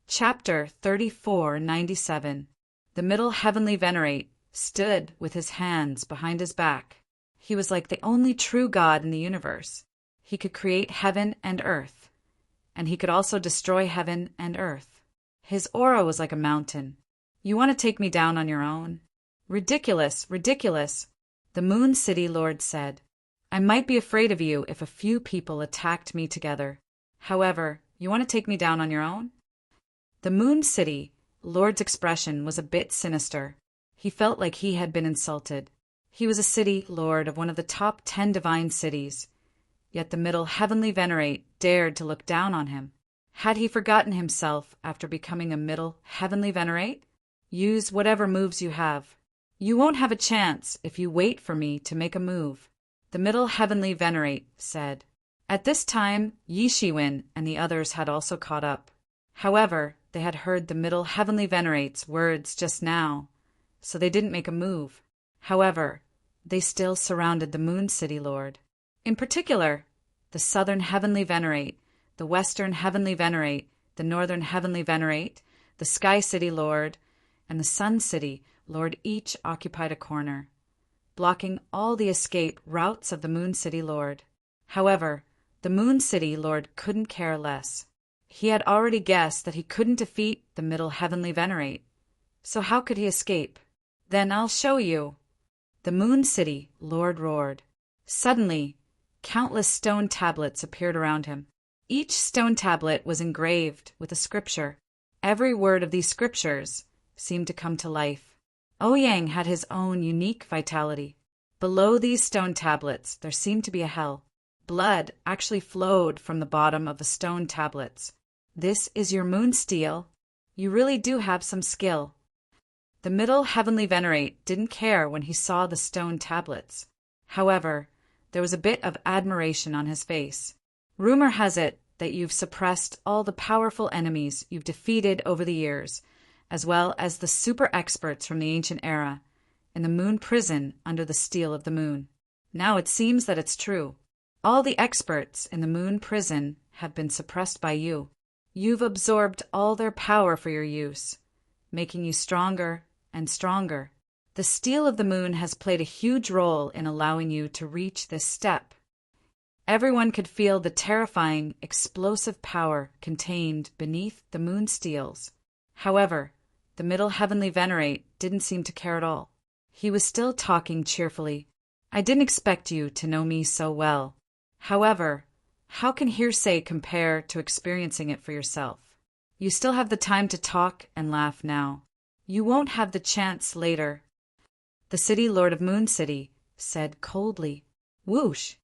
Chapter 3497. The middle heavenly Venerate stood with his hands behind his back. He was like the only true God in the universe. He could create heaven and earth, and he could also destroy heaven and earth. His aura was like a mountain. You want to take me down on your own? Ridiculous, ridiculous, the Moon City Lord said. I might be afraid of you if a few people attacked me together. However, you want to take me down on your own? The Moon City Lord's expression was a bit sinister. He felt like he had been insulted. He was a city lord of one of the top 10 divine cities, yet the middle heavenly Venerate dared to look down on him. Had he forgotten himself after becoming a middle heavenly Venerate? Use whatever moves you have. You won't have a chance if you wait for me to make a move, the middle heavenly Venerate said. At this time, Yi Shiwen and the others had also caught up. However, they had heard the middle heavenly Venerate's words just now, so they didn't make a move. However, they still surrounded the Moon City Lord. In particular, the Southern Heavenly Venerate, the Western Heavenly Venerate, the Northern Heavenly Venerate, the Sky City Lord, and the Sun City Lord each occupied a corner, blocking all the escape routes of the Moon City Lord. However, the Moon City Lord couldn't care less. He had already guessed that he couldn't defeat the middle heavenly Venerate. So how could he escape? Then I'll show you. The Moon City Lord roared. Suddenly, countless stone tablets appeared around him. Each stone tablet was engraved with a scripture. Every word of these scriptures seemed to come to life. Ouyang had his own unique vitality. Below these stone tablets there seemed to be a hell. Blood actually flowed from the bottom of the stone tablets. This is your moon steel. You really do have some skill. The middle heavenly Venerate didn't care when he saw the stone tablets. However, there was a bit of admiration on his face. Rumor has it that you've suppressed all the powerful enemies you've defeated over the years, as well as the super experts from the ancient era, in the moon prison under the steel of the moon. Now it seems that it's true. All the experts in the moon prison have been suppressed by you. You've absorbed all their power for your use, making you stronger and stronger. The steel of the moon has played a huge role in allowing you to reach this step. Everyone could feel the terrifying, explosive power contained beneath the moon steels. However, the middle heavenly Venerate didn't seem to care at all. He was still talking cheerfully. I didn't expect you to know me so well. However, how can hearsay compare to experiencing it for yourself? You still have the time to talk and laugh now. You won't have the chance later. The City Lord of Moon City said coldly. Whoosh!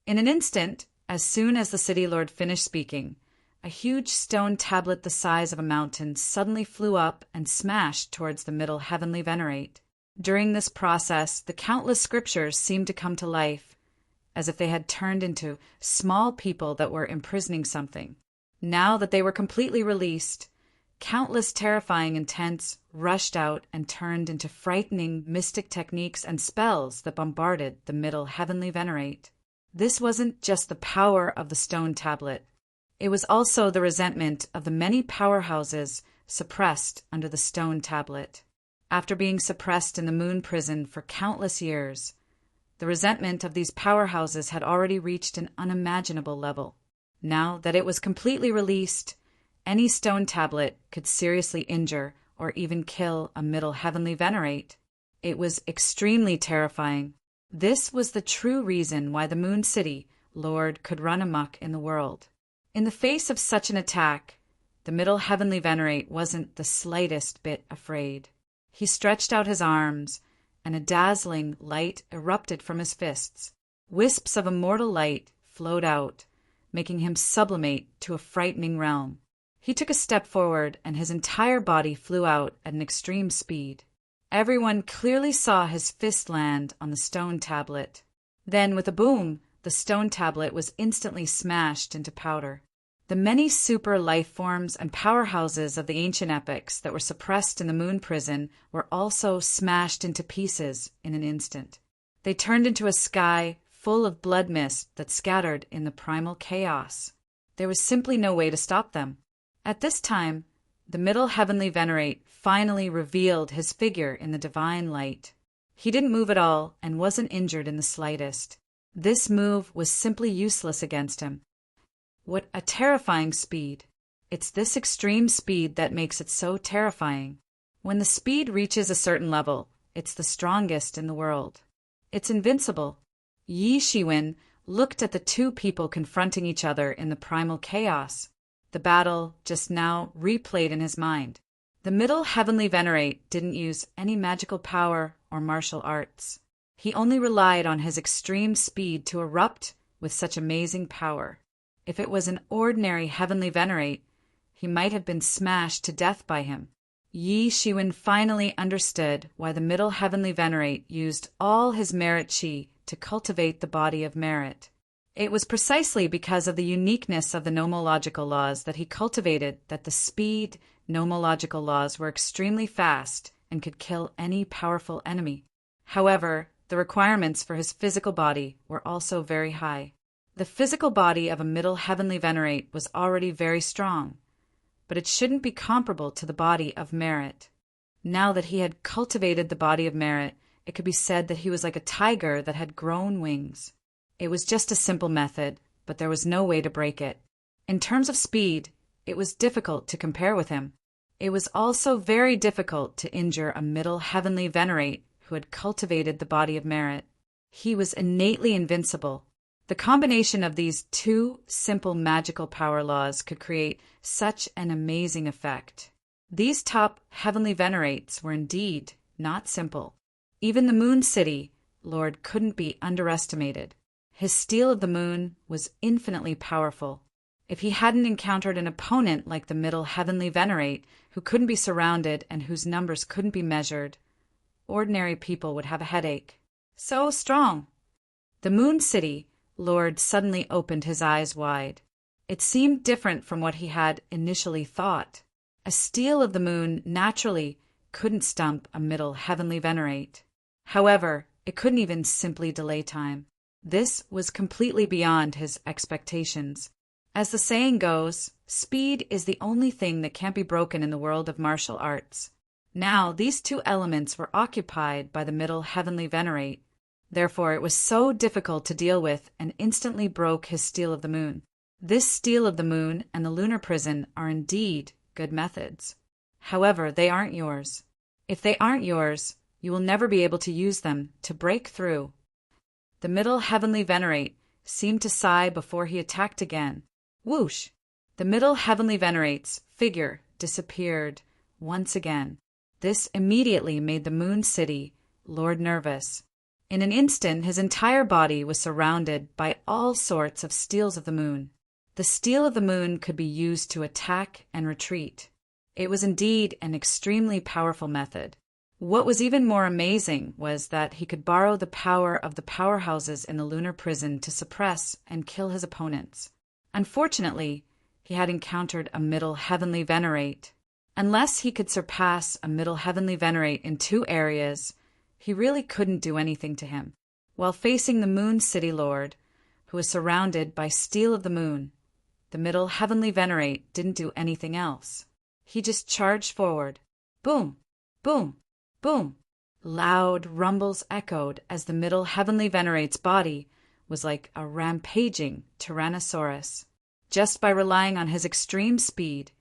In an instant, as soon as the City Lord finished speaking, a huge stone tablet the size of a mountain suddenly flew up and smashed towards the middle heavenly Venerate. During this process, the countless scriptures seemed to come to life, as if they had turned into small people that were imprisoning something. Now that they were completely released, countless terrifying intents rushed out and turned into frightening mystic techniques and spells that bombarded the middle heavenly Venerate. This wasn't just the power of the stone tablet. It was also the resentment of the many powerhouses suppressed under the stone tablet. After being suppressed in the moon prison for countless years, the resentment of these powerhouses had already reached an unimaginable level. Now that it was completely released, any stone tablet could seriously injure or even kill a middle heavenly Venerate. It was extremely terrifying. This was the true reason why the Moon City Lord could run amok in the world. In the face of such an attack, the middle heavenly Venerate wasn't the slightest bit afraid. He stretched out his arms, and a dazzling light erupted from his fists. Wisps of immortal light flowed out, making him sublimate to a frightening realm. He took a step forward, and his entire body flew out at an extreme speed. Everyone clearly saw his fist land on the stone tablet. Then, with a boom, the stone tablet was instantly smashed into powder. The many super life forms and powerhouses of the ancient epics that were suppressed in the moon prison were also smashed into pieces in an instant. They turned into a sky full of blood mist that scattered in the primal chaos. There was simply no way to stop them. At this time, the middle heavenly venerate finally revealed his figure in the divine light. He didn't move at all and wasn't injured in the slightest. This move was simply useless against him. What a terrifying speed! It's this extreme speed that makes it so terrifying. When the speed reaches a certain level, it's the strongest in the world. It's invincible. Yi Shiwen looked at the two people confronting each other in the primal chaos. The battle just now replayed in his mind. The middle heavenly venerate didn't use any magical power or martial arts. He only relied on his extreme speed to erupt with such amazing power. If it was an ordinary heavenly venerate, he might have been smashed to death by him. Yi Shiwen finally understood why the middle heavenly venerate used all his merit chi to cultivate the body of merit. It was precisely because of the uniqueness of the nomological laws that he cultivated that the speed nomological laws were extremely fast and could kill any powerful enemy. However, the requirements for his physical body were also very high. The physical body of a middle heavenly venerate was already very strong, but it shouldn't be comparable to the body of merit. Now that he had cultivated the body of merit, it could be said that he was like a tiger that had grown wings. It was just a simple method, but there was no way to break it. In terms of speed, it was difficult to compare with him. It was also very difficult to injure a middle heavenly venerate who had cultivated the body of merit. He was innately invincible. The combination of these two simple magical power laws could create such an amazing effect. These top heavenly venerates were indeed not simple. Even the Moon City Lord couldn't be underestimated. His steel of the moon was infinitely powerful. If he hadn't encountered an opponent like the middle heavenly venerate, who couldn't be surrounded and whose numbers couldn't be measured, ordinary people would have a headache. So strong! The Moon City Lord suddenly opened his eyes wide. It seemed different from what he had initially thought. A steel of the moon naturally couldn't stump a middle heavenly venerate. However, it couldn't even simply delay time. This was completely beyond his expectations. As the saying goes, speed is the only thing that can't be broken in the world of martial arts. Now, these two elements were occupied by the middle heavenly venerate. Therefore, it was so difficult to deal with and instantly broke his steel of the moon. This steel of the moon and the lunar prison are indeed good methods. However, they aren't yours. If they aren't yours, you will never be able to use them to break through. The middle heavenly venerate seemed to sigh before he attacked again. Whoosh! The middle heavenly venerate's figure disappeared once again. This immediately made the Moon City Lord nervous. In an instant, his entire body was surrounded by all sorts of steels of the moon. The steel of the moon could be used to attack and retreat. It was indeed an extremely powerful method. What was even more amazing was that he could borrow the power of the powerhouses in the lunar prison to suppress and kill his opponents. Unfortunately, he had encountered a middle heavenly venerate. Unless he could surpass a middle heavenly venerate in two areas, he really couldn't do anything to him. While facing the Moon City Lord, who was surrounded by steel of the moon, the middle heavenly venerate didn't do anything else. He just charged forward. Boom! Boom! Boom! Loud rumbles echoed as the middle heavenly venerate's body was like a rampaging Tyrannosaurus. Just by relying on his extreme speed,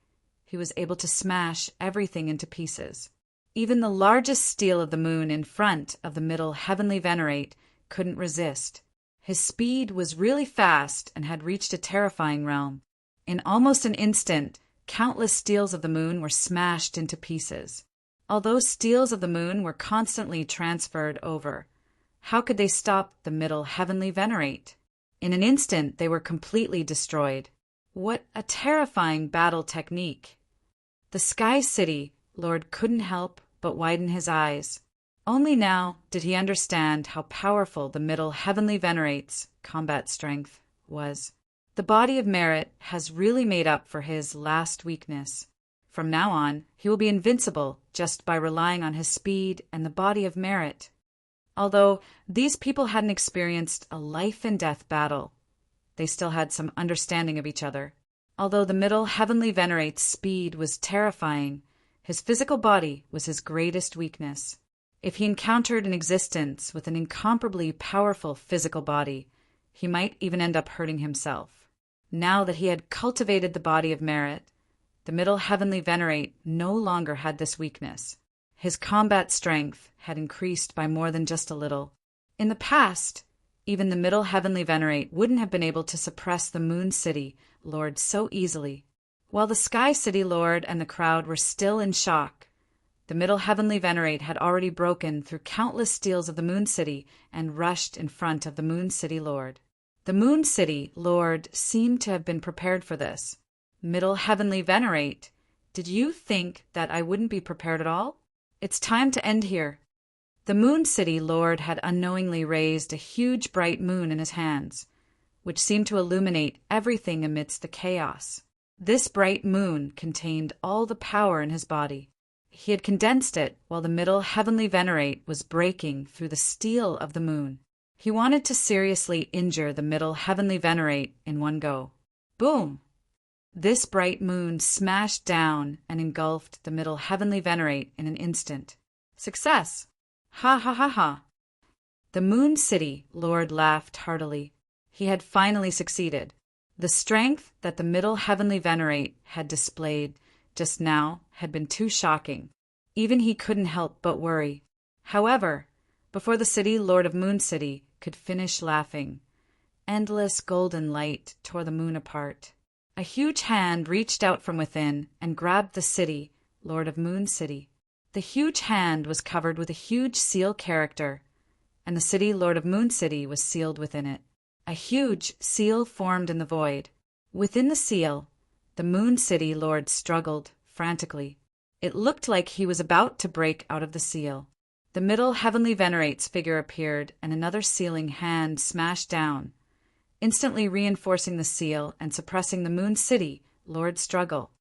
he was able to smash everything into pieces. Even the largest steel of the moon in front of the middle heavenly venerate couldn't resist. His speed was really fast and had reached a terrifying realm. In almost an instant, countless steels of the moon were smashed into pieces. Although steels of the moon were constantly transferred over, how could they stop the middle heavenly venerate? In an instant, they were completely destroyed. What a terrifying battle technique! The Sky City Lord couldn't help but widen his eyes. Only now did he understand how powerful the middle heavenly venerate's combat strength was. The body of merit has really made up for his last weakness. From now on, he will be invincible just by relying on his speed and the body of merit. Although these people hadn't experienced a life-and-death battle, they still had some understanding of each other. Although the middle heavenly venerate's speed was terrifying, his physical body was his greatest weakness. If he encountered an existence with an incomparably powerful physical body, he might even end up hurting himself. Now that he had cultivated the body of merit, the middle heavenly venerate no longer had this weakness. His combat strength had increased by more than just a little. In the past, even the middle heavenly venerate wouldn't have been able to suppress the Moon City Lord so easily. While the Sky City Lord and the crowd were still in shock, the middle heavenly venerate had already broken through countless steels of the Moon City and rushed in front of the Moon City Lord. The Moon City Lord seemed to have been prepared for this. Middle heavenly venerate, did you think that I wouldn't be prepared at all? It's time to end here. The Moon City Lord had unknowingly raised a huge bright moon in his hands, which seemed to illuminate everything amidst the chaos. This bright moon contained all the power in his body. He had condensed it while the middle heavenly venerate was breaking through the steel of the moon. He wanted to seriously injure the middle heavenly venerate in one go. Boom! This bright moon smashed down and engulfed the middle heavenly venerate in an instant. Success! Ha ha ha ha! The Moon City Lord laughed heartily. He had finally succeeded. The strength that the middle heavenly venerate had displayed just now had been too shocking. Even he couldn't help but worry. However, before the City Lord of Moon City could finish laughing, endless golden light tore the moon apart. A huge hand reached out from within and grabbed the City Lord of Moon City. The huge hand was covered with a huge seal character, and the City Lord of Moon City was sealed within it. A huge seal formed in the void. Within the seal, the Moon City Lord struggled frantically. It looked like he was about to break out of the seal. The middle heavenly venerate's figure appeared, and another sealing hand smashed down, instantly reinforcing the seal and suppressing the Moon City Lord's struggle.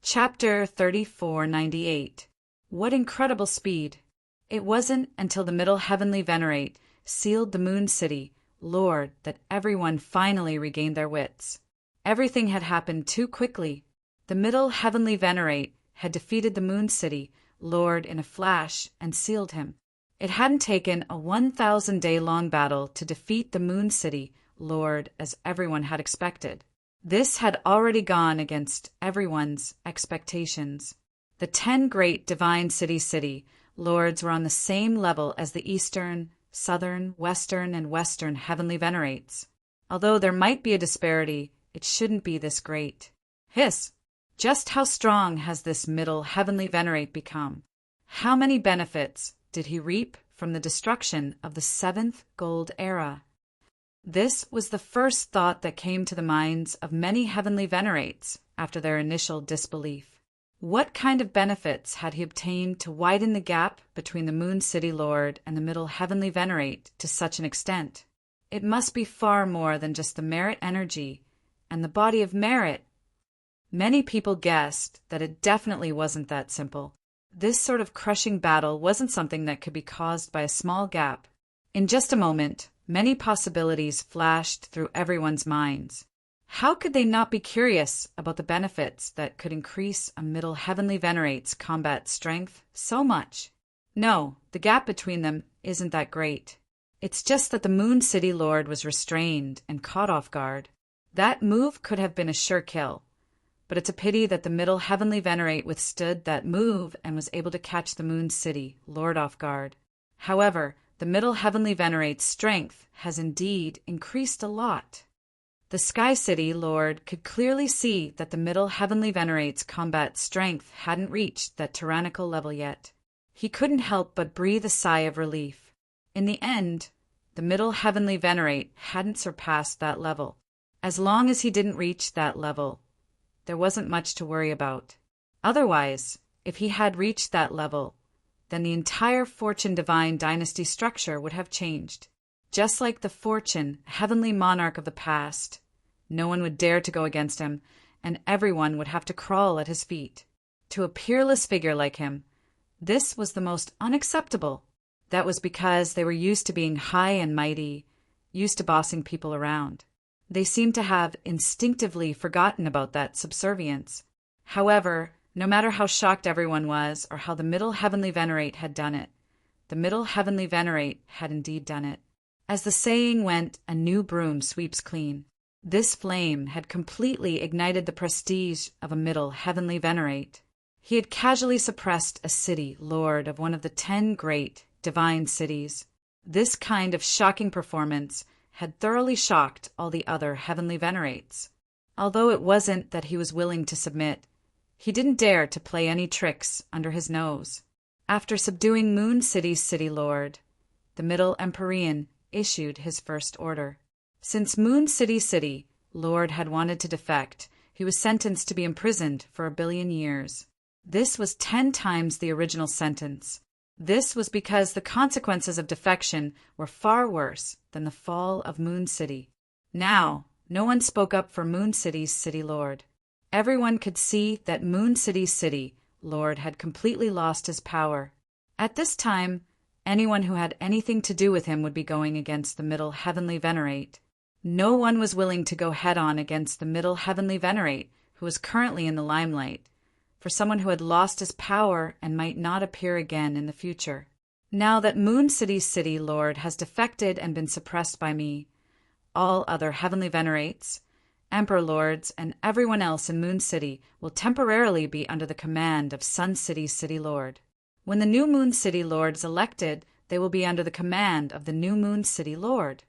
Chapter 3498. What incredible speed! It wasn't until the middle heavenly venerate sealed the Moon City Lord that everyone finally regained their wits. Everything had happened too quickly. The middle heavenly venerate had defeated the Moon City Lord in a flash and sealed him. It hadn't taken a 1,000-day-long battle to defeat the Moon City Lord as everyone had expected. This had already gone against everyone's expectations. The 10 great divine city lords were on the same level as the eastern, southern, western, and western heavenly venerates. Although there might be a disparity, it shouldn't be this great. Hiss! Just how strong has this middle heavenly venerate become? How many benefits did he reap from the destruction of the 7th Gold Era? This was the first thought that came to the minds of many heavenly venerates after their initial disbelief. What kind of benefits had he obtained to widen the gap between the Moon City Lord and the middle heavenly venerate to such an extent? It must be far more than just the merit energy and the body of merit. Many people guessed that it definitely wasn't that simple. This sort of crushing battle wasn't something that could be caused by a small gap. In just a moment, many possibilities flashed through everyone's minds. How could they not be curious about the benefits that could increase a middle heavenly venerate's combat strength so much? No, the gap between them isn't that great. It's just that the Moon City Lord was restrained and caught off guard. That move could have been a sure kill, but it's a pity that the middle heavenly venerate withstood that move and was able to catch the Moon City Lord off guard. However, the middle heavenly venerate's strength has indeed increased a lot. The Sky City Lord could clearly see that the middle heavenly venerate's combat strength hadn't reached that tyrannical level yet. He couldn't help but breathe a sigh of relief. In the end, the middle heavenly venerate hadn't surpassed that level. As long as he didn't reach that level, there wasn't much to worry about. Otherwise, if he had reached that level, then the entire Fortune Divine Dynasty structure would have changed. Just like the Fortune Heavenly Monarch of the past, no one would dare to go against him, and everyone would have to crawl at his feet. To a peerless figure like him, this was the most unacceptable. That was because they were used to being high and mighty, used to bossing people around. They seemed to have instinctively forgotten about that subservience. However, no matter how shocked everyone was or how the Middle Heavenly Venerate had done it, the Middle Heavenly Venerate had indeed done it. As the saying went, a new broom sweeps clean. This flame had completely ignited the prestige of a Middle Heavenly Venerate. He had casually suppressed a city lord of one of the 10 great divine cities. This kind of shocking performance had thoroughly shocked all the other Heavenly Venerates. Although it wasn't that he was willing to submit, he didn't dare to play any tricks under his nose. After subduing Moon City's city lord, the Middle Empyrean issued his first order. Since Moon City's city lord had wanted to defect, he was sentenced to be imprisoned for 1 billion years. This was 10 times the original sentence. This was because the consequences of defection were far worse than the fall of Moon City. Now, no one spoke up for Moon City's city lord. Everyone could see that Moon City's city lord had completely lost his power. At this time, anyone who had anything to do with him would be going against the Middle Heavenly Venerate. No one was willing to go head-on against the Middle Heavenly Venerate, who was currently in the limelight, for someone who had lost his power and might not appear again in the future. Now that Moon City's city lord has defected and been suppressed by me, all other Heavenly Venerates, Emperor Lords, and everyone else in Moon City will temporarily be under the command of Sun City's city lord. When the new Moon City lord is elected, they will be under the command of the new Moon City lord.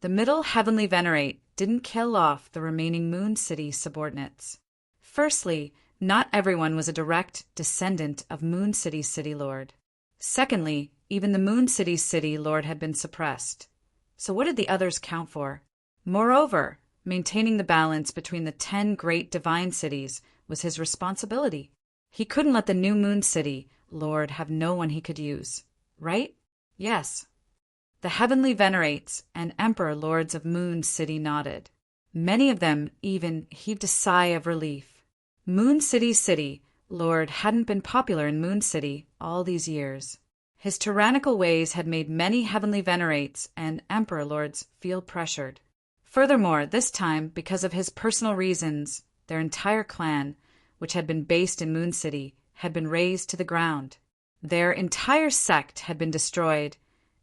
The Middle Heavenly Venerate didn't kill off the remaining Moon City subordinates. Firstly, not everyone was a direct descendant of Moon City's city lord. Secondly, even the Moon City's city lord had been suppressed. So what did the others count for? Moreover, maintaining the balance between the 10 great divine cities was his responsibility. He couldn't let the new Moon City lord have no one he could use. Right? Yes. The Heavenly Venerates and Emperor Lords of Moon City nodded. Many of them even heaved a sigh of relief. Moon City's city lord hadn't been popular in Moon City all these years. His tyrannical ways had made many Heavenly Venerates and Emperor Lords feel pressured. Furthermore, this time, because of his personal reasons, their entire clan, which had been based in Moon City, had been razed to the ground. Their entire sect had been destroyed,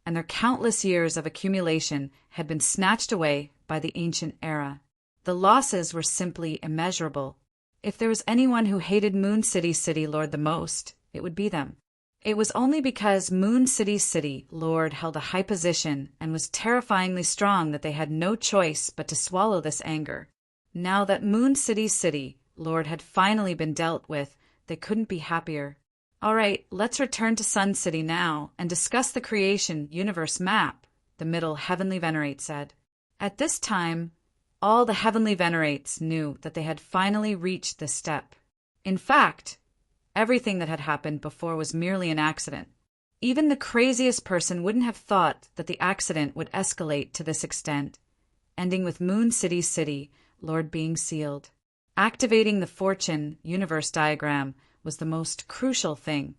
and their countless years of accumulation had been snatched away by the ancient era. The losses were simply immeasurable. If there was anyone who hated Moon City's city lord the most, it would be them. It was only because Moon City's city lord held a high position and was terrifyingly strong that they had no choice but to swallow this anger. Now that Moon City's city lord had finally been dealt with, they couldn't be happier. All right, let's return to Sun City now and discuss the creation universe map, the Middle Heavenly Venerate said. At this time, all the Heavenly Venerates knew that they had finally reached this step. In fact, everything that had happened before was merely an accident. Even the craziest person wouldn't have thought that the accident would escalate to this extent, ending with Moon City's city lord being sealed. Activating the Fortune universe diagram was the most crucial thing.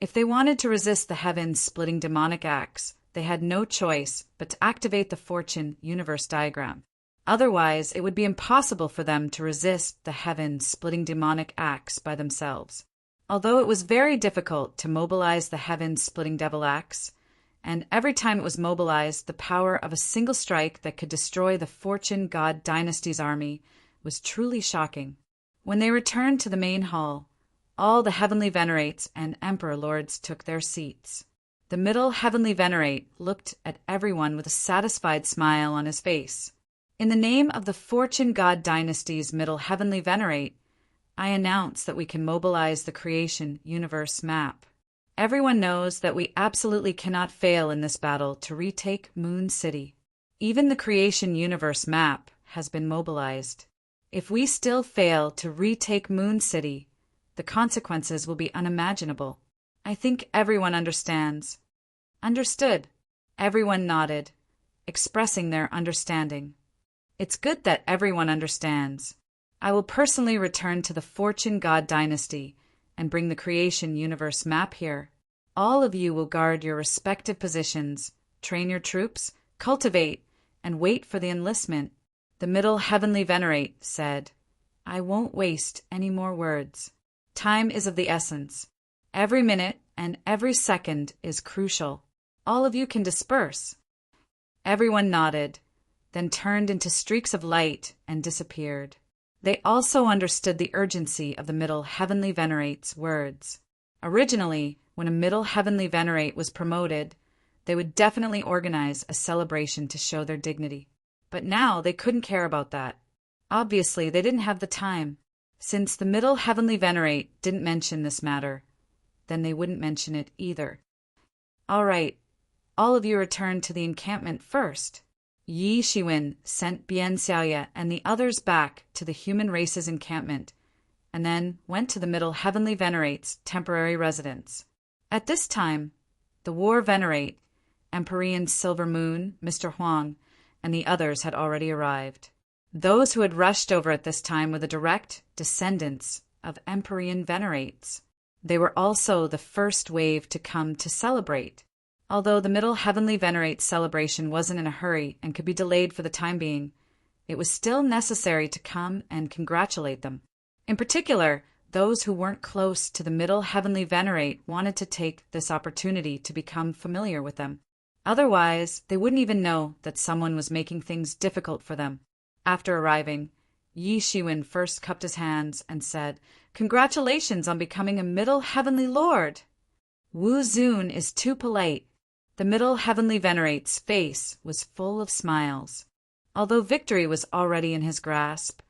If they wanted to resist the heaven-splitting demonic axe, they had no choice but to activate the Fortune universe diagram. Otherwise, it would be impossible for them to resist the heaven-splitting demonic axe by themselves. Although it was very difficult to mobilize the heaven-splitting devil axe, and every time it was mobilized, the power of a single strike that could destroy the Fortune God Dynasty's army was truly shocking. When they returned to the main hall, all the Heavenly Venerates and Emperor Lords took their seats. The Middle Heavenly Venerate looked at everyone with a satisfied smile on his face. In the name of the Fortune God Dynasty's Middle Heavenly Venerate, I announce that we can mobilize the creation universe map. Everyone knows that we absolutely cannot fail in this battle to retake Moon City. Even the creation universe map has been mobilized. If we still fail to retake Moon City, the consequences will be unimaginable. I think everyone understands. Understood. Everyone nodded, expressing their understanding. It's good that everyone understands. I will personally return to the Fortune God Dynasty and bring the creation universe map here. All of you will guard your respective positions, train your troops, cultivate, and wait for the enlistment. The middle heavenly venerate said, I won't waste any more words. Time is of the essence. Every minute and every second is crucial. All of you can disperse. Everyone nodded, then turned into streaks of light and disappeared. They also understood the urgency of the middle heavenly venerate's words. Originally, when a middle heavenly venerate was promoted, they would definitely organize a celebration to show their dignity. But now they couldn't care about that. Obviously, they didn't have the time. Since the middle heavenly venerate didn't mention this matter, then they wouldn't mention it either. All right, all of you return to the encampment first. Yi Shiwen sent Bian Xiaoye and the others back to the human race's encampment, and then went to the middle heavenly venerate's temporary residence. At this time, the war venerate, Empyrean Silver Moon, Mr. Huang, and the others had already arrived. Those who had rushed over at this time were the direct descendants of Empyrean venerates. They were also the first wave to come to celebrate. Although the middle heavenly venerate celebration wasn't in a hurry and could be delayed for the time being, it was still necessary to come and congratulate them. In particular, those who weren't close to the middle heavenly venerate wanted to take this opportunity to become familiar with them. Otherwise, they wouldn't even know that someone was making things difficult for them. After arriving, Yi Shiwen first cupped his hands and said, Congratulations on becoming a middle heavenly lord! Wu Zun is too polite. The middle heavenly venerate's face was full of smiles. Although victory was already in his grasp,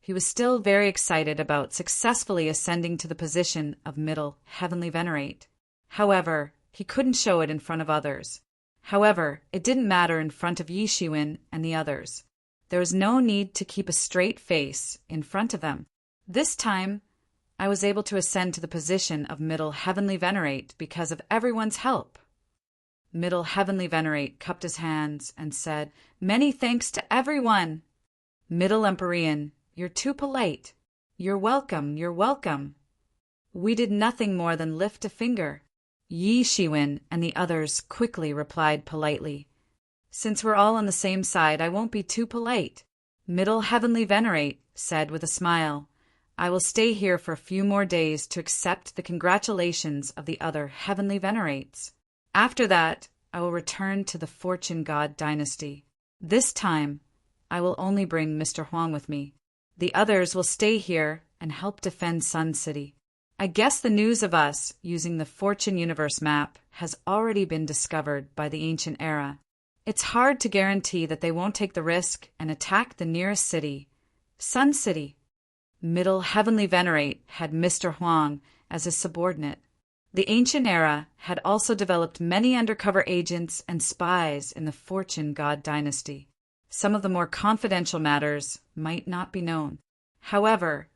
he was still very excited about successfully ascending to the position of middle heavenly venerate. However, he couldn't show it in front of others. However, it didn't matter in front of Yi Shiwen and the others. There was no need to keep a straight face in front of them. This time, I was able to ascend to the position of middle heavenly venerate because of everyone's help. Middle heavenly venerate cupped his hands and said, Many thanks to everyone. Middle Empyrean, you're too polite. You're welcome, you're welcome. We did nothing more than lift a finger. Yi Shiwen and the others quickly replied politely. Since we're all on the same side, I won't be too polite. Middle heavenly venerate said with a smile, I will stay here for a few more days to accept the congratulations of the other heavenly venerates. After that, I will return to the Fortune God dynasty. This time, I will only bring Mr. Huang with me. The others will stay here and help defend Sun City. I guess the news of us using the Fortune Universe map has already been discovered by the ancient era. It's hard to guarantee that they won't take the risk and attack the nearest city, Sun City. Middle heavenly venerate had Mr. Huang as his subordinate. The ancient era had also developed many undercover agents and spies in the Fortune God dynasty. Some of the more confidential matters might not be known. However,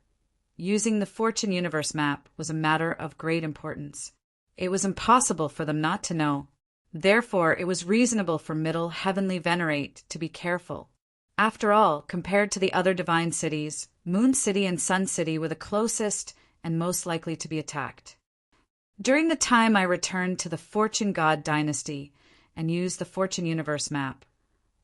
using the Fortune Universe map was a matter of great importance. It was impossible for them not to know. Therefore, it was reasonable for middle heavenly venerate to be careful. After all, compared to the other divine cities, Moon City and Sun City were the closest and most likely to be attacked. During the time I returned to the Fortune God dynasty and used the Fortune Universe map,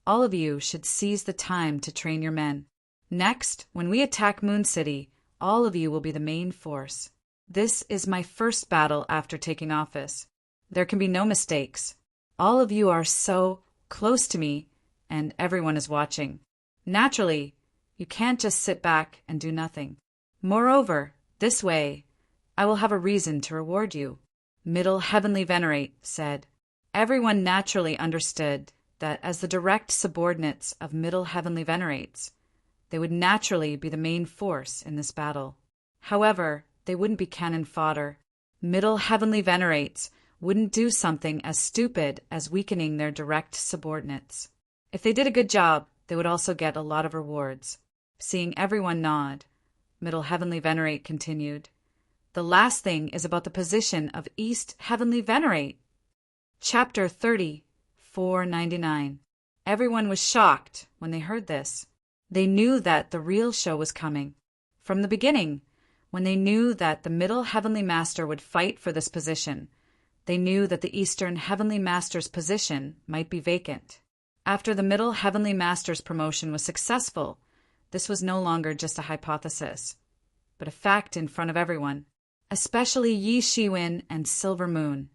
all of you should seize the time to train your men. Next, when we attack Moon City, all of you will be the main force. This is my first battle after taking office. There can be no mistakes. All of you are so close to me, and everyone is watching. Naturally, you can't just sit back and do nothing. Moreover, this way, I will have a reason to reward you. Middle heavenly venerate said. Everyone naturally understood that as the direct subordinates of middle heavenly venerates, they would naturally be the main force in this battle. However, they wouldn't be cannon fodder. Middle heavenly venerates wouldn't do something as stupid as weakening their direct subordinates. If they did a good job, they would also get a lot of rewards. Seeing everyone nod, middle heavenly venerate continued. The last thing is about the position of East Heavenly Venerate. Chapter 30, 499. Everyone was shocked when they heard this. They knew that the real show was coming. From the beginning, when they knew that the Middle Heavenly Master would fight for this position, they knew that the Eastern Heavenly Master's position might be vacant. After the Middle Heavenly Master's promotion was successful, this was no longer just a hypothesis, but a fact in front of everyone, especially Yi Shiwen and Silver Moon,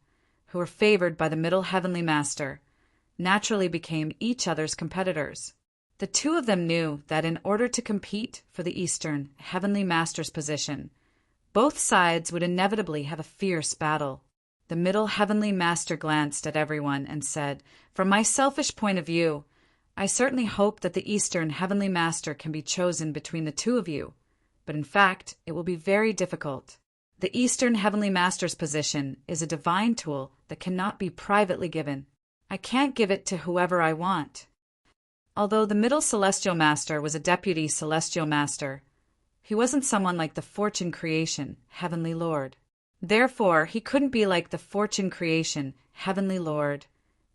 who were favored by the Middle Heavenly Master, naturally became each other's competitors. The two of them knew that in order to compete for the Eastern Heavenly Master's position, both sides would inevitably have a fierce battle. The Middle Heavenly Master glanced at everyone and said, "From my selfish point of view, I certainly hope that the Eastern Heavenly Master can be chosen between the two of you, but in fact, it will be very difficult. The Eastern Heavenly Master's position is a divine tool that cannot be privately given. I can't give it to whoever I want." Although the Middle Celestial Master was a Deputy Celestial Master, he wasn't someone like the Fortune Creation Heavenly Lord. Therefore, he couldn't be like the Fortune Creation Heavenly Lord,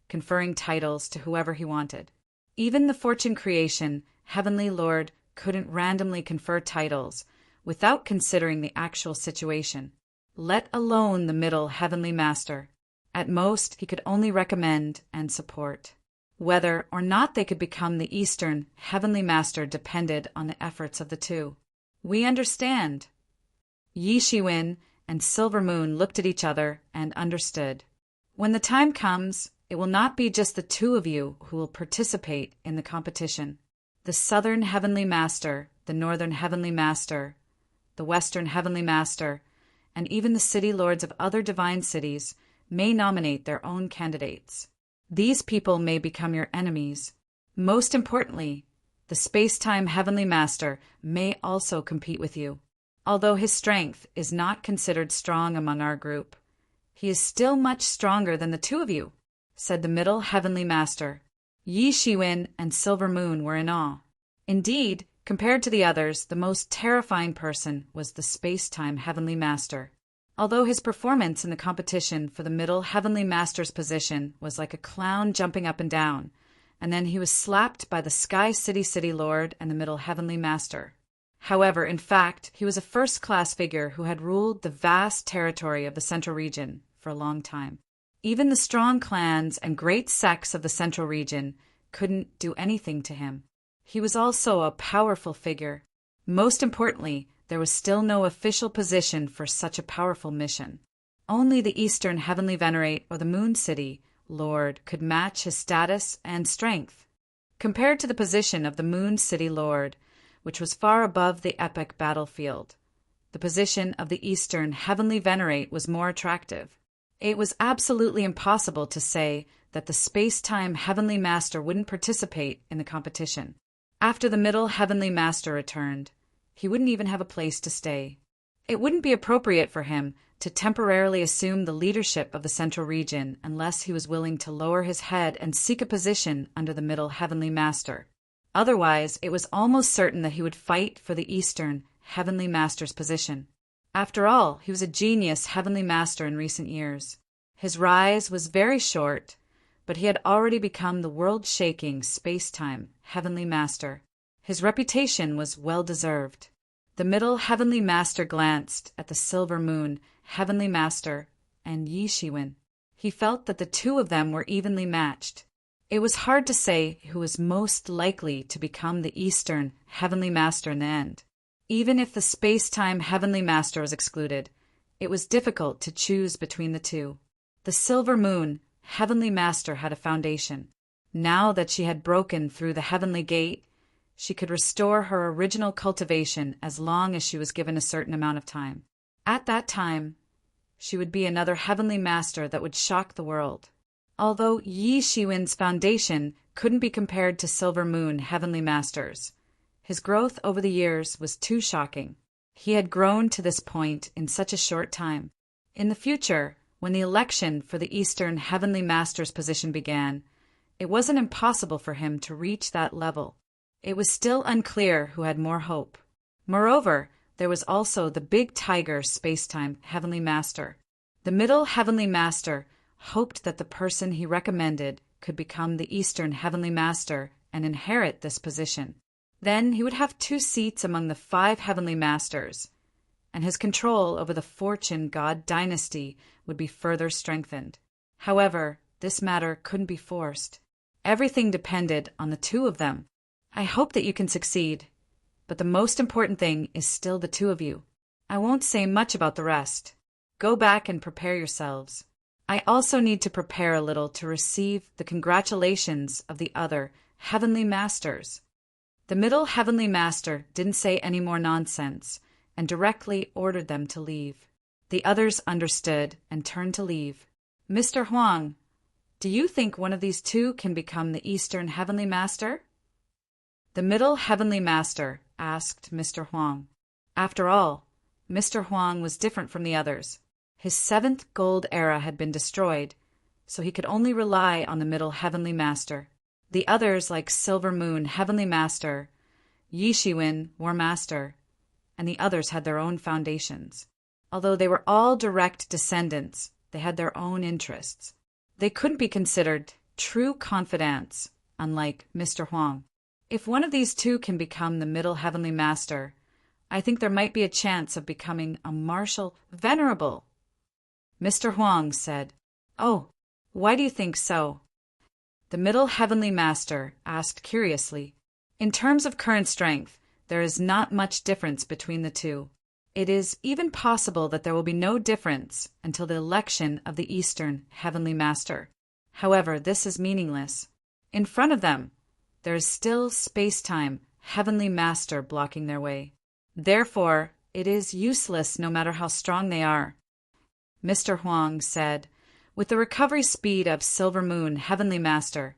conferring titles to whoever he wanted. Even the Fortune Creation Heavenly Lord couldn't randomly confer titles without considering the actual situation, let alone the Middle Heavenly Master. At most, he could only recommend and support. Whether or not they could become the Eastern Heavenly Master depended on the efforts of the two. "We understand." Yi Shiwen and Silver Moon looked at each other and understood. "When the time comes, it will not be just the two of you who will participate in the competition. The Southern Heavenly Master, the Northern Heavenly Master, the Western Heavenly Master, and even the city lords of other divine cities may nominate their own candidates. These people may become your enemies. Most importantly, the Space-Time Heavenly Master may also compete with you. Although his strength is not considered strong among our group, he is still much stronger than the two of you," said the Middle Heavenly Master. Yi Shiwen and Silver Moon were in awe. Indeed, compared to the others, the most terrifying person was the Space-Time Heavenly Master. Although his performance in the competition for the Middle Heavenly Master's position was like a clown jumping up and down, and then he was slapped by the Sky City Lord and the Middle Heavenly Master. However, in fact, he was a first-class figure who had ruled the vast territory of the Central Region for a long time. Even the strong clans and great sects of the Central Region couldn't do anything to him. He was also a powerful figure. Most importantly, there was still no official position for such a powerful mission. Only the Eastern Heavenly Venerate or the Moon City Lord could match his status and strength. Compared to the position of the Moon City Lord, which was far above the epic battlefield, the position of the Eastern Heavenly Venerate was more attractive. It was absolutely impossible to say that the Space-Time Heavenly Master wouldn't participate in the competition. After the Middle Heavenly Master returned, he wouldn't even have a place to stay. It wouldn't be appropriate for him to temporarily assume the leadership of the Central Region unless he was willing to lower his head and seek a position under the Middle Heavenly Master. Otherwise, it was almost certain that he would fight for the Eastern Heavenly Master's position. After all, he was a genius Heavenly Master in recent years. His rise was very short, but he had already become the world-shaking space-time Heavenly Master. His reputation was well-deserved. The Middle Heavenly Master glanced at the Silver Moon Heavenly Master and Yi Shiwen. He felt that the two of them were evenly matched. It was hard to say who was most likely to become the Eastern Heavenly Master in the end. Even if the Space-Time Heavenly Master was excluded, it was difficult to choose between the two. The Silver Moon Heavenly Master had a foundation. Now that she had broken through the Heavenly Gate, she could restore her original cultivation as long as she was given a certain amount of time. At that time, she would be another Heavenly Master that would shock the world. Although Yi Shiwen's foundation couldn't be compared to Silver Moon Heavenly Master's, his growth over the years was too shocking. He had grown to this point in such a short time. In the future, when the election for the Eastern Heavenly Master's position began, it wasn't impossible for him to reach that level. It was still unclear who had more hope. Moreover, there was also the Big Tiger Space-Time Heavenly Master. The Middle Heavenly Master hoped that the person he recommended could become the Eastern Heavenly Master and inherit this position. Then he would have 2 seats among the 5 Heavenly Masters, and his control over the Fortune God dynasty would be further strengthened. However, this matter couldn't be forced. Everything depended on the two of them. I hope that you can succeed, but the most important thing is still the two of you. I won't say much about the rest. Go back and prepare yourselves. I also need to prepare a little to receive the congratulations of the other heavenly masters." The middle heavenly master didn't say any more nonsense and directly ordered them to leave. The others understood and turned to leave. "Mr. Huang, do you think one of these two can become the Eastern Heavenly Master?" The middle heavenly master asked Mr. Huang. After all, Mr. Huang was different from the others. His seventh gold era had been destroyed, so he could only rely on the middle heavenly master. The others, like Silver Moon Heavenly Master, Yi Shiwen War Master, and the others had their own foundations. Although they were all direct descendants, they had their own interests. They couldn't be considered true confidants, unlike Mr. Huang. If one of these two can become the middle heavenly master, I think there might be a chance of becoming a martial venerable. Mr. Huang said, "Oh, why do you think so?" The middle heavenly master asked curiously. "In terms of current strength, there is not much difference between the two. It is even possible that there will be no difference until the election of the Eastern Heavenly Master. However, this is meaningless. In front of them, there is still space-time Heavenly Master blocking their way. Therefore, it is useless no matter how strong they are." Mr. Huang said, "With the recovery speed of Silver Moon Heavenly Master,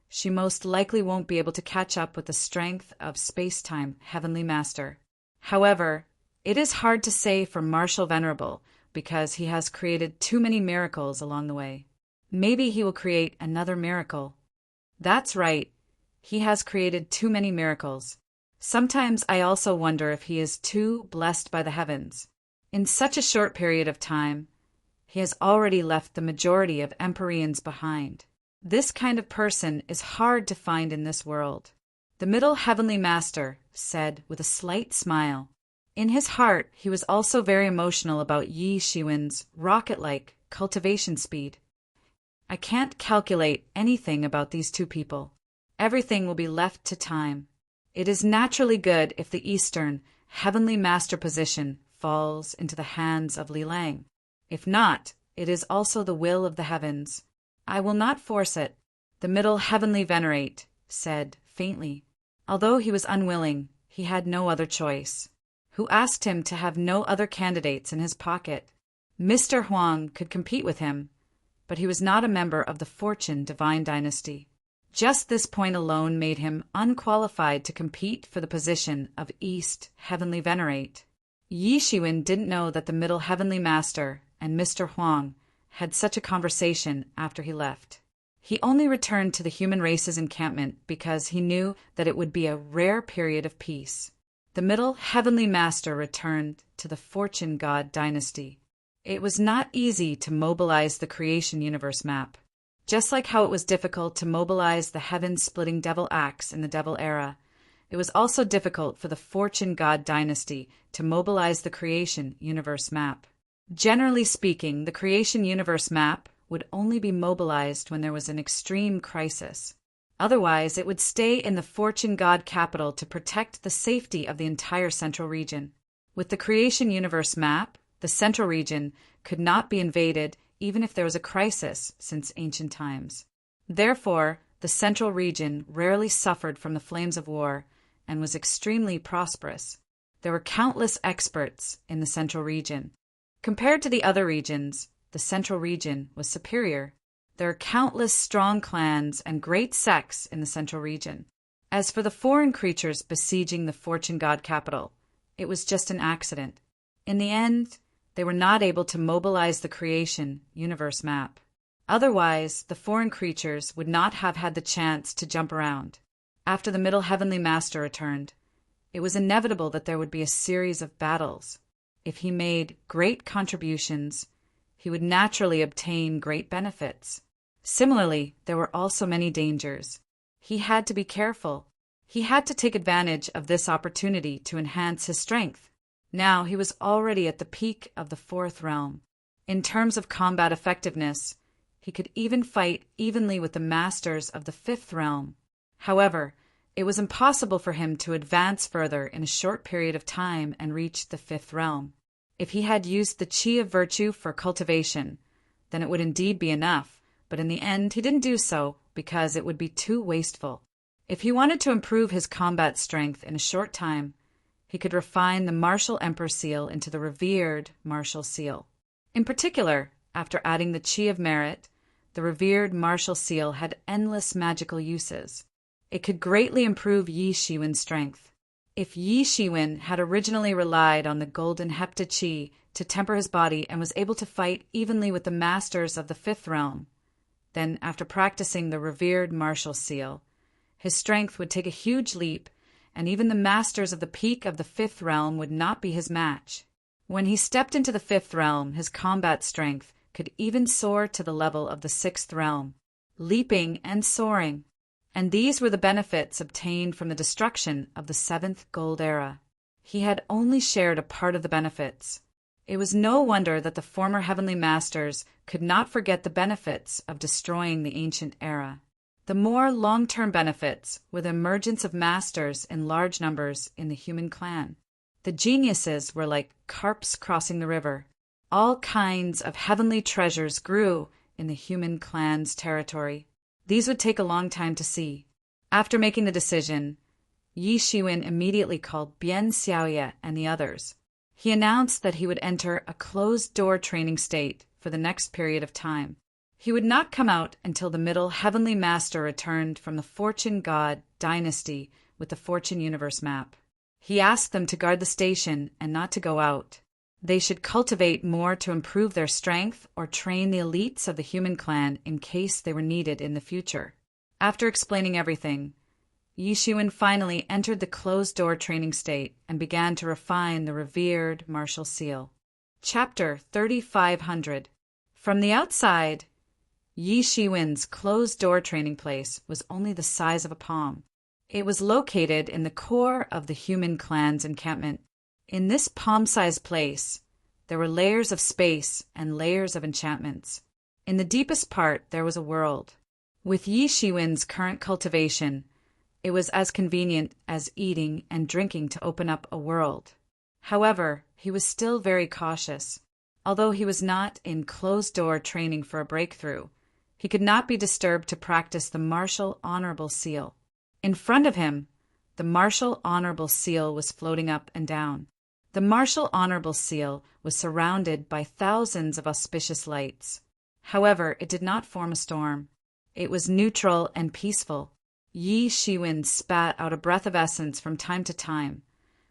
she most likely won't be able to catch up with the strength of Space-Time Heavenly Master. However, it is hard to say for Martial Venerable because he has created too many miracles along the way. Maybe he will create another miracle." "That's right. He has created too many miracles. Sometimes I also wonder if he is too blessed by the heavens. In such a short period of time, he has already left the majority of Empyreans behind. This kind of person is hard to find in this world." The middle heavenly master said with a slight smile. In his heart, he was also very emotional about Yi Shiwen's rocket-like cultivation speed. "I can't calculate anything about these two people. Everything will be left to time. It is naturally good if the Eastern Heavenly Master position falls into the hands of Li Lang. If not, it is also the will of the heavens. I will not force it," the middle heavenly venerate said faintly. Although he was unwilling, he had no other choice. Who asked him to have no other candidates in his pocket? Mr. Huang could compete with him, but he was not a member of the Fortune Divine Dynasty. Just this point alone made him unqualified to compete for the position of East Heavenly Venerate. Yi Shiwen didn't know that the middle heavenly master and Mr. Huang had such a conversation after he left. He only returned to the human race's encampment because he knew that it would be a rare period of peace. The middle heavenly master returned to the Fortune God Dynasty. It was not easy to mobilize the creation universe map. Just like how it was difficult to mobilize the heaven-splitting devil axe in the Devil Era, it was also difficult for the Fortune God Dynasty to mobilize the creation universe map. Generally speaking, the creation universe map would only be mobilized when there was an extreme crisis. Otherwise, it would stay in the Fortune God capital to protect the safety of the entire central region. With the creation universe map, the central region could not be invaded even if there was a crisis since ancient times. Therefore, the central region rarely suffered from the flames of war and was extremely prosperous. There were countless experts in the central region. Compared to the other regions, the central region was superior. There are countless strong clans and great sects in the central region. As for the foreign creatures besieging the Fortune God capital, it was just an accident. In the end, they were not able to mobilize the creation universe map. Otherwise, the foreign creatures would not have had the chance to jump around. After the middle heavenly master returned, it was inevitable that there would be a series of battles. If he made great contributions, he would naturally obtain great benefits. Similarly, there were also many dangers. He had to be careful. He had to take advantage of this opportunity to enhance his strength. Now he was already at the peak of the fourth realm. In terms of combat effectiveness, He could even fight evenly with the masters of the fifth realm. However, it was impossible for him to advance further in a short period of time and reach the fifth realm. If he had used the chi of virtue for cultivation, then it would indeed be enough, but in the end he didn't do so because it would be too wasteful. If he wanted to improve his combat strength in a short time, he could refine the martial emperor seal into the revered martial seal. In particular, after adding the chi of merit, the revered martial seal had endless magical uses. It could greatly improve Yi Shiwen's strength. If Yi Shiwen had originally relied on the golden hepta chi to temper his body and was able to fight evenly with the masters of the fifth realm, then after practicing the revered martial seal, his strength would take a huge leap, and even the masters of the peak of the fifth realm would not be his match. When he stepped into the fifth realm, his combat strength could even soar to the level of the sixth realm, leaping and soaring. And these were the benefits obtained from the destruction of the seventh gold era. He had only shared a part of the benefits. It was no wonder that the former heavenly masters could not forget the benefits of destroying the ancient era. The more long-term benefits were the emergence of masters in large numbers in the human clan. The geniuses were like carps crossing the river. All kinds of heavenly treasures grew in the human clan's territory. These would take a long time to see. After making the decision, Yi Shiwen immediately called Bian Xiaoye and the others. He announced that he would enter a closed-door training state for the next period of time. He would not come out until the middle heavenly master returned from the Fortune God dynasty with the Fortune Universe map. He asked them to guard the station and not to go out. They should cultivate more to improve their strength or train the elites of the human clan in case they were needed in the future. After explaining everything, Yi Shiwen finally entered the closed-door training state and began to refine the revered martial seal. Chapter 3500. From the outside, Yi Shiwen's closed-door training place was only the size of a palm. It was located in the core of the human clan's encampment. In this palm-sized place, there were layers of space and layers of enchantments. In the deepest part, there was a world. With Yi Shiwen's current cultivation, it was as convenient as eating and drinking to open up a world. However, he was still very cautious. Although he was not in closed-door training for a breakthrough, he could not be disturbed to practice the martial honorable seal. In front of him, the martial honorable seal was floating up and down. The martial honorable seal was surrounded by thousands of auspicious lights. However, it did not form a storm. It was neutral and peaceful. Yi Shiwen spat out a breath of essence from time to time,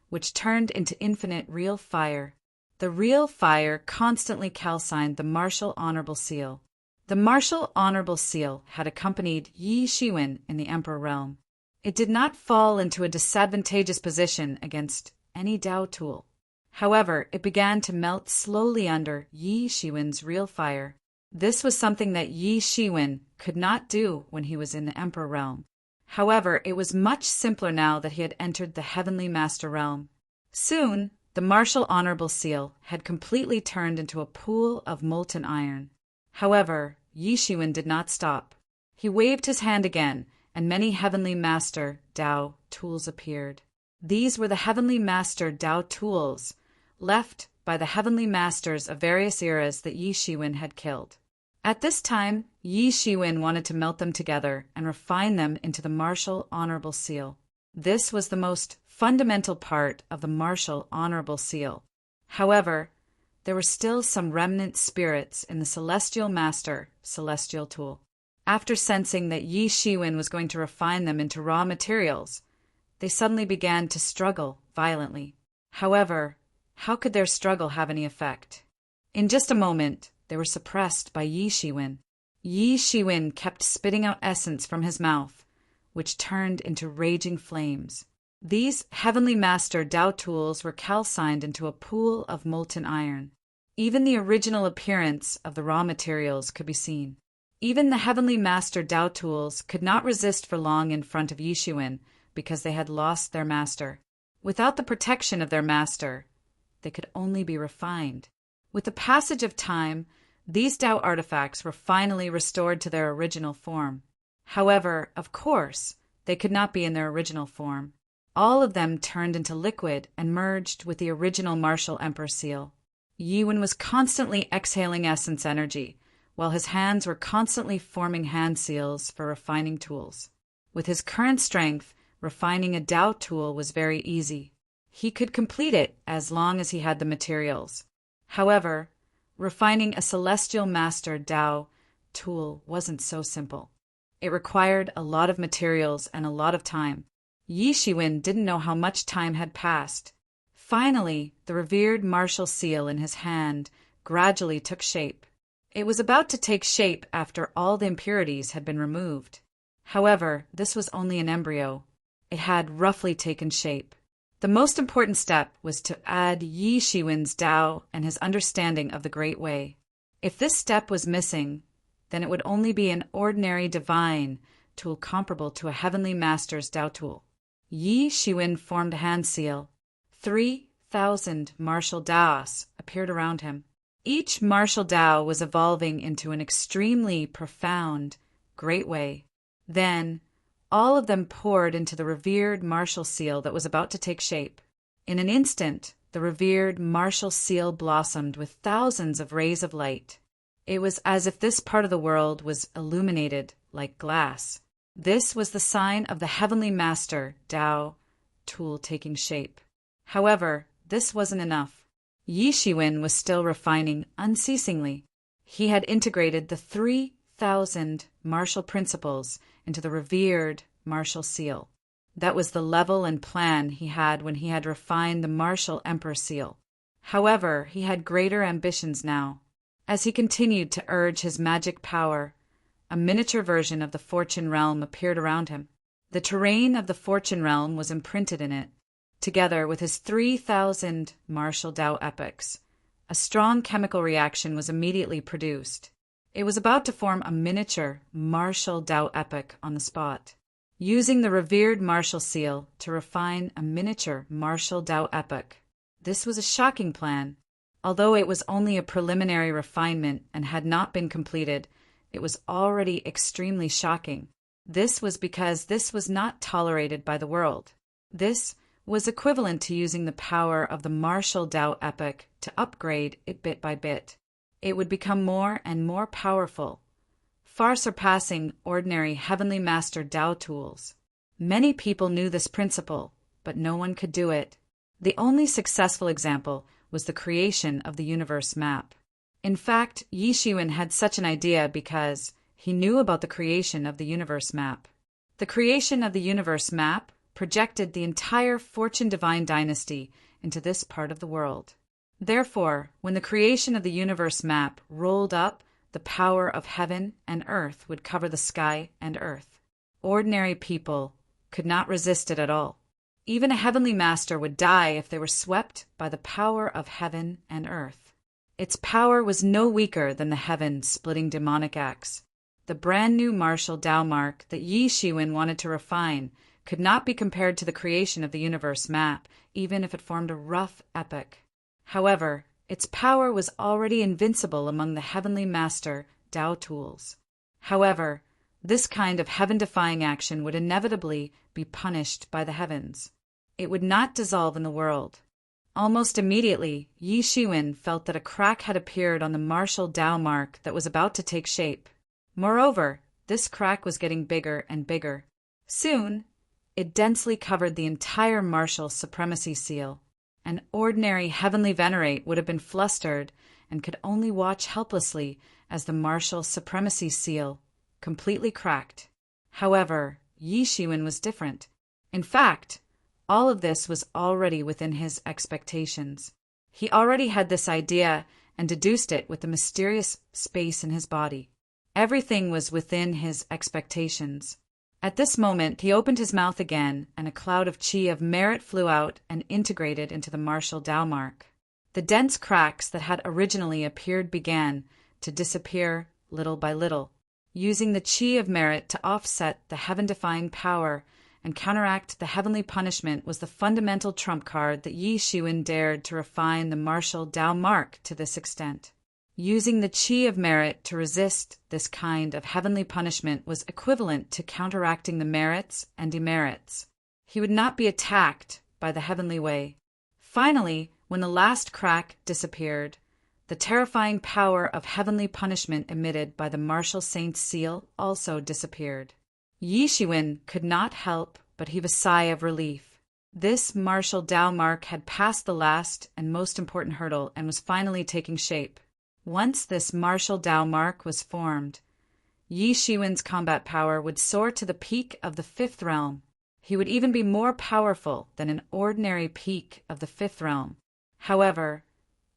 which turned into infinite real fire. The real fire constantly calcined the martial honorable seal. The martial honorable seal had accompanied Yi Shiwen in the Emperor realm. It did not fall into a disadvantageous position against any Tao tool. However, it began to melt slowly under Yi Shiwen's real fire. This was something that Yi Shiwen could not do when he was in the Emperor realm. However, it was much simpler now that he had entered the Heavenly Master realm. Soon, the martial honorable seal had completely turned into a pool of molten iron. However, Yi Shiwen did not stop. He waved his hand again, and many Heavenly Master Tao tools appeared. These were the Heavenly Master Tao tools left by the Heavenly Masters of various eras that Yi Shiwen had killed. At this time, Yi Shiwen wanted to melt them together and refine them into the martial honorable seal. This was the most fundamental part of the martial honorable seal. However, there were still some remnant spirits in the Celestial Master Celestial Tool. After sensing that Yi Shiwen was going to refine them into raw materials, they suddenly began to struggle violently. However, how could their struggle have any effect? In just a moment, they were suppressed by Yi Shiwen. Yi Shiwen kept spitting out essence from his mouth, which turned into raging flames. These Heavenly Master Tao tools were calcined into a pool of molten iron. Even the original appearance of the raw materials could be seen. Even the Heavenly Master Tao tools could not resist for long in front of Yi Shiwen because they had lost their master. Without the protection of their master, they could only be refined. With the passage of time, These Tao artifacts were finally restored to their original form. However, of course, they could not be in their original form. All of them turned into liquid and merged with the original martial emperor seal. Yiwen was constantly exhaling essence energy, while his hands were constantly forming hand seals for refining tools. With his current strength, refining a Tao tool was very easy. He could complete it as long as he had the materials. However, refining a celestial master Tao tool wasn't so simple. It required a lot of materials and a lot of time. Yi Shiwen didn't know how much time had passed. Finally, the revered martial seal in his hand gradually took shape. It was about to take shape after all the impurities had been removed. However, this was only an embryo. It had roughly taken shape. The most important step was to add Yi Shiwen's Tao and his understanding of the Great Way. If this step was missing, then it would only be an ordinary divine tool comparable to a heavenly master's Tao tool. Yi Shiwen formed a hand seal. 3,000 martial Taos appeared around him. Each martial Tao was evolving into an extremely profound, great way. Then, all of them poured into the revered martial seal that was about to take shape. In an instant, the revered martial seal blossomed with thousands of rays of light. It was as if this part of the world was illuminated like glass. This was the sign of the heavenly master Tao tool taking shape. However, this wasn't enough. Yi Shiwen was still refining unceasingly. He had integrated the 3,000 martial principles into the revered martial seal. That was the level and plan he had when he had refined the martial emperor seal. However, he had greater ambitions now. As he continued to urge his magic power, a miniature version of the fortune realm appeared around him. The terrain of the fortune realm was imprinted in it, together with his 3,000 martial Tao epics. A strong chemical reaction was immediately produced. It was about to form a miniature martial Tao epic on the spot. Using the revered martial seal to refine a miniature martial Tao epic. This was a shocking plan. Although it was only a preliminary refinement and had not been completed, it was already extremely shocking. This was because this was not tolerated by the world. This was equivalent to using the power of the martial Tao epic to upgrade it bit by bit. It would become more and more powerful, far surpassing ordinary heavenly master Tao tools. Many people knew this principle, but no one could do it. The only successful example was the creation of the universe map. In fact, Yi Shiwen had such an idea because he knew about the creation of the universe map. The creation of the universe map projected the entire Fortune Divine dynasty into this part of the world. Therefore, when the creation of the universe map rolled up, the power of heaven and earth would cover the sky and earth. Ordinary people could not resist it at all. Even a heavenly master would die if they were swept by the power of heaven and earth. Its power was no weaker than the heaven-splitting demonic axe. The brand-new martial Tao mark that Yi Shiwen wanted to refine could not be compared to the creation of the universe map, even if it formed a rough epic. However, its power was already invincible among the heavenly master Tao tools. However, this kind of heaven-defying action would inevitably be punished by the heavens. It would not dissolve in the world. Almost immediately, Yi Shiwen felt that a crack had appeared on the martial Tao mark that was about to take shape. Moreover, this crack was getting bigger and bigger. Soon, it densely covered the entire martial supremacy seal. An ordinary heavenly venerate would have been flustered and could only watch helplessly as the martial supremacy seal completely cracked. However, Yi Shiwen was different. In fact, all of this was already within his expectations. He already had this idea and deduced it with the mysterious space in his body. Everything was within his expectations. At this moment, he opened his mouth again, and a cloud of qi of merit flew out and integrated into the martial Tao mark. The dense cracks that had originally appeared began to disappear little by little. Using the qi of merit to offset the heaven-defying power and counteract the heavenly punishment was the fundamental trump card that Yi Shiwen dared to refine the martial Tao mark to this extent. Using the chi of merit to resist this kind of heavenly punishment was equivalent to counteracting the merits and demerits. He would not be attacked by the heavenly way. Finally, when the last crack disappeared, the terrifying power of heavenly punishment emitted by the martial saint's seal also disappeared. Yi Shiwen could not help but heave a sigh of relief. This martial Tao mark had passed the last and most important hurdle and was finally taking shape. Once this martial Tao mark was formed, Yi Shiwen's combat power would soar to the peak of the fifth realm. He would even be more powerful than an ordinary peak of the fifth realm. However,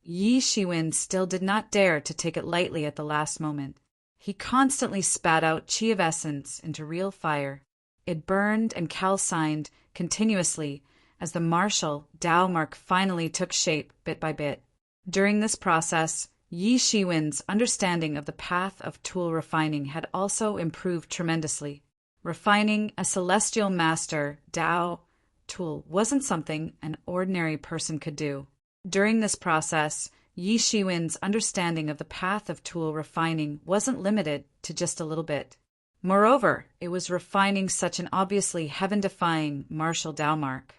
Yi Shiwen still did not dare to take it lightly at the last moment. He constantly spat out chi of essence into real fire. It burned and calcined continuously as the martial Tao mark finally took shape bit by bit. During this process, Yi Shiwen's understanding of the path of tool refining had also improved tremendously. Refining a celestial master Tao tool wasn't something an ordinary person could do. During this process, Yi Shiwen's understanding of the path of tool refining wasn't limited to just a little bit. Moreover, it was refining such an obviously heaven-defying martial Tao mark.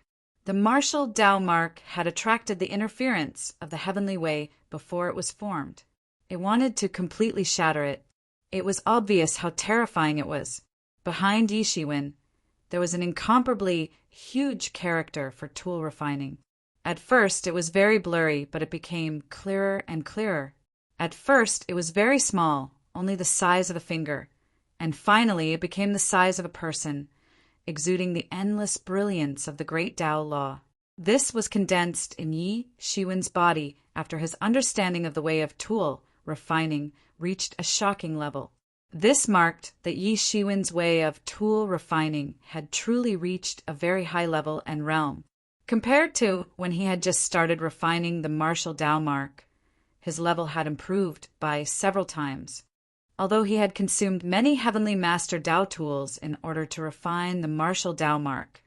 The martial Tao mark had attracted the interference of the heavenly way before it was formed. It wanted to completely shatter it. It was obvious how terrifying it was. Behind Yi Shiwen, there was an incomparably huge character for tool refining. At first, it was very blurry, but it became clearer and clearer. At first, it was very small, only the size of a finger, and finally it became the size of a person, exuding the endless brilliance of the great Tao law. This was condensed in Yi Shiwen's body after his understanding of the way of tool refining reached a shocking level. This marked that Yi Shiwen's way of tool refining had truly reached a very high level and realm. Compared to when he had just started refining the martial Tao mark, his level had improved by several times. Although he had consumed many heavenly master Tao tools in order to refine the martial Tao mark,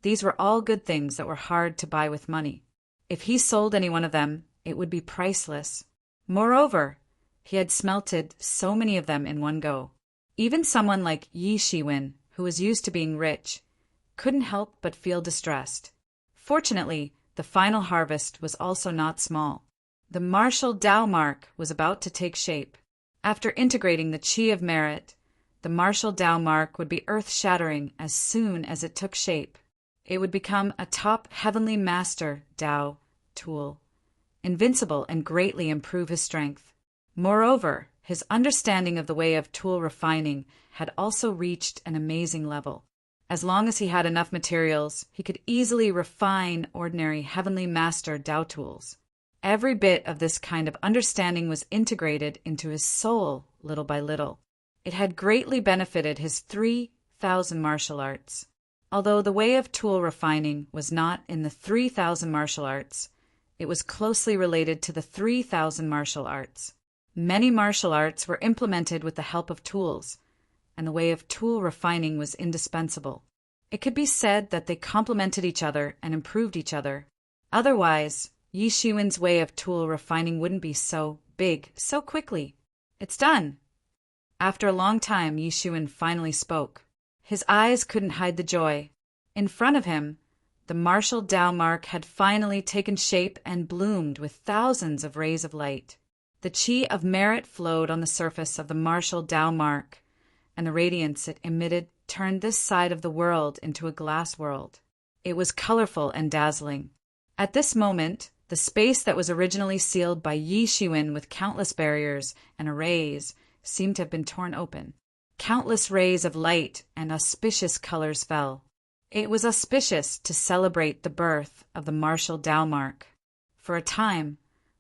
these were all good things that were hard to buy with money. If he sold any one of them, it would be priceless. Moreover, he had smelted so many of them in one go. Even someone like Yi Shiwen, who was used to being rich, couldn't help but feel distressed. Fortunately, the final harvest was also not small. The martial Tao mark was about to take shape. After integrating the chi of merit, the martial Tao mark would be earth-shattering as soon as it took shape. It would become a top heavenly master Tao tool, invincible and greatly improve his strength. Moreover, his understanding of the way of tool refining had also reached an amazing level. As long as he had enough materials, he could easily refine ordinary heavenly master Tao tools. Every bit of this kind of understanding was integrated into his soul little by little. It had greatly benefited his 3,000 martial arts. Although the way of tool refining was not in the 3,000 martial arts, it was closely related to the 3,000 martial arts. Many martial arts were implemented with the help of tools, and the way of tool refining was indispensable. It could be said that they complemented each other and improved each other. Otherwise, Yi Shiwen's way of tool refining wouldn't be so big so quickly. It's done. After a long time, Yi Shiwen finally spoke. His eyes couldn't hide the joy. In front of him, the martial Tao mark had finally taken shape and bloomed with thousands of rays of light. The chi of merit flowed on the surface of the martial Tao mark, and the radiance it emitted turned this side of the world into a glass world. It was colorful and dazzling. At this moment, the space that was originally sealed by Yi Shiwen with countless barriers and arrays seemed to have been torn open. Countless rays of light and auspicious colors fell. It was auspicious to celebrate the birth of the martial Tao mark. For a time,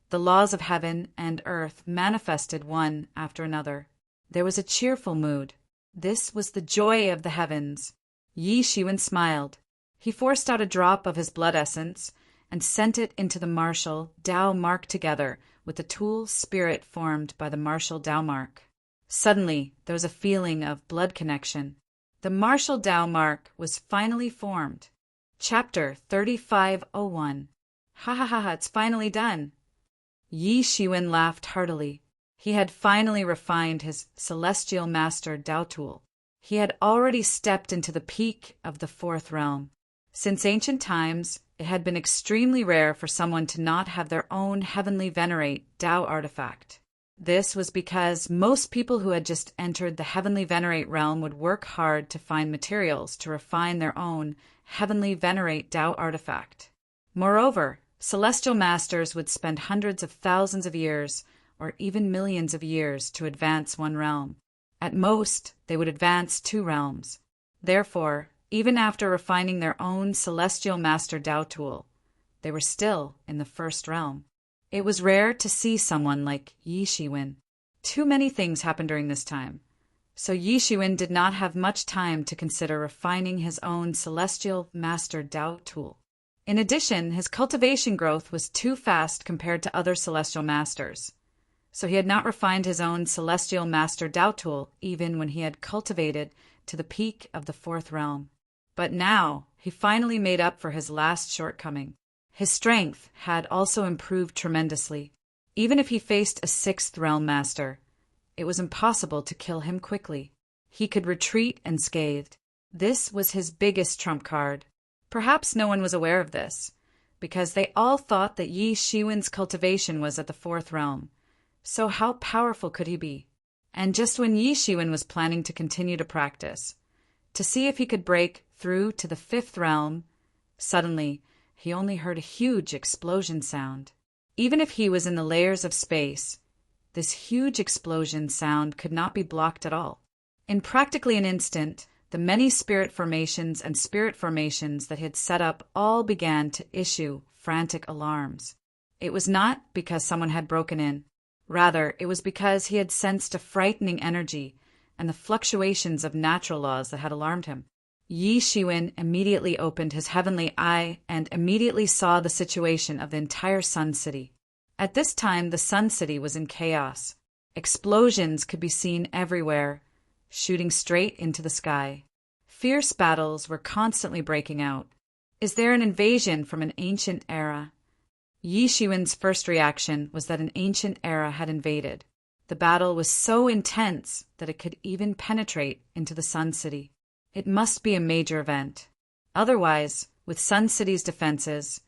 the laws of heaven and earth manifested one after another. There was a cheerful mood. This was the joy of the heavens. Yi Shiwen smiled. He forced out a drop of his blood essence and sent it into the martial Tao mark together with the tool spirit formed by the martial Tao mark. Suddenly, there was a feeling of blood connection. The martial Tao mark was finally formed. Chapter 3501. Ha ha ha ha, it's finally done. Yi Shiwen laughed heartily. He had finally refined his celestial master Dao tool. He had already stepped into the peak of the fourth realm. Since ancient times, it had been extremely rare for someone to not have their own heavenly venerate Dao artifact. This was because most people who had just entered the heavenly venerate realm would work hard to find materials to refine their own heavenly venerate Dao artifact. Moreover, celestial masters would spend hundreds of thousands of years or even millions of years to advance one realm. At most, they would advance 2 realms. Therefore, even after refining their own celestial master Dao tool, they were still in the first realm. It was rare to see someone like Yi Shiwen. Too many things happened during this time, so Yi Shiwen did not have much time to consider refining his own celestial master Dao tool. In addition, his cultivation growth was too fast compared to other celestial masters, so he had not refined his own celestial master Dao tool even when he had cultivated to the peak of the fourth realm. But now, he finally made up for his last shortcoming. His strength had also improved tremendously. Even if he faced a sixth realm master, it was impossible to kill him quickly. He could retreat unscathed. This was his biggest trump card. Perhaps no one was aware of this, because they all thought that Yi Shiwen's cultivation was at the fourth realm. So how powerful could he be? And just when Yi Shiwen was planning to continue to practice, to see if he could break through to the fifth realm, suddenly he only heard a huge explosion sound. Even if he was in the layers of space, this huge explosion sound could not be blocked at all. In practically an instant, the many spirit formations and spirit formations that he had set up all began to issue frantic alarms. It was not because someone had broken in. Rather, it was because he had sensed a frightening energy and the fluctuations of natural laws that had alarmed him. Yi Shiwen immediately opened his heavenly eye and immediately saw the situation of the entire Sun City. At this time, the Sun City was in chaos. Explosions could be seen everywhere, shooting straight into the sky. Fierce battles were constantly breaking out. Is there an invasion from an ancient era? Yi Shiwen's first reaction was that an ancient era had invaded. The battle was so intense that it could even penetrate into the Sun City. It must be a major event. Otherwise, with Sun City's defenses,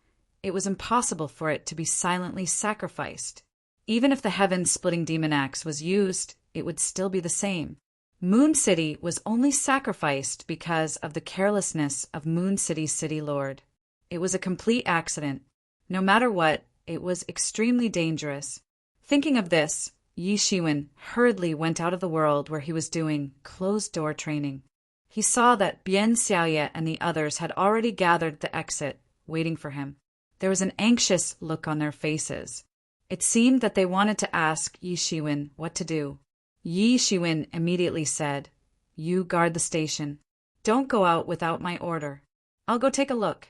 it was impossible for it to be silently sacrificed. Even if the heaven-splitting demon axe was used, it would still be the same. Moon City was only sacrificed because of the carelessness of Moon City's city lord. It was a complete accident. No matter what, it was extremely dangerous. Thinking of this, Yi Shiwen hurriedly went out of the world where he was doing closed-door training. He saw that Bian Xiaoye and the others had already gathered at the exit, waiting for him. There was an anxious look on their faces. It seemed that they wanted to ask Yi Shiwen what to do. Yi Shiwen immediately said, "You guard the station. Don't go out without my order. I'll go take a look."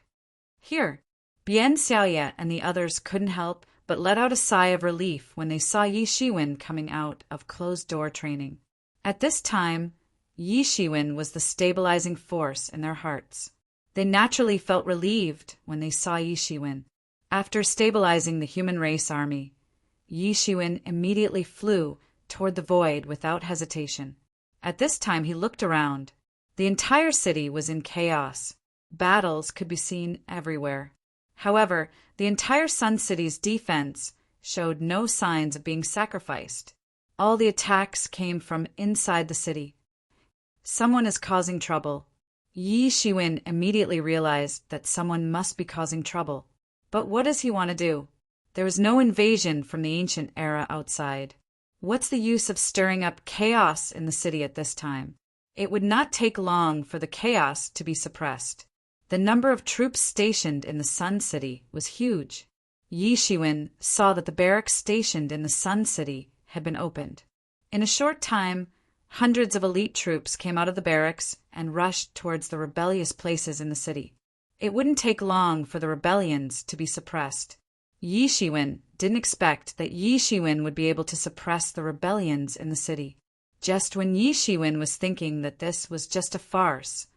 Here, Bian Xiaoye and the others couldn't help but let out a sigh of relief when they saw Yi Shiwen coming out of closed-door training. At this time, Yi Shiwen was the stabilizing force in their hearts. They naturally felt relieved when they saw Yi Shiwen. After stabilizing the human race army, Yi Shiwen immediately flew toward the void without hesitation. At this time he looked around. The entire city was in chaos. Battles could be seen everywhere. However, the entire Sun City's defense showed no signs of being sacrificed. All the attacks came from inside the city. Someone is causing trouble. Yi Shiwen immediately realized that someone must be causing trouble. But what does he want to do? There was no invasion from the ancient era outside. What's the use of stirring up chaos in the city at this time? It would not take long for the chaos to be suppressed. The number of troops stationed in the Sun City was huge. Yi Shiwen saw that the barracks stationed in the Sun City had been opened. In a short time, hundreds of elite troops came out of the barracks and rushed towards the rebellious places in the city. It wouldn't take long for the rebellions to be suppressed. Yi Shiwen didn't expect that Yi Shiwen would be able to suppress the rebellions in the city. Just when Yi Shiwen was thinking that this was just a farce,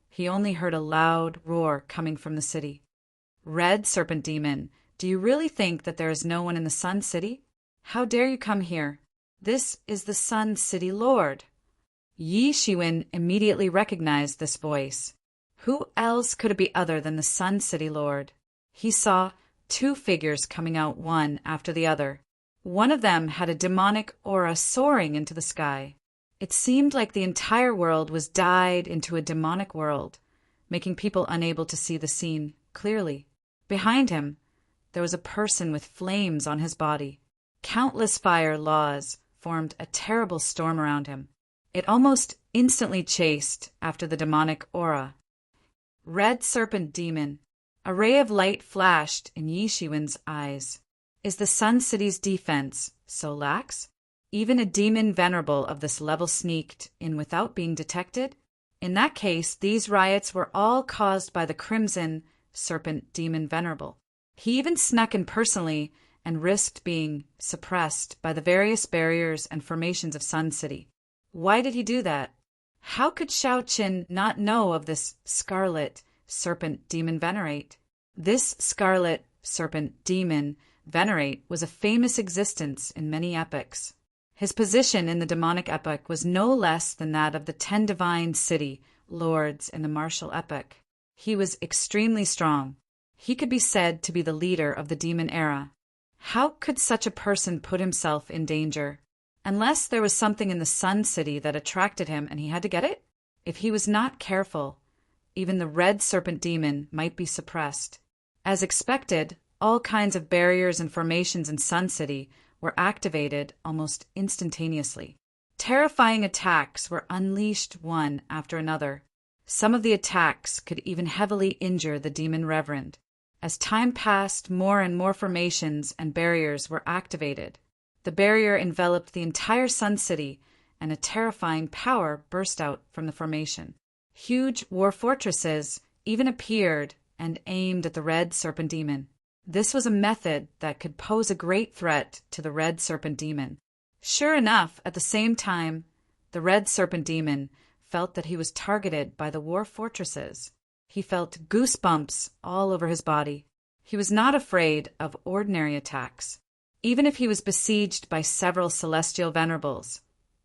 he only heard a loud roar coming from the city. "Red Serpent Demon, do you really think that there is no one in the Sun City? How dare you come here? This is the Sun City Lord. Yi Shiwen immediately recognized this voice. Who else could it be other than the Sun City Lord? He saw two figures coming out one after the other. One of them had a demonic aura soaring into the sky. It seemed like the entire world was dyed into a demonic world, making people unable to see the scene clearly. Behind him, there was a person with flames on his body. Countless fire laws formed a terrible storm around him. It almost instantly chased after the demonic aura. Red Serpent Demon. A ray of light flashed in Yi Shiwen's eyes. Is the Sun City's defense so lax? Even a demon venerable of this level sneaked in without being detected? In that case, these riots were all caused by the Crimson Serpent Demon Venerable. He even snuck in personally and risked being suppressed by the various barriers and formations of Sun City. Why did he do that? How could Xiao Qin not know of this Scarlet Serpent Demon Venerate? This Scarlet Serpent Demon Venerate was a famous existence in many epics. His position in the demonic epic was no less than that of the 10 divine city lords in the martial epic. He was extremely strong. He could be said to be the leader of the demon era. How could such a person put himself in danger? Unless there was something in the Sun City that attracted him and he had to get it? If he was not careful, even the Red Serpent Demon might be suppressed. As expected, all kinds of barriers and formations in Sun City were activated almost instantaneously. Terrifying attacks were unleashed one after another. Some of the attacks could even heavily injure the Demon Reverend. As time passed, more and more formations and barriers were activated. The barrier enveloped the entire Sun City, and a terrifying power burst out from the formation. Huge war fortresses even appeared and aimed at the Red Serpent Demon. This was a method that could pose a great threat to the Red Serpent Demon. Sure enough, at the same time, the Red Serpent Demon felt that he was targeted by the war fortresses. He felt goosebumps all over his body. He was not afraid of ordinary attacks. Even if he was besieged by several celestial venerables,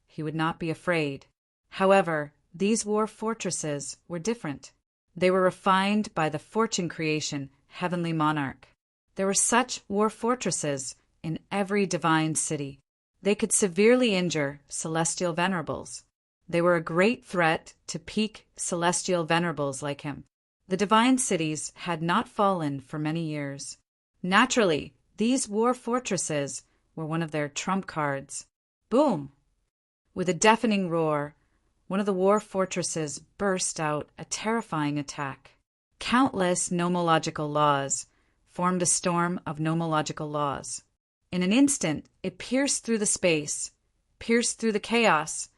he would not be afraid. However, these war fortresses were different. They were refined by the fortune creation heavenly monarch. There were such war fortresses in every divine city. They could severely injure celestial venerables. They were a great threat to peak celestial venerables like him. The divine cities had not fallen for many years. Naturally, these war fortresses were one of their trump cards. Boom! With a deafening roar, one of the war fortresses burst out a terrifying attack. Countless nomological laws formed a storm of nomological laws. In an instant, it pierced through the space, pierced through the chaos,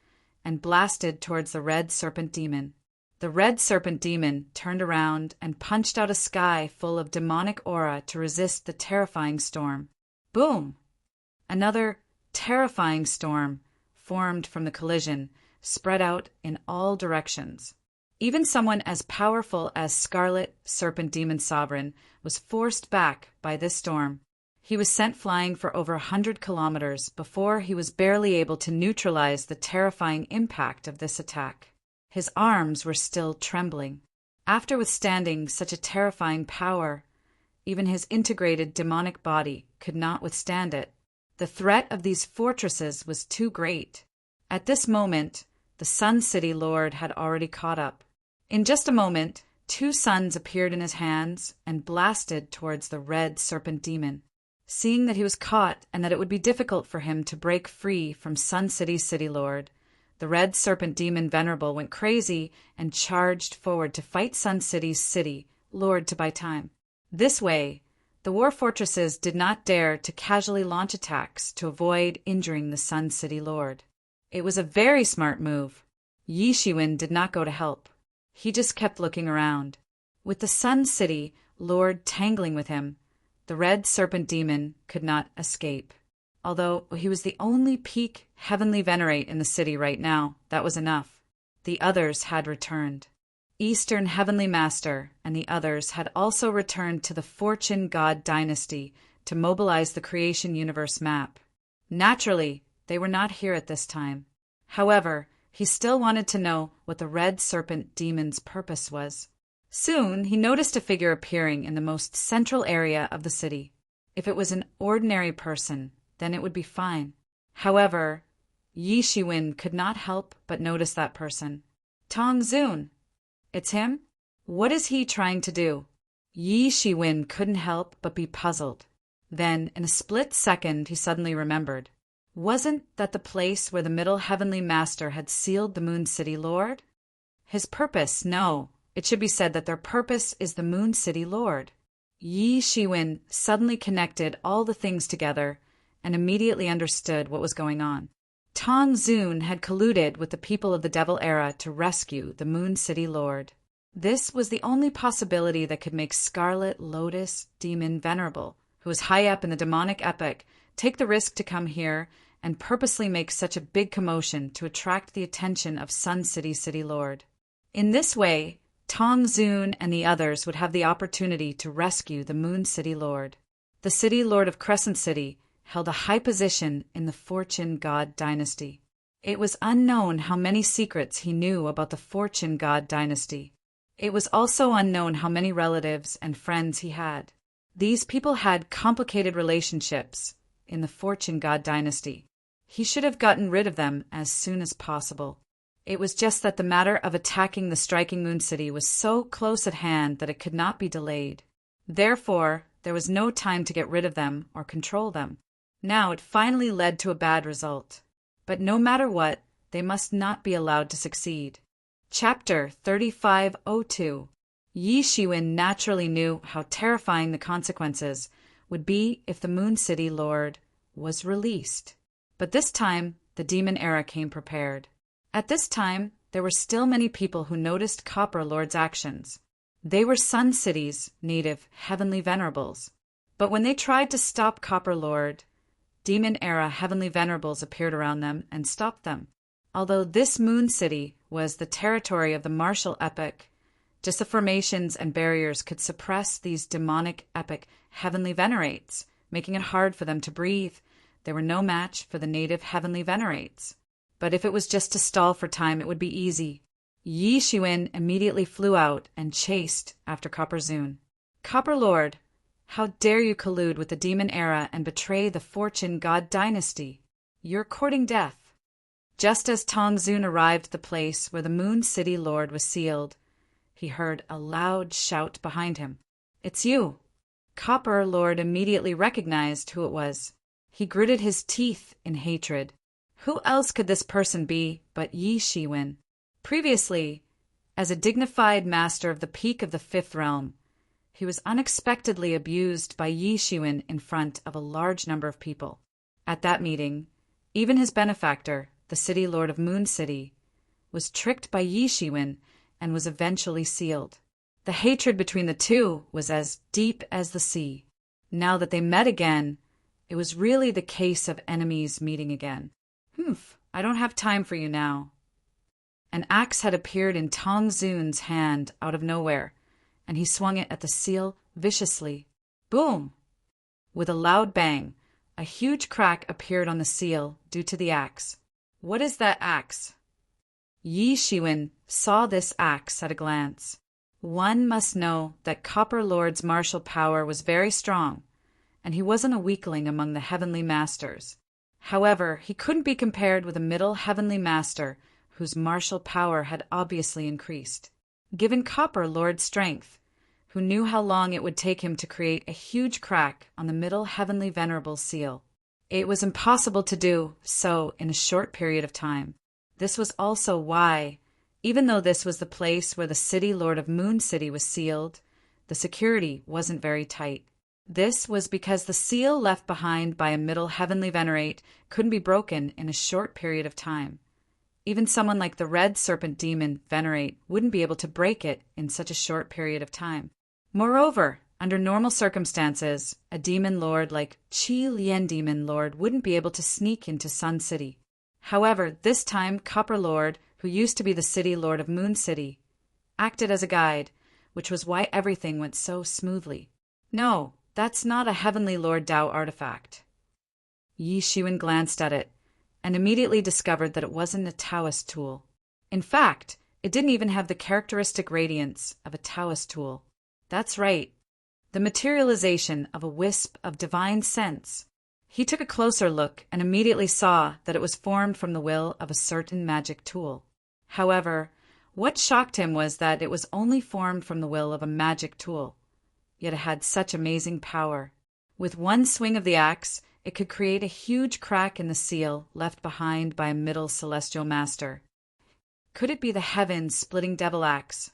and blasted towards the Red Serpent Demon. The Red Serpent Demon turned around and punched out a sky full of demonic aura to resist the terrifying storm. Boom! Another terrifying storm formed from the collision, spread out in all directions. Even someone as powerful as Scarlet Serpent Demon Sovereign was forced back by this storm. He was sent flying for over 100 kilometers before he was barely able to neutralize the terrifying impact of this attack. His arms were still trembling. After withstanding such a terrifying power, even his integrated demonic body could not withstand it. The threat of these fortresses was too great. At this moment, the Sun City Lord had already caught up. In just a moment, 2 suns appeared in his hands and blasted towards the Red Serpent Demon. Seeing that he was caught and that it would be difficult for him to break free from Sun City's City Lord, the Red Serpent Demon Venerable went crazy and charged forward to fight Sun City's City Lord to buy time. This way, the war fortresses did not dare to casually launch attacks to avoid injuring the Sun City Lord. It was a very smart move. Yi Shiwen did not go to help. He just kept looking around. With the Sun City Lord tangling with him, the Red Serpent Demon could not escape. Although he was the only peak heavenly venerate in the city right now, that was enough. The others had returned. Eastern Heavenly Master and the others had also returned to the Fortune God Dynasty to mobilize the Creation Universe map. Naturally, They were not here at this time. However, he still wanted to know what the red serpent demon's purpose was. Soon, he noticed a figure appearing in the most central area of the city. If it was an ordinary person, then it would be fine. However, Yi Shiwen could not help but notice that person. Tong Zun. It's him? What is he trying to do? Yi Shiwen couldn't help but be puzzled. Then, in a split second, he suddenly remembered. Wasn't that the place where the Middle Heavenly Master had sealed the Moon City Lord? His purpose, no. It should be said that their purpose is the Moon City Lord. Yi Shiwen suddenly connected all the things together and immediately understood what was going on. Tong Zun had colluded with the people of the Devil Era to rescue the Moon City Lord. This was the only possibility that could make Scarlet Lotus Demon Venerable, who was high up in the demonic epic, take the risk to come here and purposely make such a big commotion to attract the attention of Sun City City Lord. In this way, Tong Zun and the others would have the opportunity to rescue the Moon City Lord. The City Lord of Crescent City held a high position in the Fortune God dynasty. It was unknown how many secrets he knew about the Fortune God dynasty. It was also unknown how many relatives and friends he had. These people had complicated relationships in the Fortune God dynasty. He should have gotten rid of them as soon as possible. It was just that the matter of attacking the striking Moon City was so close at hand that it could not be delayed. Therefore, there was no time to get rid of them or control them. Now it finally led to a bad result. But no matter what, they must not be allowed to succeed. Chapter 3502. Yi Shiwen naturally knew how terrifying the consequences would be if the Moon City Lord was released. But this time, the Demon Era came prepared. At this time, there were still many people who noticed Copper Lord's actions. They were Sun City's native Heavenly Venerables. But when they tried to stop Copper Lord, Demon Era Heavenly Venerables appeared around them and stopped them. Although this Moon City was the territory of the martial epic, just the formations and barriers could suppress these demonic epic Heavenly Venerates, making it hard for them to breathe. They were no match for the native Heavenly Venerates. But if it was just to stall for time, it would be easy. Yi Shiwen immediately flew out and chased after Copper Zun. Copper Lord, how dare you collude with the Demon Era and betray the Fortune God dynasty? You're courting death. Just as Tong Zun arrived at the place where the Moon City Lord was sealed, he heard a loud shout behind him. It's you. Copper Lord immediately recognized who it was. He gritted his teeth in hatred. Who else could this person be but Yi Shiwen? Previously, as a dignified master of the peak of the Fifth Realm, he was unexpectedly abused by Yi Shiwen in front of a large number of people. At that meeting, even his benefactor, the City Lord of Moon City, was tricked by Yi Shiwen and was eventually sealed. The hatred between the two was as deep as the sea. Now that they met again, it was really the case of enemies meeting again. I don't have time for you now. An axe had appeared in Tong Zun's hand out of nowhere, and he swung it at the seal viciously. Boom! With a loud bang, a huge crack appeared on the seal due to the axe. What is that axe? Yi Shiwen saw this axe at a glance. One must know that Copper Lord's martial power was very strong, and he wasn't a weakling among the Heavenly Masters. However, he couldn't be compared with a middle Heavenly Master whose martial power had obviously increased. Given Copper Lord's strength, who knew how long it would take him to create a huge crack on the middle Heavenly Venerable's seal, it was impossible to do so in a short period of time. This was also why, even though this was the place where the City Lord of Moon City was sealed, the security wasn't very tight. This was because the seal left behind by a middle Heavenly Venerate couldn't be broken in a short period of time. Even someone like the Red Serpent Demon Venerate wouldn't be able to break it in such a short period of time. Moreover, under normal circumstances, a demon lord like Qi Lian Demon Lord wouldn't be able to sneak into Sun City. However, this time Copper Lord, who used to be the City Lord of Moon City, acted as a guide, which was why everything went so smoothly. No, that's not a Heavenly Lord Dao artifact. Yi Shiwen glanced at it. and immediately discovered that it wasn't a Taoist tool. In fact, it didn't even have the characteristic radiance of a Taoist tool. That's right, the materialization of a wisp of divine sense. He took a closer look and immediately saw that it was formed from the will of a certain magic tool. However, what shocked him was that it was only formed from the will of a magic tool, yet it had such amazing power. With one swing of the axe, it could create a huge crack in the seal left behind by a middle celestial master. Could it be the heaven-splitting devil axe?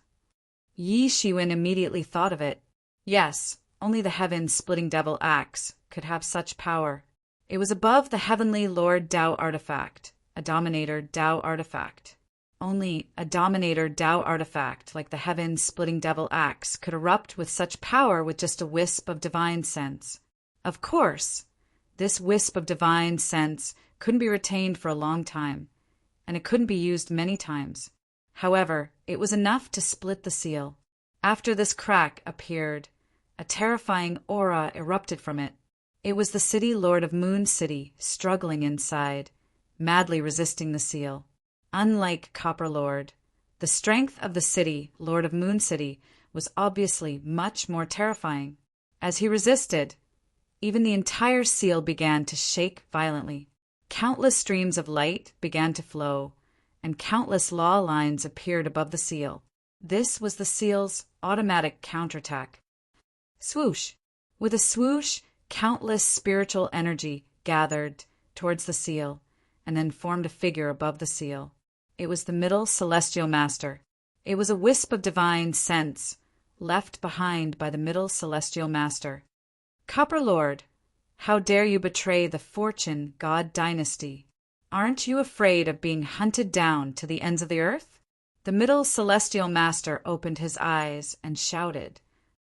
Yi Shiwen immediately thought of it. Yes, only the heaven-splitting devil axe could have such power. It was above the heavenly Lord Tao artifact, a Dominator Tao artifact. Only a Dominator Tao artifact like the heaven-splitting devil axe could erupt with such power with just a wisp of divine sense. Of course, this wisp of divine sense couldn't be retained for a long time, and it couldn't be used many times. However, it was enough to split the seal. After this crack appeared, a terrifying aura erupted from it. It was the city Lord of Moon City struggling inside, madly resisting the seal. Unlike Copper Lord, the strength of the city Lord of Moon City was obviously much more terrifying. As he resisted, even the entire seal began to shake violently. Countless streams of light began to flow, and countless law lines appeared above the seal. This was the seal's automatic counterattack. Swoosh! With a swoosh, countless spiritual energy gathered towards the seal, and then formed a figure above the seal. It was the middle celestial master. It was a wisp of divine sense, left behind by the middle celestial master. Copper Lord, how dare you betray the Fortune God dynasty? Aren't you afraid of being hunted down to the ends of the earth? The middle celestial master opened his eyes and shouted,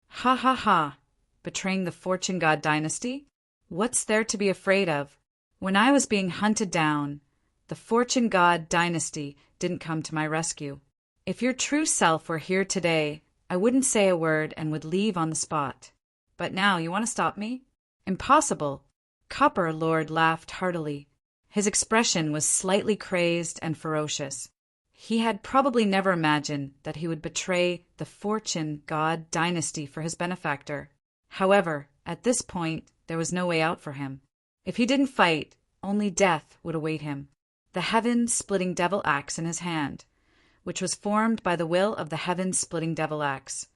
"Ha ha ha! Betraying the Fortune God dynasty? What's there to be afraid of? When I was being hunted down, the Fortune God dynasty didn't come to my rescue. If your true self were here today, I wouldn't say a word and would leave on the spot. But now you want to stop me? Impossible." Copper Lord laughed heartily. His expression was slightly crazed and ferocious. He had probably never imagined that he would betray the Fortune God dynasty for his benefactor. However, at this point, there was no way out for him. If he didn't fight, only death would await him. The heaven-splitting devil axe in his hand, which was formed by the will of the heaven-splitting devil axe,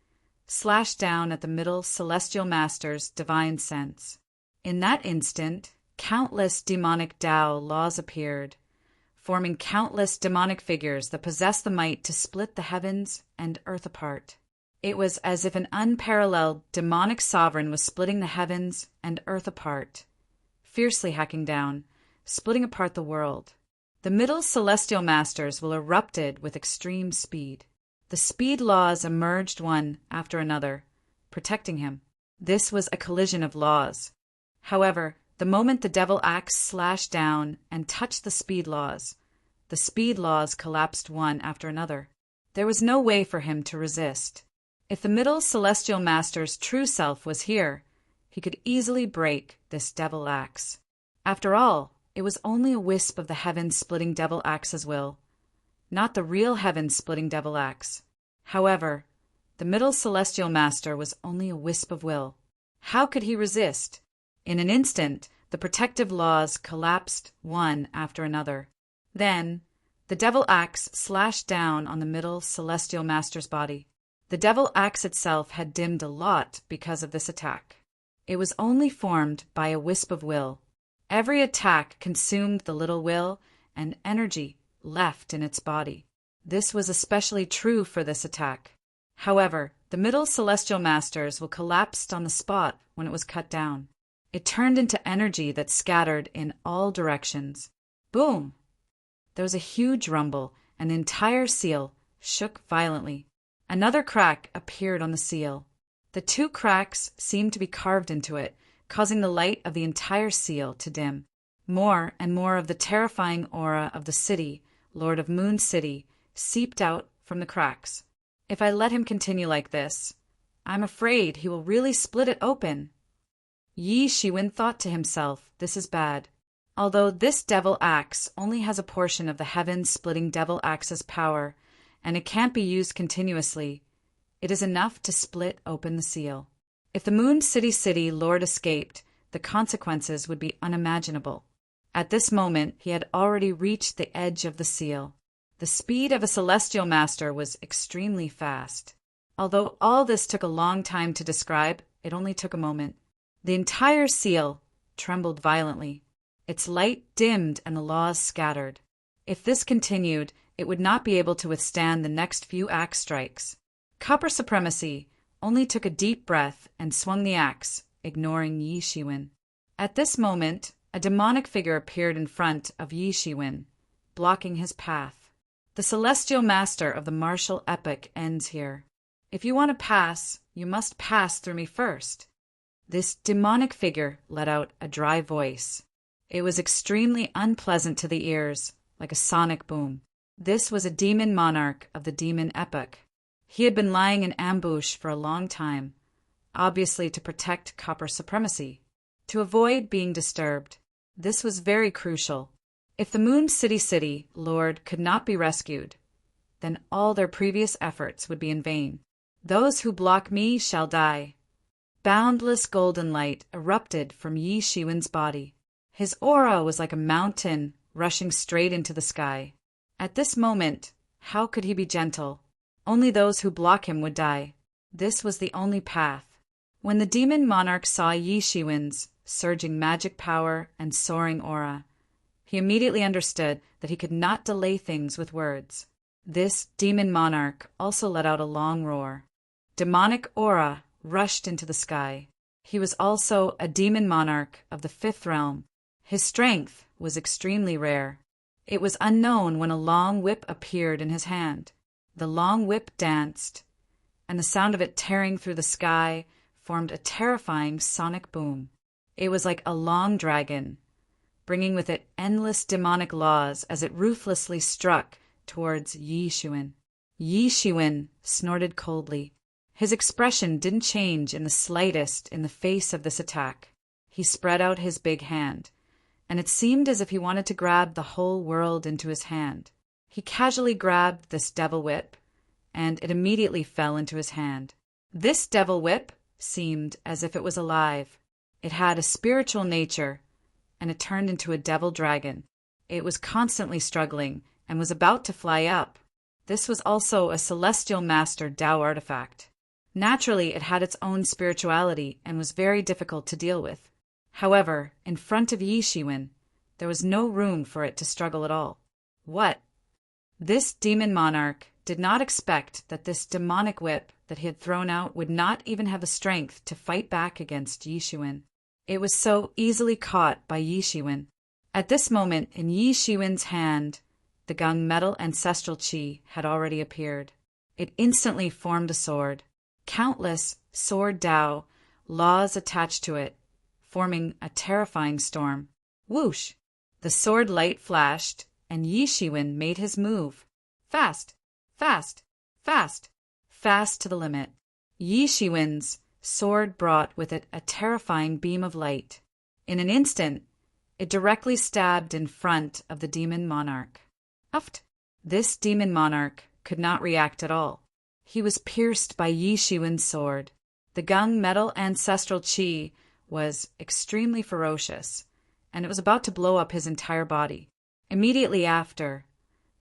slashed down at the middle celestial master's divine sense. In that instant, countless demonic Tao laws appeared, forming countless demonic figures that possessed the might to split the heavens and earth apart. It was as if an unparalleled demonic sovereign was splitting the heavens and earth apart, fiercely hacking down, splitting apart the world. The middle celestial masters will erupted with extreme speed. The speed laws emerged one after another, protecting him. This was a collision of laws. However, the moment the devil axe slashed down and touched the speed laws collapsed one after another. There was no way for him to resist. If the middle celestial master's true self was here, he could easily break this devil axe. After all, it was only a wisp of the heaven-splitting devil axe's will, not the real heaven-splitting devil axe. However, the middle celestial master was only a wisp of will. How could he resist? In an instant, the protective laws collapsed one after another. Then, the devil axe slashed down on the middle celestial master's body. The devil axe itself had dimmed a lot because of this attack. It was only formed by a wisp of will. Every attack consumed the little will and energy left in its body. This was especially true for this attack. However, the middle celestial masters will collapsed on the spot when it was cut down. It turned into energy that scattered in all directions. Boom! There was a huge rumble, and the entire seal shook violently. Another crack appeared on the seal. The two cracks seemed to be carved into it, causing the light of the entire seal to dim. More and more of the terrifying aura of the city, Lord of Moon City, seeped out from the cracks. If I let him continue like this, I'm afraid he will really split it open. Yi Shiwen thought to himself, this is bad. Although this devil axe only has a portion of the heaven-splitting devil axe's power, and it can't be used continuously, it is enough to split open the seal. If the Moon City Lord escaped, the consequences would be unimaginable. At this moment, he had already reached the edge of the seal. The speed of a celestial master was extremely fast. Although all this took a long time to describe, it only took a moment. The entire seal trembled violently. Its light dimmed and the laws scattered. If this continued, it would not be able to withstand the next few axe strikes. Copper Supremacy only took a deep breath and swung the axe, ignoring Yi Shiwen. At this moment, a demonic figure appeared in front of Yi Shiwen, blocking his path. The celestial master of the martial epic ends here. If you want to pass, you must pass through me first. This demonic figure let out a dry voice. It was extremely unpleasant to the ears, like a sonic boom. This was a demon monarch of the demon epoch. He had been lying in ambush for a long time, obviously to protect Copper Supremacy, to avoid being disturbed. This was very crucial. If the Moon City Lord could not be rescued, then all their previous efforts would be in vain. Those who block me shall die. Boundless golden light erupted from Yi Shiwen's body. His aura was like a mountain rushing straight into the sky. At this moment, how could he be gentle? Only those who block him would die. This was the only path. When the demon monarch saw Yi Shiwen's surging magic power and soaring aura, he immediately understood that he could not delay things with words. This demon monarch also let out a long roar. Demonic aura rushed into the sky. He was also a demon monarch of the fifth realm. His strength was extremely rare. It was unknown when a long whip appeared in his hand. The long whip danced, and the sound of it tearing through the sky formed a terrifying sonic boom. It was like a long dragon, bringing with it endless demonic laws as it ruthlessly struck towards Yi Shiwen. Yi Shiwen snorted coldly. His expression didn't change in the slightest in the face of this attack. He spread out his big hand, and it seemed as if he wanted to grab the whole world into his hand. He casually grabbed this devil whip, and it immediately fell into his hand. This devil whip seemed as if it was alive. It had a spiritual nature, and it turned into a devil dragon. It was constantly struggling and was about to fly up. This was also a celestial master Tao artifact. Naturally, it had its own spirituality and was very difficult to deal with. However, in front of Yi Shiwen, there was no room for it to struggle at all. What? This demon monarch did not expect that this demonic whip that he had thrown out would not even have the strength to fight back against Yi Shiwen. It was so easily caught by Yi Shiwen. At this moment, in Yi Shiwen's hand, the gunmetal ancestral chi had already appeared. It instantly formed a sword. Countless sword Tao laws attached to it, forming a terrifying storm. Whoosh! The sword light flashed, and Yi Shiwen made his move. Fast, fast, fast, fast to the limit. Yi Shiwen's sword brought with it a terrifying beam of light. In an instant, it directly stabbed in front of the demon monarch. Uft! This demon monarch could not react at all. He was pierced by Yi Shiwen's sword. The gunmetal ancestral chi was extremely ferocious, and it was about to blow up his entire body. Immediately after,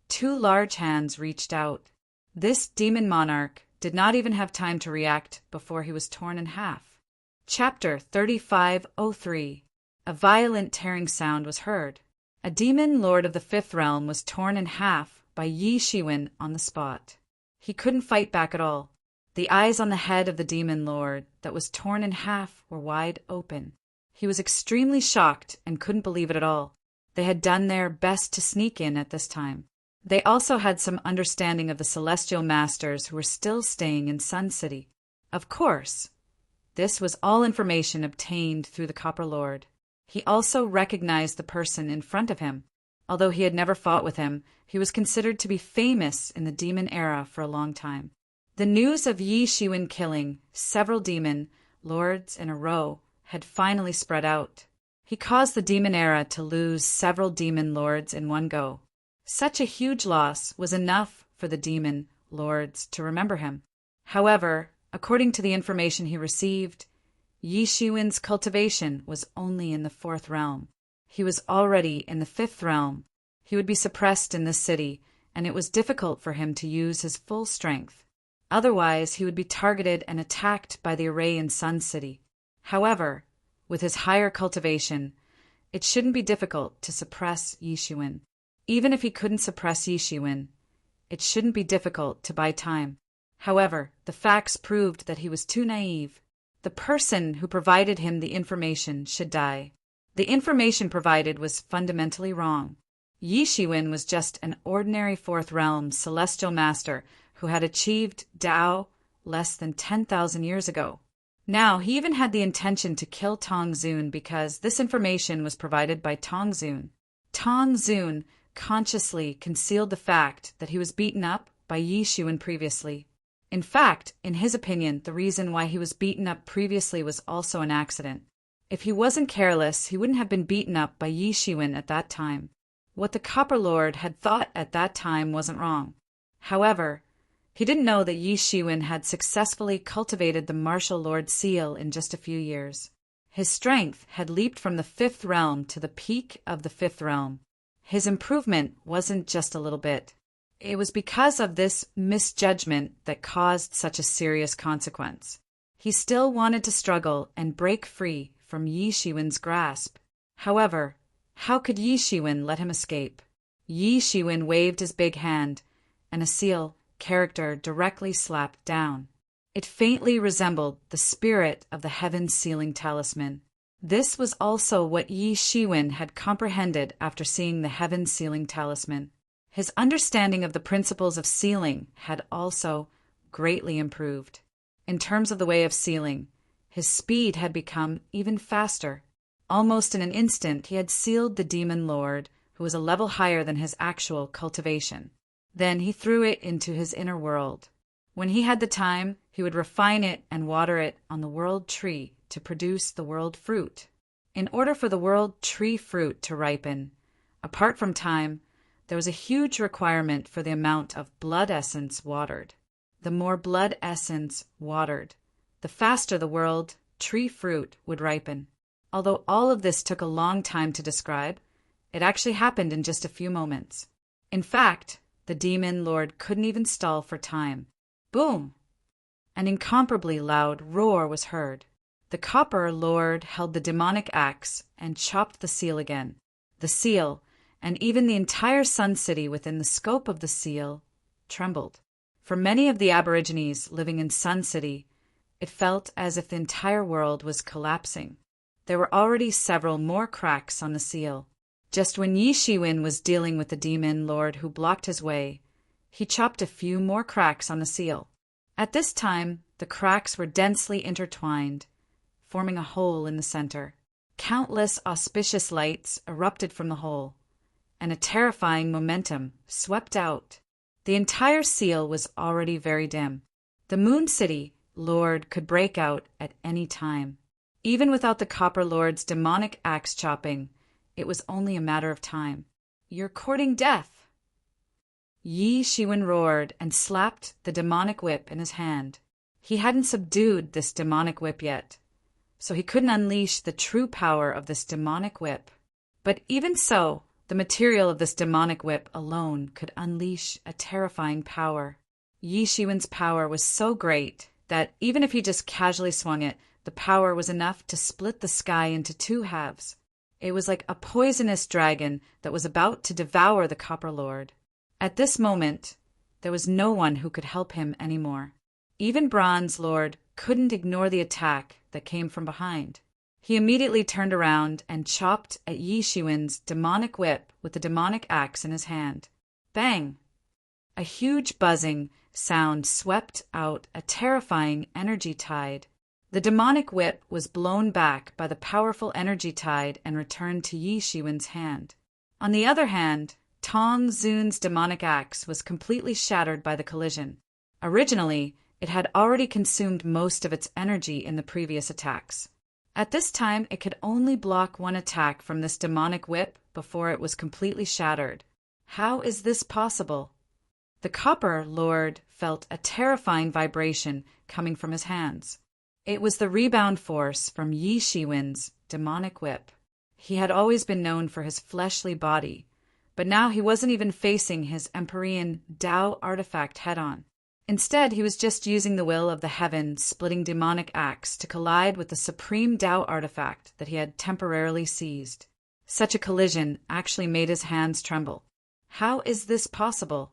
two large hands reached out. This demon monarch did not even have time to react before he was torn in half. Chapter 3503. A violent tearing sound was heard. A demon lord of the fifth realm was torn in half by Yi Shiwen on the spot. He couldn't fight back at all. The eyes on the head of the demon lord that was torn in half were wide open. He was extremely shocked and couldn't believe it at all. They had done their best to sneak in at this time. They also had some understanding of the celestial masters who were still staying in Sun City. Of course, this was all information obtained through the Copper Lord. He also recognized the person in front of him. Although he had never fought with him, he was considered to be famous in the demon era for a long time. The news of Yi Shiwen killing several demon lords in a row had finally spread out. He caused the demon era to lose several demon lords in one go. Such a huge loss was enough for the demon lords to remember him. However, according to the information he received, Yi Shiwen's cultivation was only in the 4th realm. He was already in the 5th realm. He would be suppressed in this city, and it was difficult for him to use his full strength. Otherwise, he would be targeted and attacked by the array in Sun City. However, with his higher cultivation, it shouldn't be difficult to suppress Yi Shiwen. Even if he couldn't suppress Yi Shiwen, it shouldn't be difficult to buy time. However, the facts proved that he was too naive. The person who provided him the information should die. The information provided was fundamentally wrong. Yi Shiwen was just an ordinary 4th realm celestial master who had achieved Dao less than 10,000 years ago. Now, he even had the intention to kill Tong Zun because this information was provided by Tong Zun. Tong Zun consciously concealed the fact that he was beaten up by Yi Shiwen previously. In fact, in his opinion, the reason why he was beaten up previously was also an accident. If he wasn't careless, he wouldn't have been beaten up by Yi Shiwen at that time. What the Copper Lord had thought at that time wasn't wrong. However, he didn't know that Yi Shiwen had successfully cultivated the Martial Lord seal in just a few years. His strength had leaped from the 5th realm to the peak of the 5th realm. His improvement wasn't just a little bit. It was because of this misjudgment that caused such a serious consequence. He still wanted to struggle and break free from Yi Shiwen's grasp. However, how could Yi Shiwen let him escape? Yi Shiwen waved his big hand, and a seal character directly slapped down. It faintly resembled the spirit of the heaven sealing talisman. This was also what Yi Shiwen had comprehended after seeing the heaven sealing talisman. His understanding of the principles of sealing had also greatly improved. In terms of the way of sealing, his speed had become even faster. Almost in an instant, he had sealed the demon lord, who was a level higher than his actual cultivation. Then he threw it into his inner world. When he had the time, he would refine it and water it on the world tree to produce the world fruit. In order for the world tree fruit to ripen, apart from time, there was a huge requirement for the amount of blood essence watered. The more blood essence watered, the faster the world tree fruit would ripen. Although all of this took a long time to describe, it actually happened in just a few moments. In fact, the demon lord couldn't even stall for time. Boom! An incomparably loud roar was heard. The Copper Lord held the demonic axe and chopped the seal again. The seal, and even the entire Sun City within the scope of the seal, trembled. For many of the Aborigines living in Sun City, it felt as if the entire world was collapsing. There were already several more cracks on the seal. Just when Yi Shiwen was dealing with the demon lord who blocked his way, he chopped a few more cracks on the seal. At this time, the cracks were densely intertwined, forming a hole in the center. Countless auspicious lights erupted from the hole, and a terrifying momentum swept out. The entire seal was already very dim. The Moon City Lord could break out at any time. Even without the Copper Lord's demonic axe chopping, it was only a matter of time. "You're courting death!" Yi Shiwen roared and slapped the demonic whip in his hand. He hadn't subdued this demonic whip yet, so he couldn't unleash the true power of this demonic whip. But even so, the material of this demonic whip alone could unleash a terrifying power. Yi Shiwen's power was so great that even if he just casually swung it, the power was enough to split the sky into two halves. It was like a poisonous dragon that was about to devour the Copper Lord. At this moment, there was no one who could help him anymore. Even Bronze Lord couldn't ignore the attack that came from behind. He immediately turned around and chopped at Yi Shiwen's demonic whip with the demonic axe in his hand. Bang! A huge buzzing sound swept out a terrifying energy tide. The demonic whip was blown back by the powerful energy tide and returned to Yi Shiwen's hand. On the other hand, Tong Zun's demonic axe was completely shattered by the collision. Originally, it had already consumed most of its energy in the previous attacks. At this time, it could only block one attack from this demonic whip before it was completely shattered. How is this possible? The Copper Lord felt a terrifying vibration coming from his hands. It was the rebound force from Yi Shiwen's demonic whip. He had always been known for his fleshly body, but now he wasn't even facing his Empyrean Tao artifact head-on. Instead, he was just using the will of the heaven-splitting demonic axe to collide with the supreme Tao artifact that he had temporarily seized. Such a collision actually made his hands tremble. How is this possible?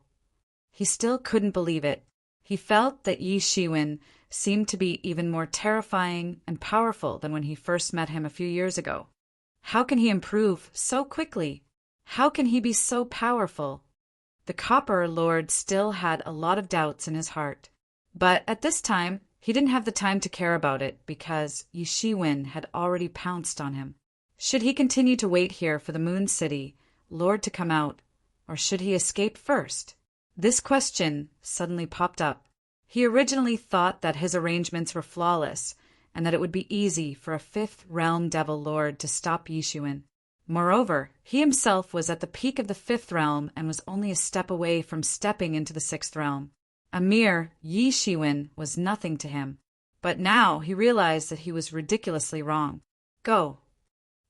He still couldn't believe it. He felt that Yi Shiwen seemed to be even more terrifying and powerful than when he first met him a few years ago. How can he improve so quickly? How can he be so powerful? The Copper Lord still had a lot of doubts in his heart. But at this time, he didn't have the time to care about it because Yi Shiwen had already pounced on him. Should he continue to wait here for the Moon City Lord to come out, or should he escape first? This question suddenly popped up. He originally thought that his arrangements were flawless and that it would be easy for a Fifth Realm Devil Lord to stop Yi Shiwen. Moreover, he himself was at the peak of the Fifth Realm and was only a step away from stepping into the Sixth Realm. A mere Yi Shiwen was nothing to him. But now he realized that he was ridiculously wrong. Go.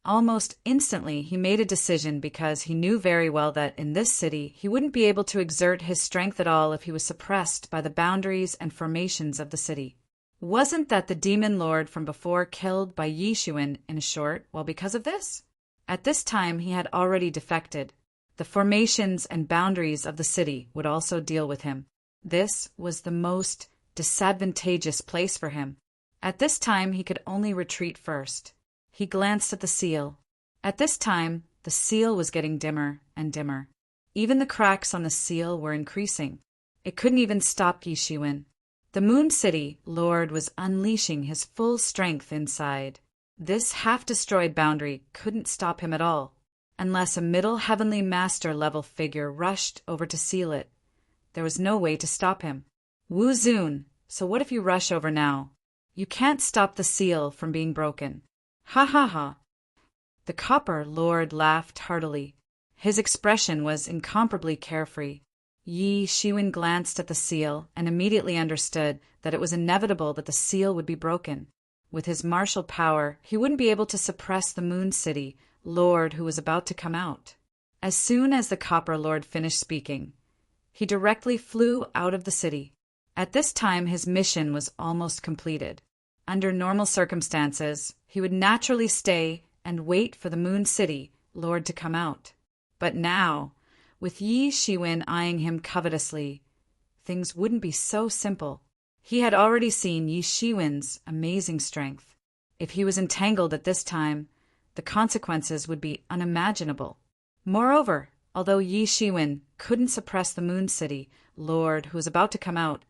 Almost instantly, he made a decision because he knew very well that in this city he wouldn't be able to exert his strength at all if he was suppressed by the boundaries and formations of the city. Wasn't that the demon lord from before killed by Yi Shiwen in short, well, because of this? At this time he had already defected. The formations and boundaries of the city would also deal with him. This was the most disadvantageous place for him. At this time he could only retreat first. He glanced at the seal. At this time, the seal was getting dimmer and dimmer. Even the cracks on the seal were increasing. It couldn't even stop Yi Shiwen. The Moon City Lord was unleashing his full strength inside. This half-destroyed boundary couldn't stop him at all, unless a middle heavenly master level figure rushed over to seal it. There was no way to stop him. Wu Zun, so what if you rush over now? You can't stop the seal from being broken. Ha ha ha. The Copper Lord laughed heartily. His expression was incomparably carefree. Yi Shiwen glanced at the seal and immediately understood that it was inevitable that the seal would be broken. With his martial power, he wouldn't be able to suppress the Moon City Lord who was about to come out. As soon as the Copper Lord finished speaking, he directly flew out of the city. At this time, his mission was almost completed. Under normal circumstances, he would naturally stay and wait for the Moon City Lord to come out. But now, with Yi Shiwen eyeing him covetously, things wouldn't be so simple. He had already seen Yi Shiwen's amazing strength. If he was entangled at this time, the consequences would be unimaginable. Moreover, although Yi Shiwen couldn't suppress the Moon City Lord who was about to come out,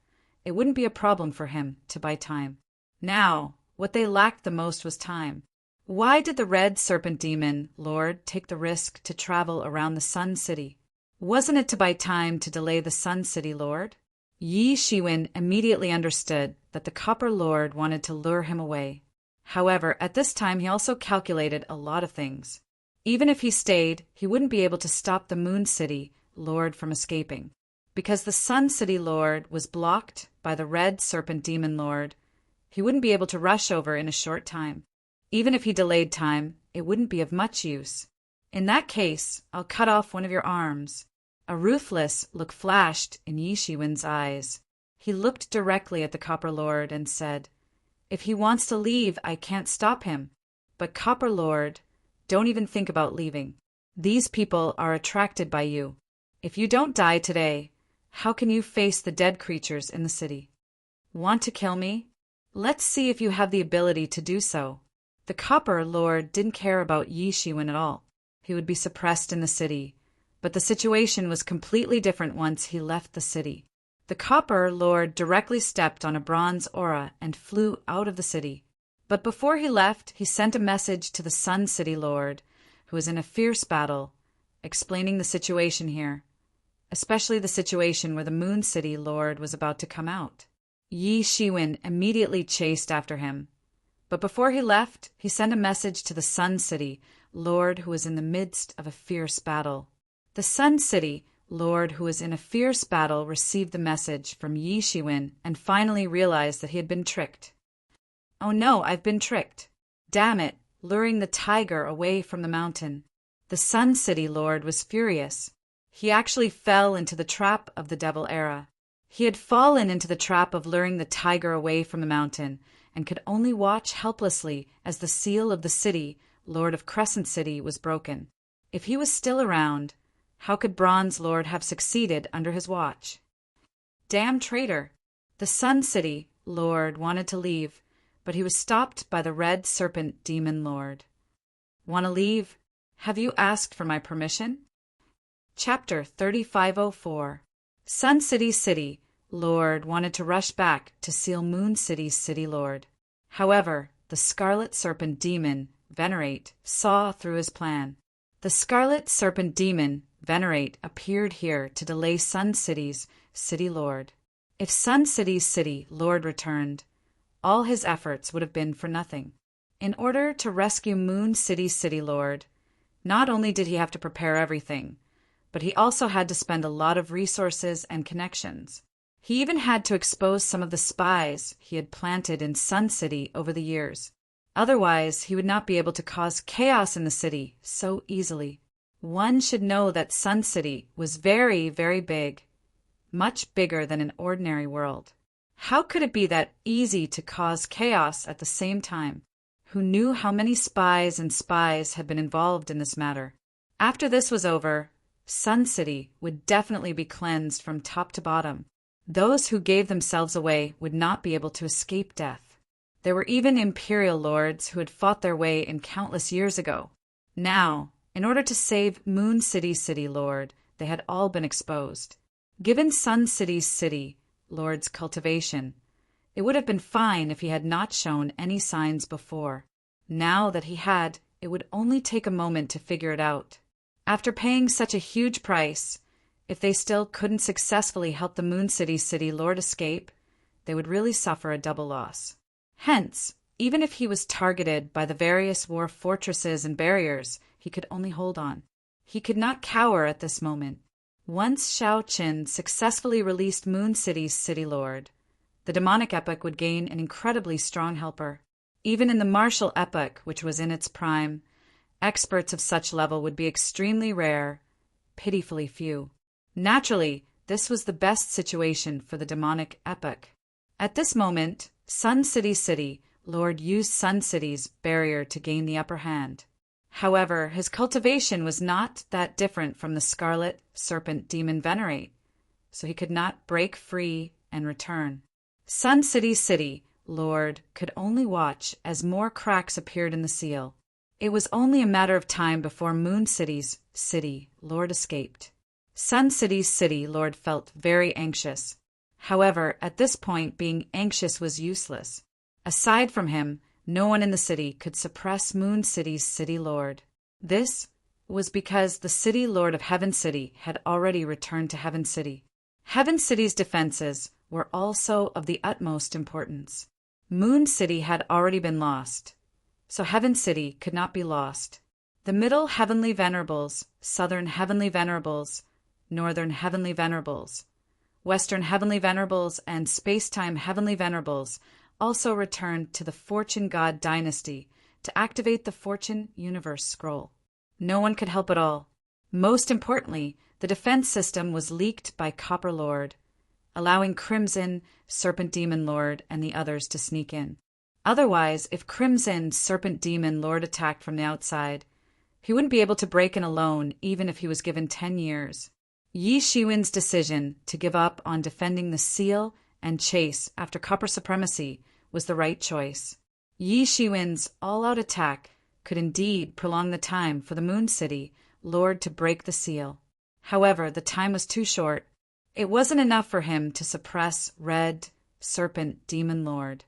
it wouldn't be a problem for him to buy time. Now, what they lacked the most was time. Why did the Red Serpent Demon Lord take the risk to travel around the Sun City? Wasn't it to buy time to delay the Sun City Lord? Yi Shiwen immediately understood that the Copper Lord wanted to lure him away. However, at this time he also calculated a lot of things. Even if he stayed, he wouldn't be able to stop the Moon City Lord from escaping. Because the Sun City Lord was blocked by the Red Serpent Demon Lord, he wouldn't be able to rush over in a short time. Even if he delayed time, it wouldn't be of much use. In that case, I'll cut off one of your arms. A ruthless look flashed in Yi Shiwen's eyes. He looked directly at the Copper Lord and said, "If he wants to leave, I can't stop him. But Copper Lord, don't even think about leaving. These people are attracted by you. If you don't die today, how can you face the dead creatures in the city? Want to kill me? Let's see if you have the ability to do so." The Copper Lord didn't care about Yi Shiwen at all. He would be suppressed in the city. But the situation was completely different once he left the city. The Copper Lord directly stepped on a bronze aura and flew out of the city. But before he left, he sent a message to the Sun City Lord, who was in a fierce battle, explaining the situation here, especially the situation where the Moon City Lord was about to come out. Yi Shiwen immediately chased after him. But before he left, he sent a message to the Sun City, Lord, who was in the midst of a fierce battle. The Sun City, Lord, who was in a fierce battle, received the message from Yi Shiwen and finally realized that he had been tricked. "Oh no, I've been tricked. Damn it," luring the tiger away from the mountain. The Sun City Lord was furious. He actually fell into the trap of the Devil Era. He had fallen into the trap of luring the tiger away from the mountain and could only watch helplessly as the seal of the city, Lord of Crescent City, was broken. If he was still around, how could Bronze Lord have succeeded under his watch? Damn traitor! The Sun City Lord wanted to leave, but he was stopped by the Red Serpent Demon Lord. "Want to leave? Have you asked for my permission?" Chapter 3504. Sun City Lord wanted to rush back to seal Moon City's City Lord. However, the Scarlet Serpent Demon, Venerate, saw through his plan. The Scarlet Serpent Demon, Venerate, appeared here to delay Sun City's City Lord. If Sun City's City Lord returned, all his efforts would have been for nothing. In order to rescue Moon City's City Lord, not only did he have to prepare everything, but he also had to spend a lot of resources and connections. He even had to expose some of the spies he had planted in Sun City over the years. Otherwise, he would not be able to cause chaos in the city so easily. One should know that Sun City was very, very big, much bigger than an ordinary world. How could it be that easy to cause chaos at the same time? Who knew how many spies had been involved in this matter? After this was over, Sun City would definitely be cleansed from top to bottom. Those who gave themselves away would not be able to escape death. There were even Imperial Lords who had fought their way in countless years ago. Now, in order to save Moon City's City Lord, they had all been exposed. Given Sun City's City Lord's cultivation, it would have been fine if he had not shown any signs before. Now that he had, it would only take a moment to figure it out. After paying such a huge price, if they still couldn't successfully help the Moon City's City Lord escape, they would really suffer a double loss. Hence, even if he was targeted by the various war fortresses and barriers, he could only hold on. He could not cower at this moment. Once Shao Qin successfully released Moon City's City Lord, the demonic epoch would gain an incredibly strong helper. Even in the martial epoch, which was in its prime, experts of such level would be extremely rare, pitifully few. Naturally, this was the best situation for the demonic epoch. At this moment, Sun City's City Lord used Sun City's barrier to gain the upper hand. However, his cultivation was not that different from the Scarlet Serpent Demon Venerate, so he could not break free and return. Sun City's City Lord could only watch as more cracks appeared in the seal. It was only a matter of time before Moon City's City Lord escaped. Sun City's City Lord felt very anxious. However, at this point, being anxious was useless. Aside from him, no one in the city could suppress Moon City's City Lord. This was because the City Lord of Heaven City had already returned to Heaven City. Heaven City's defenses were also of the utmost importance. Moon City had already been lost, so Heaven City could not be lost. The Middle Heavenly Venerables, Southern Heavenly Venerables, Northern Heavenly Venerables, Western Heavenly Venerables, and Space-Time Heavenly Venerables also returned to the Fortune God Dynasty to activate the Fortune Universe Scroll. No one could help at all. Most importantly, the defense system was leaked by Copper Lord, allowing Crimson, Serpent Demon Lord, and the others to sneak in. Otherwise, if Crimson, Serpent Demon Lord attacked from the outside, he wouldn't be able to break in alone even if he was given 10 years. Yi Shiwen's decision to give up on defending the seal and chase after Copper Supremacy was the right choice. Yi Shiwen's all-out attack could indeed prolong the time for the Moon City Lord to break the seal. However, the time was too short. It wasn't enough for him to suppress Red Serpent Demon Lord.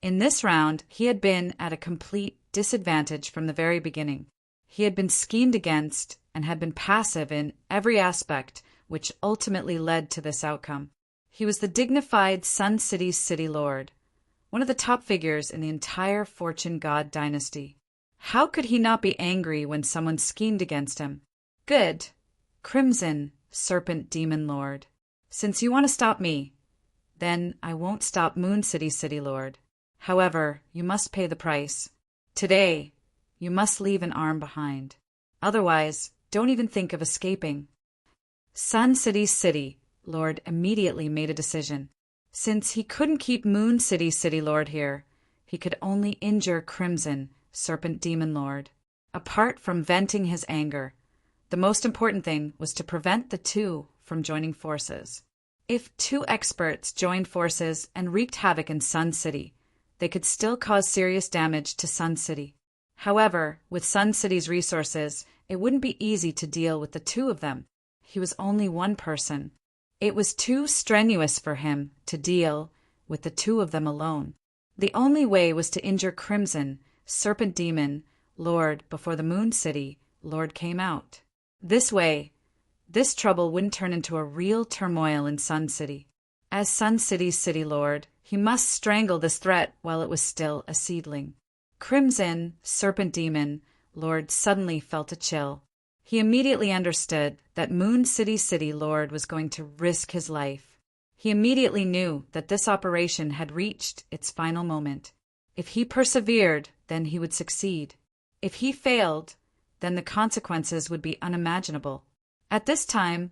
In this round, he had been at a complete disadvantage from the very beginning. He had been schemed against and had been passive in every aspect, which ultimately led to this outcome. He was the dignified Sun City's City Lord, one of the top figures in the entire Fortune God dynasty. How could he not be angry when someone schemed against him? Good. Crimson, Serpent Demon Lord. Since you want to stop me, then I won't stop Moon City City Lord. However, you must pay the price. Today, you must leave an arm behind. Otherwise, don't even think of escaping. Sun City City Lord immediately made a decision. Since he couldn't keep Moon City City Lord here, he could only injure Crimson, Serpent Demon Lord. Apart from venting his anger, the most important thing was to prevent the two from joining forces. If two experts joined forces and wreaked havoc in Sun City, they could still cause serious damage to Sun City. However, with Sun City's resources, it wouldn't be easy to deal with the two of them. He was only one person. It was too strenuous for him to deal with the two of them alone. The only way was to injure Crimson, Serpent Demon Lord before the Moon City Lord came out. This way, this trouble wouldn't turn into a real turmoil in Sun City. As Sun City's City Lord, he must strangle this threat while it was still a seedling. Crimson, Serpent Demon Lord suddenly felt a chill. He immediately understood that Moon City City Lord was going to risk his life. He immediately knew that this operation had reached its final moment. If he persevered, then he would succeed. If he failed, then the consequences would be unimaginable. At this time,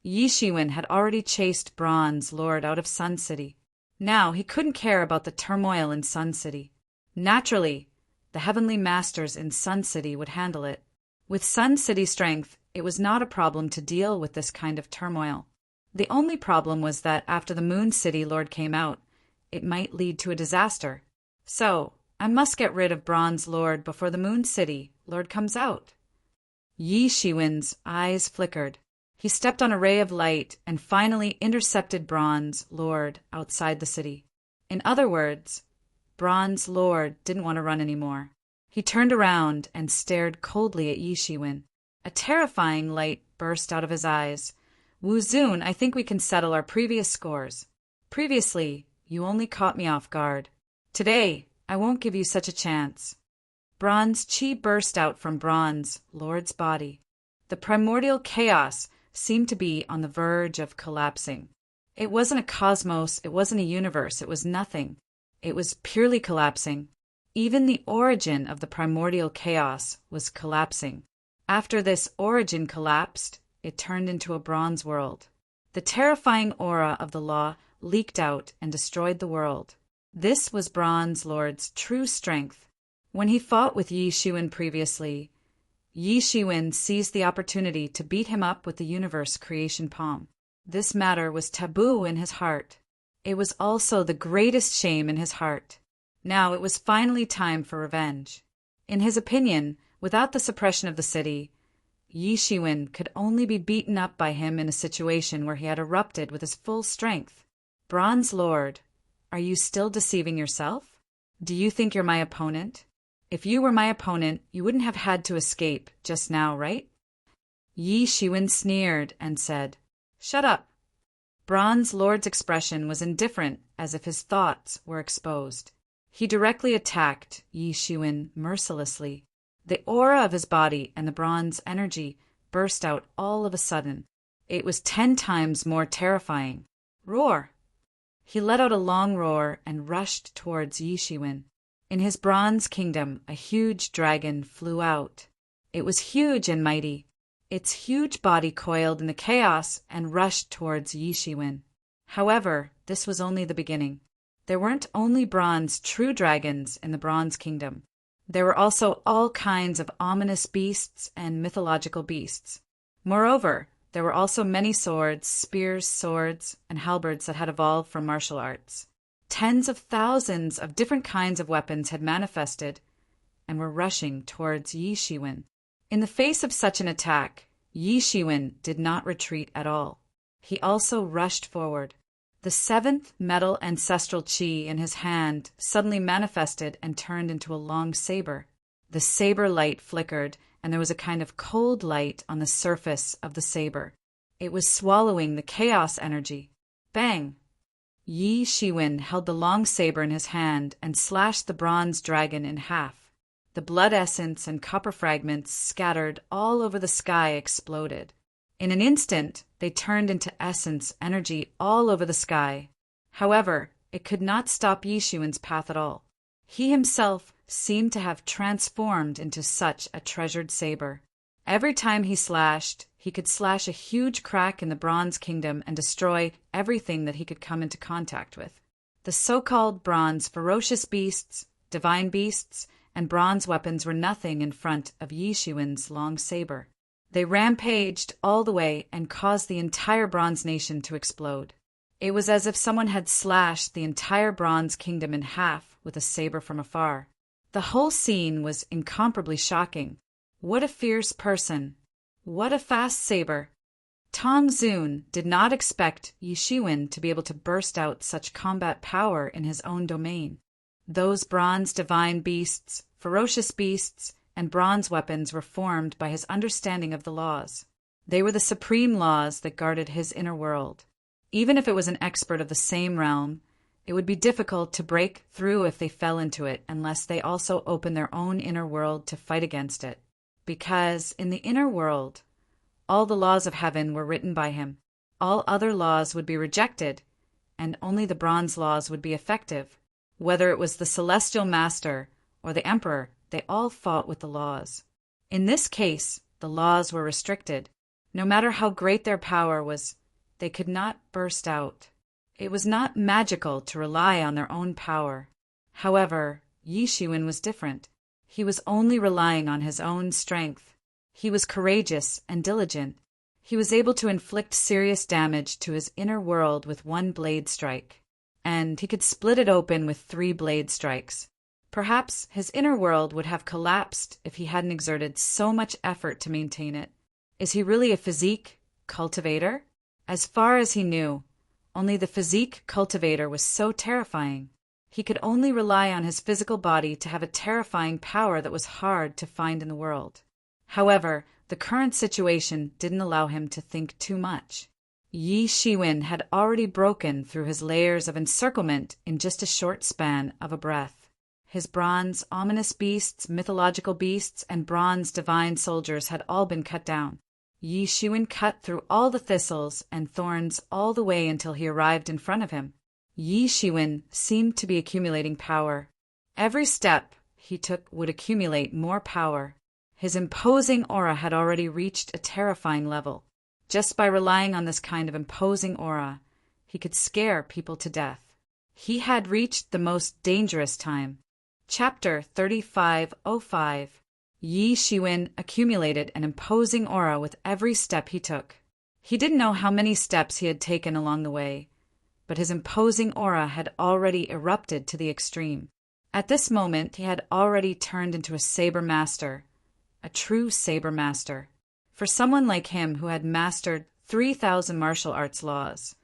Yi Shiwen had already chased Bronze Lord out of Sun City. Now he couldn't care about the turmoil in Sun City. Naturally, the heavenly masters in Sun City would handle it. With Sun City's strength, it was not a problem to deal with this kind of turmoil. The only problem was that after the Moon City Lord came out, it might lead to a disaster. So, I must get rid of Bronze Lord before the Moon City Lord comes out. Yi Shiwen's eyes flickered. He stepped on a ray of light and finally intercepted Bronze Lord outside the city. In other words, Bronze Lord didn't want to run anymore. He turned around and stared coldly at Yi Shiwen. A terrifying light burst out of his eyes. Wu Zun, I think we can settle our previous scores. Previously, you only caught me off guard. Today, I won't give you such a chance. Bronze chi burst out from Bronze Lord's body. The primordial chaos seemed to be on the verge of collapsing. It wasn't a cosmos, it wasn't a universe, it was nothing. It was purely collapsing. Even the origin of the primordial chaos was collapsing. After this origin collapsed, it turned into a bronze world. The terrifying aura of the law leaked out and destroyed the world. This was Bronze Lord's true strength. When he fought with Yi Shiwen previously, Yi Shiwen seized the opportunity to beat him up with the universe creation palm. This matter was taboo in his heart. It was also the greatest shame in his heart. Now it was finally time for revenge. In his opinion, without the suppression of the city, Yi Shiwen could only be beaten up by him in a situation where he had erupted with his full strength. Bronze Lord, are you still deceiving yourself? Do you think you're my opponent? If you were my opponent, you wouldn't have had to escape just now, right? Yi Shiwen sneered and said, "Shut up." Bronze Lord's expression was indifferent, as if his thoughts were exposed. He directly attacked Yi Shiwen mercilessly. The aura of his body and the bronze energy burst out all of a sudden. It was 10 times more terrifying. Roar! He let out a long roar and rushed towards Yi Shiwen. In his bronze kingdom, a huge dragon flew out. It was huge and mighty. Its huge body coiled in the chaos and rushed towards Yi Shiwen. However, this was only the beginning. There weren't only bronze true dragons in the Bronze Kingdom. There were also all kinds of ominous beasts and mythological beasts. Moreover, there were also many swords, spears, swords, and halberds that had evolved from martial arts. Tens of thousands of different kinds of weapons had manifested and were rushing towards Yi Shiwen. In the face of such an attack, Yi Shiwen did not retreat at all. He also rushed forward. The 7th metal ancestral chi in his hand suddenly manifested and turned into a long saber. The saber light flickered, and there was a kind of cold light on the surface of the saber. It was swallowing the chaos energy. Bang! Yi Shiwen held the long saber in his hand and slashed the bronze dragon in half. The blood essence and copper fragments scattered all over the sky exploded. In an instant, they turned into essence energy all over the sky. However, it could not stop Yi Shiwen's path at all. He himself seemed to have transformed into such a treasured saber. Every time he slashed, he could slash a huge crack in the Bronze Kingdom and destroy everything that he could come into contact with. The so-called bronze ferocious beasts, divine beasts, and bronze weapons were nothing in front of Yi Shiwen's long saber. They rampaged all the way and caused the entire Bronze Nation to explode. It was as if someone had slashed the entire Bronze Kingdom in half with a saber from afar. The whole scene was incomparably shocking. What a fierce person! What a fast saber! Tong Zun did not expect Yi Shiwen to be able to burst out such combat power in his own domain. Those bronze divine beasts, ferocious beasts, and bronze weapons were formed by his understanding of the laws. They were the supreme laws that guarded his inner world. Even if it was an expert of the same realm, it would be difficult to break through if they fell into it unless they also opened their own inner world to fight against it. Because in the inner world, all the laws of heaven were written by him. All other laws would be rejected, and only the bronze laws would be effective. Whether it was the celestial master or the emperor, they all fought with the laws. In this case, the laws were restricted. No matter how great their power was, they could not burst out. It was not magical to rely on their own power. However, Yi Shiwen was different. He was only relying on his own strength. He was courageous and diligent. He was able to inflict serious damage to his inner world with one blade strike, and he could split it open with 3 blade strikes. Perhaps his inner world would have collapsed if he hadn't exerted so much effort to maintain it. Is he really a physique cultivator? As far as he knew, only the physique cultivator was so terrifying. He could only rely on his physical body to have a terrifying power that was hard to find in the world. However, the current situation didn't allow him to think too much. Yi Shiwen had already broken through his layers of encirclement in just a short span of a breath. His bronze, ominous beasts, mythological beasts, and bronze divine soldiers had all been cut down. Yi Shiwen cut through all the thistles and thorns all the way until he arrived in front of him. Yi Shiwen seemed to be accumulating power. Every step he took would accumulate more power. His imposing aura had already reached a terrifying level. Just by relying on this kind of imposing aura, he could scare people to death. He had reached the most dangerous time. Chapter 3505. Yi Shiwen accumulated an imposing aura with every step he took. He didn't know how many steps he had taken along the way, but his imposing aura had already erupted to the extreme. At this moment, he had already turned into a saber master, a true saber master. For someone like him who had mastered 3,000 martial arts laws,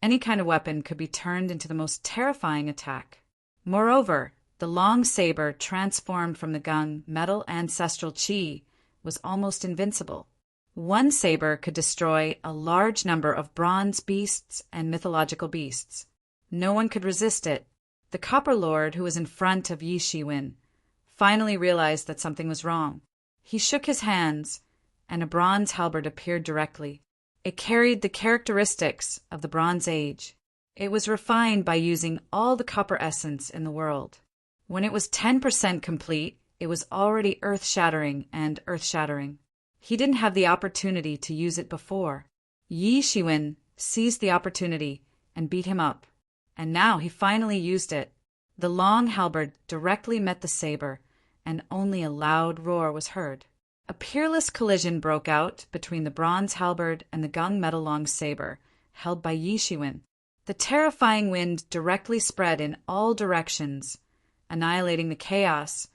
any kind of weapon could be turned into the most terrifying attack. Moreover, the long saber transformed from the gung metal ancestral chi was almost invincible. One saber could destroy a large number of bronze beasts and mythological beasts. No one could resist it. The Copper Lord, who was in front of Yi Shiwen, finally realized that something was wrong. He shook his hands, and a bronze halberd appeared directly. It carried the characteristics of the Bronze Age. It was refined by using all the copper essence in the world. When it was 10% complete, it was already earth-shattering and earth-shattering. He didn't have the opportunity to use it before. Yi Shiwen seized the opportunity and beat him up, and now he finally used it. The long halberd directly met the saber, and only a loud roar was heard. A peerless collision broke out between the bronze halberd and the gung metal long saber, held by Yi Shiwen. The terrifying wind directly spread in all directions, annihilating the chaos,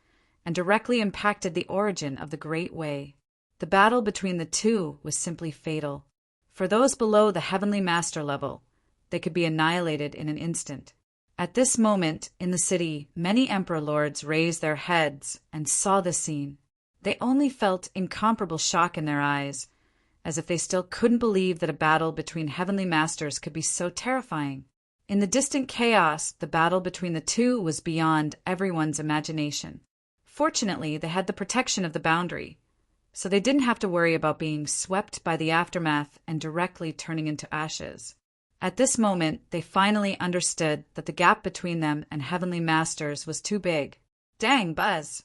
and directly impacted the origin of the Great Way. The battle between the two was simply fatal. For those below the heavenly master level, they could be annihilated in an instant. At this moment, in the city, many emperor lords raised their heads and saw the scene. They only felt incomparable shock in their eyes, as if they still couldn't believe that a battle between heavenly masters could be so terrifying. In the distant chaos, the battle between the two was beyond everyone's imagination. Fortunately, they had the protection of the boundary, so they didn't have to worry about being swept by the aftermath and directly turning into ashes. At this moment, they finally understood that the gap between them and Heavenly Masters was too big. Dang, Buzz!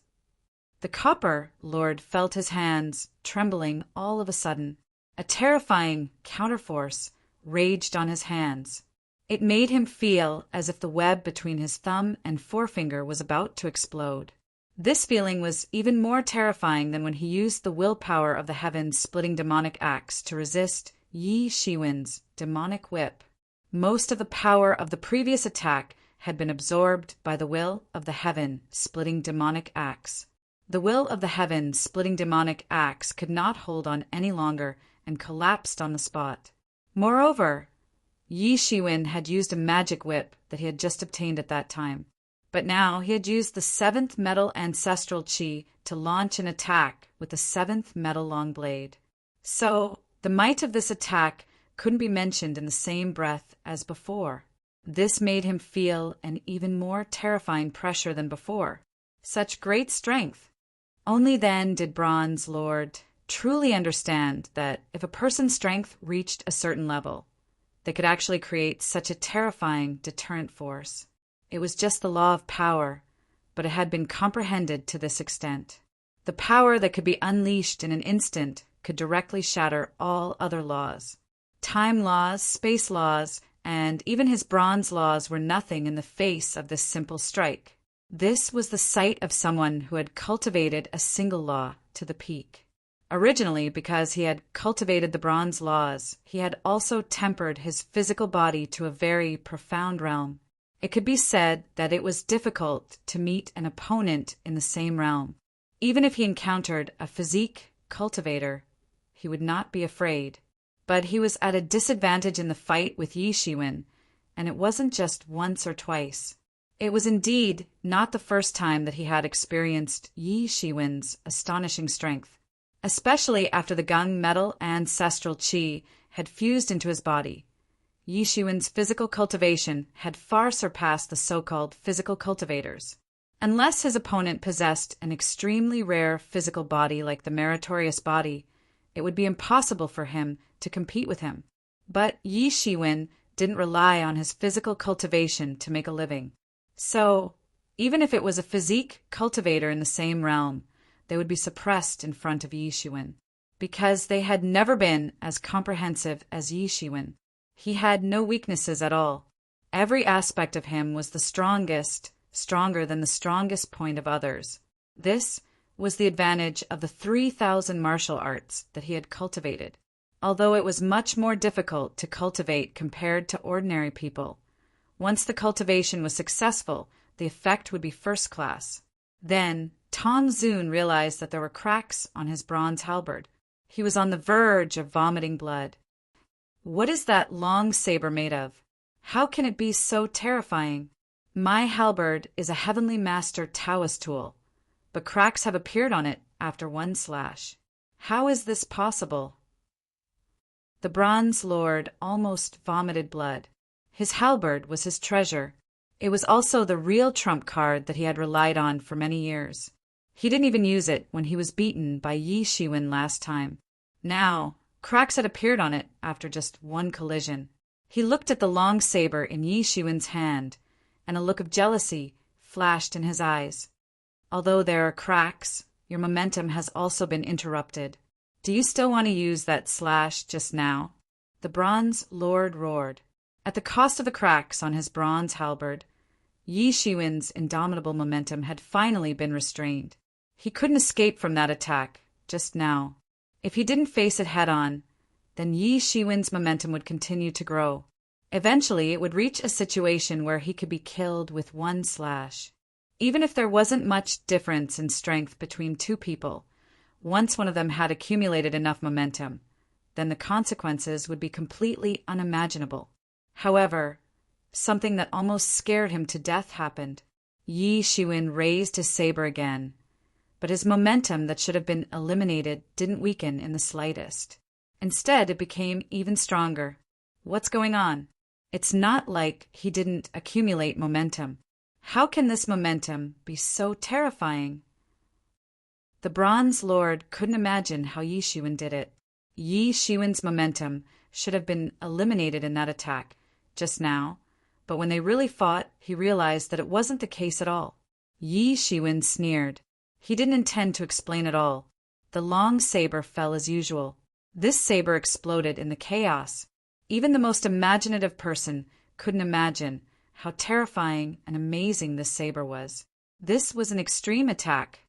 The Copper Lord felt his hands trembling all of a sudden. A terrifying counterforce raged on his hands. It made him feel as if the web between his thumb and forefinger was about to explode. This feeling was even more terrifying than when he used the willpower of the heavens splitting demonic axe to resist Yi Shiwen's demonic whip. Most of the power of the previous attack had been absorbed by the will of the heaven splitting demonic axe. The will of the heaven splitting demonic axe could not hold on any longer and collapsed on the spot. Moreover, Yi Shiwen had used a magic whip that he had just obtained at that time. But now he had used the 7th metal ancestral chi to launch an attack with the 7th metal long blade. So, the might of this attack couldn't be mentioned in the same breath as before. This made him feel an even more terrifying pressure than before. Such great strength! Only then did Bronze Lord truly understand that if a person's strength reached a certain level, they could actually create such a terrifying deterrent force. It was just the law of power, but it had been comprehended to this extent. The power that could be unleashed in an instant could directly shatter all other laws. Time laws, space laws, and even his bronze laws were nothing in the face of this simple strike. This was the sight of someone who had cultivated a single law to the peak. Originally, because he had cultivated the bronze laws, he had also tempered his physical body to a very profound realm. It could be said that it was difficult to meet an opponent in the same realm. Even if he encountered a physique cultivator, he would not be afraid. But he was at a disadvantage in the fight with Yi Shiwen, and it wasn't just once or twice. It was indeed not the first time that he had experienced Yi Shiwen's astonishing strength, especially after the Gung metal ancestral chi had fused into his body. Yi Shiwen's physical cultivation had far surpassed the so-called physical cultivators. Unless his opponent possessed an extremely rare physical body like the meritorious body, it would be impossible for him to compete with him. But Yi Shiwen didn't rely on his physical cultivation to make a living. So, even if it was a physique cultivator in the same realm, they would be suppressed in front of Yi Shiwen, because they had never been as comprehensive as Yi Shiwen. He had no weaknesses at all. Every aspect of him was the strongest, stronger than the strongest point of others. This was the advantage of the 3,000 martial arts that he had cultivated. Although it was much more difficult to cultivate compared to ordinary people, once the cultivation was successful, the effect would be first class. Then, Tong Zun realized that there were cracks on his bronze halberd. He was on the verge of vomiting blood. What is that long saber made of? How can it be so terrifying? My halberd is a Heavenly Master Taoist tool, but cracks have appeared on it after one slash. How is this possible? The Bronze Lord almost vomited blood. His halberd was his treasure. It was also the real trump card that he had relied on for many years. He didn't even use it when he was beaten by Yi Shiwen last time. Now, cracks had appeared on it after just one collision. He looked at the long saber in Yi Shiwen's hand, and a look of jealousy flashed in his eyes. Although there are cracks, your momentum has also been interrupted. Do you still want to use that slash just now? The Bronze Lord roared. At the cost of the cracks on his bronze halberd, Yi Shiwen's indomitable momentum had finally been restrained. He couldn't escape from that attack just now. If he didn't face it head-on, then Yi Shiwen's momentum would continue to grow. Eventually, it would reach a situation where he could be killed with one slash. Even if there wasn't much difference in strength between two people, once one of them had accumulated enough momentum, then the consequences would be completely unimaginable. However, something that almost scared him to death happened. Yi Shiwen raised his saber again, but his momentum that should have been eliminated didn't weaken in the slightest. Instead, it became even stronger. What's going on? It's not like he didn't accumulate momentum. How can this momentum be so terrifying? The Bronze Lord couldn't imagine how Yi Shiwen did it. Yi Shiwen's momentum should have been eliminated in that attack just now, but when they really fought, he realized that it wasn't the case at all. Yi Shiwen sneered. He didn't intend to explain at all. The long saber fell as usual. This saber exploded in the chaos. Even the most imaginative person couldn't imagine how terrifying and amazing this saber was. This was an extreme attack.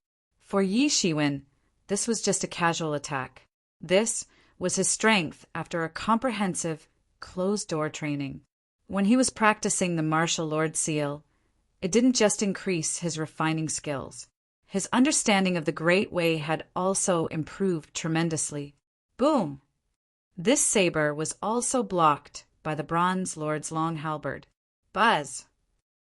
For Yi Shiwen, this was just a casual attack. This was his strength after a comprehensive, closed-door training. When he was practicing the martial lord seal, it didn't just increase his refining skills. His understanding of the Great Way had also improved tremendously. Boom! This saber was also blocked by the Bronze Lord's long halberd. Buzz!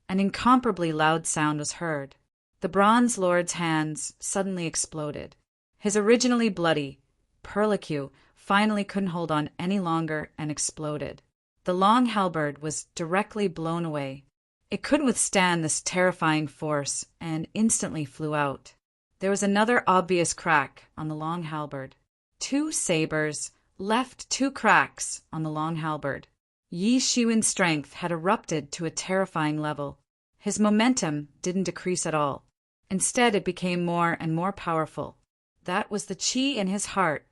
An incomparably loud sound was heard. The Bronze Lord's hands suddenly exploded. His originally bloody Perlicue finally couldn't hold on any longer and exploded. The long halberd was directly blown away. It couldn't withstand this terrifying force and instantly flew out. There was another obvious crack on the long halberd. Two sabers left two cracks on the long halberd. Yi Shiwen's strength had erupted to a terrifying level. His momentum didn't decrease at all. Instead, it became more and more powerful. That was the qi in his heart.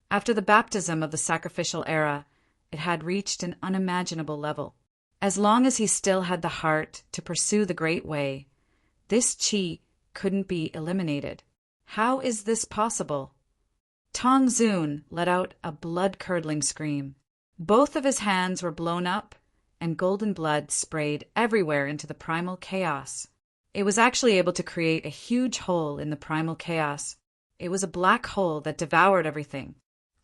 After the baptism of the sacrificial era, it had reached an unimaginable level. As long as he still had the heart to pursue the Great Way, this qi couldn't be eliminated. How is this possible? Tong Zun let out a blood-curdling scream. Both of his hands were blown up, and golden blood sprayed everywhere into the primal chaos. It was actually able to create a huge hole in the primal chaos. It was a black hole that devoured everything.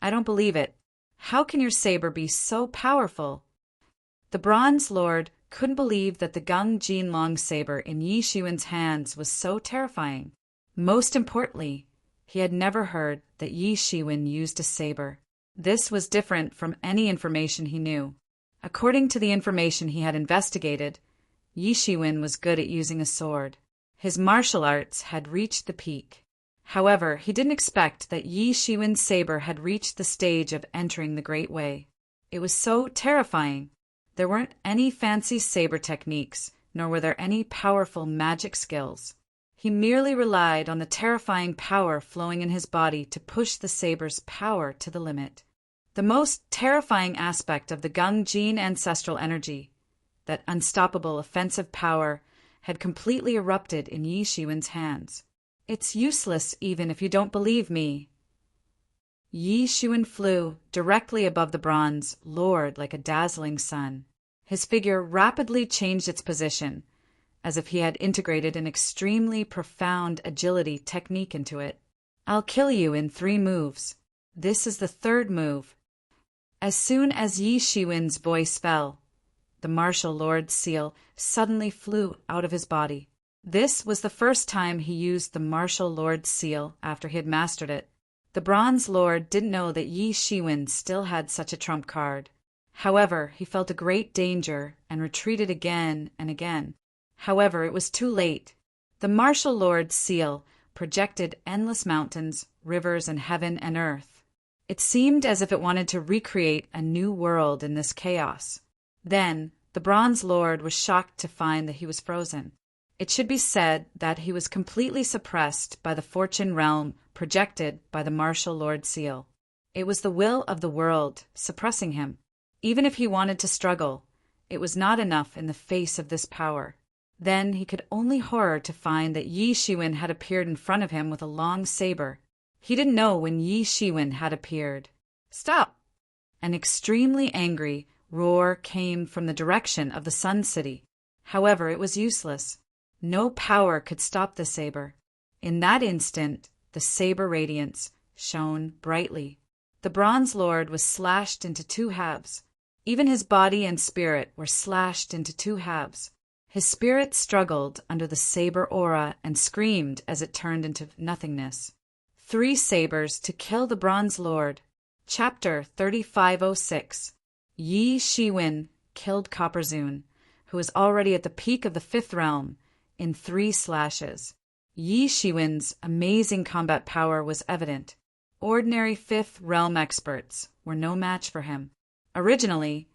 I don't believe it. How can your saber be so powerful? The Bronze Lord couldn't believe that the Gung Jin long saber in Yi Shiwen's hands was so terrifying. Most importantly, he had never heard that Yi Shiwen used a saber. This was different from any information he knew. According to the information he had investigated, Yi Shiwen was good at using a sword. His martial arts had reached the peak. However, he didn't expect that Yi Shiwen's saber had reached the stage of entering the Great Way. It was so terrifying. There weren't any fancy saber techniques, nor were there any powerful magic skills. He merely relied on the terrifying power flowing in his body to push the saber's power to the limit. The most terrifying aspect of the Gung Jin ancestral energy, that unstoppable offensive power, had completely erupted in Yi Shiwen's hands. It's useless even if you don't believe me. Yi Shiwen flew directly above the Bronze Lord like a dazzling sun. His figure rapidly changed its position, as if he had integrated an extremely profound agility technique into it. I'll kill you in 3 moves. This is the 3rd move. As soon as Yi Shiwen's voice fell, the martial lord's seal suddenly flew out of his body. This was the first time he used the martial lord's seal after he had mastered it. The Bronze Lord didn't know that Yi Shiwen still had such a trump card. However, he felt a great danger and retreated again and again. However, it was too late. The martial lord's seal projected endless mountains, rivers, and heaven and earth. It seemed as if it wanted to recreate a new world in this chaos. Then, the Bronze Lord was shocked to find that he was frozen. It should be said that he was completely suppressed by the fortune realm projected by the martial lord seal. It was the will of the world suppressing him. Even if he wanted to struggle, it was not enough in the face of this power. Then he could only horror to find that Yi Shiwen had appeared in front of him with a long saber. He didn't know when Yi Shiwen had appeared. Stop! An extremely angry roar came from the direction of the Sun City. However, it was useless. No power could stop the saber. In that instant, the saber radiance shone brightly. The Bronze Lord was slashed into 2 halves. Even his body and spirit were slashed into 2 halves. His spirit struggled under the saber aura and screamed as it turned into nothingness. 3 sabers to kill the Bronze Lord. Chapter 3506. Yi Shiwen killed Copper Zune, who was already at the peak of the fifth realm, in 3 slashes. Yi Shiwen's amazing combat power was evident. Ordinary fifth realm experts were no match for him. Originally,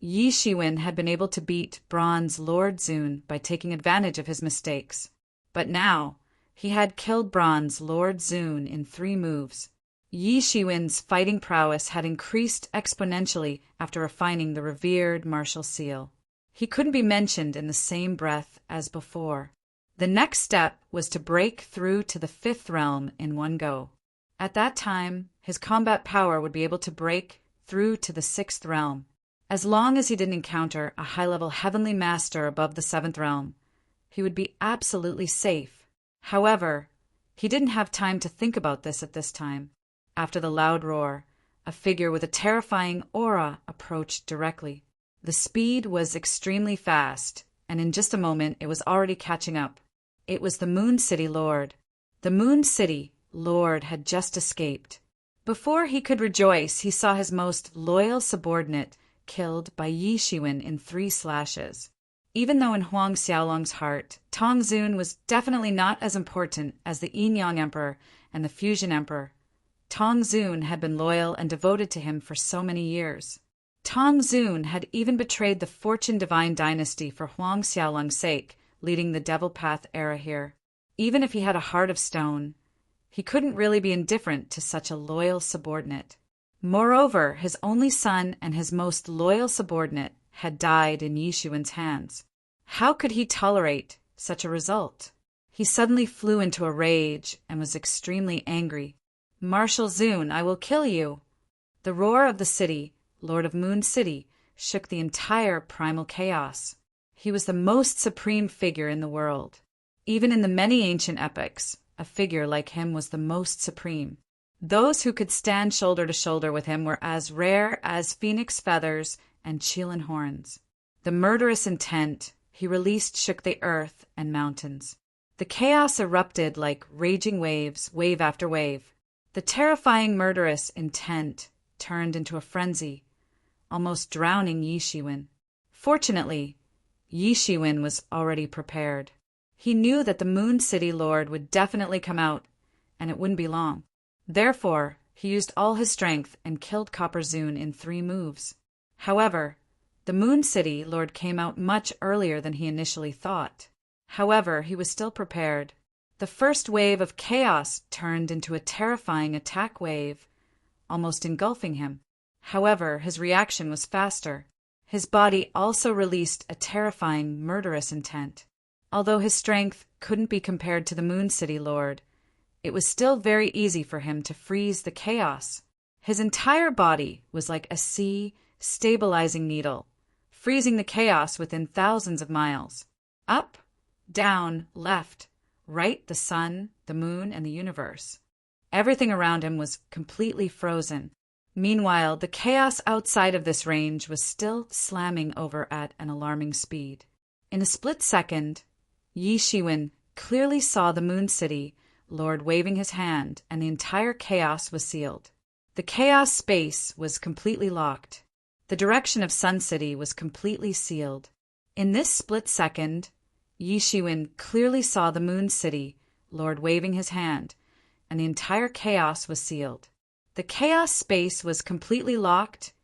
Yi Shiwen had been able to beat Bronze Lord Zune by taking advantage of his mistakes. But now, he had killed Bronze Lord Zune in 3 moves. Yi Shiwen's fighting prowess had increased exponentially after refining the revered martial seal. He couldn't be mentioned in the same breath as before. The next step was to break through to the fifth realm in one go. At that time, his combat power would be able to break through to the sixth realm. As long as he didn't encounter a high-level heavenly master above the seventh realm, he would be absolutely safe. However, he didn't have time to think about this at this time. After the loud roar, a figure with a terrifying aura approached directly. The speed was extremely fast, and in just a moment it was already catching up. It was the Moon City Lord. The Moon City Lord had just escaped. Before he could rejoice, he saw his most loyal subordinate killed by Yi Shiwen in 3 slashes. Even though in Huang Xiaolong's heart, Tong Zun was definitely not as important as the Yin Yang Emperor and the Fusion Emperor, Tong Zun had been loyal and devoted to him for so many years. Tong Zun had even betrayed the Fortune Divine dynasty for Huang Xiaolong's sake, leading the Devil Path era here. Even if he had a heart of stone, he couldn't really be indifferent to such a loyal subordinate. Moreover, his only son and his most loyal subordinate had died in Yi Shiwen's hands. How could he tolerate such a result? He suddenly flew into a rage and was extremely angry. "Marshal Zune, I will kill you!" The roar of the city, Lord of Moon City, shook the entire primal chaos. He was the most supreme figure in the world. Even in the many ancient epics, a figure like him was the most supreme. Those who could stand shoulder to shoulder with him were as rare as phoenix feathers and Qilin horns. The murderous intent he released shook the earth and mountains. The chaos erupted like raging waves, wave after wave. The terrifying murderous intent turned into a frenzy, almost drowning Yi Shiwen. Fortunately, Yi Shiwen was already prepared. He knew that the Moon City Lord would definitely come out, and it wouldn't be long. Therefore, he used all his strength and killed Copper Zune in 3 moves. However, the Moon City Lord came out much earlier than he initially thought. However, he was still prepared. The first wave of chaos turned into a terrifying attack wave, almost engulfing him. However, his reaction was faster. His body also released a terrifying, murderous intent. Although his strength couldn't be compared to the Moon City Lord, it was still very easy for him to freeze the chaos. His entire body was like a sea stabilizing needle, freezing the chaos within thousands of miles. Up, down, left, right, the sun, the moon, and the universe. Everything around him was completely frozen. Meanwhile, the chaos outside of this range was still slamming over at an alarming speed. In a split second, Yi Shiwen clearly saw the Moon City Lord waving his hand, and the entire chaos was sealed. The chaos space was completely locked. The direction of Sun City was completely sealed. In this split second, Yi Shiwen clearly saw the Moon City Lord waving his hand, and the entire chaos was sealed. The chaos space was completely locked,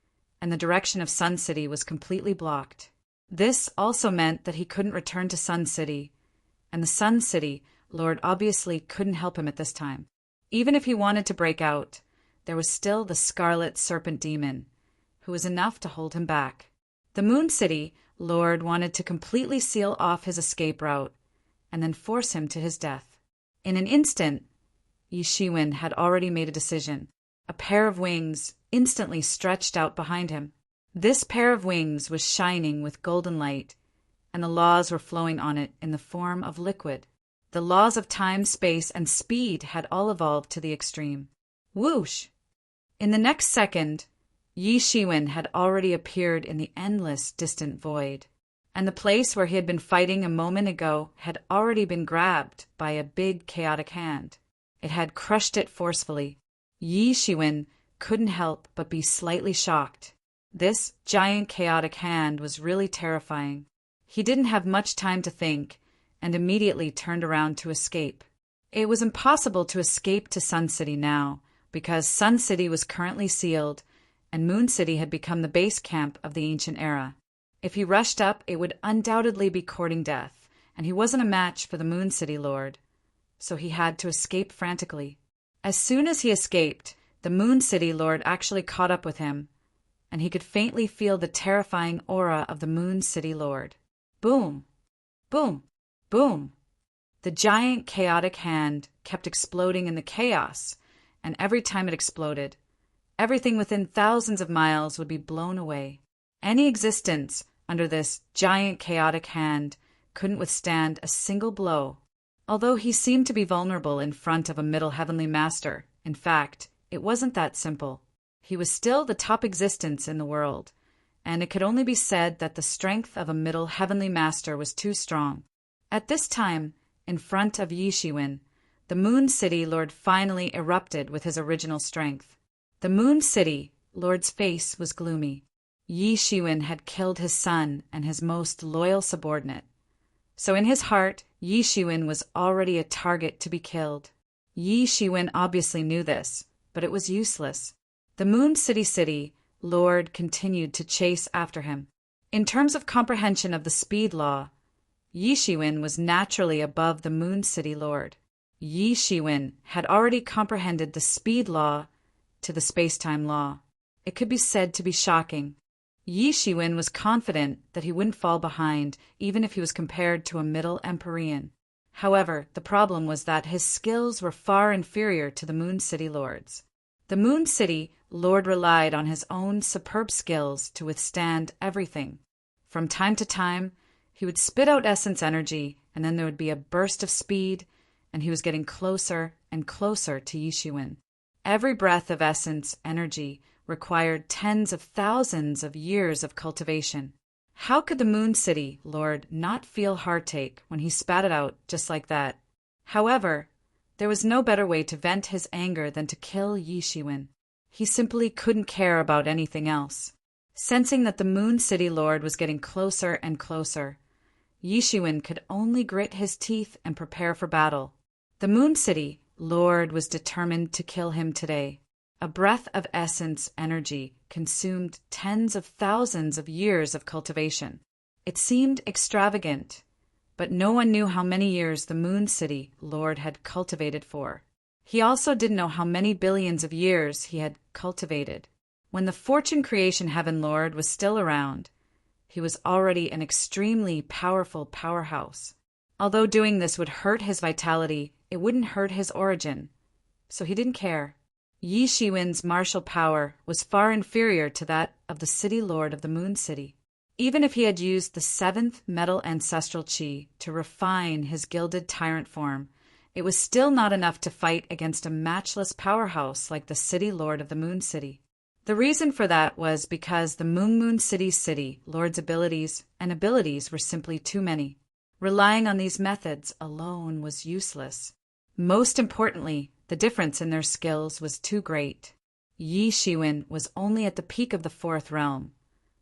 and the direction of Sun City was completely blocked. This also meant that he couldn't return to Sun City, and the Sun City Lord obviously couldn't help him at this time. Even if he wanted to break out, there was still the Scarlet Serpent Demon, who was enough to hold him back. The Moon City Lord wanted to completely seal off his escape route, and then force him to his death. In an instant, Yi Shiwen had already made a decision. A pair of wings instantly stretched out behind him. This pair of wings was shining with golden light, and the laws were flowing on it in the form of liquid. The laws of time, space, and speed had all evolved to the extreme. Whoosh! In the next second, Yi Shiwen had already appeared in the endless, distant void, and the place where he had been fighting a moment ago had already been grabbed by a big, chaotic hand. It had crushed it forcefully. Yi Shiwen couldn't help but be slightly shocked. This giant chaotic hand was really terrifying. He didn't have much time to think, and immediately turned around to escape. It was impossible to escape to Sun City now, because Sun City was currently sealed, and Moon City had become the base camp of the ancient era. If he rushed up, it would undoubtedly be courting death, and he wasn't a match for the Moon City Lord. So he had to escape frantically. As soon as he escaped, the Moon City Lord actually caught up with him, and he could faintly feel the terrifying aura of the Moon City Lord. Boom! Boom! Boom! The giant chaotic hand kept exploding in the chaos, and every time it exploded, everything within thousands of miles would be blown away. Any existence under this giant chaotic hand couldn't withstand a single blow. Although he seemed to be vulnerable in front of a Middle Heavenly Master, in fact, it wasn't that simple. He was still the top existence in the world, and it could only be said that the strength of a Middle Heavenly Master was too strong. At this time, in front of Yishiwen, the Moon City Lord finally erupted with his original strength. The Moon City Lord's face was gloomy. Yishiwen had killed his son and his most loyal subordinate. So in his heart, Yishiwen was already a target to be killed. Yishiwen obviously knew this, but it was useless. The Moon City Lord continued to chase after him. In terms of comprehension of the speed law, Yishiwen was naturally above the Moon City Lord. Yishiwen had already comprehended the speed law to the space-time law. It could be said to be shocking. Yishiwen was confident that he wouldn't fall behind, even if he was compared to a Middle Empyrean. However, the problem was that his skills were far inferior to the Moon City Lord's. The Moon City Lord relied on his own superb skills to withstand everything. From time to time, he would spit out essence energy, and then there would be a burst of speed, and he was getting closer and closer to Yishiwen. Every breath of essence energy required tens of thousands of years of cultivation. How could the Moon City Lord not feel heartache when he spat it out just like that? However, there was no better way to vent his anger than to kill Yishiwen. He simply couldn't care about anything else. Sensing that the Moon City Lord was getting closer and closer, Yishiwen could only grit his teeth and prepare for battle. The Moon City Lord was determined to kill him today. A breath of essence energy consumed tens of thousands of years of cultivation. It seemed extravagant, but no one knew how many years the Moon City Lord had cultivated for. He also didn't know how many billions of years he had cultivated. When the Fortune Creation Heaven Lord was still around, he was already an extremely powerful powerhouse. Although doing this would hurt his vitality, it wouldn't hurt his origin, so he didn't care. Yishiwen's martial power was far inferior to that of the City Lord of the Moon City. Even if he had used the 7th Metal Ancestral Chi to refine his gilded tyrant form, it was still not enough to fight against a matchless powerhouse like the City Lord of the Moon City. The reason for that was because the Moon City Lord's abilities were simply too many. Relying on these methods alone was useless. Most importantly, the difference in their skills was too great. Yishiwen was only at the peak of the 4th realm,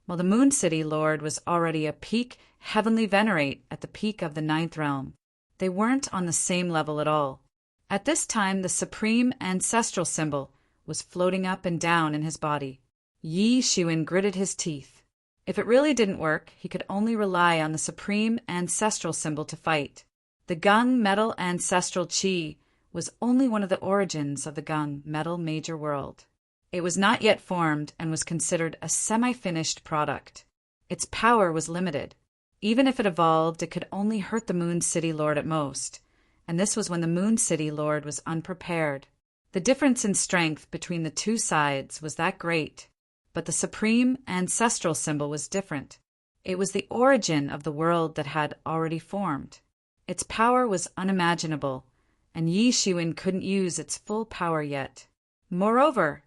while the Moon City Lord was already a peak heavenly venerate at the peak of the 9th realm. They weren't on the same level at all. At this time, the supreme ancestral symbol was floating up and down in his body. Yishiwen gritted his teeth. If it really didn't work, he could only rely on the supreme ancestral symbol to fight. The Gung Metal Ancestral Chi was only one of the origins of the Gung Metal Major World. It was not yet formed and was considered a semi-finished product. Its power was limited. Even if it evolved, it could only hurt the Moon City Lord at most, and this was when the Moon City Lord was unprepared. The difference in strength between the two sides was that great, but the supreme ancestral symbol was different. It was the origin of the world that had already formed. Its power was unimaginable, and Yishiwen couldn't use its full power yet. Moreover,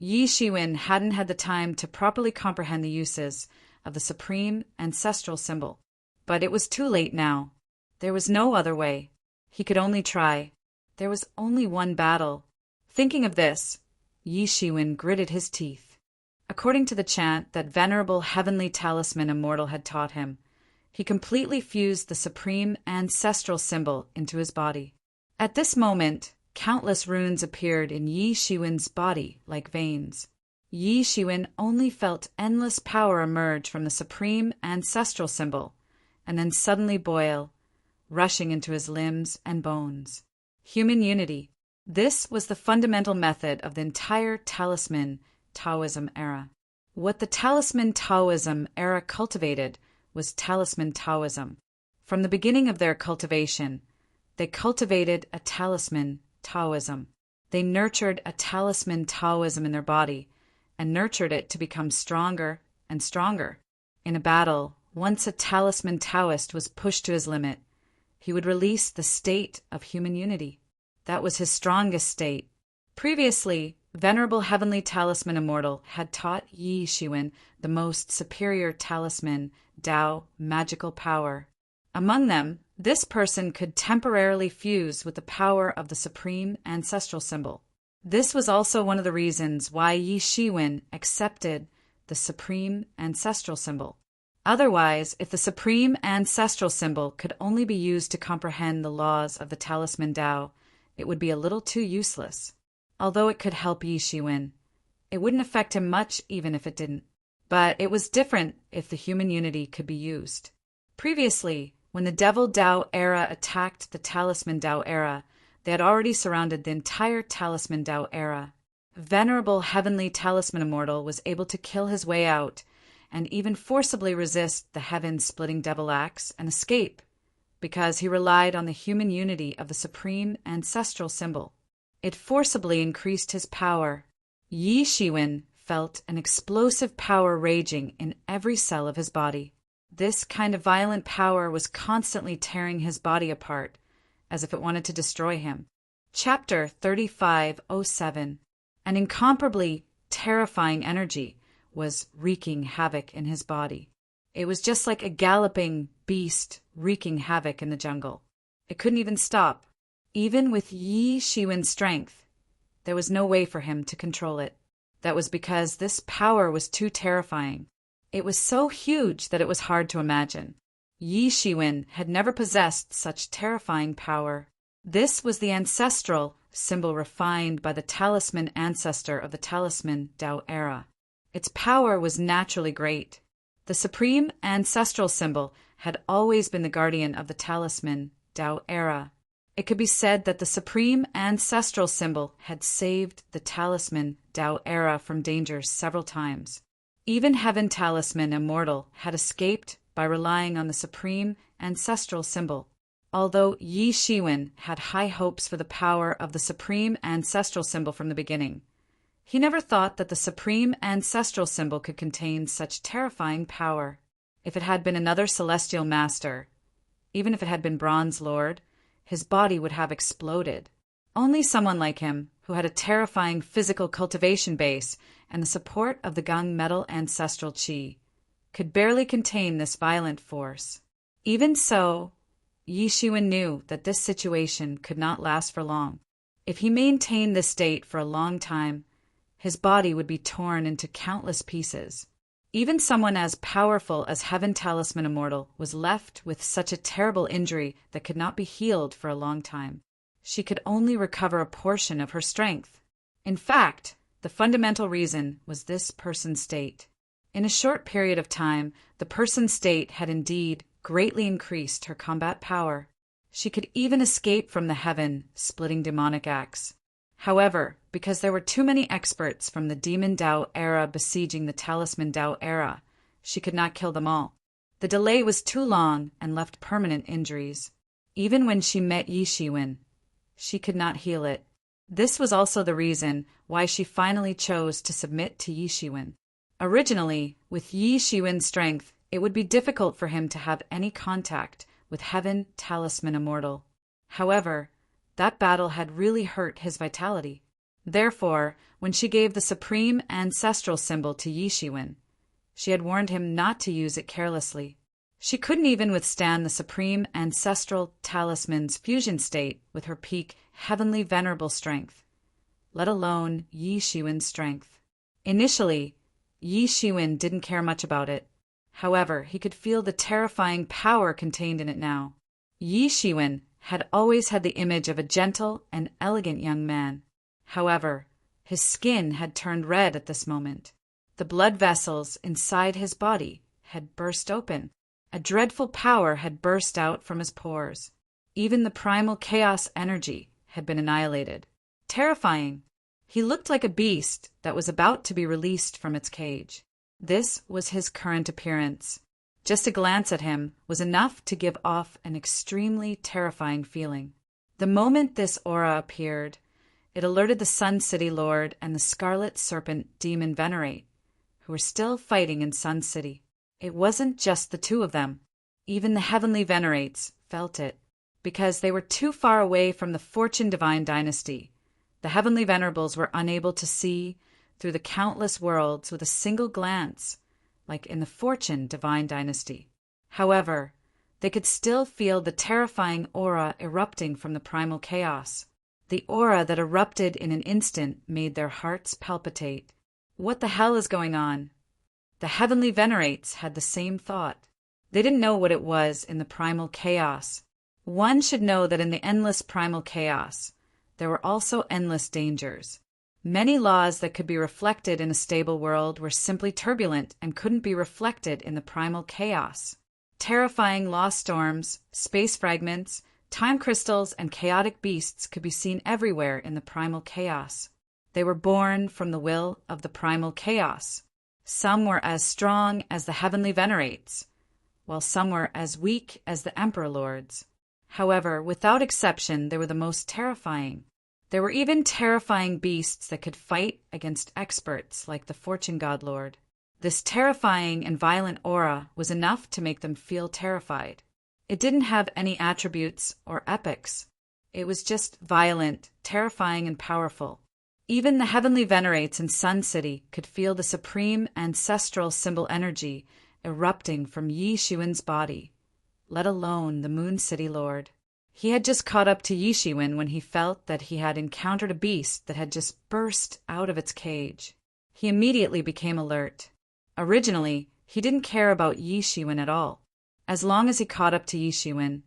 Yishiwen hadn't had the time to properly comprehend the uses of the supreme ancestral symbol. But it was too late now. There was no other way. He could only try. There was only one battle. Thinking of this, Yishiwen gritted his teeth. According to the chant that venerable heavenly talisman immortal had taught him, he completely fused the supreme ancestral symbol into his body. At this moment, countless runes appeared in Yi Shiwen's body like veins. Yi Shiwen only felt endless power emerge from the supreme ancestral symbol, and then suddenly boil, rushing into his limbs and bones. Human unity. This was the fundamental method of the entire talisman Taoism era. What the talisman Taoism era cultivated was talisman Taoism. From the beginning of their cultivation, they cultivated a talisman Taoism. They nurtured a talisman Taoism in their body and nurtured it to become stronger and stronger. In a battle, once a talisman Taoist was pushed to his limit, he would release the state of human unity. That was his strongest state. Previously, venerable heavenly talisman immortal had taught Yi Shiwen the most superior talisman Tao magical power. Among them, this person could temporarily fuse with the power of the supreme ancestral symbol. This was also one of the reasons why Yi Shiwen accepted the supreme ancestral symbol. Otherwise, if the supreme ancestral symbol could only be used to comprehend the laws of the talisman Tao, it would be a little too useless. Although it could help Yi Shiwen, it wouldn't affect him much even if it didn't. But it was different if the human unity could be used. Previously, when the Devil Tao era attacked the Talisman Tao era, they had already surrounded the entire Talisman Tao era. Venerable heavenly talisman immortal was able to kill his way out and even forcibly resist the heaven-splitting devil axe and escape, because he relied on the human unity of the supreme ancestral symbol. It forcibly increased his power. Yi Shiwen felt an explosive power raging in every cell of his body. This kind of violent power was constantly tearing his body apart, as if it wanted to destroy him. Chapter 3507. An incomparably terrifying energy was wreaking havoc in his body. It was just like a galloping beast wreaking havoc in the jungle. It couldn't even stop. Even with Yi Shiwen's strength, there was no way for him to control it. That was because this power was too terrifying. It was so huge that it was hard to imagine. Yi Shiwen had never possessed such terrifying power. This was the ancestral symbol refined by the talisman ancestor of the talisman Tao era. Its power was naturally great. The supreme ancestral symbol had always been the guardian of the talisman Tao era. It could be said that the supreme ancestral symbol had saved the talisman Tao era from danger several times. Even Heaven Talisman Immortal had escaped by relying on the supreme ancestral symbol. Although Yi Shiwen had high hopes for the power of the supreme ancestral symbol from the beginning, he never thought that the supreme ancestral symbol could contain such terrifying power. If it had been another celestial master, even if it had been Bronze Lord, his body would have exploded. Only someone like him, who had a terrifying physical cultivation base and the support of the gunmetal ancestral chi, could barely contain this violent force. Even so, Yi Shiwen knew that this situation could not last for long. If he maintained this state for a long time, his body would be torn into countless pieces. Even someone as powerful as Heaven Talisman Immortal was left with such a terrible injury that could not be healed for a long time. She could only recover a portion of her strength. In fact, the fundamental reason was this person's state. In a short period of time, the person's state had indeed greatly increased her combat power. She could even escape from the heaven-splitting demonic axe. However, because there were too many experts from the Demon Tao era besieging the Talisman Tao era, she could not kill them all. The delay was too long and left permanent injuries. Even when she met Yi Shiwen, she could not heal it. This was also the reason why she finally chose to submit to Yi Shiwen. Originally, with Yi Shiwen's strength, it would be difficult for him to have any contact with Heaven Talisman Immortal. However, that battle had really hurt his vitality. Therefore, when she gave the supreme ancestral symbol to Yi Shiwen, she had warned him not to use it carelessly. She couldn't even withstand the supreme ancestral talisman's fusion state with her peak heavenly venerable strength, let alone Yi Shiwen's strength. Initially, Yi Shiwen didn't care much about it. However, he could feel the terrifying power contained in it now. Yi Shiwen had always had the image of a gentle and elegant young man. However, his skin had turned red at this moment. The blood vessels inside his body had burst open. A dreadful power had burst out from his pores. Even the primal chaos energy had been annihilated. Terrifying! He looked like a beast that was about to be released from its cage. This was his current appearance. Just a glance at him was enough to give off an extremely terrifying feeling. The moment this aura appeared, it alerted the Sun City Lord and the Scarlet Serpent Demon Venerate, who were still fighting in Sun City. It wasn't just the two of them. Even the Heavenly Venerates felt it, because they were too far away from the Fortune Divine Dynasty. The Heavenly Venerables were unable to see through the countless worlds with a single glance, like in the Fortune Divine Dynasty. However, they could still feel the terrifying aura erupting from the primal chaos. The aura that erupted in an instant made their hearts palpitate. What the hell is going on? The Heavenly Venerates had the same thought. They didn't know what it was in the primal chaos. One should know that in the endless primal chaos, there were also endless dangers. Many laws that could be reflected in a stable world were simply turbulent and couldn't be reflected in the primal chaos. Terrifying law storms, space fragments, time crystals, and chaotic beasts could be seen everywhere in the primal chaos. They were born from the will of the primal chaos. Some were as strong as the Heavenly Venerates, while some were as weak as the Emperor Lords. However, without exception, they were the most terrifying. There were even terrifying beasts that could fight against experts like the Fortune God Lord. This terrifying and violent aura was enough to make them feel terrified. It didn't have any attributes or epics. It was just violent, terrifying, and powerful. Even the Heavenly Venerates in Sun City could feel the supreme ancestral symbol energy erupting from Yi Shiwen's body, let alone the Moon City Lord. He had just caught up to Yi Shiwen when he felt that he had encountered a beast that had just burst out of its cage. He immediately became alert. Originally, he didn't care about Yi Shiwen at all. As long as he caught up to Yi Shiwen,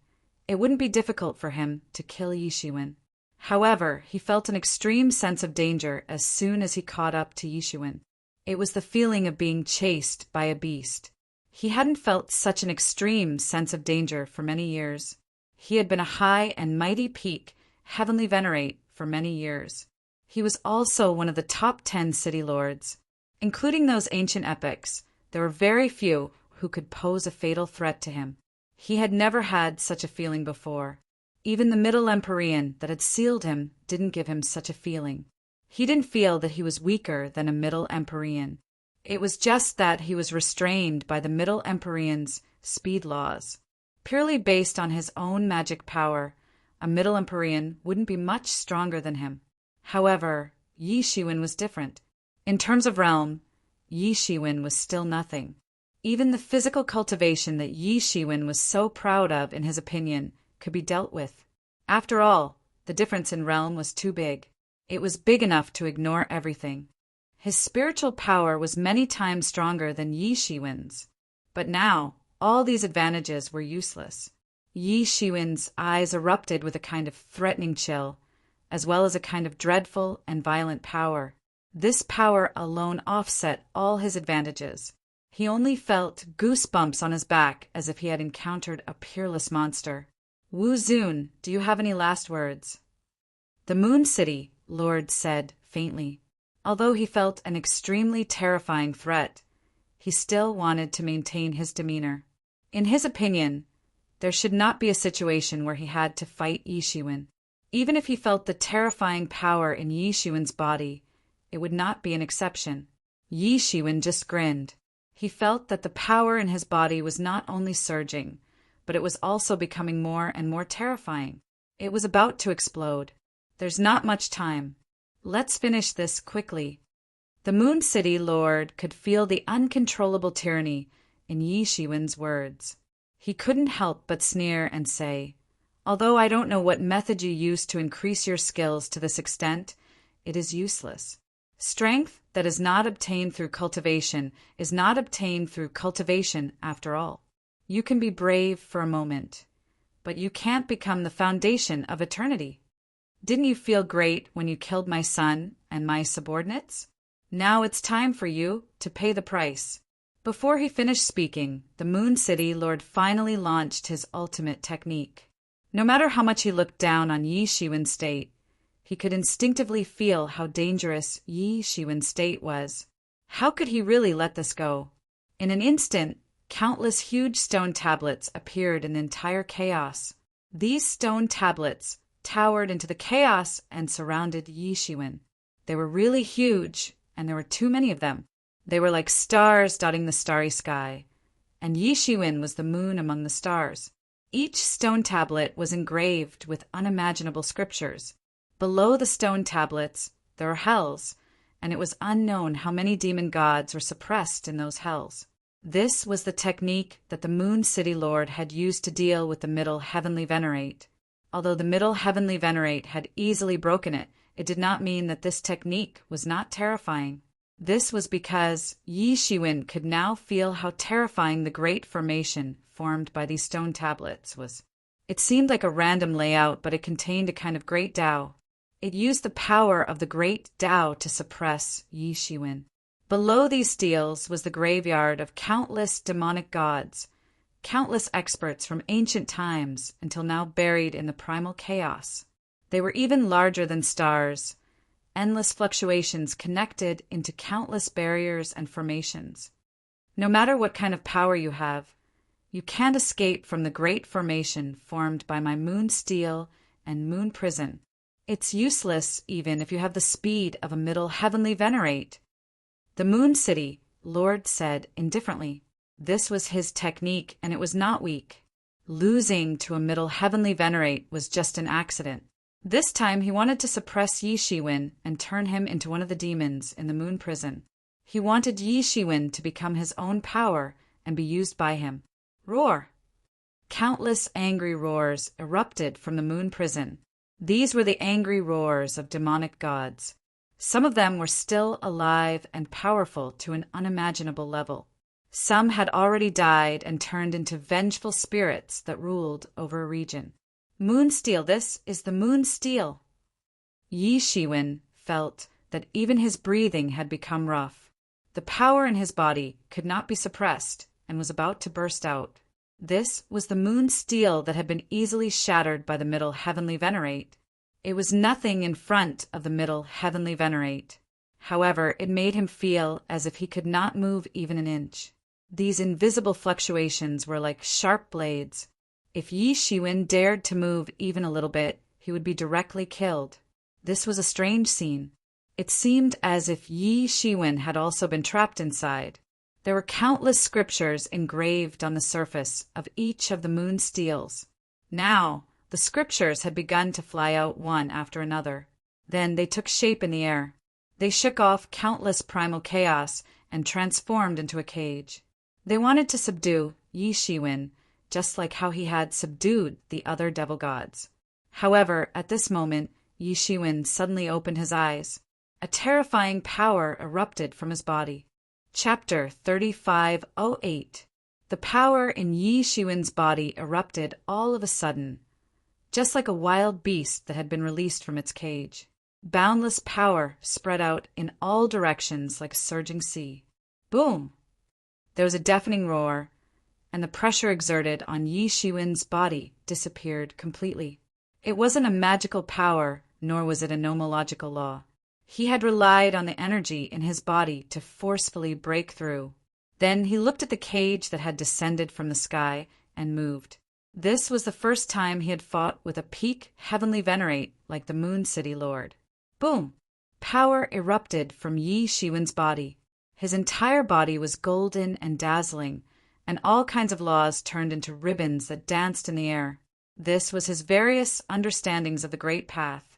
it wouldn't be difficult for him to kill Yi Shiwen. However, he felt an extreme sense of danger as soon as he caught up to Yi Shiwen. It was the feeling of being chased by a beast. He hadn't felt such an extreme sense of danger for many years. He had been a high and mighty peak Heavenly Venerate for many years. He was also one of the top 10 city lords. Including those ancient epics, there were very few who could pose a fatal threat to him. He had never had such a feeling before. Even the Middle Empyrean that had sealed him didn't give him such a feeling. He didn't feel that he was weaker than a Middle Empyrean. It was just that he was restrained by the Middle Empyrean's speed laws. Purely based on his own magic power, a Middle Empyrean wouldn't be much stronger than him. However, Yi Shiwen was different. In terms of realm, Yi Shiwen was still nothing. Even the physical cultivation that Yi Shiwen was so proud of in his opinion could be dealt with. After all, the difference in realm was too big. It was big enough to ignore everything. His spiritual power was many times stronger than Yi Shiwen's. But now, all these advantages were useless. Yi Shiwen's eyes erupted with a kind of threatening chill, as well as a kind of dreadful and violent power. This power alone offset all his advantages. He only felt goosebumps on his back as if he had encountered a peerless monster. Wu Zun, do you have any last words? The Moon City, Lord said faintly. Although he felt an extremely terrifying threat, he still wanted to maintain his demeanor. In his opinion, there should not be a situation where he had to fight Yi Shiwen. Even if he felt the terrifying power in Yi Shiwen's body, it would not be an exception. Yi Shiwen just grinned. He felt that the power in his body was not only surging, but it was also becoming more and more terrifying. It was about to explode. There's not much time. Let's finish this quickly. The Moon City Lord could feel the uncontrollable tyranny in Yi Shiwen's words. He couldn't help but sneer and say, "Although I don't know what method you used to increase your skills to this extent, it is useless. Strength that is not obtained through cultivation is not obtained through cultivation after all. You can be brave for a moment, but you can't become the foundation of eternity. Didn't you feel great when you killed my son and my subordinates? Now it's time for you to pay the price. Before he finished speaking, the Moon City Lord finally launched his ultimate technique. No matter how much he looked down on Yi Shiwen's state, he could instinctively feel how dangerous Yi Shiwen's state was. How could he really let this go? In an instant, countless huge stone tablets appeared in the entire chaos. These stone tablets towered into the chaos and surrounded Yi Shiwen. They were really huge, and there were too many of them. They were like stars dotting the starry sky, and Yi Shiwen was the moon among the stars. Each stone tablet was engraved with unimaginable scriptures. Below the stone tablets, there were hells, and it was unknown how many demon gods were suppressed in those hells. This was the technique that the Moon City Lord had used to deal with the Middle Heavenly Venerate. Although the Middle Heavenly Venerate had easily broken it, it did not mean that this technique was not terrifying. This was because Yi Shiwen could now feel how terrifying the great formation formed by these stone tablets was. It seemed like a random layout, but it contained a kind of great Tao. It used the power of the great Tao to suppress Yi Shiwen. Below these steels was the graveyard of countless demonic gods, countless experts from ancient times until now buried in the primal chaos. They were even larger than stars, endless fluctuations connected into countless barriers and formations. No matter what kind of power you have, you can't escape from the great formation formed by my moon steel and moon prison. It's useless even if you have the speed of a Middle Heavenly Venerate. The Moon City Lord said indifferently. This was his technique, and it was not weak. Losing to a Middle Heavenly Venerate was just an accident. This time he wanted to suppress Yi Shiwen and turn him into one of the demons in the moon prison. He wanted Yi Shiwen to become his own power and be used by him. Roar! Countless angry roars erupted from the moon prison. These were the angry roars of demonic gods. Some of them were still alive and powerful to an unimaginable level. Some had already died and turned into vengeful spirits that ruled over a region. Moon steel, this is the moon steel. Yi Shiwen felt that even his breathing had become rough. The power in his body could not be suppressed and was about to burst out. This was the moon steel that had been easily shattered by the Middle Heavenly Venerate. It was nothing in front of the Middle Heavenly Venerate. However, it made him feel as if he could not move even an inch. These invisible fluctuations were like sharp blades. If Yi Shiwen dared to move even a little bit, he would be directly killed. This was a strange scene. It seemed as if Yi Shiwen had also been trapped inside. There were countless scriptures engraved on the surface of each of the moon steels. Now, the scriptures had begun to fly out one after another. Then they took shape in the air. They shook off countless primal chaos and transformed into a cage. They wanted to subdue Yi Shiwen, just like how he had subdued the other devil gods. However, at this moment, Yi Shiwen suddenly opened his eyes. A terrifying power erupted from his body. Chapter 3508. The power in Yi Shiwen's body erupted all of a sudden, just like a wild beast that had been released from its cage. Boundless power spread out in all directions like a surging sea. Boom! There was a deafening roar, and the pressure exerted on Yi Shiwen's body disappeared completely. It wasn't a magical power, nor was it a nomological law. He had relied on the energy in his body to forcefully break through. Then he looked at the cage that had descended from the sky and moved. This was the first time he had fought with a peak heavenly venerate like the Moon City Lord. Boom! Power erupted from Yi Shiwen's body. His entire body was golden and dazzling, and all kinds of laws turned into ribbons that danced in the air. This was his various understandings of the Great Path,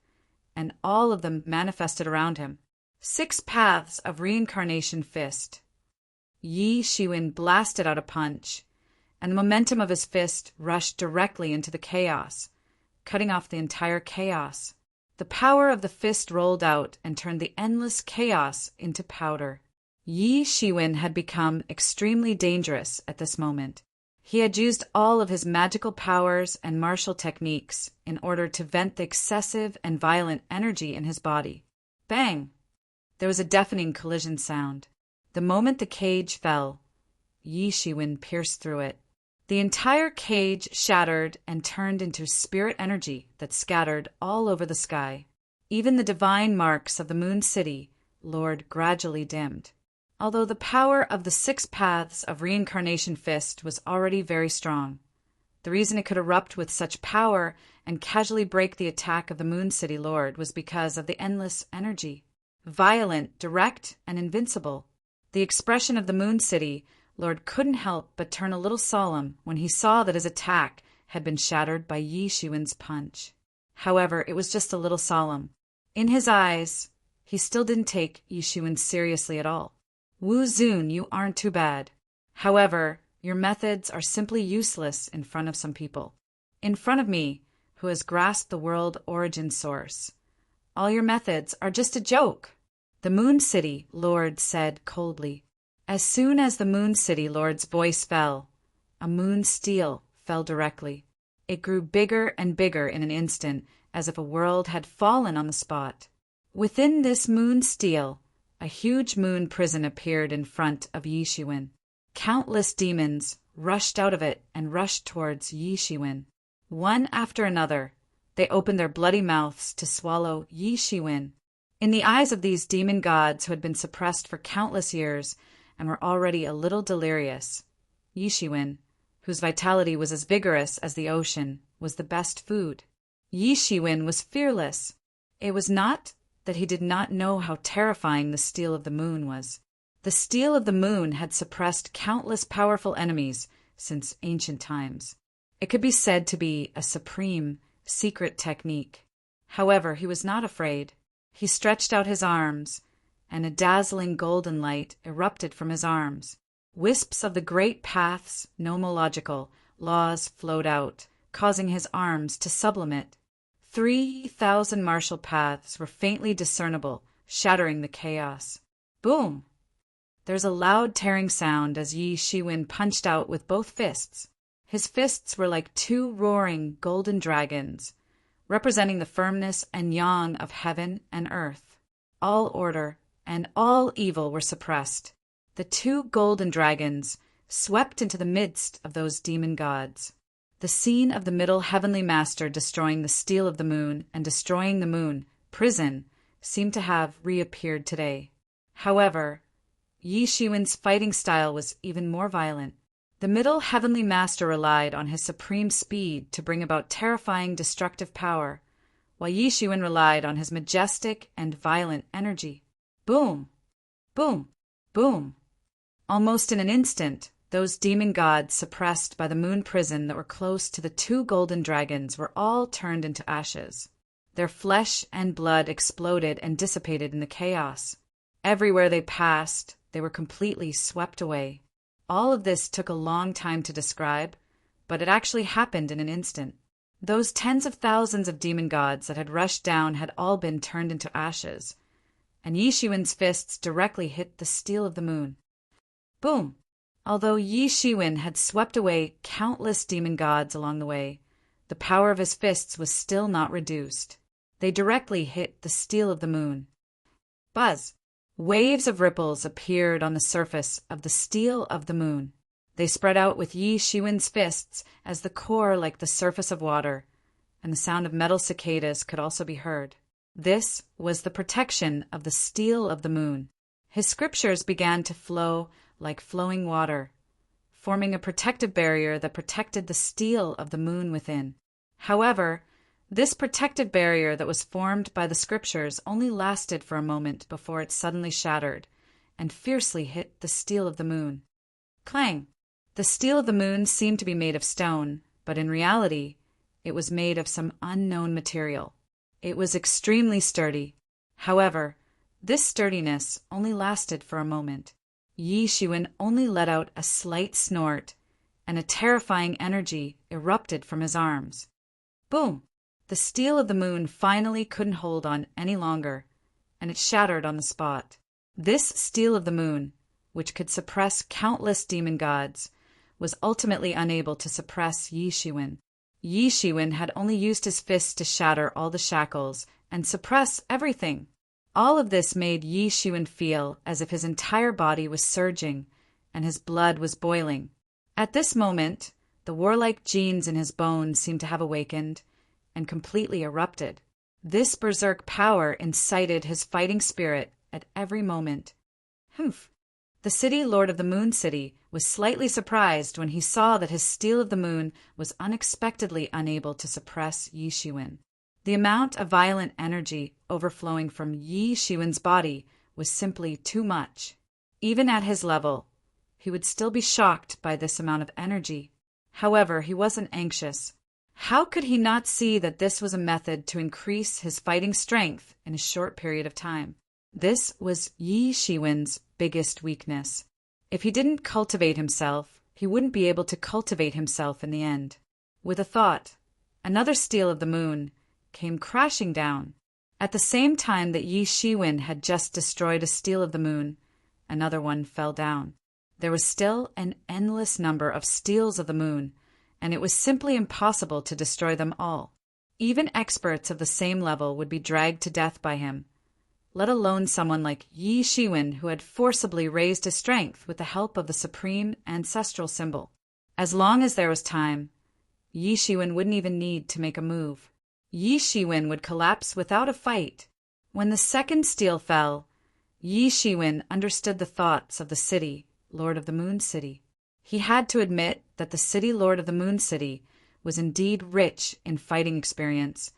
and all of them manifested around him. 6 paths of reincarnation fist. Yi Shiwen blasted out a punch, and the momentum of his fist rushed directly into the chaos, cutting off the entire chaos. The power of the fist rolled out and turned the endless chaos into powder. Yi Shiwen had become extremely dangerous at this moment. He had used all of his magical powers and martial techniques in order to vent the excessive and violent energy in his body. Bang! There was a deafening collision sound. The moment the cage fell, Yi Shiwen pierced through it. The entire cage shattered and turned into spirit energy that scattered all over the sky. Even the divine marks of the Moon City Lord gradually dimmed. Although the power of the 6 paths of reincarnation fist was already very strong, the reason it could erupt with such power and casually break the attack of the Moon City Lord was because of the endless energy. Violent, direct, and invincible. The expression of the Moon City Lord couldn't help but turn a little solemn when he saw that his attack had been shattered by Yi Shiwen's punch. However, it was just a little solemn. In his eyes, he still didn't take Yi Shiwen seriously at all. Wu Zun, you aren't too bad. However, your methods are simply useless in front of some people. In front of me, who has grasped the world origin source. All your methods are just a joke. The Moon City Lord said coldly. As soon as the Moon City Lord's voice fell, a moon steel fell directly. It grew bigger and bigger in an instant, as if a world had fallen on the spot. Within this moon steel, a huge moon prison appeared in front of Yi Shiwen. Countless demons rushed out of it and rushed towards Yi Shiwen. One after another, they opened their bloody mouths to swallow Yi Shiwen. In the eyes of these demon gods who had been suppressed for countless years and were already a little delirious, Yi Shiwen, whose vitality was as vigorous as the ocean, was the best food. Yi Shiwen was fearless. It was not that he did not know how terrifying the steel of the moon was. The steel of the moon had suppressed countless powerful enemies since ancient times. It could be said to be a supreme, secret technique. However, he was not afraid. He stretched out his arms, and a dazzling golden light erupted from his arms. Wisps of the great path's nomological laws flowed out, causing his arms to sublimate. 3,000 martial paths were faintly discernible, shattering the chaos. Boom! There's a loud tearing sound as Yi Shiwen punched out with both fists. His fists were like 2 roaring golden dragons, representing the firmness and yang of heaven and earth. All order and all evil were suppressed. The 2 golden dragons swept into the midst of those demon gods. The scene of the middle heavenly master destroying the steel of the moon and destroying the moon prison seemed to have reappeared today. However, Yi Shiwen's fighting style was even more violent. The middle heavenly master relied on his supreme speed to bring about terrifying destructive power, while Yi Shiwen relied on his majestic and violent energy. Boom! Boom! Boom! Almost in an instant, those demon gods suppressed by the moon prison that were close to the 2 golden dragons were all turned into ashes. Their flesh and blood exploded and dissipated in the chaos. Everywhere they passed, they were completely swept away. All of this took a long time to describe, but it actually happened in an instant. Those tens of thousands of demon gods that had rushed down had all been turned into ashes, and Yi Shiwen's fists directly hit the steel of the moon. Boom! Although Yi Shiwen had swept away countless demon gods along the way, the power of his fists was still not reduced. They directly hit the steel of the moon. Buzz! Waves of ripples appeared on the surface of the steel of the moon. They spread out with Yi Shiwen's fists as the core like the surface of water, and the sound of metal cicadas could also be heard. This was the protection of the steel of the moon. His scriptures began to flow like flowing water, forming a protective barrier that protected the steel of the moon within. However, this protective barrier that was formed by the scriptures only lasted for a moment before it suddenly shattered and fiercely hit the steel of the moon. Clang! The steel of the moon seemed to be made of stone, but in reality, it was made of some unknown material. It was extremely sturdy. However, this sturdiness only lasted for a moment. Yi Shiwen only let out a slight snort, and a terrifying energy erupted from his arms. Boom! The steel of the moon finally couldn't hold on any longer, and it shattered on the spot. This steel of the moon, which could suppress countless demon gods, was ultimately unable to suppress Yi Shiwen. Yi Shiwen had only used his fists to shatter all the shackles and suppress everything. All of this made Yi Shiwen feel as if his entire body was surging and his blood was boiling. At this moment, the warlike genes in his bones seemed to have awakened and completely erupted. This berserk power incited his fighting spirit at every moment. Humph! The city lord of the Moon City was slightly surprised when he saw that his steel of the moon was unexpectedly unable to suppress Yi Shiwen. The amount of violent energy overflowing from Yi Shiwen's body was simply too much. Even at his level, he would still be shocked by this amount of energy. However, he wasn't anxious. How could he not see that this was a method to increase his fighting strength in a short period of time? This was Yi Shiwen's biggest weakness. If he didn't cultivate himself, he wouldn't be able to cultivate himself in the end. With a thought, another steel of the moon came crashing down. At the same time that Yi Shiwen had just destroyed a steel of the moon, another one fell down. There was still an endless number of steels of the moon, and it was simply impossible to destroy them all. Even experts of the same level would be dragged to death by him, let alone someone like Yi Shiwen, who had forcibly raised his strength with the help of the supreme ancestral symbol. As long as there was time, Yi Shiwen wouldn't even need to make a move. Yi Shiwen would collapse without a fight. When the second steel fell, Yi Shiwen understood the thoughts of the city lord of the Moon City. He had to admit that the city lord of the Moon City was indeed rich in fighting experience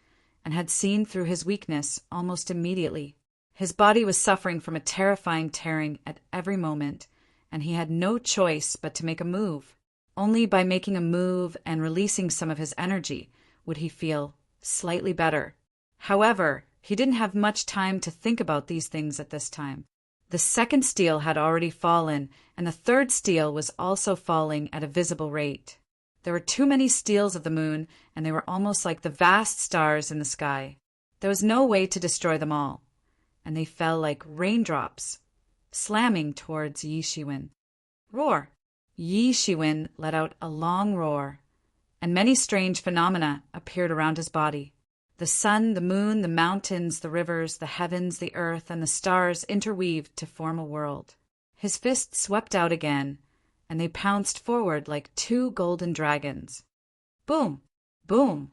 and had seen through his weakness almost immediately. His body was suffering from a terrifying tearing at every moment, and he had no choice but to make a move. Only by making a move and releasing some of his energy would he feel slightly better. However, he didn't have much time to think about these things at this time. The second steel had already fallen, and the third steel was also falling at a visible rate. There were too many steels of the moon, and they were almost like the vast stars in the sky. There was no way to destroy them all, and they fell like raindrops, slamming towards Yi Shiwen. Roar! Yi Shiwen let out a long roar, and many strange phenomena appeared around his body. The sun, the moon, the mountains, the rivers, the heavens, the earth, and the stars interweaved to form a world. His fists swept out again, and they pounced forward like two golden dragons. Boom! Boom!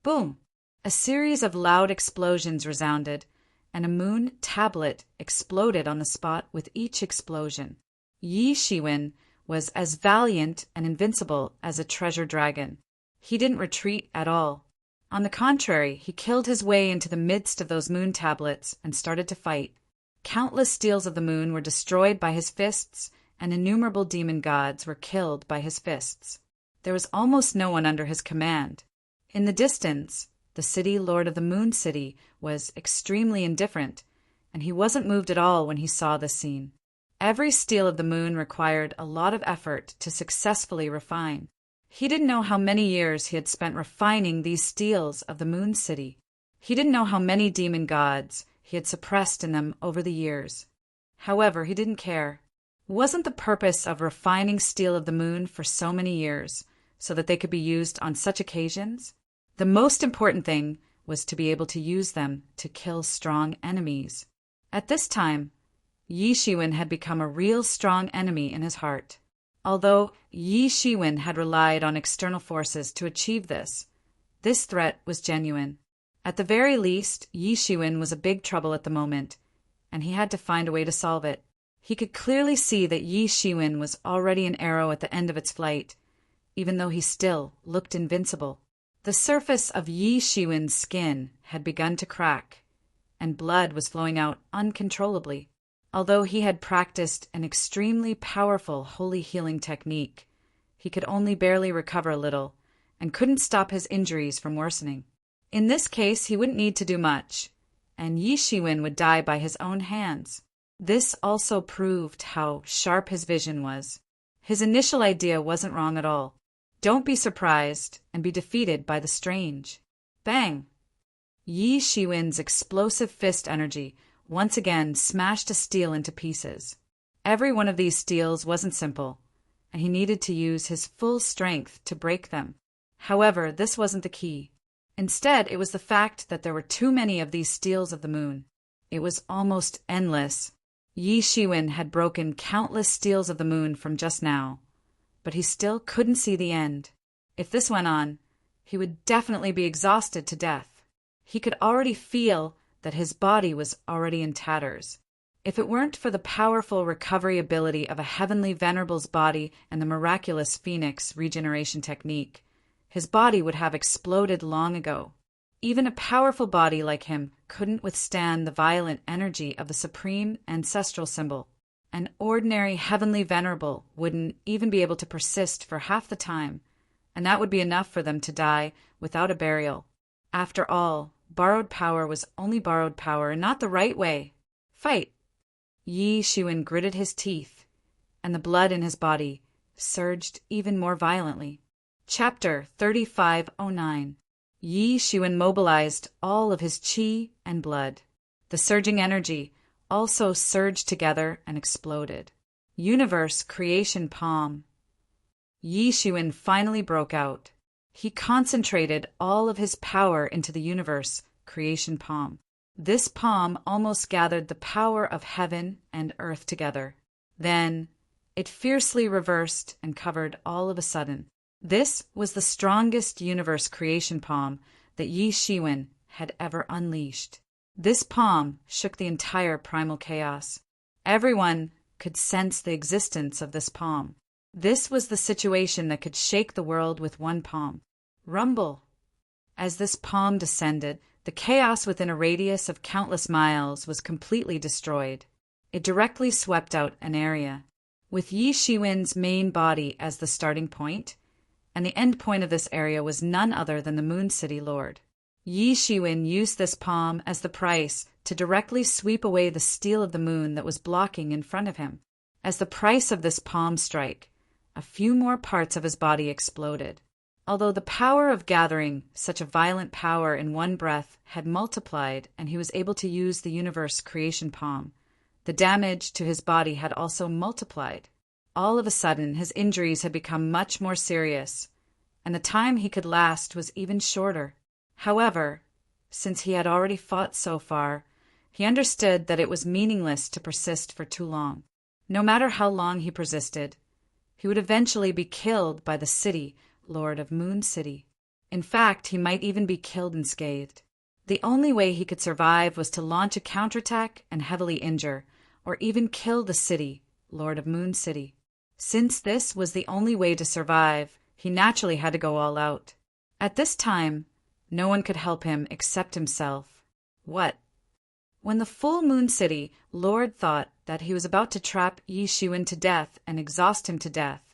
Boom! A series of loud explosions resounded, and a moon tablet exploded on the spot with each explosion. Yi Shiwen was as valiant and invincible as a treasure dragon. He didn't retreat at all. On the contrary, he killed his way into the midst of those moon tablets and started to fight. Countless steels of the moon were destroyed by his fists, and innumerable demon gods were killed by his fists. There was almost no one under his command. In the distance, the city lord of the Moon City was extremely indifferent, and he wasn't moved at all when he saw this scene. Every steel of the moon required a lot of effort to successfully refine. He didn't know how many years he had spent refining these steels of the Moon City. He didn't know how many demon gods he had suppressed in them over the years. However, he didn't care. Wasn't the purpose of refining steel of the moon for so many years so that they could be used on such occasions? The most important thing was to be able to use them to kill strong enemies. At this time, Yi Shiwen had become a real strong enemy in his heart. Although Yi Shiwen had relied on external forces to achieve this threat was genuine. At the very least, Yi Shiwen was a big trouble at the moment, and he had to find a way to solve it. He could clearly see that Yi Shiwen was already an arrow at the end of its flight, even though he still looked invincible. The surface of Yi Shiwen's skin had begun to crack, and blood was flowing out uncontrollably. Although he had practiced an extremely powerful holy healing technique, he could only barely recover a little and couldn't stop his injuries from worsening. In this case, he wouldn't need to do much, and Yi Shiwen would die by his own hands. This also proved how sharp his vision was. His initial idea wasn't wrong at all. Don't be surprised and be defeated by the strange. Bang! Yi Shiwen's explosive fist energy once again smashed a steel into pieces. Every one of these steels wasn't simple, and he needed to use his full strength to break them. However, this wasn't the key. Instead, it was the fact that there were too many of these steels of the moon. It was almost endless. Yi Shiwen had broken countless steels of the moon from just now, but he still couldn't see the end. If this went on, he would definitely be exhausted to death. He could already feel that his body was already in tatters. If it weren't for the powerful recovery ability of a heavenly venerable's body and the miraculous phoenix regeneration technique, his body would have exploded long ago. Even a powerful body like him couldn't withstand the violent energy of the supreme ancestral symbol. An ordinary heavenly venerable wouldn't even be able to persist for half the time, and that would be enough for them to die without a burial. After all, borrowed power was only borrowed power and not the right way. Fight! Yi Shiwen gritted his teeth, and the blood in his body surged even more violently. Chapter 3509. Yi Shiwen mobilized all of his qi and blood. The surging energy also surged together and exploded. Universe Creation Palm. Yi Shiwen finally broke out. He concentrated all of his power into the Universe Creation Palm. This palm almost gathered the power of heaven and earth together. Then it fiercely reversed and covered all of a sudden. This was the strongest universe creation palm that Yi Shiwen had ever unleashed. This palm shook the entire primal chaos. Everyone could sense the existence of this palm. This was the situation that could shake the world with one palm. Rumble! As this palm descended, the chaos within a radius of countless miles was completely destroyed. It directly swept out an area. With Yi Shiwen's main body as the starting point, and the end point of this area was none other than the Moon City Lord. Yi Shiwen used this palm as the price to directly sweep away the steel of the moon that was blocking in front of him. As the price of this palm strike, a few more parts of his body exploded. Although the power of gathering such a violent power in one breath had multiplied and he was able to use the universe creation palm, the damage to his body had also multiplied. All of a sudden, his injuries had become much more serious, and the time he could last was even shorter. However, since he had already fought so far, he understood that it was meaningless to persist for too long. No matter how long he persisted, he would eventually be killed by the city lord of Moon City. In fact, he might even be killed unscathed. The only way he could survive was to launch a counterattack and heavily injure, or even kill the city lord of Moon City. Since this was the only way to survive, he naturally had to go all out. At this time, no one could help him except himself. What? When the full Moon City Lord thought that he was about to trap Yi Shiwen to death and exhaust him to death,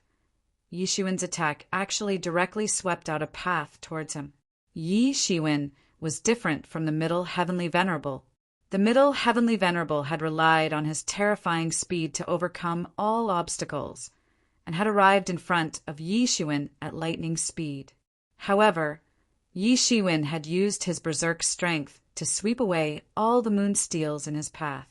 Yi Shiwen's attack actually directly swept out a path towards him. Yi Shiwen was different from the Middle Heavenly Venerable. The Middle Heavenly Venerable had relied on his terrifying speed to overcome all obstacles, and had arrived in front of Yi Shiwen at lightning speed. However, Yi Shiwen had used his berserk strength to sweep away all the moon steels in his path.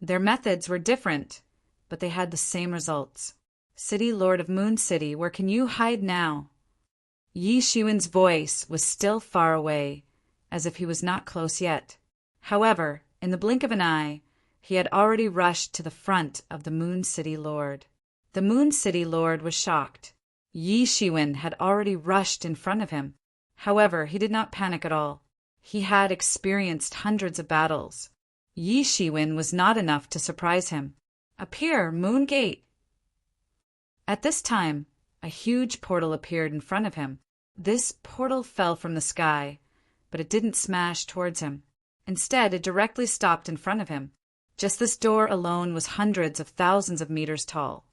Their methods were different, but they had the same results. City Lord of Moon City, where can you hide now? Yi Shiwen's voice was still far away, as if he was not close yet. However, in the blink of an eye, he had already rushed to the front of the Moon City Lord. The Moon City Lord was shocked. Yi Shiwen had already rushed in front of him. However, he did not panic at all. He had experienced hundreds of battles. Yi Shiwen was not enough to surprise him. Appear, Moon Gate! At this time, a huge portal appeared in front of him. This portal fell from the sky, but it didn't smash towards him. Instead, it directly stopped in front of him. Just this door alone was hundreds of thousands of meters tall.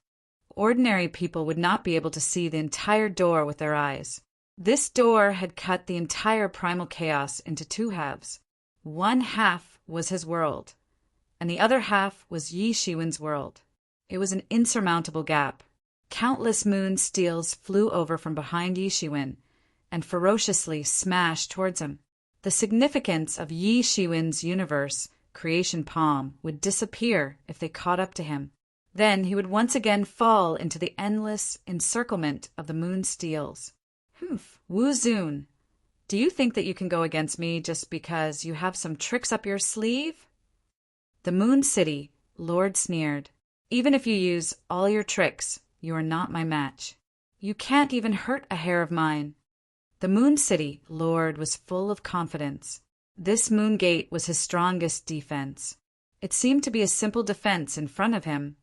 Ordinary people would not be able to see the entire door with their eyes. This door had cut the entire primal chaos into two halves. One half was his world, and the other half was Yi Shiwen's world. It was an insurmountable gap. Countless moon steels flew over from behind Yi Shiwen and ferociously smashed towards him. The significance of Yi Shiwen's universe creation palm would disappear if they caught up to him. Then he would once again fall into the endless encirclement of the moon steels. Wu Zun, do you think that you can go against me just because you have some tricks up your sleeve? The Moon City Lord sneered. Even if you use all your tricks, you are not my match. You can't even hurt a hair of mine. The Moon City Lord was full of confidence. This moon gate was his strongest defense. It seemed to be a simple defense in front of him,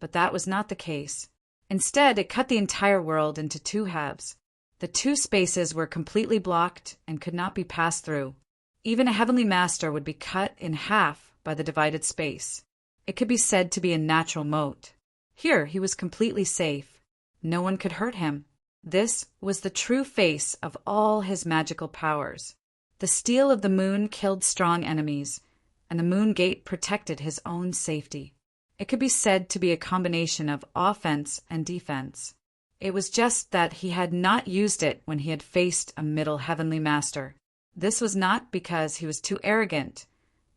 but that was not the case. Instead, it cut the entire world into two halves. The two spaces were completely blocked and could not be passed through. Even a heavenly master would be cut in half by the divided space. It could be said to be a natural moat. Here he was completely safe. No one could hurt him. This was the true face of all his magical powers. The steel of the moon killed strong enemies, and the moon gate protected his own safety. It could be said to be a combination of offense and defense. It was just that he had not used it when he had faced a middle heavenly master. This was not because he was too arrogant,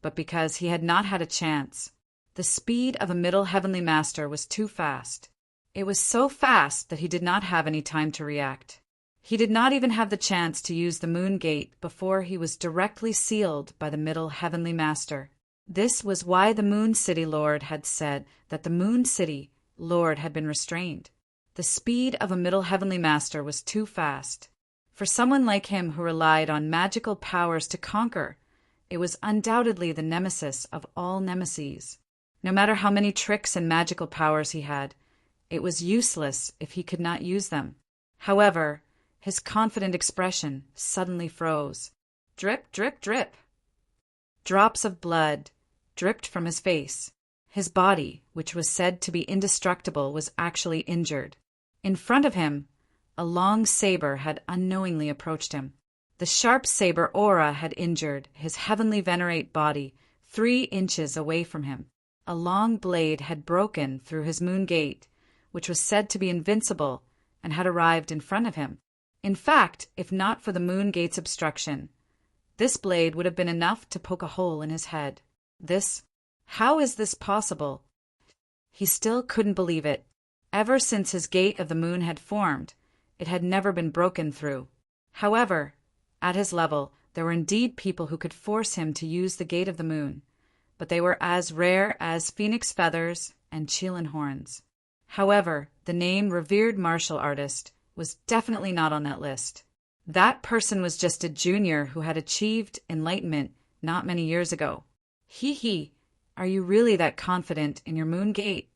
but because he had not had a chance. The speed of a middle heavenly master was too fast. It was so fast that he did not have any time to react. He did not even have the chance to use the moon gate before he was directly sealed by the middle heavenly master. This was why the Moon City Lord had said that the Moon City Lord had been restrained. The speed of a middle heavenly master was too fast. For someone like him who relied on magical powers to conquer, it was undoubtedly the nemesis of all nemeses. No matter how many tricks and magical powers he had, it was useless if he could not use them. However, his confident expression suddenly froze. Drip, drip, drip. Drops of blood dripped from his face. His body, which was said to be indestructible, was actually injured. In front of him, a long saber had unknowingly approached him. The sharp saber aura had injured his heavenly venerate body 3 inches away from him. A long blade had broken through his moon gate, which was said to be invincible, and had arrived in front of him. In fact, if not for the moon gate's obstruction, this blade would have been enough to poke a hole in his head. How is this possible? He still couldn't believe it. Ever since his gate of the moon had formed, it had never been broken through. However, at his level, there were indeed people who could force him to use the gate of the moon, but they were as rare as phoenix feathers and Qilin horns. However, the name revered martial artist was definitely not on that list. That person was just a junior who had achieved enlightenment not many years ago. Are you really that confident in your moon gate?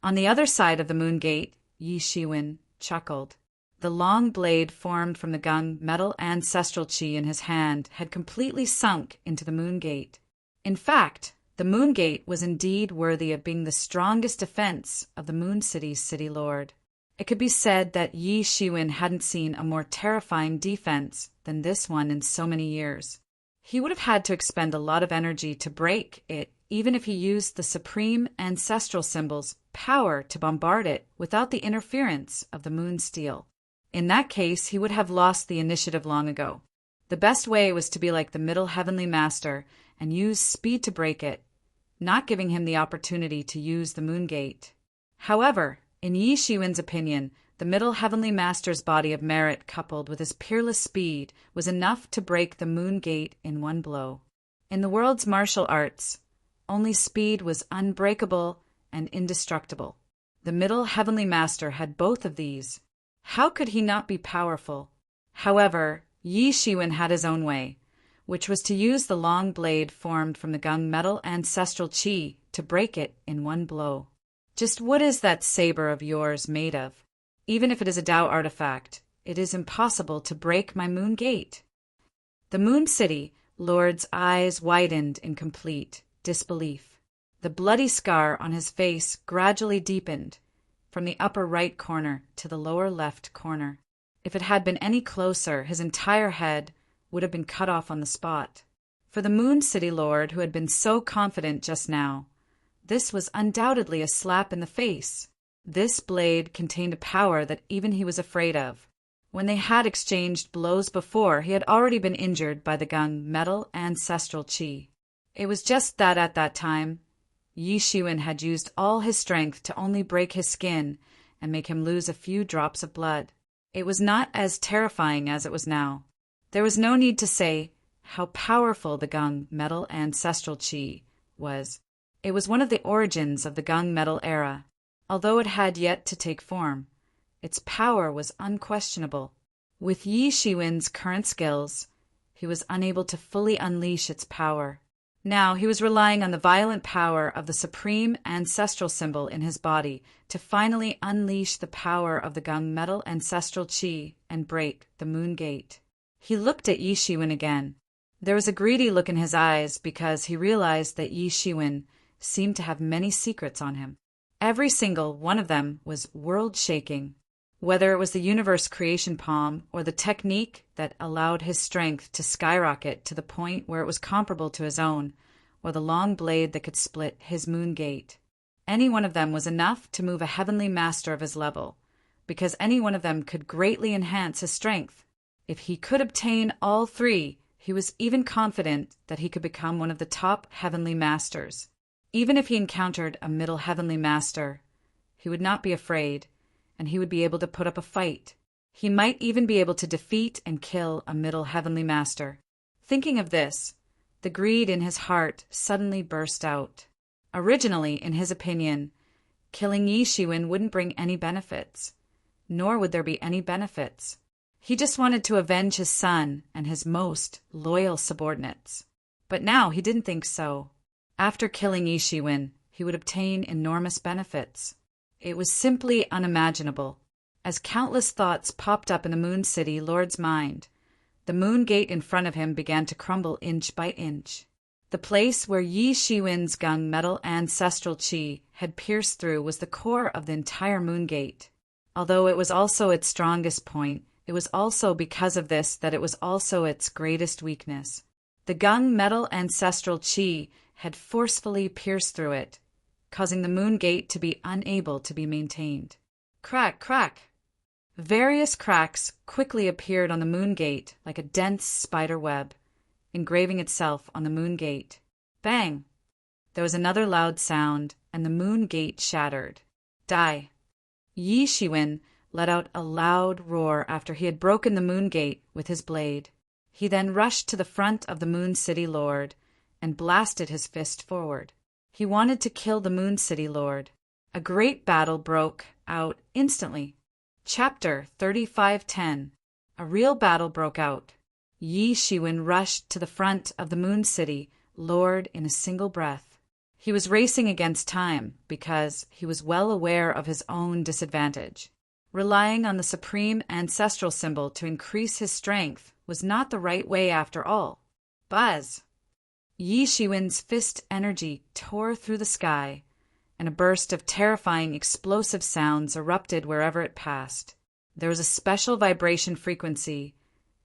On the other side of the moon gate, Yi Shiwen chuckled. The long blade formed from the gung metal ancestral chi in his hand had completely sunk into the moon gate. In fact, the moon gate was indeed worthy of being the strongest defense of the Moon City's city lord. It could be said that Yi Shiwen hadn't seen a more terrifying defense than this one in so many years. He would have had to expend a lot of energy to break it, even if he used the supreme ancestral symbol's power to bombard it without the interference of the moon steel. In that case, he would have lost the initiative long ago. The best way was to be like the middle heavenly master and use speed to break it, not giving him the opportunity to use the moon gate. However, in Yi Shiwen's opinion, the middle heavenly master's body of merit coupled with his peerless speed was enough to break the moon gate in one blow. In the world's martial arts, only speed was unbreakable and indestructible. The middle heavenly master had both of these. How could he not be powerful? However, Yi Shiwen had his own way, which was to use the long blade formed from the gung metal ancestral chi to break it in one blow. Just what is that saber of yours made of? Even if it is a Tao artifact, it is impossible to break my moon gate. The Moon City Lord's eyes widened in complete disbelief. The bloody scar on his face gradually deepened from the upper right corner to the lower left corner. If it had been any closer, his entire head would have been cut off on the spot. For the Moon City Lord, who had been so confident just now, this was undoubtedly a slap in the face. This blade contained a power that even he was afraid of. When they had exchanged blows before, he had already been injured by the gung metal ancestral chi. It was just that at that time, Yi Shiwen had used all his strength to only break his skin and make him lose a few drops of blood. It was not as terrifying as it was now. There was no need to say how powerful the gung metal ancestral chi was. It was one of the origins of the gung metal era. Although it had yet to take form, its power was unquestionable. With Yi Shiwen's current skills, he was unable to fully unleash its power. Now he was relying on the violent power of the supreme ancestral symbol in his body to finally unleash the power of the gung metal ancestral chi and break the moon gate. He looked at Yi Shiwen again. There was a greedy look in his eyes because he realized that Yi Shiwen seemed to have many secrets on him. Every single one of them was world-shaking. Whether it was the universe creation palm or the technique that allowed his strength to skyrocket to the point where it was comparable to his own, or the long blade that could split his moon gate. Any one of them was enough to move a heavenly master of his level, because any one of them could greatly enhance his strength. If he could obtain all three, he was even confident that he could become one of the top heavenly masters. Even if he encountered a middle heavenly master, he would not be afraid, and he would be able to put up a fight. He might even be able to defeat and kill a middle heavenly master. Thinking of this, the greed in his heart suddenly burst out. Originally, in his opinion, killing Yi Shiwen wouldn't bring any benefits, nor would there be any benefits. He just wanted to avenge his son and his most loyal subordinates. But now he didn't think so. After killing Yi Shiwen, he would obtain enormous benefits. It was simply unimaginable. As countless thoughts popped up in the Moon City Lord's mind, the moon gate in front of him began to crumble inch by inch. The place where Yi Shiwen's gung metal ancestral chi had pierced through was the core of the entire moon gate. Although it was also its strongest point, it was also because of this that it was also its greatest weakness. The gung metal ancestral chi had forcefully pierced through it, causing the moon gate to be unable to be maintained. Crack, crack! Various cracks quickly appeared on the moon gate like a dense spider web, engraving itself on the moon gate. Bang! There was another loud sound, and the moon gate shattered. Die! Yi Shiwen let out a loud roar after he had broken the moon gate with his blade. He then rushed to the front of the Moon City Lord and blasted his fist forward. He wanted to kill the Moon City Lord. A great battle broke out instantly. Chapter 3510. A real battle broke out. Yi Shiwen rushed to the front of the Moon City Lord in a single breath. He was racing against time because he was well aware of his own disadvantage. Relying on the supreme ancestral symbol to increase his strength was not the right way after all. Buzz! Yi Shiwen's fist energy tore through the sky, and a burst of terrifying explosive sounds erupted wherever it passed. There was a special vibration frequency,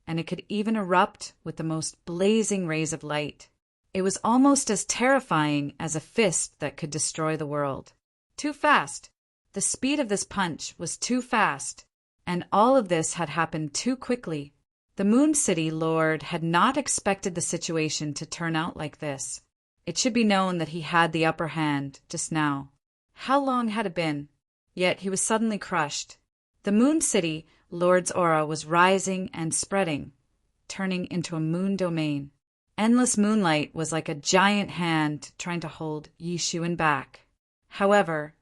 and it could even erupt with the most blazing rays of light. It was almost as terrifying as a fist that could destroy the world. Too fast! The speed of this punch was too fast, and all of this had happened too quickly. The Moon City Lord had not expected the situation to turn out like this. It should be known that he had the upper hand just now. How long had it been? Yet he was suddenly crushed. The Moon City Lord's aura was rising and spreading, turning into a moon domain. Endless moonlight was like a giant hand trying to hold Yi Shiwen back. However,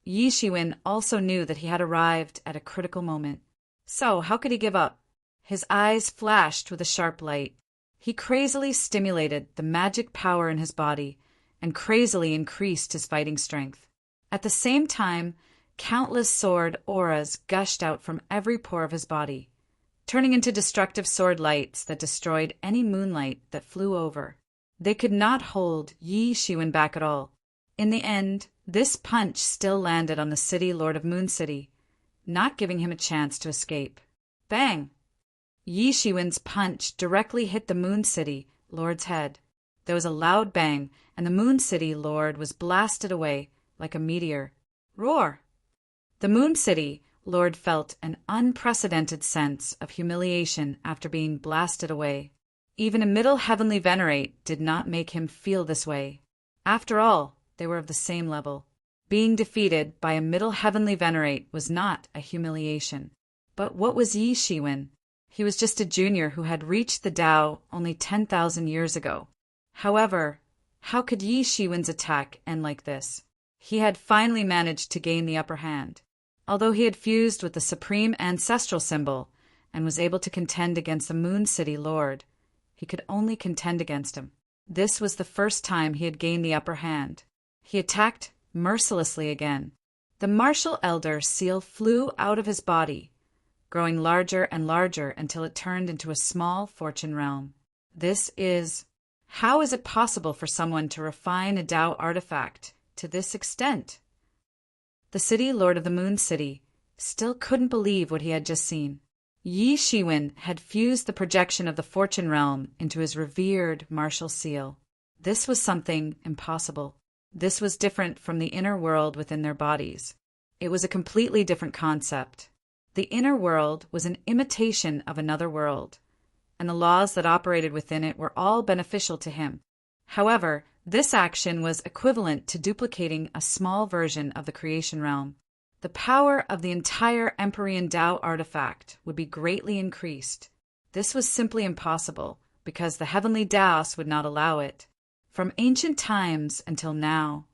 Yi Shiwen also knew that he had arrived at a critical moment. So how could he give up? His eyes flashed with a sharp light. He crazily stimulated the magic power in his body and crazily increased his fighting strength. At the same time, countless sword auras gushed out from every pore of his body, turning into destructive sword lights that destroyed any moonlight that flew over. They could not hold Yi Shiwen back at all. In the end, this punch still landed on the City Lord of Moon City, not giving him a chance to escape. Bang! Yi Shiwen's punch directly hit the Moon City Lord's head. There was a loud bang, and the Moon City Lord was blasted away like a meteor. Roar! The Moon City Lord felt an unprecedented sense of humiliation after being blasted away. Even a middle heavenly venerate did not make him feel this way. After all, they were of the same level. Being defeated by a middle heavenly venerate was not a humiliation. But what was Yi Shiwen? He was just a junior who had reached the Tao only 10,000 years ago. However, how could Yi Shiwen's attack end like this? He had finally managed to gain the upper hand. Although he had fused with the supreme ancestral symbol and was able to contend against the Moon City Lord, he could only contend against him. This was the first time he had gained the upper hand. He attacked mercilessly again. The martial elder seal flew out of his body, growing larger and larger until it turned into a small fortune realm. How is it possible for someone to refine a Tao artifact to this extent? The city lord of the Moon City still couldn't believe what he had just seen. Yi Shiwen had fused the projection of the fortune realm into his revered martial seal. This was something impossible. This was different from the inner world within their bodies. It was a completely different concept. The inner world was an imitation of another world, and the laws that operated within it were all beneficial to him. However, this action was equivalent to duplicating a small version of the creation realm. The power of the entire Empyrean Tao artifact would be greatly increased. This was simply impossible, because the heavenly Taos would not allow it. From ancient times until now,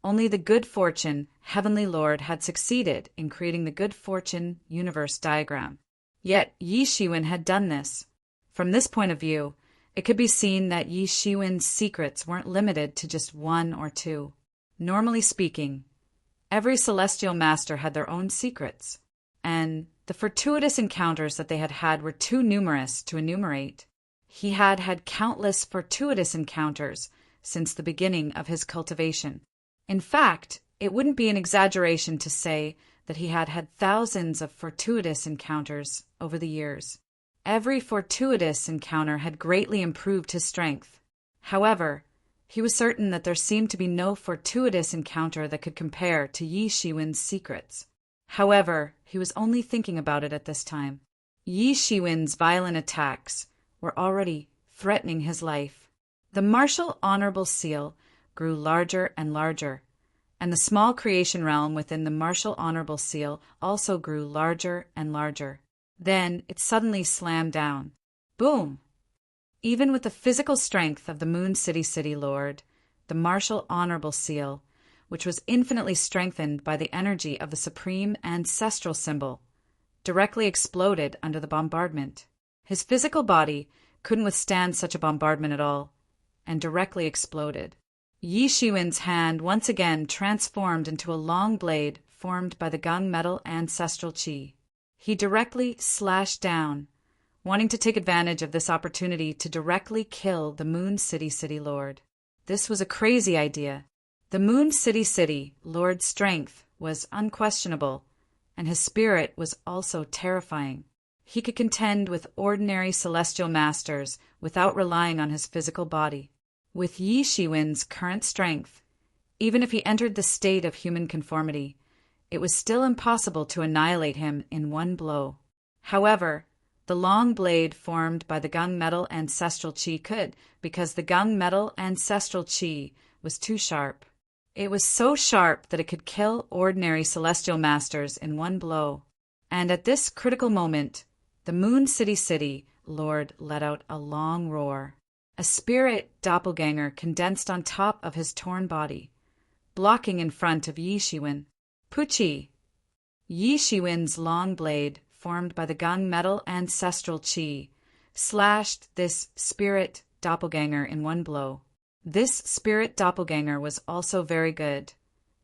only the Good Fortune Heavenly Lord had succeeded in creating the Good Fortune universe diagram. Yet Yi Shiwen had done this. From this point of view, it could be seen that Yi Shiwen's secrets weren't limited to just one or two. Normally speaking, every celestial master had their own secrets, and the fortuitous encounters that they had had were too numerous to enumerate. He had had countless fortuitous encounters since the beginning of his cultivation. In fact, it wouldn't be an exaggeration to say that he had had thousands of fortuitous encounters over the years. Every fortuitous encounter had greatly improved his strength. However, he was certain that there seemed to be no fortuitous encounter that could compare to Yi Shiwen's secrets. However, he was only thinking about it at this time. Yi Shiwen's violent attacks were already threatening his life. The martial honorable seal grew larger and larger, and the small creation realm within the martial honorable seal also grew larger and larger. Then it suddenly slammed down. Boom! Even with the physical strength of the Moon City Lord, the martial honorable seal, which was infinitely strengthened by the energy of the supreme ancestral symbol, directly exploded under the bombardment. His physical body couldn't withstand such a bombardment at all, and directly exploded. Yi Shiwen's hand once again transformed into a long blade formed by the gunmetal ancestral chi. He directly slashed down, wanting to take advantage of this opportunity to directly kill the Moon City Lord. This was a crazy idea. The Moon City Lord's strength was unquestionable, and his spirit was also terrifying. He could contend with ordinary celestial masters without relying on his physical body. With Yi Shiwen's current strength, even if he entered the state of human conformity, it was still impossible to annihilate him in one blow. However, the long blade formed by the gunmetal ancestral chi could, because the gunmetal ancestral chi was too sharp. It was so sharp that it could kill ordinary celestial masters in one blow. And at this critical moment, the Moon City Lord let out a long roar. A spirit doppelganger condensed on top of his torn body, blocking in front of Yi Shiwen. Puchi! Yi Shiwen's long blade, formed by the gunmetal ancestral chi, slashed this spirit doppelganger in one blow. This spirit doppelganger was also very good,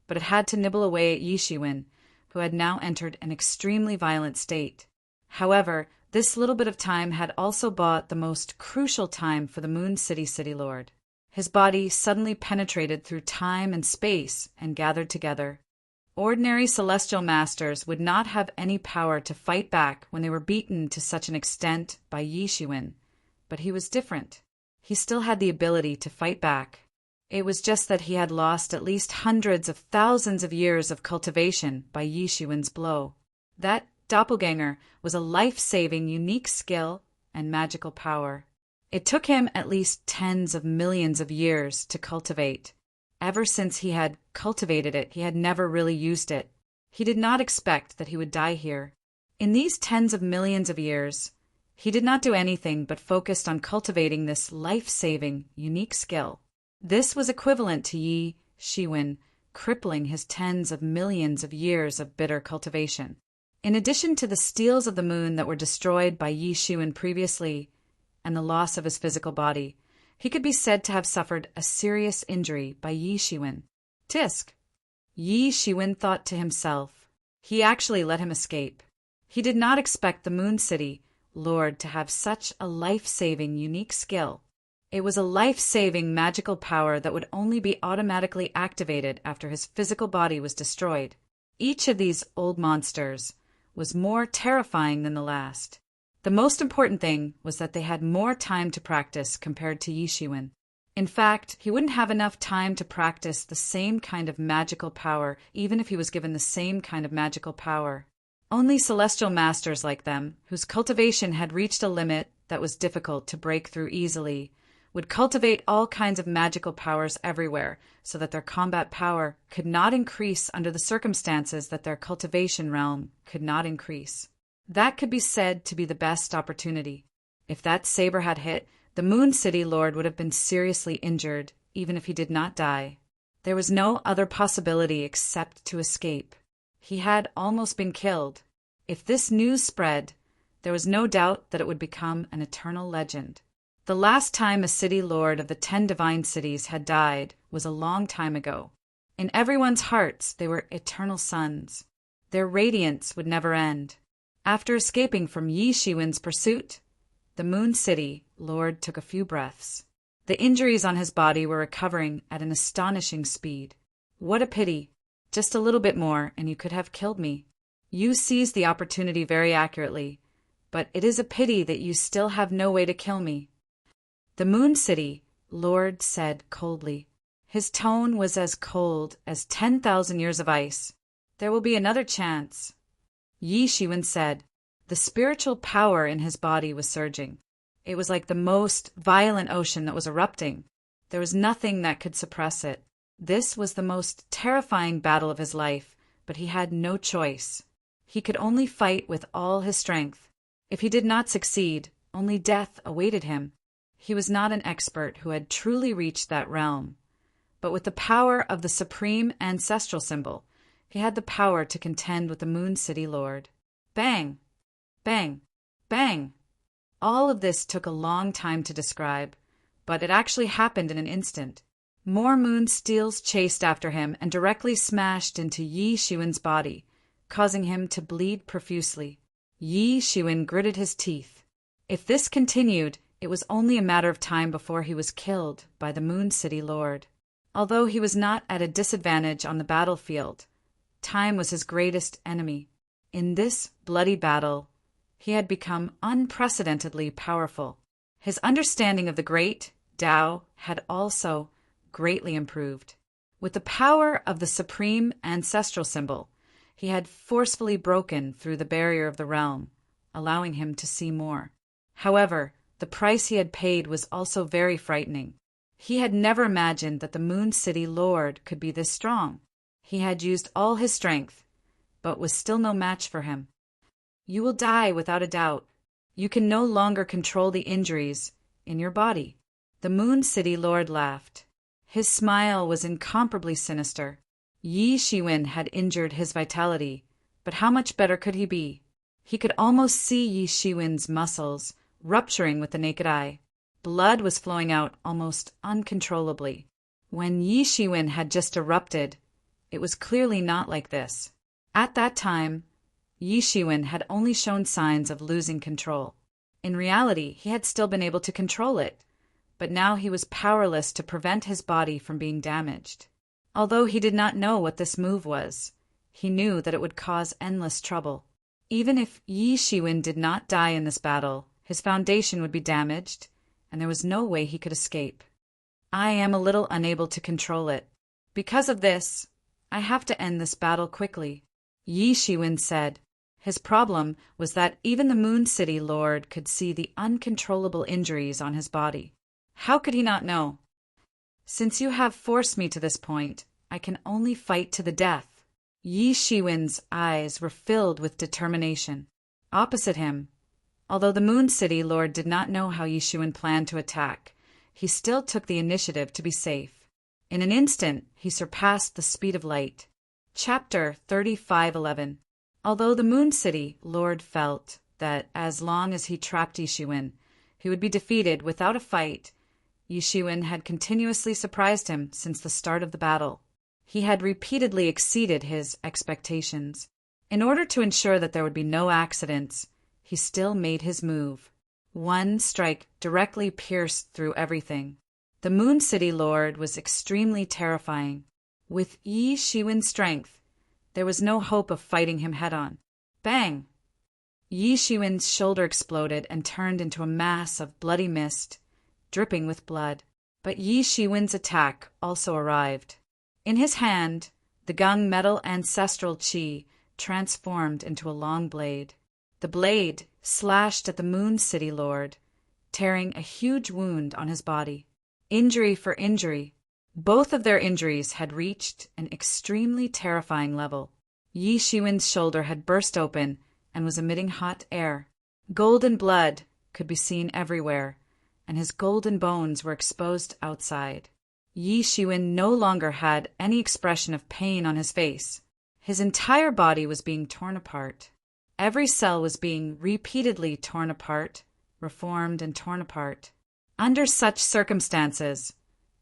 but it had to nibble away at Yi Shiwen, who had now entered an extremely violent state. However, this little bit of time had also bought the most crucial time for the Moon City Lord. His body suddenly penetrated through time and space and gathered together. Ordinary celestial masters would not have any power to fight back when they were beaten to such an extent by Yi Shiwen, but he was different. He still had the ability to fight back. It was just that he had lost at least hundreds of thousands of years of cultivation by Yi Shiwen's blow. That doppelganger was a life-saving, unique skill and magical power. It took him at least tens of millions of years to cultivate. Ever since he had cultivated it, he had never really used it. He did not expect that he would die here. In these tens of millions of years, he did not do anything but focused on cultivating this life-saving, unique skill. This was equivalent to Yi Shiwen crippling his tens of millions of years of bitter cultivation. In addition to the steels of the moon that were destroyed by Yi Shiwen previously and the loss of his physical body, he could be said to have suffered a serious injury by Yi Shiwen. Tisk! Yi Shiwen thought to himself. He actually let him escape. He did not expect the Moon City Lord to have such a life-saving, unique skill. It was a life-saving magical power that would only be automatically activated after his physical body was destroyed. Each of these old monsters was more terrifying than the last. The most important thing was that they had more time to practice compared to Yi Shiwen. In fact, he wouldn't have enough time to practice the same kind of magical power even if he was given the same kind of magical power. Only celestial masters like them, whose cultivation had reached a limit that was difficult to break through easily, would cultivate all kinds of magical powers everywhere so that their combat power could not increase under the circumstances that their cultivation realm could not increase. That could be said to be the best opportunity. If that saber had hit, the Moon City Lord would have been seriously injured, even if he did not die. There was no other possibility except to escape. He had almost been killed. If this news spread, there was no doubt that it would become an eternal legend. The last time a city lord of the 10 divine cities had died was a long time ago. In everyone's hearts, they were eternal suns. Their radiance would never end. After escaping from Yi Shiwen's pursuit, the Moon City Lord took a few breaths. The injuries on his body were recovering at an astonishing speed. What a pity! Just a little bit more, and you could have killed me. You seized the opportunity very accurately, but it is a pity that you still have no way to kill me. The Moon City Lord said coldly. His tone was as cold as 10,000 years of ice. There will be another chance. Yi Shiwen said. The spiritual power in his body was surging. It was like the most violent ocean that was erupting. There was nothing that could suppress it. This was the most terrifying battle of his life, but he had no choice. He could only fight with all his strength. If he did not succeed, only death awaited him. He was not an expert who had truly reached that realm, but with the power of the supreme ancestral symbol, he had the power to contend with the Moon City Lord. Bang! Bang! Bang! All of this took a long time to describe, but it actually happened in an instant. More moon steels chased after him and directly smashed into Yi Shiwen's body, causing him to bleed profusely. Yi Shiwen gritted his teeth. If this continued, it was only a matter of time before he was killed by the Moon City Lord. Although he was not at a disadvantage on the battlefield, time was his greatest enemy. In this bloody battle, he had become unprecedentedly powerful. His understanding of the great Tao had also greatly improved. With the power of the supreme ancestral symbol, he had forcefully broken through the barrier of the realm, allowing him to see more. However, the price he had paid was also very frightening. He had never imagined that the Moon City Lord could be this strong. He had used all his strength, but was still no match for him. You will die without a doubt. You can no longer control the injuries in your body. The Moon City Lord laughed. His smile was incomparably sinister. Yi Shiwen had injured his vitality, but how much better could he be? He could almost see Yi Shiwen's muscles rupturing with the naked eye. Blood was flowing out almost uncontrollably. When Yi Shiwen had just erupted, it was clearly not like this. At that time, Yi Shiwen had only shown signs of losing control. In reality, he had still been able to control it, but now he was powerless to prevent his body from being damaged. Although he did not know what this move was, he knew that it would cause endless trouble. Even if Yi Shiwen did not die in this battle, his foundation would be damaged, and there was no way he could escape. I am a little unable to control it. Because of this, I have to end this battle quickly, Yi Shiwen said. His problem was that even the Moon City Lord could see the uncontrollable injuries on his body. How could he not know? Since you have forced me to this point, I can only fight to the death. Yi Shiwen's eyes were filled with determination. Opposite him, although the Moon City Lord did not know how Yi Shiwen planned to attack, he still took the initiative to be safe. In an instant, he surpassed the speed of light. Chapter 35:11. Although the Moon City Lord felt that as long as he trapped Yi Shiwen, he would be defeated without a fight, Yi Shiwen had continuously surprised him since the start of the battle. He had repeatedly exceeded his expectations. In order to ensure that there would be no accidents, he still made his move. One strike directly pierced through everything. The Moon City Lord was extremely terrifying. With Yi Shiwen's strength, there was no hope of fighting him head-on. Bang! Yi Shiwen's shoulder exploded and turned into a mass of bloody mist, dripping with blood. But Yi Shiwen's attack also arrived. In his hand, the Gung metal ancestral chi transformed into a long blade. The blade slashed at the Moon City Lord, tearing a huge wound on his body. Injury for injury. Both of their injuries had reached an extremely terrifying level. Yi Shiwen's shoulder had burst open and was emitting hot air. Golden blood could be seen everywhere, and his golden bones were exposed outside. Yi Shiwen no longer had any expression of pain on his face. His entire body was being torn apart. Every cell was being repeatedly torn apart, reformed and torn apart. Under such circumstances,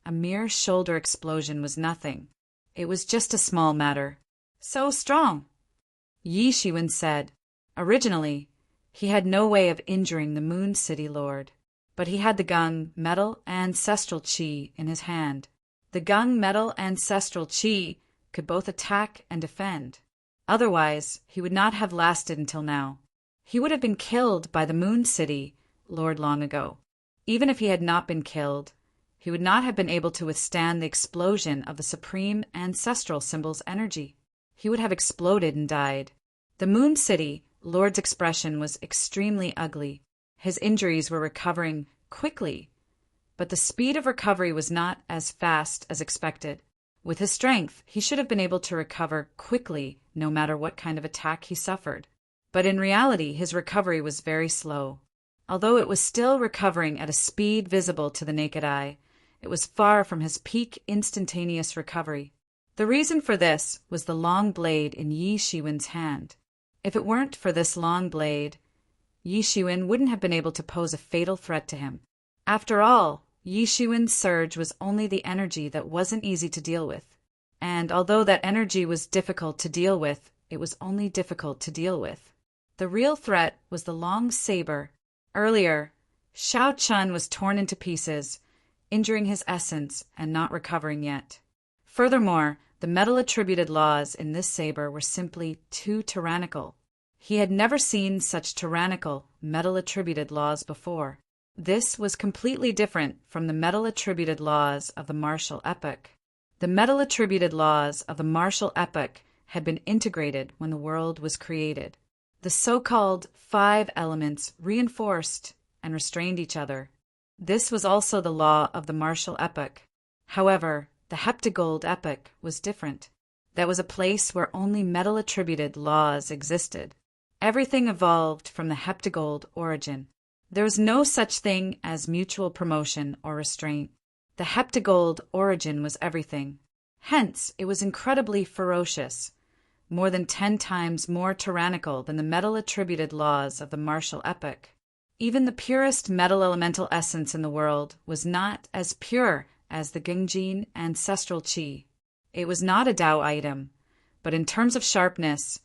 a mere shoulder explosion was nothing. It was just a small matter. So strong, Yi Shiwen said. Originally, he had no way of injuring the Moon City Lord, but he had the Gung metal ancestral chi in his hand. The Gung metal ancestral chi could both attack and defend. Otherwise, he would not have lasted until now. He would have been killed by the Moon City Lord long ago. Even if he had not been killed, he would not have been able to withstand the explosion of the supreme ancestral symbol's energy. He would have exploded and died. The Moon City Lord's expression was extremely ugly. His injuries were recovering quickly, but the speed of recovery was not as fast as expected. With his strength, he should have been able to recover quickly no matter what kind of attack he suffered. But in reality, his recovery was very slow. Although it was still recovering at a speed visible to the naked eye, it was far from his peak instantaneous recovery. The reason for this was the long blade in Yi Shiwen's hand. If it weren't for this long blade, Yi Shiwen wouldn't have been able to pose a fatal threat to him. After all, Yi Shiwen's surge was only the energy that wasn't easy to deal with. And although that energy was difficult to deal with, it was only difficult to deal with. The real threat was the long saber. Earlier, Shao Chun was torn into pieces, injuring his essence and not recovering yet. Furthermore, the metal-attributed laws in this saber were simply too tyrannical. He had never seen such tyrannical metal-attributed laws before. This was completely different from the metal-attributed laws of the martial epoch. The metal-attributed laws of the martial epoch had been integrated when the world was created. The so-called 5 elements reinforced and restrained each other. This was also the law of the martial epoch. However, the heptagold epoch was different. That was a place where only metal-attributed laws existed. Everything evolved from the heptagold origin. There was no such thing as mutual promotion or restraint. The heptagold origin was everything. Hence, it was incredibly ferocious, more than 10 times more tyrannical than the metal-attributed laws of the martial epoch. Even the purest metal elemental essence in the world was not as pure as the Gungjin ancestral chi. It was not a Tao item, but in terms of sharpness,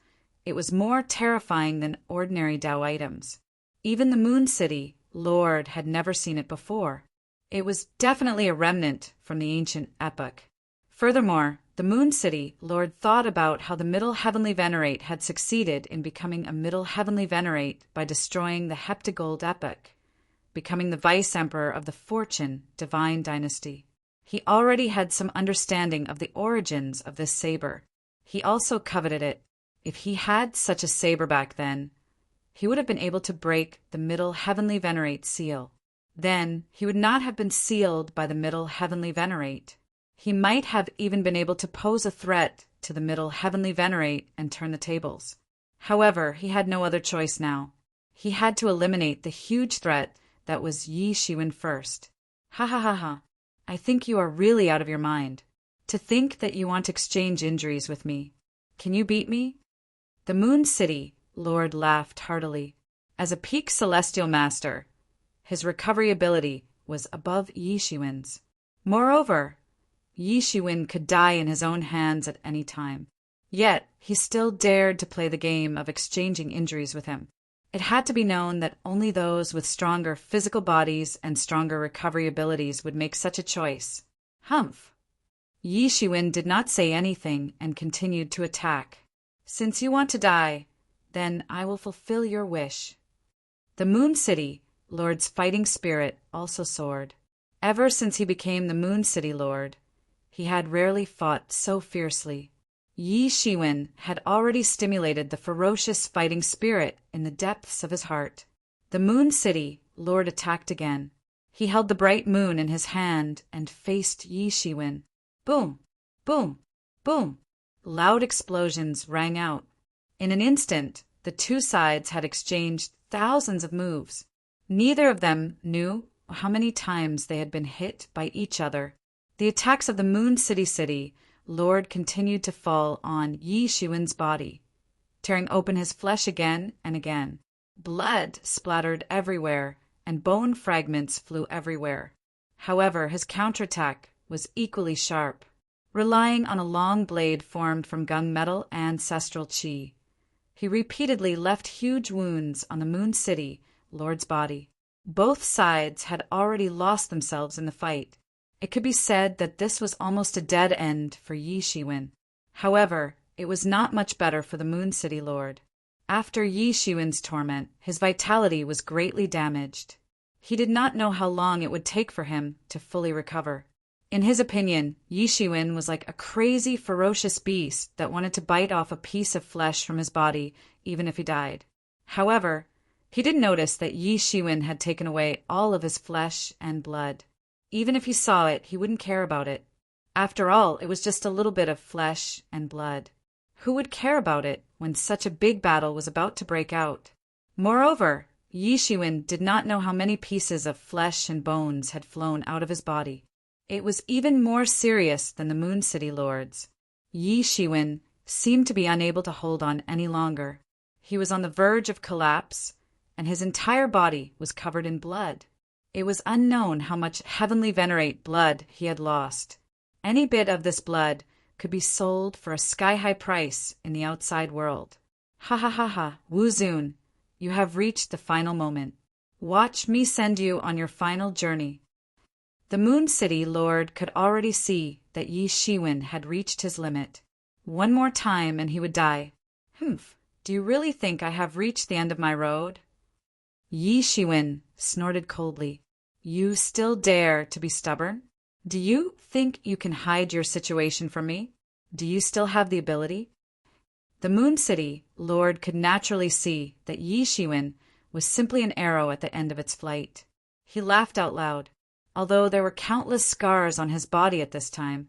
it was more terrifying than ordinary Tao items. Even the Moon City Lord had never seen it before. It was definitely a remnant from the ancient epoch. Furthermore, the Moon City Lord thought about how the Middle Heavenly Venerate had succeeded in becoming a Middle Heavenly Venerate by destroying the Heptagold epoch, becoming the Vice Emperor of the Fortune Divine Dynasty. He already had some understanding of the origins of this saber. He also coveted it. If he had such a saber back then, he would have been able to break the Middle Heavenly Venerate seal. Then he would not have been sealed by the Middle Heavenly Venerate. He might have even been able to pose a threat to the Middle Heavenly Venerate and turn the tables. However, he had no other choice now. He had to eliminate the huge threat that was Yi Shiwen first. Ha ha ha ha. I think you are really out of your mind. To think that you want to exchange injuries with me. Can you beat me? The Moon City Lord laughed heartily. As a peak celestial master, his recovery ability was above Yi Shiwen's. Moreover, Yi Shiwen could die in his own hands at any time. Yet, he still dared to play the game of exchanging injuries with him. It had to be known that only those with stronger physical bodies and stronger recovery abilities would make such a choice. Humph! Yi Shiwen did not say anything and continued to attack. Since you want to die, then I will fulfill your wish. The Moon City Lord's fighting spirit also soared. Ever since he became the Moon City Lord, he had rarely fought so fiercely. Yi Shiwen had already stimulated the ferocious fighting spirit in the depths of his heart. The Moon City Lord attacked again. He held the bright moon in his hand and faced Yi Shiwen. Boom! Boom! Boom! Loud explosions rang out. In an instant, the two sides had exchanged thousands of moves. Neither of them knew how many times they had been hit by each other. The attacks of the Moon City Lord continued to fall on Yi Shiwen's body, tearing open his flesh again and again. Blood splattered everywhere, and bone fragments flew everywhere. However, his counterattack was equally sharp, relying on a long blade formed from gunmetal ancestral chi. He repeatedly left huge wounds on the Moon City Lord's body. Both sides had already lost themselves in the fight. It could be said that this was almost a dead end for Yi Shiwen. However, it was not much better for the Moon City Lord. After Yi Shiwen's torment, his vitality was greatly damaged. He did not know how long it would take for him to fully recover. In his opinion, Yi Shiwen was like a crazy, ferocious beast that wanted to bite off a piece of flesh from his body, even if he died. However, he did notice that Yi Shiwen had taken away all of his flesh and blood. Even if he saw it, he wouldn't care about it. After all, it was just a little bit of flesh and blood. Who would care about it when such a big battle was about to break out? Moreover, Yi Shiwen did not know how many pieces of flesh and bones had flown out of his body. It was even more serious than the Moon City Lord's. Yi Shiwen seemed to be unable to hold on any longer. He was on the verge of collapse, and his entire body was covered in blood. It was unknown how much Heavenly Venerate blood he had lost. Any bit of this blood could be sold for a sky-high price in the outside world. Ha ha ha ha, Wu Zun, you have reached the final moment. Watch me send you on your final journey. The Moon City Lord could already see that Yi Shiwen had reached his limit. One more time and he would die. Humph, do you really think I have reached the end of my road? Yi Shiwen snorted coldly. You still dare to be stubborn? Do you think you can hide your situation from me? Do you still have the ability? The Moon City Lord could naturally see that Yi Shiwen was simply an arrow at the end of its flight. He laughed out loud. Although there were countless scars on his body at this time,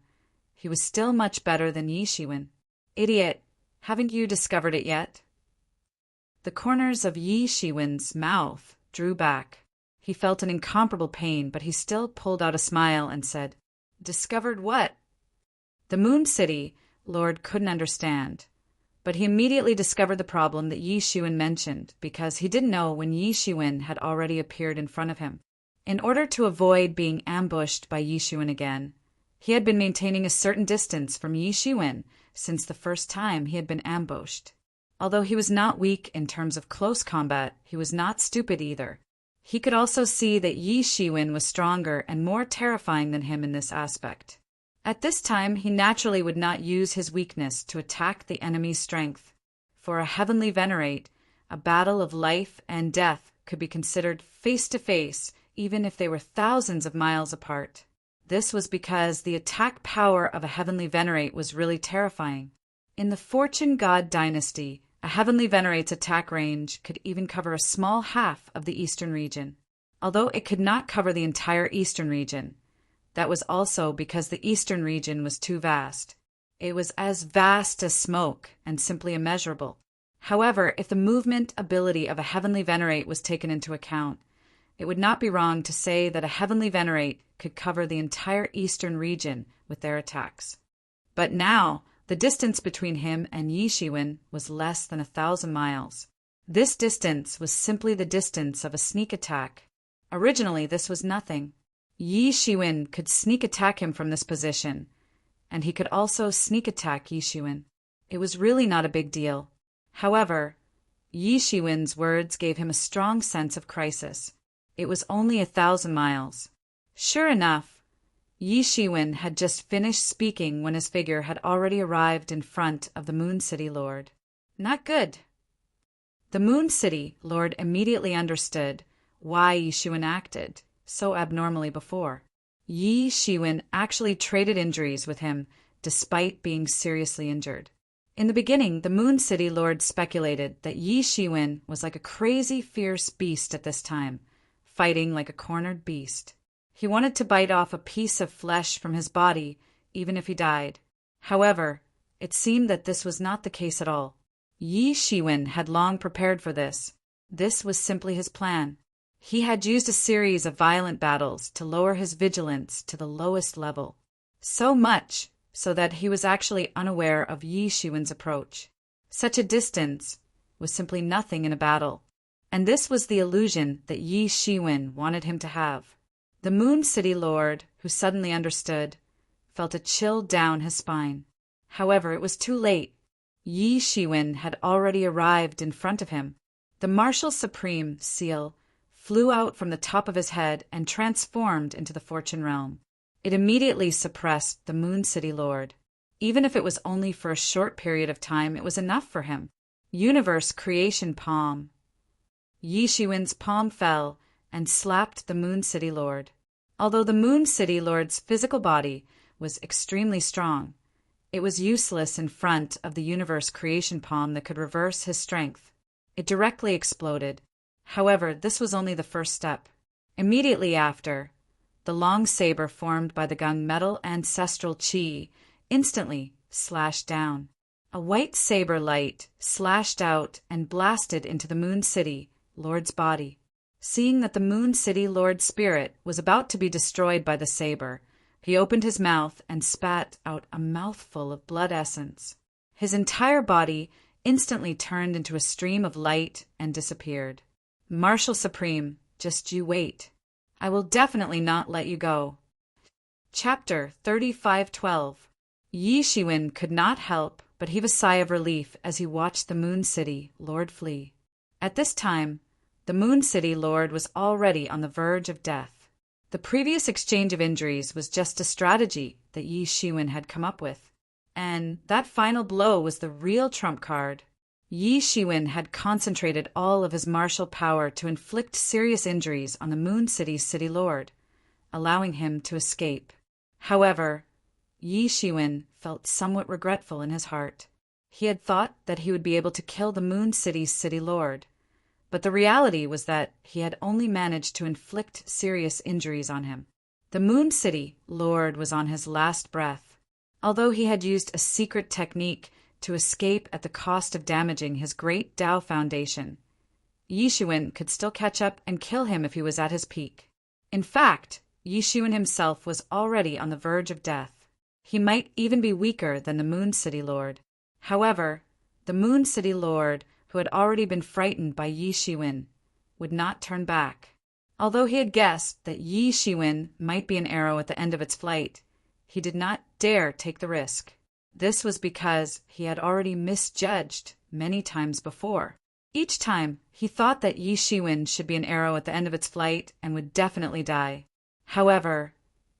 he was still much better than Yi Shiwen. Idiot, haven't you discovered it yet? The corners of Yi Shiwen's mouth drew back. He felt an incomparable pain, but he still pulled out a smile and said, Discovered what? The Moon City Lord couldn't understand, but he immediately discovered the problem that Yi Shiwen mentioned because he didn't know when Yi Shiwen had already appeared in front of him. In order to avoid being ambushed by Yi Shiwen again, he had been maintaining a certain distance from Yi Shiwen since the first time he had been ambushed. Although he was not weak in terms of close combat, he was not stupid either. He could also see that Yi Shiwen was stronger and more terrifying than him in this aspect. At this time, he naturally would not use his weakness to attack the enemy's strength. For a Heavenly Venerate, a battle of life and death could be considered face-to-face even if they were thousands of miles apart. This was because the attack power of a Heavenly Venerate was really terrifying. In the Fortune God dynasty, a heavenly venerate's attack range could even cover a small half of the eastern region. Although it could not cover the entire eastern region, that was also because the eastern region was too vast. It was as vast as smoke and simply immeasurable. However, if the movement ability of a heavenly venerate was taken into account, it would not be wrong to say that a heavenly venerate could cover the entire eastern region with their attacks. But now, the distance between him and Yi Shiwen was less than 1,000 miles. This distance was simply the distance of a sneak attack. Originally, this was nothing. Yi Shiwen could sneak attack him from this position, and he could also sneak attack Yi Shiwen. It was really not a big deal. However, Yi Shiwen's words gave him a strong sense of crisis. It was only 1,000 miles. Sure enough, Yi Shiwen had just finished speaking when his figure had already arrived in front of the Moon City Lord. Not good. The Moon City Lord immediately understood why Yi Shiwen acted so abnormally before. Yi Shiwen actually traded injuries with him despite being seriously injured. In the beginning, the Moon City Lord speculated that Yi Shiwen was like a crazy, fierce beast at this time, fighting like a cornered beast. He wanted to bite off a piece of flesh from his body, even if he died. However, it seemed that this was not the case at all. Yi Shiwen had long prepared for this. This was simply his plan. He had used a series of violent battles to lower his vigilance to the lowest level. So much so that he was actually unaware of Yi Shiwen's approach. Such a distance was simply nothing in a battle. And this was the illusion that Yi Shiwen wanted him to have. The Moon City Lord, who suddenly understood, felt a chill down his spine. However, it was too late. Yi Shiwen had already arrived in front of him. The Marshal Supreme seal flew out from the top of his head and transformed into the Fortune Realm. It immediately suppressed the Moon City Lord. Even if it was only for a short period of time, it was enough for him. Universe Creation Palm. Yi Shiwen's palm fell and slapped the Moon City Lord. Although the Moon City Lord's physical body was extremely strong, it was useless in front of the Universe Creation Palm that could reverse his strength. It directly exploded. However, this was only the first step. Immediately after, the long saber formed by the gunmetal ancestral chi instantly slashed down. A white saber light slashed out and blasted into the Moon City Lord's body. Seeing that the Moon City Lord's spirit was about to be destroyed by the saber, he opened his mouth and spat out a mouthful of blood essence. His entire body instantly turned into a stream of light and disappeared. Marshal Supreme, just you wait. I will definitely not let you go. Chapter 3512. Yi Shiwen could not help but heave a sigh of relief as he watched the Moon City Lord flee. At this time, the Moon City Lord was already on the verge of death. The previous exchange of injuries was just a strategy that Yi Shiwen had come up with. And that final blow was the real trump card. Yi Shiwen had concentrated all of his martial power to inflict serious injuries on the Moon City's City Lord, allowing him to escape. However, Yi Shiwen felt somewhat regretful in his heart. He had thought that he would be able to kill the Moon City's City Lord, but the reality was that he had only managed to inflict serious injuries on him. The Moon City Lord was on his last breath. Although he had used a secret technique to escape at the cost of damaging his great Tao Foundation, Yi Shiwen could still catch up and kill him if he was at his peak. In fact, Yi Shiwen himself was already on the verge of death. He might even be weaker than the Moon City Lord. However, the Moon City Lord, who had already been frightened by Yi Shiwen, would not turn back. Although he had guessed that Yi Shiwen might be an arrow at the end of its flight, he did not dare take the risk. This was because he had already misjudged many times before. Each time, he thought that Yi Shiwen should be an arrow at the end of its flight and would definitely die. However,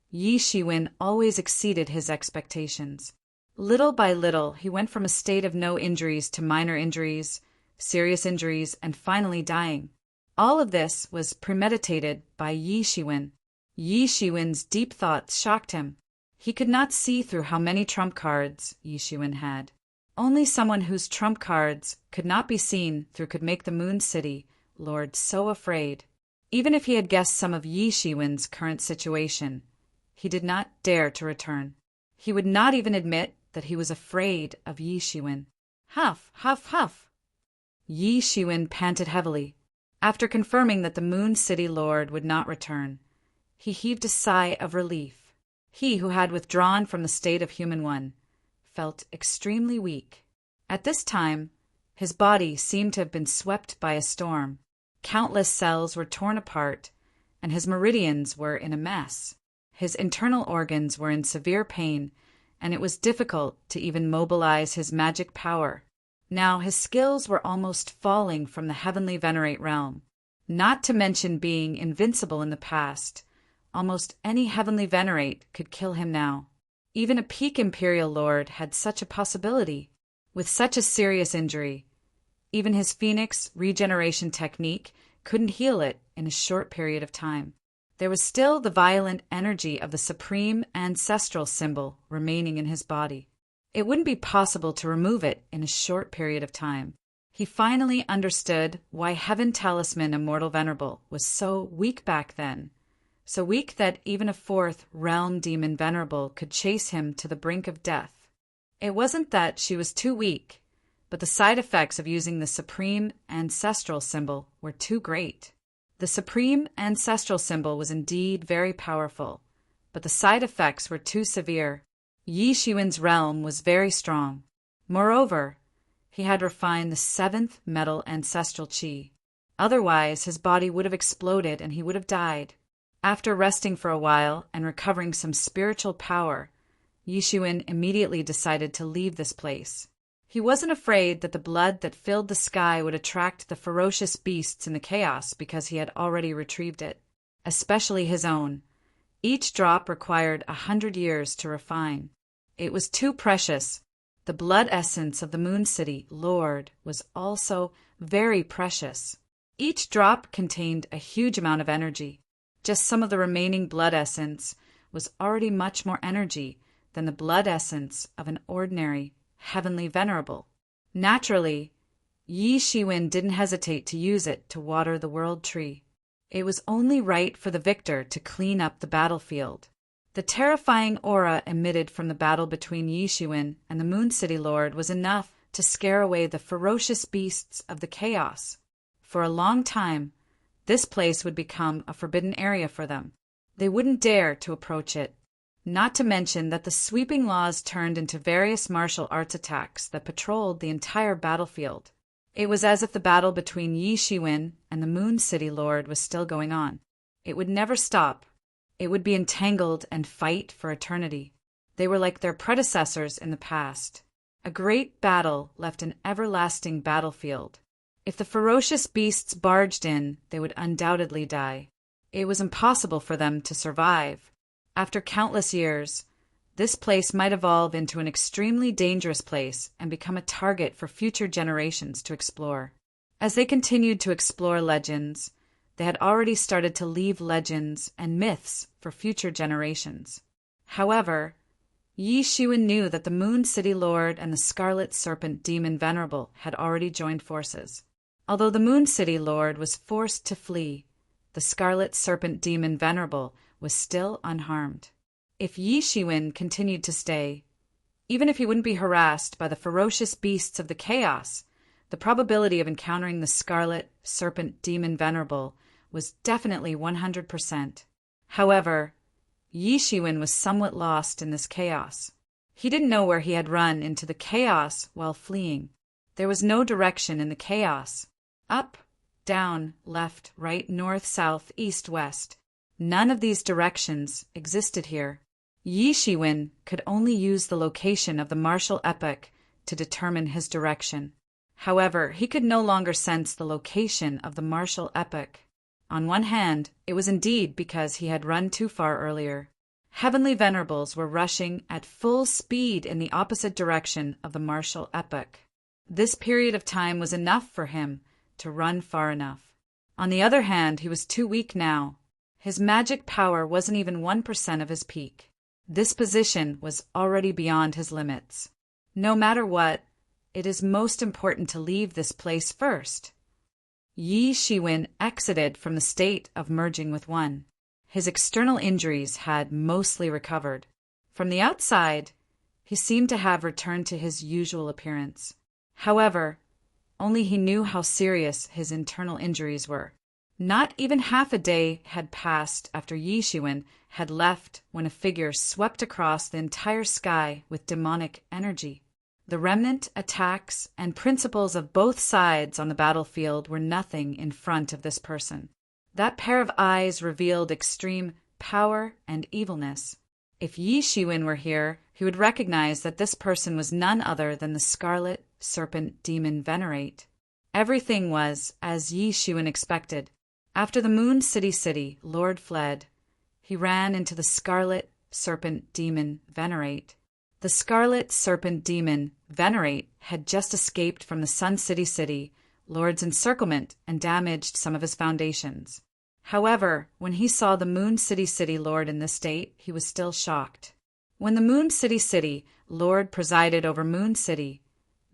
Yi Shiwen always exceeded his expectations. Little by little, he went from a state of no injuries to minor injuries, serious injuries, and finally dying. All of this was premeditated by Yi Shiwen. Yi Shiwen's deep thoughts shocked him. He could not see through how many trump cards Yi Shiwen had. Only someone whose trump cards could not be seen through could make the Moon City Lord so afraid. Even if he had guessed some of Yi Shiwen's current situation, he did not dare to return. He would not even admit that he was afraid of Yi Shiwen. Huff, huff, huff. Yi Shiwen panted heavily. After confirming that the Moon City Lord would not return, he heaved a sigh of relief. He who had withdrawn from the state of human one felt extremely weak. At this time, his body seemed to have been swept by a storm. Countless cells were torn apart, and his meridians were in a mess. His internal organs were in severe pain, and it was difficult to even mobilize his magic power. Now his skills were almost falling from the heavenly Venerate realm. Not to mention being invincible in the past, almost any heavenly Venerate could kill him now. Even a peak Imperial Lord had such a possibility. With such a serious injury, even his Phoenix regeneration technique couldn't heal it in a short period of time. There was still the violent energy of the supreme ancestral symbol remaining in his body. It wouldn't be possible to remove it in a short period of time. He finally understood why Heaven Talisman Immortal Venerable was so weak back then, so weak that even a fourth realm demon Venerable could chase him to the brink of death. It wasn't that she was too weak, but the side effects of using the supreme ancestral symbol were too great. The supreme ancestral symbol was indeed very powerful, but the side effects were too severe. Yi Shiwen's realm was very strong. Moreover, he had refined the 7th metal ancestral qi. Otherwise, his body would have exploded and he would have died. After resting for a while and recovering some spiritual power, Yi Shiwen immediately decided to leave this place. He wasn't afraid that the blood that filled the sky would attract the ferocious beasts in the chaos because he had already retrieved it, especially his own. Each drop required 100 years to refine. It was too precious. The blood essence of the Moon City Lord was also very precious. Each drop contained a huge amount of energy. Just some of the remaining blood essence was already much more energy than the blood essence of an ordinary heavenly venerable. Naturally, Yi Shiwen didn't hesitate to use it to water the world tree. It was only right for the victor to clean up the battlefield. The terrifying aura emitted from the battle between Yi Shiwen and the Moon City Lord was enough to scare away the ferocious beasts of the chaos. For a long time, this place would become a forbidden area for them. They wouldn't dare to approach it. Not to mention that the sweeping laws turned into various martial arts attacks that patrolled the entire battlefield. It was as if the battle between Yi Shiwen and the Moon City Lord was still going on. It would never stop. It would be entangled and fight for eternity. They were like their predecessors in the past. A great battle left an everlasting battlefield. If the ferocious beasts barged in, they would undoubtedly die. It was impossible for them to survive. After countless years, this place might evolve into an extremely dangerous place and become a target for future generations to explore. As they continued to explore legends, they had already started to leave legends and myths for future generations. However, Yi Shiwen knew that the Moon City Lord and the Scarlet Serpent Demon Venerable had already joined forces. Although the Moon City Lord was forced to flee, the Scarlet Serpent Demon Venerable was still unharmed. If Yi Shiwen continued to stay, even if he wouldn't be harassed by the ferocious beasts of the chaos, the probability of encountering the Scarlet Serpent Demon Venerable was definitely 100%. However, Yi Shiwen was somewhat lost in this chaos. He didn't know where he had run into the chaos while fleeing. There was no direction in the chaos. Up, down, left, right, north, south, east, west. None of these directions existed here. Yi Shiwen could only use the location of the martial epoch to determine his direction. However, he could no longer sense the location of the martial epoch. On one hand, it was indeed because he had run too far earlier. Heavenly Venerables were rushing at full speed in the opposite direction of the martial epoch. This period of time was enough for him to run far enough. On the other hand, he was too weak now. His magic power wasn't even 1% of his peak. This position was already beyond his limits. No matter what, it is most important to leave this place first. Yi Shiwen exited from the state of merging with one. His external injuries had mostly recovered. From the outside, he seemed to have returned to his usual appearance. However, only he knew how serious his internal injuries were. Not even half a day had passed after Yi Shiwen had left when a figure swept across the entire sky with demonic energy. The remnant attacks and principles of both sides on the battlefield were nothing in front of this person. That pair of eyes revealed extreme power and evilness. If Yi Shiwen were here, he would recognize that this person was none other than the Scarlet Serpent Demon Venerate. Everything was as Yi Shiwen expected. After the Moon City, Lord fled. He ran into the Scarlet Serpent Demon Venerate. The Scarlet Serpent Demon Venerate had just escaped from the Sun City, Lord's encirclement, and damaged some of his foundations. However, when he saw the Moon City Lord in this state, he was still shocked. When the Moon City Lord presided over Moon City,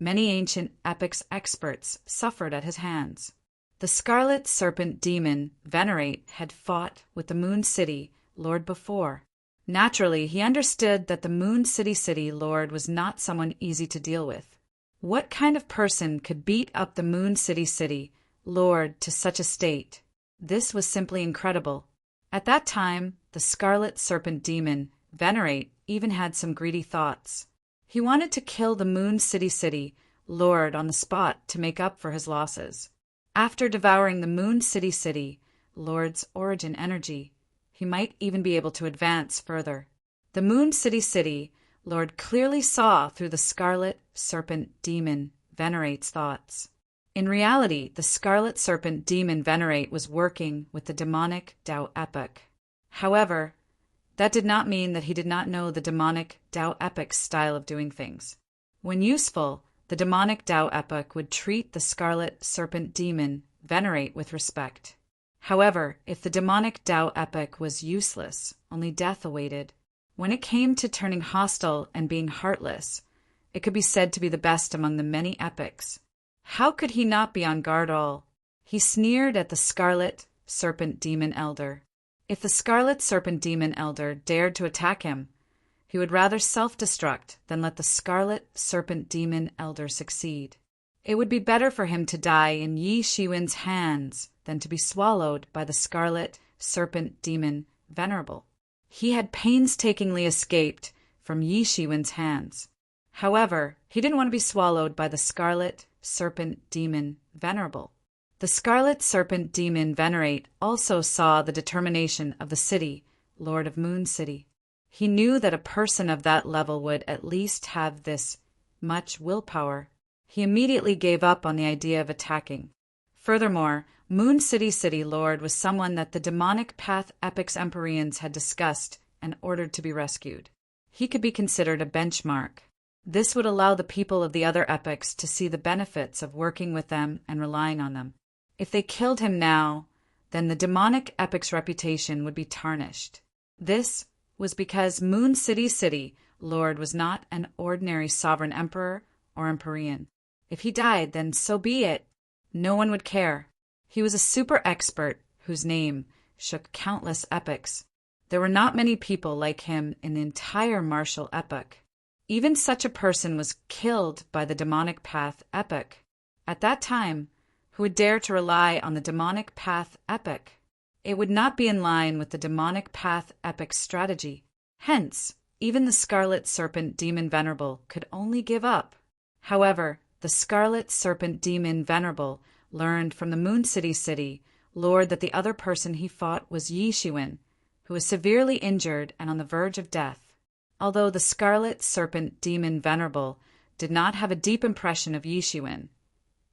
many ancient epics experts suffered at his hands. The Scarlet Serpent Demon Venerate had fought with the Moon City Lord before. Naturally, he understood that the Moon City Lord was not someone easy to deal with. What kind of person could beat up the Moon City Lord to such a state? This was simply incredible. At that time, the Scarlet Serpent Demon Venerate even had some greedy thoughts. He wanted to kill the Moon City Lord on the spot to make up for his losses. After devouring the Moon City Lord's origin energy, he might even be able to advance further. The Moon City Lord clearly saw through the Scarlet Serpent Demon Venerate's thoughts. In reality, the Scarlet Serpent Demon Venerate was working with the demonic Tao epic. However, that did not mean that he did not know the demonic Tao epic's style of doing things. When useful, the demonic Tao epic would treat the Scarlet Serpent Demon Venerate with respect. However, if the demonic Tao epic was useless, only death awaited. When it came to turning hostile and being heartless, it could be said to be the best among the many epics. How could he not be on guard all? He sneered at the Scarlet Serpent Demon Elder. If the Scarlet Serpent Demon Elder dared to attack him, he would rather self-destruct than let the Scarlet Serpent Demon Elder succeed. It would be better for him to die in Yi Shiwen's hands than to be swallowed by the Scarlet Serpent Demon Venerable. He had painstakingly escaped from Yi Shiwen's hands. However, he didn't want to be swallowed by the Scarlet Serpent Demon Venerable. The Scarlet Serpent Demon Venerate also saw the determination of the city, Lord of Moon City. He knew that a person of that level would at least have this much willpower. He immediately gave up on the idea of attacking. Furthermore, Moon City Lord was someone that the demonic path epics Empyreans had discussed and ordered to be rescued. He could be considered a benchmark. This would allow the people of the other epics to see the benefits of working with them and relying on them. If they killed him now, then the demonic epic's reputation would be tarnished. This was because Moon City Lord was not an ordinary sovereign emperor or Empyrean. If he died, then so be it. No one would care. He was a super expert whose name shook countless epics. There were not many people like him in the entire martial epoch. Even such a person was killed by the demonic path epoch. At that time, who would dare to rely on the demonic path epoch? It would not be in line with the demonic path epic's strategy. Hence, even the Scarlet Serpent Demon Venerable could only give up. However, the Scarlet Serpent Demon Venerable learned from the Moon City Lord that the other person he fought was Yi Shiwen, who was severely injured and on the verge of death. Although the Scarlet Serpent Demon Venerable did not have a deep impression of Yi Shiwen,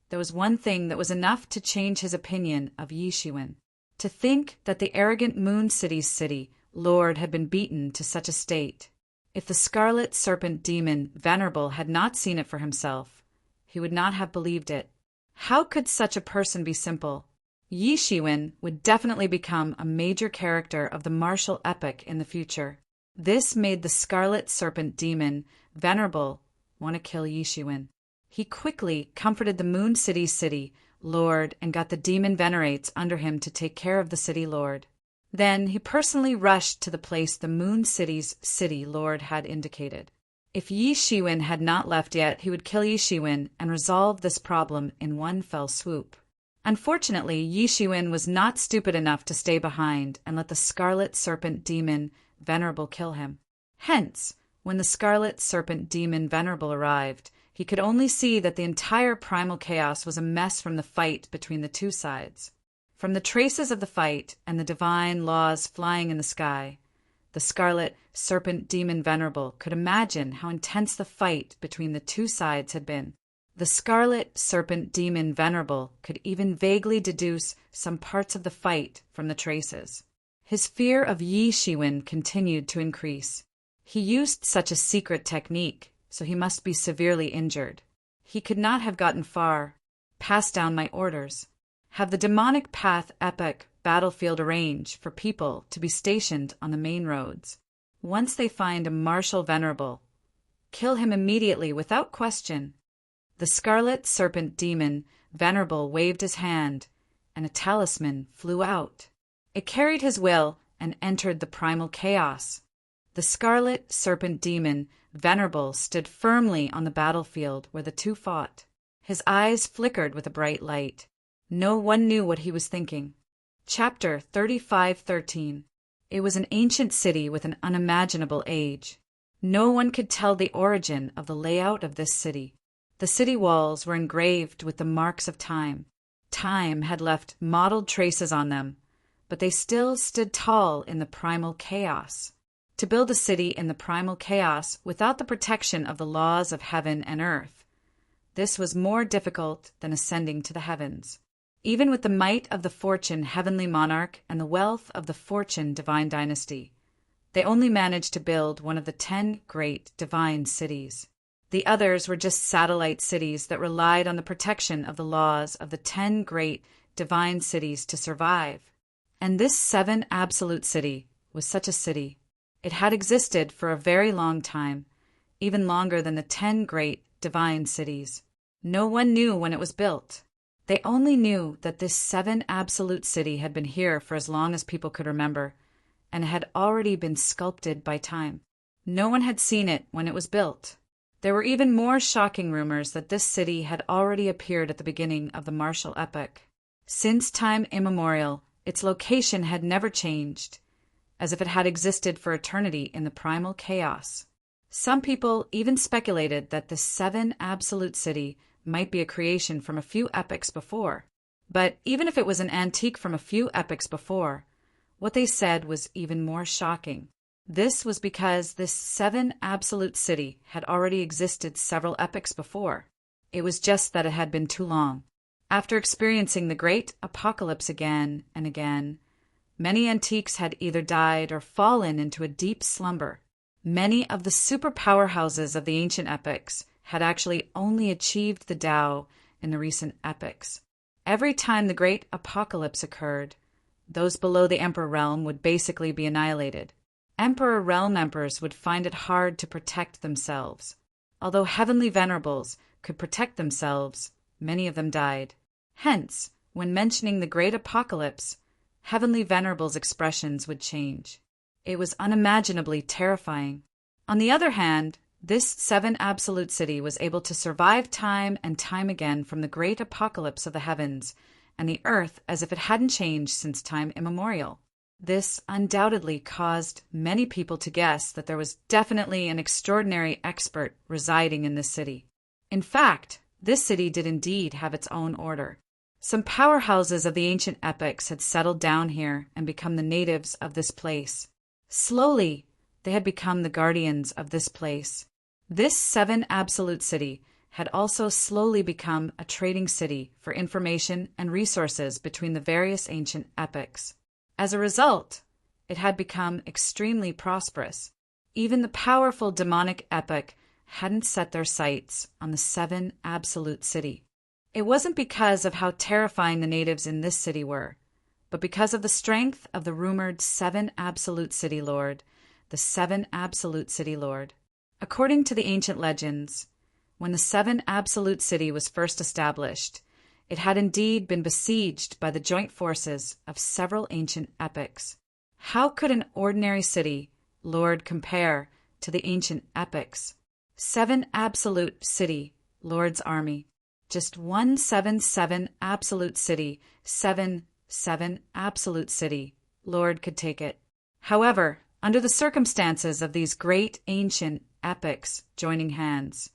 there was one thing that was enough to change his opinion of Yi Shiwen. To think that the arrogant Moon City Lord had been beaten to such a state. If the Scarlet Serpent Demon Venerable had not seen it for himself, he would not have believed it. How could such a person be simple? Yi Shiwen would definitely become a major character of the martial epic in the future. This made the Scarlet Serpent Demon Venerable want to kill Yi Shiwen. He quickly comforted the Moon City's city lord and got the demon venerates under him to take care of the city lord. Then he personally rushed to the place the Moon City's city lord had indicated. If Yi Shiwen had not left yet, he would kill Yi Shiwen and resolve this problem in one fell swoop. Unfortunately, Yi Shiwen was not stupid enough to stay behind and let the Scarlet Serpent Demon Venerable kill him. Hence, when the Scarlet Serpent Demon Venerable arrived, he could only see that the entire primal chaos was a mess from the fight between the two sides. From the traces of the fight and the divine laws flying in the sky, the Scarlet Serpent Demon Venerable could imagine how intense the fight between the two sides had been. The Scarlet Serpent Demon Venerable could even vaguely deduce some parts of the fight from the traces. His fear of Yi Shiwen continued to increase. He used such a secret technique, so he must be severely injured. He could not have gotten far. Pass down my orders. Have the demonic path epic battlefield arranged for people to be stationed on the main roads. Once they find a martial venerable, kill him immediately without question. The Scarlet Serpent Demon Venerable waved his hand, and a talisman flew out. It carried his will and entered the primal chaos. The Scarlet Serpent Demon Venerable stood firmly on the battlefield where the two fought. His eyes flickered with a bright light. No one knew what he was thinking. Chapter 35:13. It was an ancient city with an unimaginable age. No one could tell the origin of the layout of this city. The city walls were engraved with the marks of time. Time had left mottled traces on them, but they still stood tall in the primal chaos. To build a city in the primal chaos without the protection of the laws of heaven and earth, this was more difficult than ascending to the heavens. Even with the might of the Fortune Heavenly Monarch and the wealth of the Fortune Divine Dynasty, they only managed to build one of the 10 great divine cities. The others were just satellite cities that relied on the protection of the laws of the 10 great divine cities to survive. And this 7 absolute city was such a city. It had existed for a very long time, even longer than the 10 great divine cities. No one knew when it was built. They only knew that this 7 absolute city had been here for as long as people could remember, and had already been sculpted by time. No one had seen it when it was built. There were even more shocking rumors that this city had already appeared at the beginning of the martial epoch. Since time immemorial, its location had never changed, as if it had existed for eternity in the primal chaos. Some people even speculated that this 7 absolute city might be a creation from a few epochs before. But even if it was an antique from a few epochs before, what they said was even more shocking. This was because this 7 absolute city had already existed several epochs before. It was just that it had been too long. After experiencing the great apocalypse again and again, many antiques had either died or fallen into a deep slumber. Many of the super powerhouses of the ancient epochs had actually only achieved the Tao in the recent epochs. Every time the great apocalypse occurred, those below the Emperor realm would basically be annihilated. Emperor realm emperors would find it hard to protect themselves. Although heavenly venerables could protect themselves, many of them died. Hence, when mentioning the great apocalypse, heavenly venerables' expressions would change. It was unimaginably terrifying. On the other hand, this 7 absolute city was able to survive time and time again from the great apocalypse of the heavens and the earth as if it hadn't changed since time immemorial. This undoubtedly caused many people to guess that there was definitely an extraordinary expert residing in this city. In fact, this city did indeed have its own order. Some powerhouses of the ancient epochs had settled down here and become the natives of this place. Slowly, they had become the guardians of this place. This 7 absolute city had also slowly become a trading city for information and resources between the various ancient epochs. As a result, it had become extremely prosperous. Even the powerful demonic epoch hadn't set their sights on the 7 absolute city. It wasn't because of how terrifying the natives in this city were, but because of the strength of the rumored 7 absolute city lord, the 7 absolute city lord. According to the ancient legends, when the Seven Absolute City was first established, it had indeed been besieged by the joint forces of several ancient epics. How could an ordinary city, Lord, compare to the ancient epics? Seven Absolute City, Lord's army. Just 177 Absolute City, 7 Absolute City, Lord could take it. However, under the circumstances of these great ancient epics joining hands,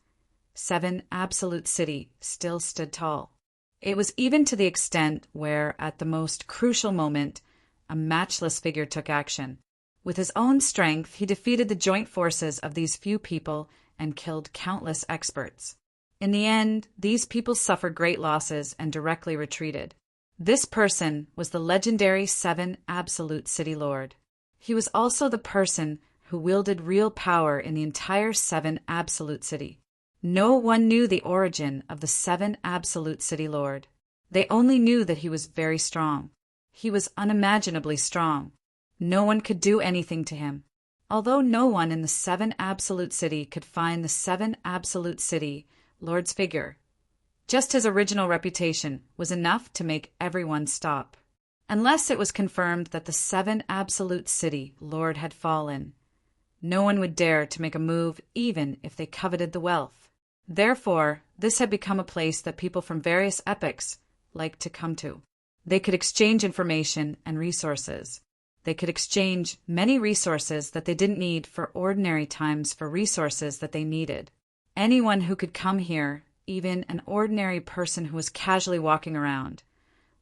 7 Absolute City still stood tall. It was even to the extent where, at the most crucial moment, a matchless figure took action. With his own strength, he defeated the joint forces of these few people and killed countless experts. In the end, these people suffered great losses and directly retreated. This person was the legendary 7 Absolute City Lord. He was also the person who wielded real power in the entire 7 Absolute City. No one knew the origin of the 7 Absolute City Lord. They only knew that he was very strong. He was unimaginably strong. No one could do anything to him. Although no one in the 7 Absolute City could find the 7 Absolute City Lord's figure, just his original reputation was enough to make everyone stop. Unless it was confirmed that the 7 Absolute City Lord had fallen, no one would dare to make a move even if they coveted the wealth. Therefore, this had become a place that people from various epochs liked to come to. They could exchange information and resources. They could exchange many resources that they didn't need for ordinary times for resources that they needed. Anyone who could come here, even an ordinary person who was casually walking around,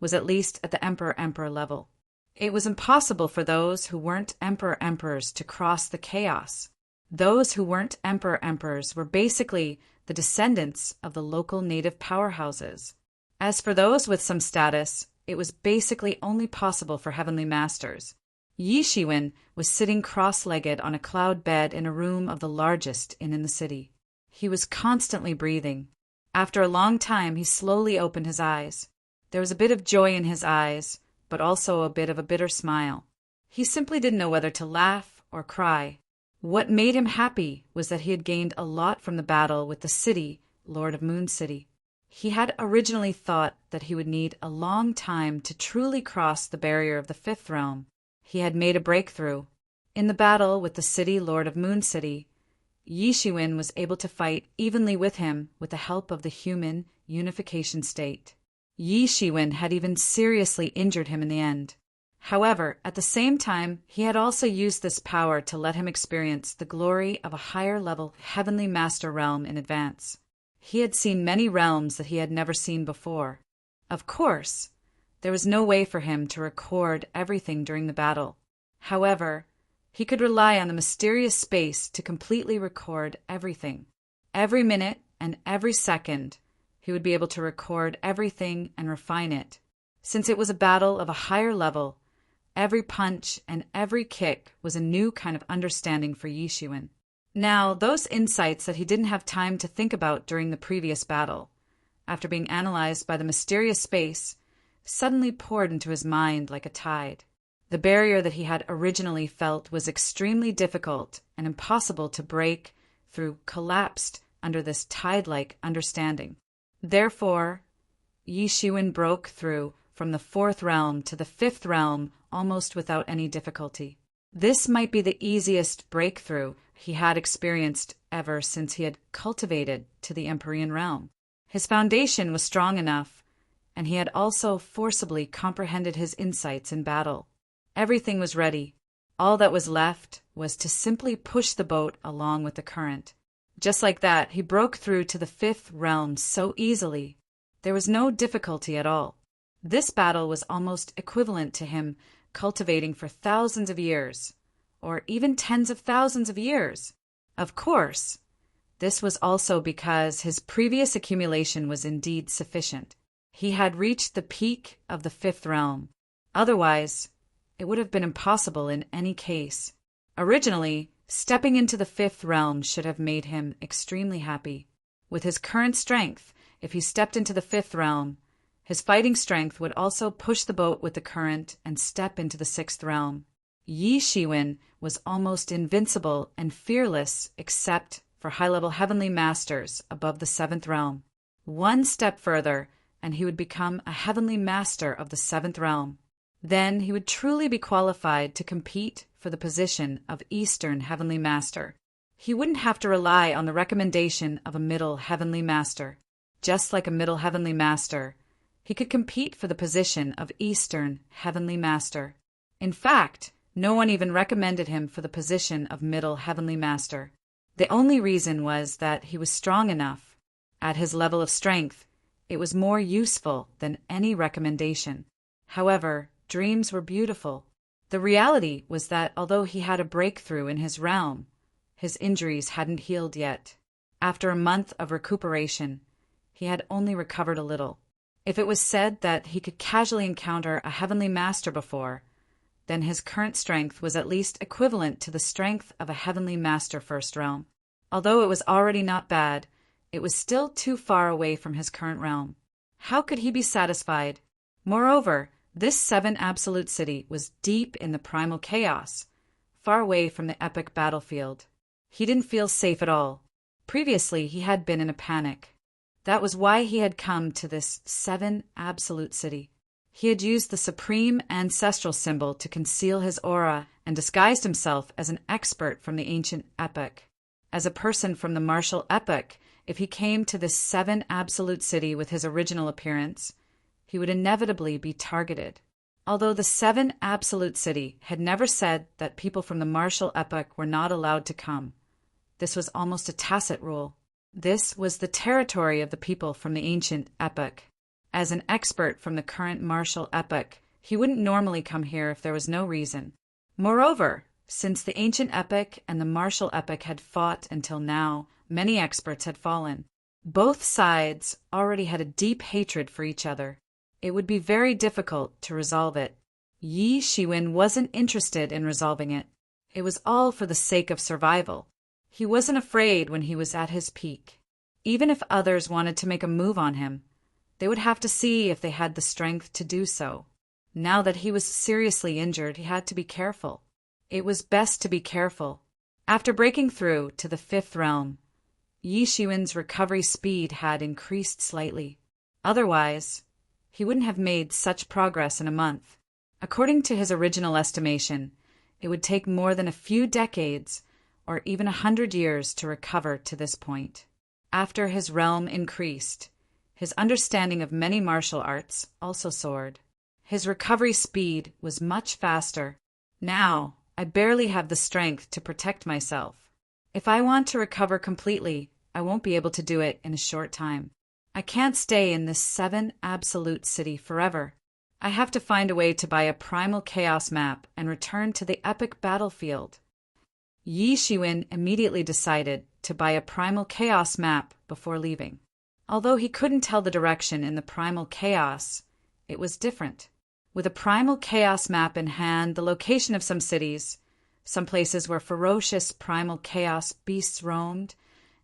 was at least at the Emperor level. It was impossible for those who weren't Emperors to cross the chaos. Those who weren't Emperors were basically the descendants of the local native powerhouses. As for those with some status, it was basically only possible for heavenly masters. Yi Shiwen was sitting cross-legged on a cloud bed in a room of the largest in the city. He was constantly breathing. After a long time, he slowly opened his eyes. There was a bit of joy in his eyes, but also a bit of a bitter smile. He simply didn't know whether to laugh or cry. What made him happy was that he had gained a lot from the battle with the city, Lord of Moon City. He had originally thought that he would need a long time to truly cross the barrier of the 5th realm. He had made a breakthrough. In the battle with the city, Lord of Moon City, Yi Shiwen was able to fight evenly with him with the help of the human unification state. Yi Shiwen had even seriously injured him in the end. However, at the same time, he had also used this power to let him experience the glory of a higher-level heavenly master realm in advance. He had seen many realms that he had never seen before. Of course, there was no way for him to record everything during the battle. However, he could rely on the mysterious space to completely record everything. Every minute and every second, he would be able to record everything and refine it. Since it was a battle of a higher level, every punch and every kick was a new kind of understanding for Yi Shiwen. Now, those insights that he didn't have time to think about during the previous battle, after being analyzed by the mysterious space, suddenly poured into his mind like a tide. The barrier that he had originally felt was extremely difficult and impossible to break through collapsed under this tide-like understanding. Therefore, Yi Shiwen broke through from the 4th realm to the 5th realm almost without any difficulty. This might be the easiest breakthrough he had experienced ever since he had cultivated to the Empyrean realm. His foundation was strong enough, and he had also forcibly comprehended his insights in battle. Everything was ready. All that was left was to simply push the boat along with the current. Just like that, he broke through to the 5th realm so easily. There was no difficulty at all. This battle was almost equivalent to him cultivating for thousands of years, or even tens of thousands of years. Of course, this was also because his previous accumulation was indeed sufficient. He had reached the peak of the 5th realm. Otherwise, it would have been impossible in any case. Originally, stepping into the 5th realm should have made him extremely happy. With his current strength, if he stepped into the 5th realm, his fighting strength would also push the boat with the current and step into the 6th realm. Yi Shiwen was almost invincible and fearless except for high-level heavenly masters above the seventh realm. One step further, and he would become a heavenly master of the seventh realm. Then he would truly be qualified to compete for the position of Eastern Heavenly Master. He wouldn't have to rely on the recommendation of a Middle Heavenly Master. Just like a Middle Heavenly Master, he could compete for the position of Eastern Heavenly Master. In fact, no one even recommended him for the position of Middle Heavenly Master. The only reason was that he was strong enough. At his level of strength, it was more useful than any recommendation. However, dreams were beautiful. The reality was that although he had a breakthrough in his realm, his injuries hadn't healed yet. After a month of recuperation, he had only recovered a little. If it was said that he could casually encounter a heavenly master before, then his current strength was at least equivalent to the strength of a heavenly master first realm. Although it was already not bad, it was still too far away from his current realm. How could he be satisfied? Moreover, this 7 absolute city was deep in the primal chaos, far away from the epic battlefield. He didn't feel safe at all. Previously, he had been in a panic. That was why he had come to this 7 absolute city. He had used the supreme ancestral symbol to conceal his aura and disguised himself as an expert from the ancient epic. As a person from the martial epic, if he came to this 7 absolute city with his original appearance, he would inevitably be targeted. Although the 7 absolute city had never said that people from the martial epoch were not allowed to come, this was almost a tacit rule. This was the territory of the people from the ancient epoch. As an expert from the current martial epoch, he wouldn't normally come here if there was no reason. Moreover, since the ancient epoch and the martial epoch had fought until now, many experts had fallen. Both sides already had a deep hatred for each other. It would be very difficult to resolve it. Yi Shiwen wasn't interested in resolving it. It was all for the sake of survival. He wasn't afraid when he was at his peak. Even if others wanted to make a move on him, they would have to see if they had the strength to do so. Now that he was seriously injured, he had to be careful. It was best to be careful. After breaking through to the 5th realm, Yi Shiwen's recovery speed had increased slightly. Otherwise, he wouldn't have made such progress in a month. According to his original estimation, it would take more than a few decades or even 100 years to recover to this point. After his realm increased, his understanding of many martial arts also soared. His recovery speed was much faster. Now, I barely have the strength to protect myself. If I want to recover completely, I won't be able to do it in a short time. I can't stay in this 7 absolute city forever. I have to find a way to buy a primal chaos map and return to the epic battlefield. Yi Shiwen immediately decided to buy a primal chaos map before leaving. Although he couldn't tell the direction in the primal chaos, it was different. With a primal chaos map in hand, the location of some cities, some places where ferocious primal chaos beasts roamed,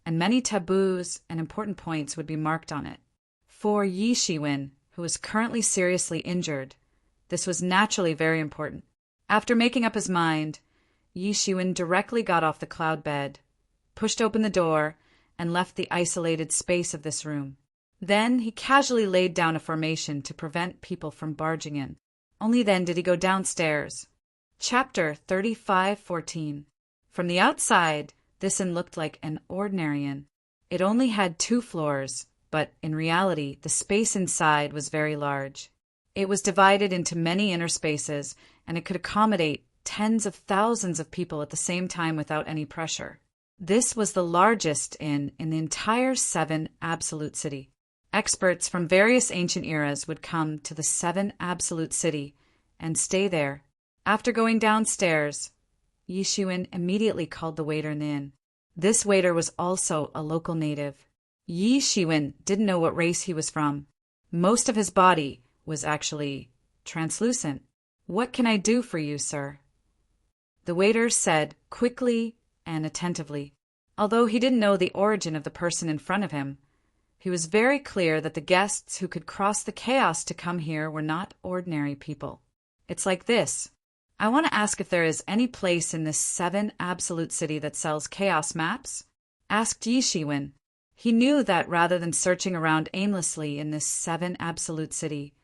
and many taboos and important points would be marked on it. For Yi Shiwen, who was currently seriously injured, this was naturally very important. After making up his mind, Yi Shiwen directly got off the cloud bed, pushed open the door, and left the isolated space of this room. Then he casually laid down a formation to prevent people from barging in. Only then did he go downstairs. Chapter 35:14. From the outside, this inn looked like an ordinary inn. It only had 2 floors, but in reality, the space inside was very large. It was divided into many inner spaces, and it could accommodate tens of thousands of people at the same time without any pressure. This was the largest inn in the entire 7 absolute city. Experts from various ancient eras would come to the 7 absolute city and stay there. After going downstairs, Yi Shiwen immediately called the waiter in the inn. This waiter was also a local native. Yi Shiwen didn't know what race he was from. Most of his body was actually translucent. "What can I do for you, sir?" The waiter said quickly and attentively. Although he didn't know the origin of the person in front of him, he was very clear that the guests who could cross the chaos to come here were not ordinary people. "It's like this. I want to ask if there is any place in this 7 absolute city that sells chaos maps?" asked Yi Shiwen. He knew that rather than searching around aimlessly in this 7 absolute city,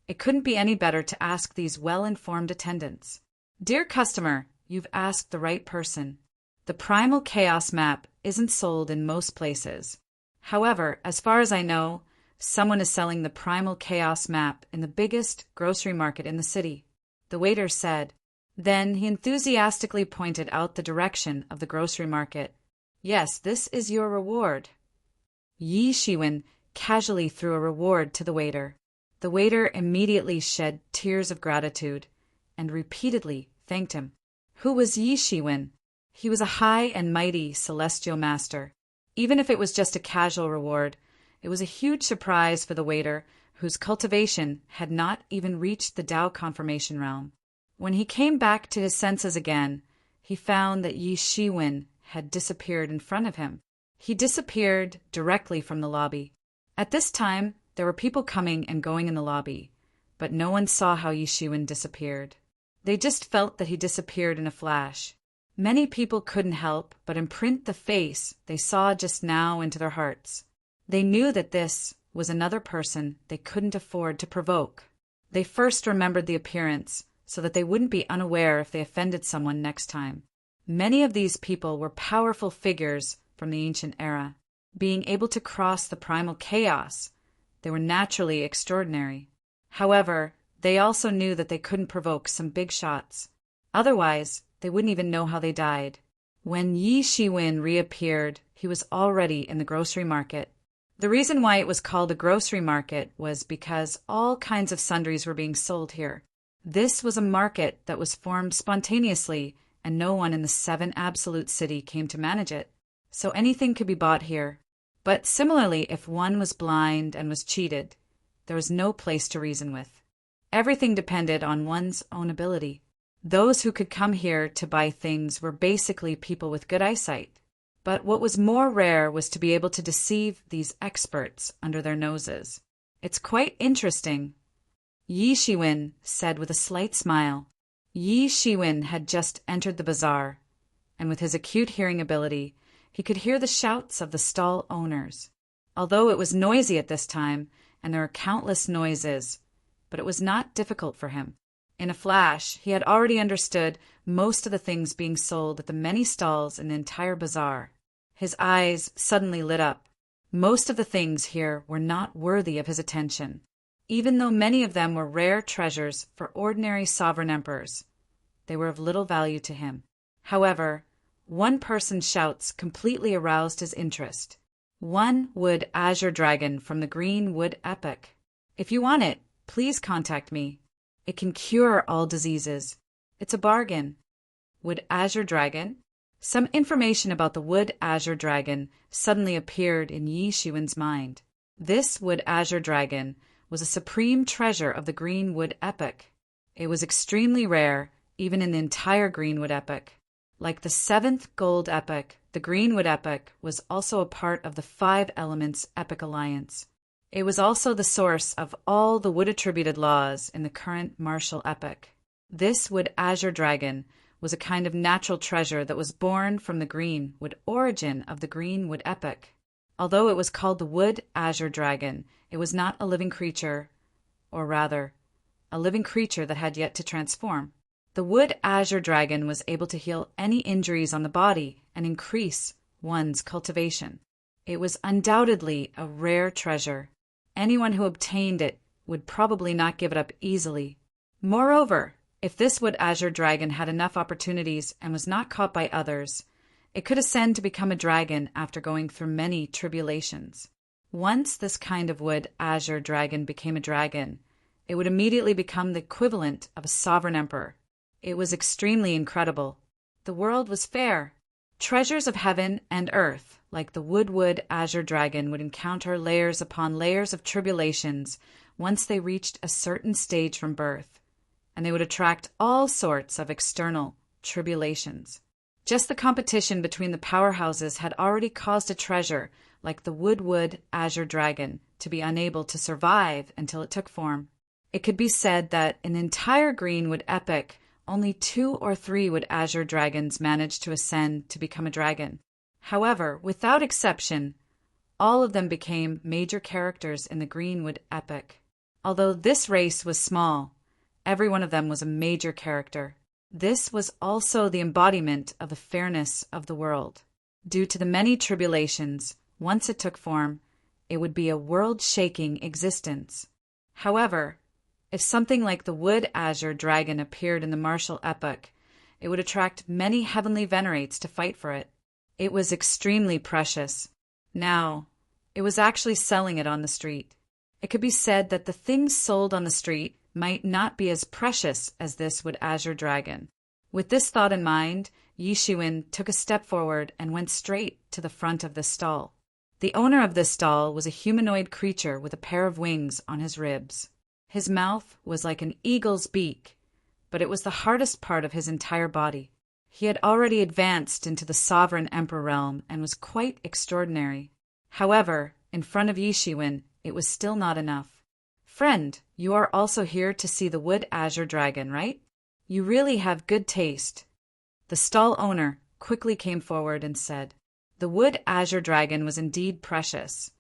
it couldn't be any better to ask these well-informed attendants. Dear customer, you've asked the right person. The Primal Chaos map isn't sold in most places. However, as far as I know, someone is selling the Primal Chaos map in the biggest grocery market in the city, the waiter said. Then he enthusiastically pointed out the direction of the grocery market. Yes, this is your reward. Yi Shiwen casually threw a reward to the waiter. The waiter immediately shed tears of gratitude and repeatedly thanked him. Who was Yi Shiwen? He was a high and mighty celestial master. Even if it was just a casual reward, it was a huge surprise for the waiter, whose cultivation had not even reached the Tao confirmation realm. When he came back to his senses again, he found that Yi Shiwen had disappeared in front of him. He disappeared directly from the lobby. At this time, there were people coming and going in the lobby, but no one saw how Yi Shiwen disappeared. They just felt that he disappeared in a flash. Many people couldn't help but imprint the face they saw just now into their hearts. They knew that this was another person they couldn't afford to provoke. They first remembered the appearance so that they wouldn't be unaware if they offended someone next time. Many of these people were powerful figures from the ancient era. Being able to cross the primal chaos, they were naturally extraordinary. However, they also knew that they couldn't provoke some big shots. Otherwise, they wouldn't even know how they died. When Yi Shiwen reappeared, he was already in the grocery market. The reason why it was called a grocery market was because all kinds of sundries were being sold here. This was a market that was formed spontaneously, and no one in the 7 absolute city came to manage it. So anything could be bought here. But similarly, if one was blind and was cheated, there was no place to reason with. Everything depended on one's own ability. Those who could come here to buy things were basically people with good eyesight. But what was more rare was to be able to deceive these experts under their noses. It's quite interesting, Yi Shiwen said with a slight smile. Yi Shiwen had just entered the bazaar, and with his acute hearing ability, he could hear the shouts of the stall owners. Although it was noisy at this time, and there were countless noises, but it was not difficult for him. In a flash, he had already understood most of the things being sold at the many stalls in the entire bazaar. His eyes suddenly lit up. Most of the things here were not worthy of his attention, even though many of them were rare treasures for ordinary sovereign emperors. They were of little value to him. However, one person's shouts completely aroused his interest. 1 wood azure dragon from the green wood epoch. If you want it, please contact me. It can cure all diseases. It's a bargain. Wood azure dragon? Some information about the wood azure dragon suddenly appeared in Yi Shiwen's mind. This wood azure dragon was a supreme treasure of the greenwood epoch. It was extremely rare, even in the entire greenwood epoch. Like the 7th gold epoch, the greenwood epoch was also a part of the 5 elements epoch alliance. It was also the source of all the wood-attributed laws in the current martial epoch. This wood azure dragon was a kind of natural treasure that was born from the greenwood origin of the greenwood epoch. Although it was called the wood azure dragon, it was not a living creature, or rather, a living creature that had yet to transform. The wood azure dragon was able to heal any injuries on the body and increase one's cultivation. It was undoubtedly a rare treasure. Anyone who obtained it would probably not give it up easily. Moreover, if this wood azure dragon had enough opportunities and was not caught by others, it could ascend to become a dragon after going through many tribulations. Once this kind of wood azure dragon became a dragon, it would immediately become the equivalent of a sovereign emperor. It was extremely incredible. The world was fair. Treasures of heaven and earth, like the wood azure dragon, would encounter layers upon layers of tribulations once they reached a certain stage from birth, and they would attract all sorts of external tribulations. Just the competition between the powerhouses had already caused a treasure like the wood azure dragon to be unable to survive until it took form. It could be said that in the entire greenwood epoch, only 2 or 3 wood azure dragons managed to ascend to become a dragon. However, without exception, all of them became major characters in the Greenwood epic. Although this race was small, every one of them was a major character. This was also the embodiment of the fairness of the world. Due to the many tribulations, once it took form, it would be a world-shaking existence. However, if something like the wood azure dragon appeared in the martial epoch, it would attract many heavenly venerates to fight for it. It was extremely precious. Now, it was actually selling it on the street. It could be said that the things sold on the street might not be as precious as this wood azure dragon. With this thought in mind, Yi Shiwen took a step forward and went straight to the front of the stall. The owner of this stall was a humanoid creature with a pair of wings on his ribs. His mouth was like an eagle's beak, but it was the hardest part of his entire body. He had already advanced into the sovereign emperor realm and was quite extraordinary. However, in front of Yi Shiwen, it was still not enough. "Friend, you are also here to see the wood azure dragon, right? You really have good taste." The stall owner quickly came forward and said, the wood azure dragon was indeed precious,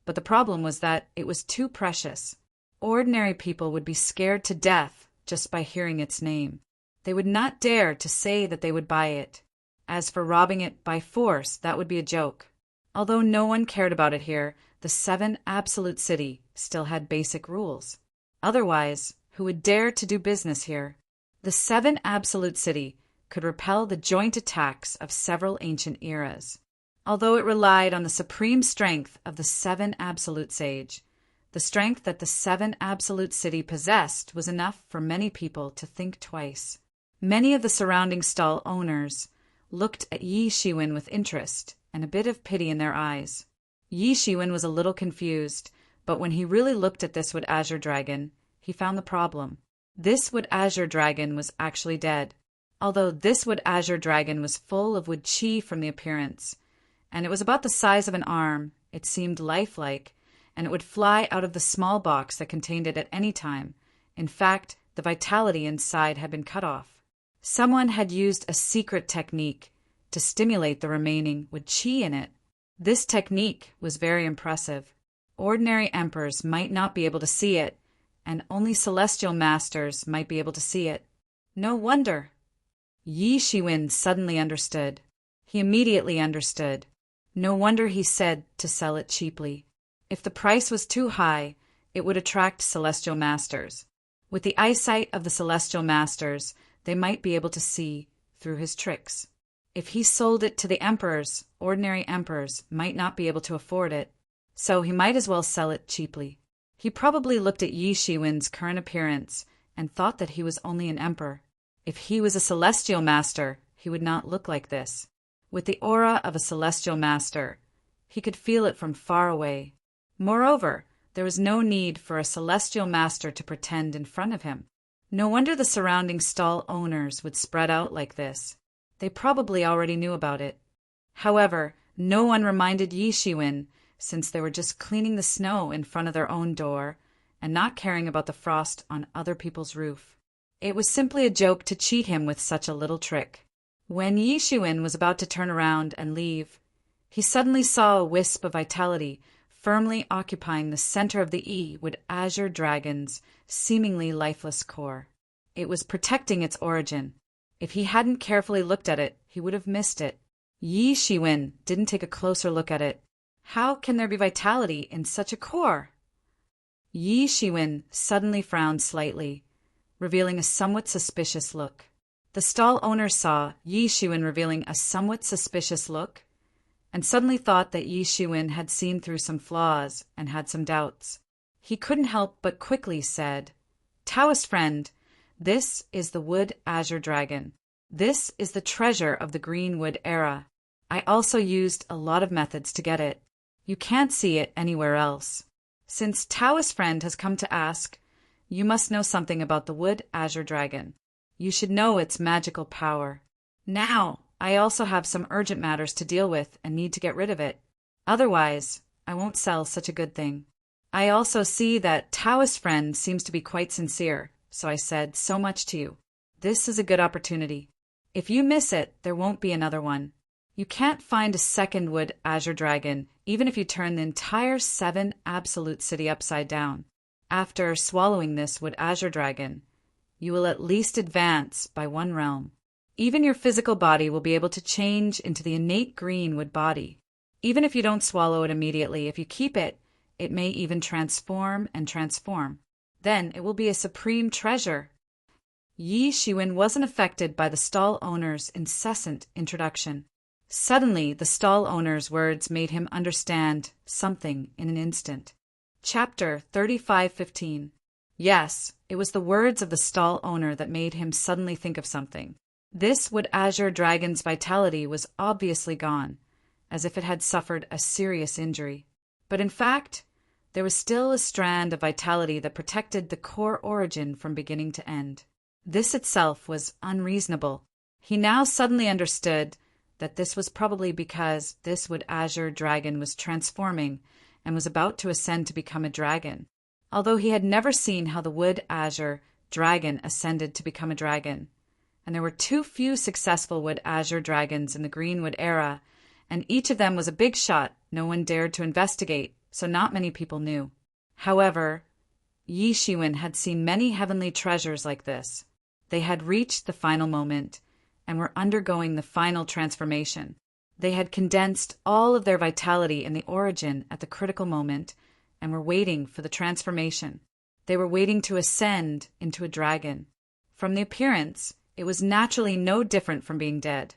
but the problem was that it was too precious. Ordinary people would be scared to death just by hearing its name. They would not dare to say that they would buy it. As for robbing it by force, that would be a joke. Although no one cared about it here, the 7 Absolute City still had basic rules. Otherwise, who would dare to do business here? The 7 Absolute City could repel the joint attacks of several ancient eras. Although it relied on the supreme strength of the 7 Absolute Sage, the strength that the 7 Absolute City possessed was enough for many people to think twice. Many of the surrounding stall owners looked at Yi Shiwen with interest and a bit of pity in their eyes. Yi Shiwen was a little confused, but when he really looked at this wood azure dragon, he found the problem. This wood azure dragon was actually dead. Although this wood azure dragon was full of wood chi from the appearance, and it was about the size of an arm, it seemed lifelike, and it would fly out of the small box that contained it at any time. In fact, the vitality inside had been cut off. Someone had used a secret technique to stimulate the remaining wood chi in it. This technique was very impressive. Ordinary emperors might not be able to see it, and only celestial masters might be able to see it. No wonder. Yi Shiwen suddenly understood. He immediately understood. No wonder he said to sell it cheaply. If the price was too high, it would attract celestial masters. With the eyesight of the celestial masters, they might be able to see through his tricks. If he sold it to the emperors, ordinary emperors might not be able to afford it, so he might as well sell it cheaply. He probably looked at Yi Shiwen's current appearance and thought that he was only an emperor. If he was a celestial master, he would not look like this. With the aura of a celestial master, he could feel it from far away. Moreover, there was no need for a celestial master to pretend in front of him. No wonder the surrounding stall owners would spread out like this. They probably already knew about it. However, no one reminded Yi Shiwen, since they were just cleaning the snow in front of their own door and not caring about the frost on other people's roof. It was simply a joke to cheat him with such a little trick. When Yi Shiwen was about to turn around and leave, he suddenly saw a wisp of vitality firmly occupying the center of the E wood azure dragon's seemingly lifeless core. It was protecting its origin. If he hadn't carefully looked at it, he would have missed it. Yi Shiwen didn't take a closer look at it. How can there be vitality in such a core? Yi Shiwen suddenly frowned slightly, revealing a somewhat suspicious look. The stall owner saw Yi Shiwen revealing a somewhat suspicious look, and suddenly thought that Yi Shiwen had seen through some flaws and had some doubts. He couldn't help but quickly said, "Taoist friend, this is the wood azure dragon. This is the treasure of the Greenwood era. I also used a lot of methods to get it. You can't see it anywhere else. Since Taoist friend has come to ask, you must know something about the wood azure dragon. You should know its magical power. Now, I also have some urgent matters to deal with and need to get rid of it. Otherwise, I won't sell such a good thing. I also see that Taoist friend seems to be quite sincere, so I said so much to you. This is a good opportunity. If you miss it, there won't be another one. You can't find a second wood azure dragon, even if you turn the entire 7 absolute city upside down. After swallowing this wood azure dragon, you will at least advance by 1 realm. Even your physical body will be able to change into the innate green wood body. Even if you don't swallow it immediately, if you keep it, it may even transform and transform. Then it will be a supreme treasure. Yi Shiwen wasn't affected by the stall owner's incessant introduction. Suddenly, the stall owner's words made him understand something in an instant. Chapter 35:15. Yes, it was the words of the stall owner that made him suddenly think of something. This wood azure dragon's vitality was obviously gone, as if it had suffered a serious injury. But in fact, there was still a strand of vitality that protected the core origin from beginning to end. This itself was unreasonable. He now suddenly understood that this was probably because this wood azure dragon was transforming and was about to ascend to become a dragon. Although he had never seen how the wood azure dragon ascended to become a dragon, and there were too few successful wood azure dragons in the Greenwood era, and each of them was a big shot no one dared to investigate, so not many people knew. However, Yi Shiwen had seen many heavenly treasures like this. They had reached the final moment and were undergoing the final transformation. They had condensed all of their vitality in the origin at the critical moment and were waiting for the transformation. They were waiting to ascend into a dragon. From the appearance, it was naturally no different from being dead.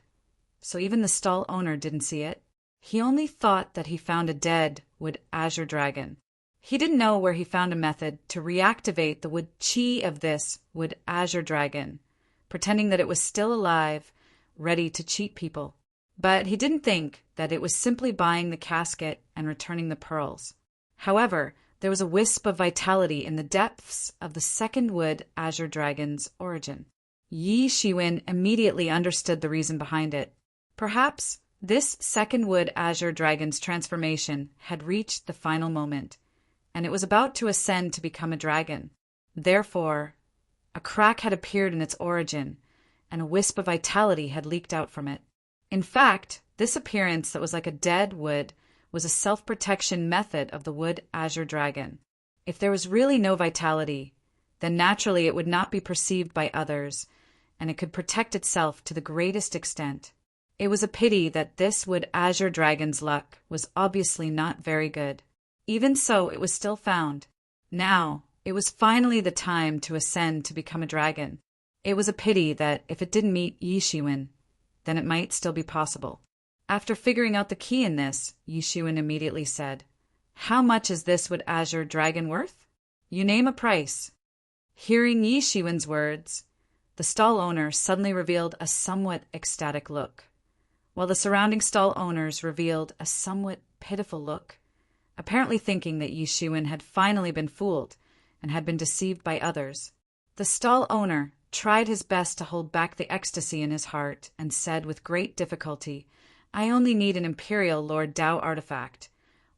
So even the stall owner didn't see it. He only thought that he found a dead wood azure dragon. He didn't know where he found a method to reactivate the wood chi of this wood azure dragon, pretending that it was still alive, ready to cheat people. But he didn't think that it was simply buying the casket and returning the pearls. However, there was a wisp of vitality in the depths of the second wood azure dragon's origin. Yi Shiwen immediately understood the reason behind it. Perhaps this second wood azure dragon's transformation had reached the final moment, and it was about to ascend to become a dragon. Therefore, a crack had appeared in its origin, and a wisp of vitality had leaked out from it. In fact, this appearance that was like a dead wood was a self-protection method of the wood azure dragon. If there was really no vitality, then naturally it would not be perceived by others, and it could protect itself to the greatest extent. It was a pity that this wood azure dragon's luck was obviously not very good. Even so, it was still found. Now, it was finally the time to ascend to become a dragon. It was a pity that if it didn't meet Yi Shiwen, then it might still be possible. After figuring out the key in this, Yi Shiwen immediately said, "How much is this wood azure dragon worth? You name a price." Hearing Yi Shiwen's words, the stall owner suddenly revealed a somewhat ecstatic look, while the surrounding stall owners revealed a somewhat pitiful look, apparently thinking that Yi Shiwen had finally been fooled and had been deceived by others. The stall owner tried his best to hold back the ecstasy in his heart and said with great difficulty, "I only need an Imperial Lord Dao artifact,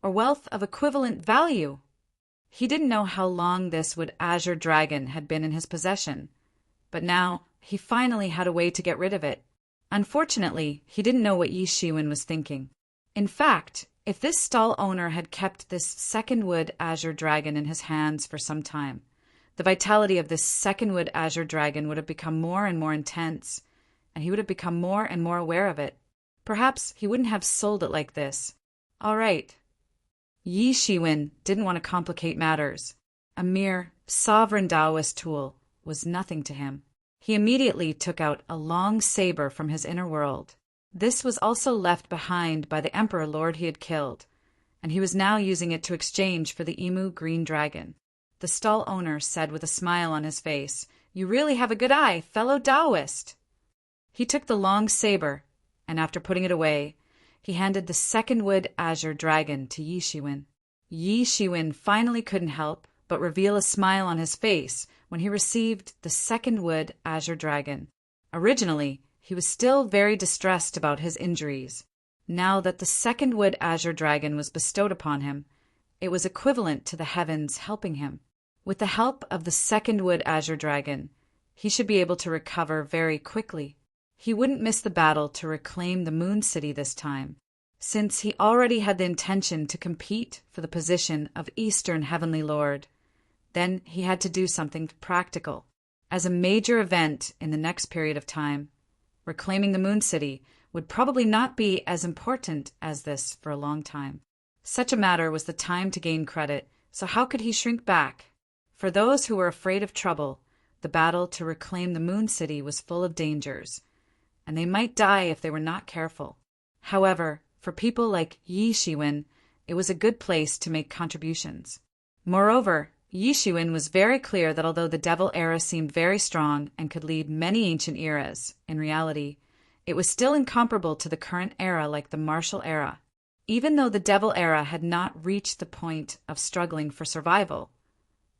or wealth of equivalent value." He didn't know how long this wood azure dragon had been in his possession, but now he finally had a way to get rid of it. Unfortunately, he didn't know what Yi Shiwen was thinking. In fact, if this stall owner had kept this second wood azure dragon in his hands for some time, the vitality of this second wood azure dragon would have become more and more intense, and he would have become more and more aware of it. Perhaps he wouldn't have sold it like this. All right. Yi Shiwen didn't want to complicate matters. A mere sovereign Taoist tool was nothing to him. He immediately took out a long saber from his inner world. This was also left behind by the Emperor Lord he had killed, and he was now using it to exchange for the Emu Green Dragon. The stall owner said with a smile on his face, "You really have a good eye, fellow Taoist." He took the long saber, and after putting it away, he handed the second wood azure dragon to Yi Shiwen. Yi Shiwen finally couldn't help but reveal a smile on his face when he received the second wood azure dragon. Originally, he was still very distressed about his injuries. Now that the second wood azure dragon was bestowed upon him, it was equivalent to the heavens helping him. With the help of the second wood azure dragon, he should be able to recover very quickly. He wouldn't miss the battle to reclaim the Moon City this time, since he already had the intention to compete for the position of Eastern Heavenly Lord. Then he had to do something practical. As a major event in the next period of time, reclaiming the Moon City would probably not be as important as this for a long time. Such a matter was the time to gain credit, so how could he shrink back? For those who were afraid of trouble, the battle to reclaim the Moon City was full of dangers, and they might die if they were not careful. However, for people like Yi Shiwen, it was a good place to make contributions. Moreover, Yi Shiwen was very clear that although the Devil era seemed very strong and could lead many ancient eras, in reality, it was still incomparable to the current era like the martial era. Even though the Devil era had not reached the point of struggling for survival,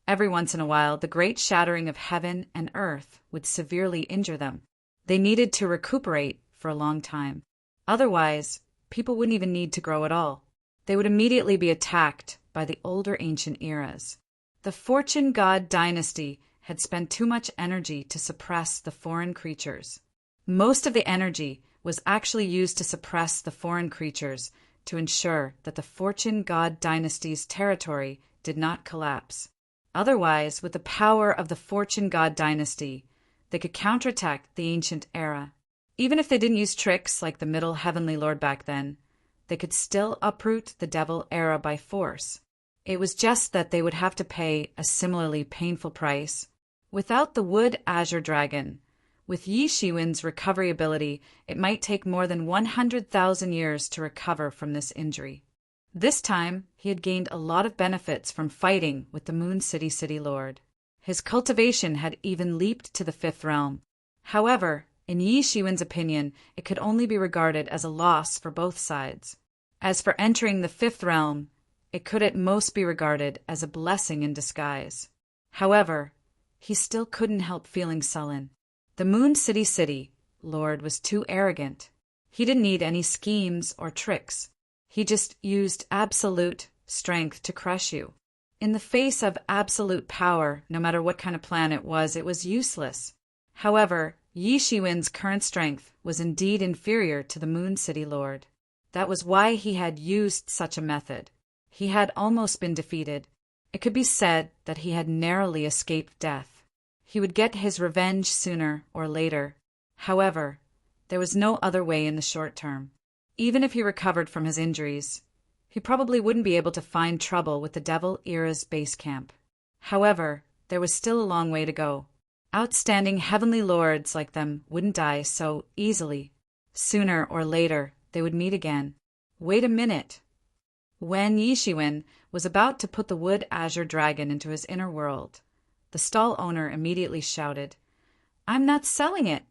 every once in a while the great shattering of heaven and earth would severely injure them. They needed to recuperate for a long time. Otherwise, people wouldn't even need to grow at all. They would immediately be attacked by the older ancient eras. The Fortune God dynasty had spent too much energy to suppress the foreign creatures. Most of the energy was actually used to suppress the foreign creatures to ensure that the Fortune God dynasty's territory did not collapse. Otherwise, with the power of the Fortune God dynasty, they could counterattack the ancient era. Even if they didn't use tricks like the Middle Heavenly Lord back then, they could still uproot the Devil era by force. It was just that they would have to pay a similarly painful price. Without the Wood Azure Dragon, with Yi Shiwen's recovery ability, it might take more than 100,000 years to recover from this injury. This time, he had gained a lot of benefits from fighting with the Moon City City Lord. His cultivation had even leaped to the 5th realm. However, in Yi Shiwen's opinion, it could only be regarded as a loss for both sides. As for entering the 5th realm, it could at most be regarded as a blessing in disguise. However, he still couldn't help feeling sullen. The Moon City City Lord was too arrogant. He didn't need any schemes or tricks. He just used absolute strength to crush you. In the face of absolute power, no matter what kind of plan it was useless. However, Yi Shiwen's current strength was indeed inferior to the Moon City Lord. That was why he had used such a method. He had almost been defeated. It could be said that he had narrowly escaped death. He would get his revenge sooner or later. However, there was no other way in the short term. Even if he recovered from his injuries, he probably wouldn't be able to find trouble with the Devil era's base camp. However, there was still a long way to go. Outstanding heavenly lords like them wouldn't die so easily. Sooner or later, they would meet again. Wait a minute. When Yi Shiwen was about to put the Wood Azure Dragon into his inner world, the stall owner immediately shouted, "I'm not selling it!"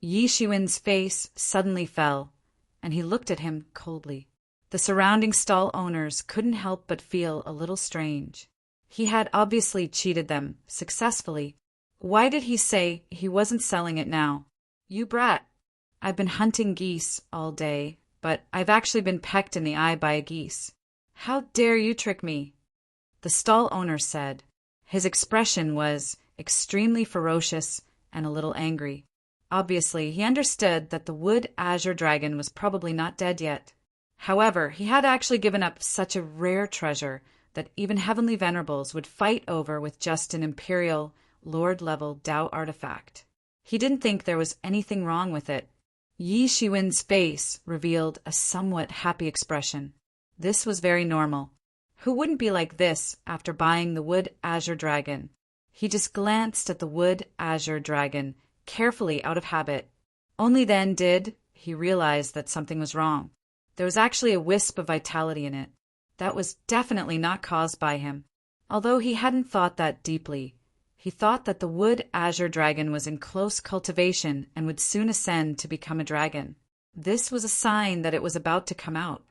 Yi Shiwen's face suddenly fell, and he looked at him coldly. The surrounding stall owners couldn't help but feel a little strange. He had obviously cheated them successfully. Why did he say he wasn't selling it now? "You brat! I've been hunting geese all day, but I've actually been pecked in the eye by a geese. How dare you trick me?" The stall owner said. His expression was extremely ferocious and a little angry. Obviously, he understood that the Wood Azure Dragon was probably not dead yet. However, he had actually given up such a rare treasure that even Heavenly Venerables would fight over with just an Imperial, Lord-level Dao artifact. He didn't think there was anything wrong with it. Yi Shiwen's face revealed a somewhat happy expression. This was very normal. Who wouldn't be like this after buying the Wood Azure Dragon? He just glanced at the Wood Azure Dragon, carefully out of habit. Only then did he realize that something was wrong. There was actually a wisp of vitality in it. That was definitely not caused by him. Although he hadn't thought that deeply, he thought that the Wood Azure Dragon was in close cultivation and would soon ascend to become a dragon. This was a sign that it was about to come out.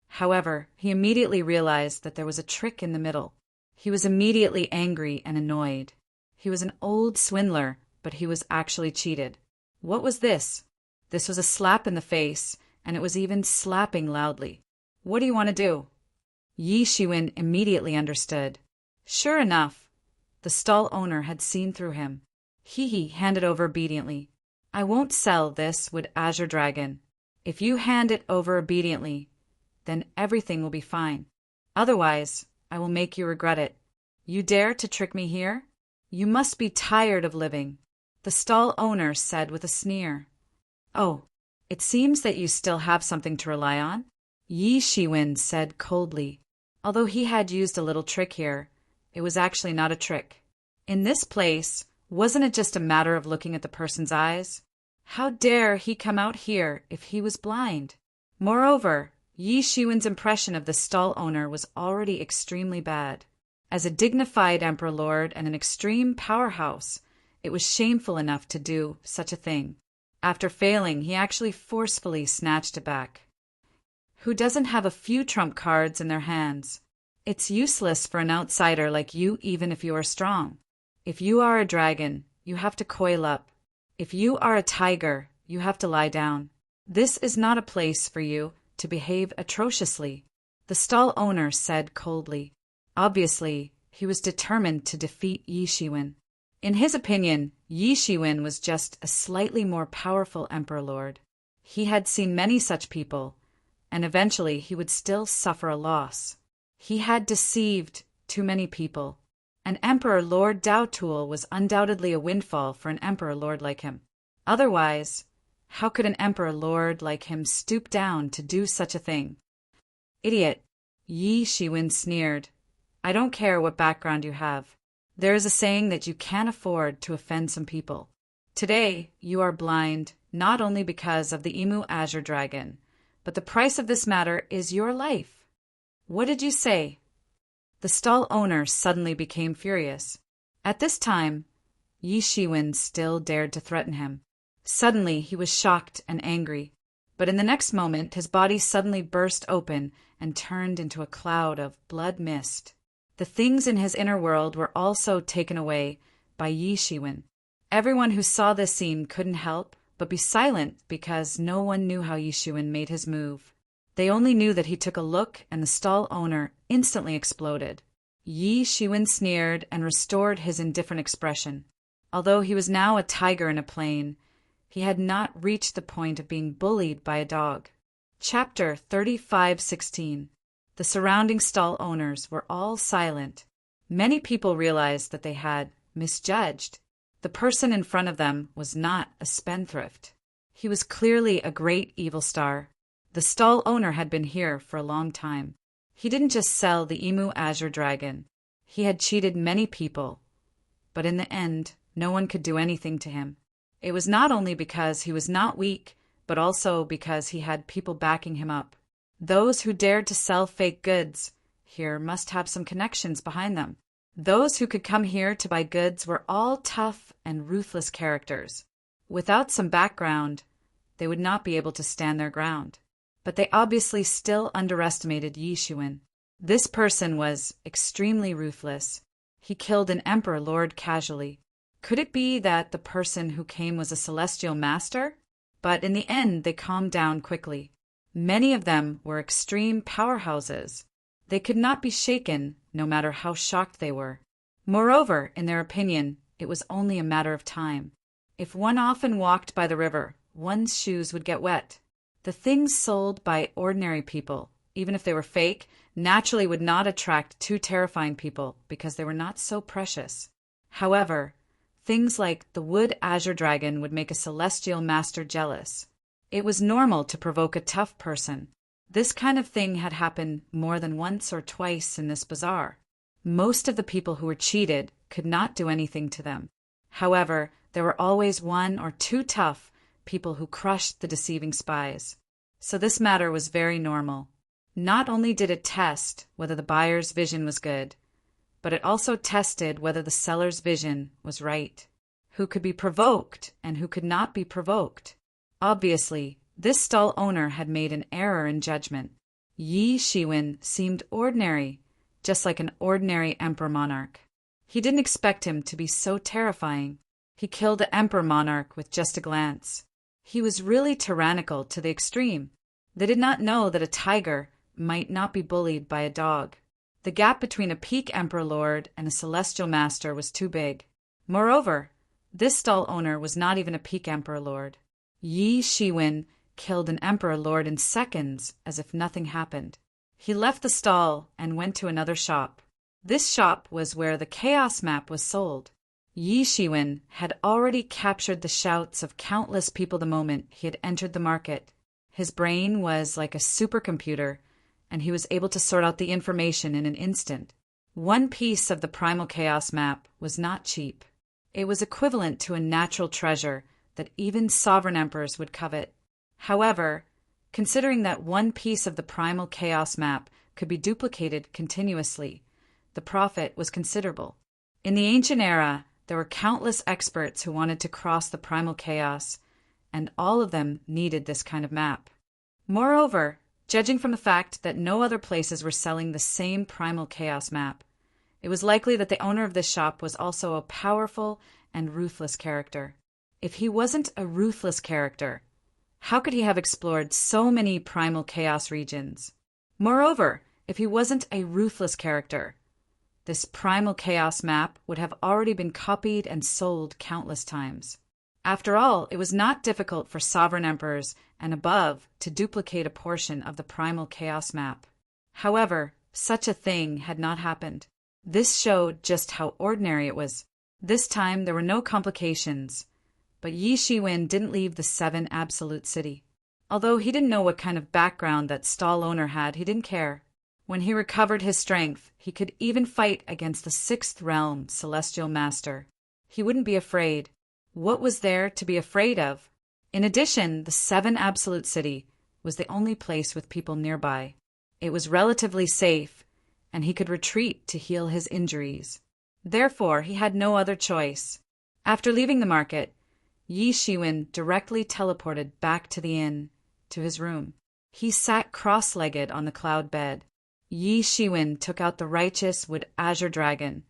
However, he immediately realized that there was a trick in the middle. He was immediately angry and annoyed. He was an old swindler, but he was actually cheated. What was this? This was a slap in the face, and it was even slapping loudly. What do you want to do? Yi Shiwen immediately understood. Sure enough, the stall owner had seen through him. He handed over obediently. I won't sell this wood azure dragon. If you hand it over obediently, then everything will be fine. Otherwise, I will make you regret it. You dare to trick me here? You must be tired of living, the stall owner said with a sneer. Oh, it seems that you still have something to rely on, Yi Shiwen said coldly. Although he had used a little trick here, it was actually not a trick. In this place, wasn't it just a matter of looking at the person's eyes? How dare he come out here if he was blind? Moreover, Yi Shiwen's impression of the stall owner was already extremely bad. As a dignified emperor lord and an extreme powerhouse, it was shameful enough to do such a thing. After failing, he actually forcefully snatched it back. Who doesn't have a few trump cards in their hands? It's useless for an outsider like you even if you are strong. If you are a dragon, you have to coil up. If you are a tiger, you have to lie down. This is not a place for you to behave atrociously, the stall owner said coldly. Obviously, he was determined to defeat Yi Shiwen. In his opinion, Yi Shiwen was just a slightly more powerful emperor lord. He had seen many such people, and eventually he would still suffer a loss. He had deceived too many people. An Emperor Lord Daotul was undoubtedly a windfall for an Emperor Lord like him. Otherwise, how could an Emperor Lord like him stoop down to do such a thing? Idiot, Yi Shiwen sneered. I don't care what background you have. There is a saying that you can't afford to offend some people. Today, you are blind, not only because of the Emu Azure Dragon, but the price of this matter is your life. What did you say? The stall owner suddenly became furious. At this time, Yi Shiwen still dared to threaten him. Suddenly, he was shocked and angry, but in the next moment his body suddenly burst open and turned into a cloud of blood mist. The things in his inner world were also taken away by Yi Shiwen. Everyone who saw this scene couldn't help but be silent because no one knew how Yi Shiwen made his move. They only knew that he took a look and the stall owner instantly exploded. Yi Shiwen sneered and restored his indifferent expression. Although he was now a tiger in a plain, he had not reached the point of being bullied by a dog. Chapter 35:16. The surrounding stall owners were all silent. Many people realized that they had misjudged. The person in front of them was not a spendthrift. He was clearly a great evil star. The stall owner had been here for a long time. He didn't just sell the Emu Azure Dragon. He had cheated many people. But in the end, no one could do anything to him. It was not only because he was not weak, but also because he had people backing him up. Those who dared to sell fake goods here must have some connections behind them. Those who could come here to buy goods were all tough and ruthless characters. Without some background, they would not be able to stand their ground. But they obviously still underestimated Yi Shiwen. This person was extremely ruthless. He killed an emperor lord casually. Could it be that the person who came was a celestial master? But in the end, they calmed down quickly. Many of them were extreme powerhouses. They could not be shaken, no matter how shocked they were. Moreover, in their opinion, it was only a matter of time. If one often walked by the river, one's shoes would get wet. The things sold by ordinary people, even if they were fake, naturally would not attract too terrifying people because they were not so precious. However, things like the wood azure dragon would make a celestial master jealous. It was normal to provoke a tough person. This kind of thing had happened more than once or twice in this bazaar. Most of the people who were cheated could not do anything to them. However, there were always one or two tough people who crushed the deceiving spies. So this matter was very normal. Not only did it test whether the buyer's vision was good, but it also tested whether the seller's vision was right. Who could be provoked and who could not be provoked? Obviously, this stall owner had made an error in judgment. Yi Shiwen seemed ordinary, just like an ordinary emperor monarch. He didn't expect him to be so terrifying. He killed the emperor monarch with just a glance. He was really tyrannical to the extreme. They did not know that a tiger might not be bullied by a dog. The gap between a peak emperor lord and a celestial master was too big. Moreover, This stall owner was not even a peak emperor lord. Yi Shiwen killed an emperor lord in seconds as if nothing happened. He left the stall and went to another shop. This shop was where the chaos map was sold. Yi Shiwen had already captured the shouts of countless people the moment he had entered the market. His brain was like a supercomputer, and he was able to sort out the information in an instant. One piece of the primal chaos map was not cheap. It was equivalent to a natural treasure that even sovereign emperors would covet. However, considering that one piece of the primal chaos map could be duplicated continuously, the profit was considerable. In the ancient era, there were countless experts who wanted to cross the primal chaos, and all of them needed this kind of map. Moreover, judging from the fact that no other places were selling the same primal chaos map, it was likely that the owner of this shop was also a powerful and ruthless character. If he wasn't a ruthless character, how could he have explored so many primal chaos regions? Moreover, if he wasn't a ruthless character, this primal chaos map would have already been copied and sold countless times. After all, it was not difficult for sovereign emperors and above to duplicate a portion of the primal chaos map. However, such a thing had not happened. This showed just how ordinary it was. This time there were no complications, but Yi Shiwen didn't leave the 7 Absolute City. Although he didn't know what kind of background that stall owner had, he didn't care. When he recovered his strength, he could even fight against the 6th Realm Celestial Master. He wouldn't be afraid. What was there to be afraid of? In addition, the 7 Absolute City was the only place with people nearby. It was relatively safe, and he could retreat to heal his injuries. Therefore, he had no other choice. After leaving the market, Yi Shiwen directly teleported back to the inn, to his room. He sat cross-legged on the cloud bed. Yi Shiwen took out the righteous wood azure dragon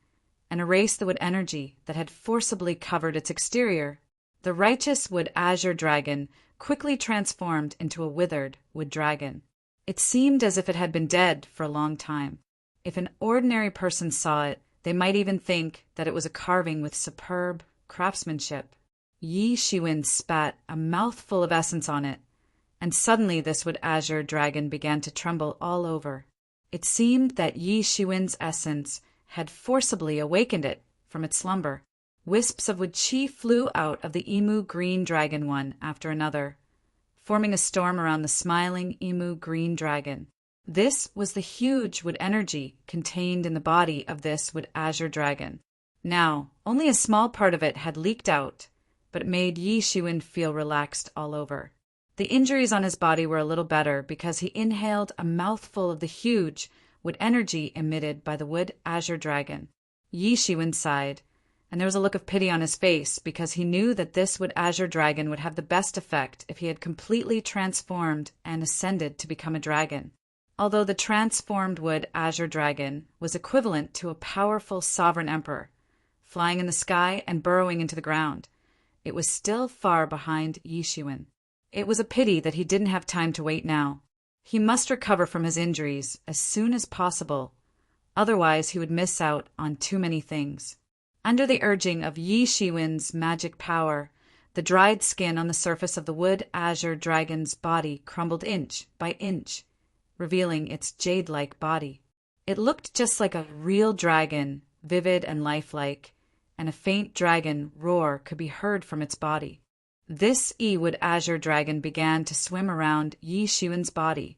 and erased the wood energy that had forcibly covered its exterior. The righteous wood azure dragon quickly transformed into a withered wood dragon. It seemed as if it had been dead for a long time. If an ordinary person saw it, they might even think that it was a carving with superb craftsmanship. Yi Shiwen spat a mouthful of essence on it, and suddenly this wood azure dragon began to tremble all over. It seemed that Yi Shiwen's essence had forcibly awakened it from its slumber. Wisps of wood chi flew out of the emu green dragon one after another, forming a storm around the smiling emu green dragon. This was the huge wood energy contained in the body of this wood azure dragon. Now, only a small part of it had leaked out, but it made Yi Shiwen feel relaxed all over. The injuries on his body were a little better because he inhaled a mouthful of the huge wood energy emitted by the wood azure dragon. Yi Shiwen sighed, and there was a look of pity on his face because he knew that this wood azure dragon would have the best effect if he had completely transformed and ascended to become a dragon. Although the transformed wood azure dragon was equivalent to a powerful sovereign emperor, flying in the sky and burrowing into the ground, it was still far behind Yi Shiwen. It was a pity that he didn't have time to wait now. He must recover from his injuries as soon as possible, otherwise he would miss out on too many things. Under the urging of Yi Shiwen's magic power, the dried skin on the surface of the wood azure dragon's body crumbled inch by inch, revealing its jade-like body. It looked just like a real dragon, vivid and lifelike, and a faint dragon roar could be heard from its body. This wood azure dragon began to swim around Yi Shiwen's body,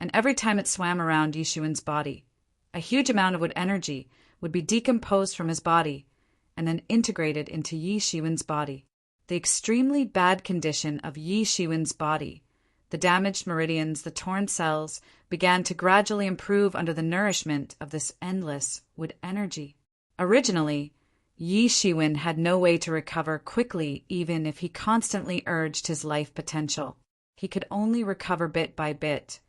and every time it swam around Yi Shiwen's body, a huge amount of wood energy would be decomposed from his body and then integrated into Yi Shiwen's body. The extremely bad condition of Yi Shiwen's body, the damaged meridians, the torn cells, began to gradually improve under the nourishment of this endless wood energy. Originally, Yi Shiwen had no way to recover quickly even if he constantly urged his life potential. He could only recover bit by bit.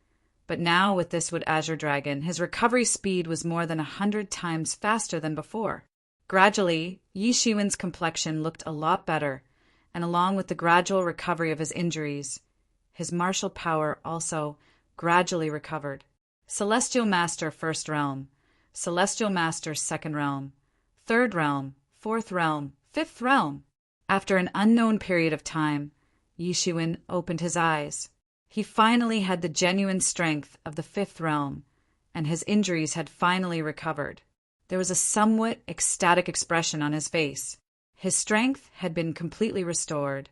But now with this wood azure dragon, his recovery speed was more than 100 times faster than before. Gradually, Yi Shiwen's complexion looked a lot better, and along with the gradual recovery of his injuries, his martial power also gradually recovered. Celestial Master First Realm, Celestial Master Second Realm, Third Realm, Fourth Realm, Fifth Realm. After an unknown period of time, Yi Shiwen opened his eyes. He finally had the genuine strength of the fifth realm, and his injuries had finally recovered. There was a somewhat ecstatic expression on his face. His strength had been completely restored,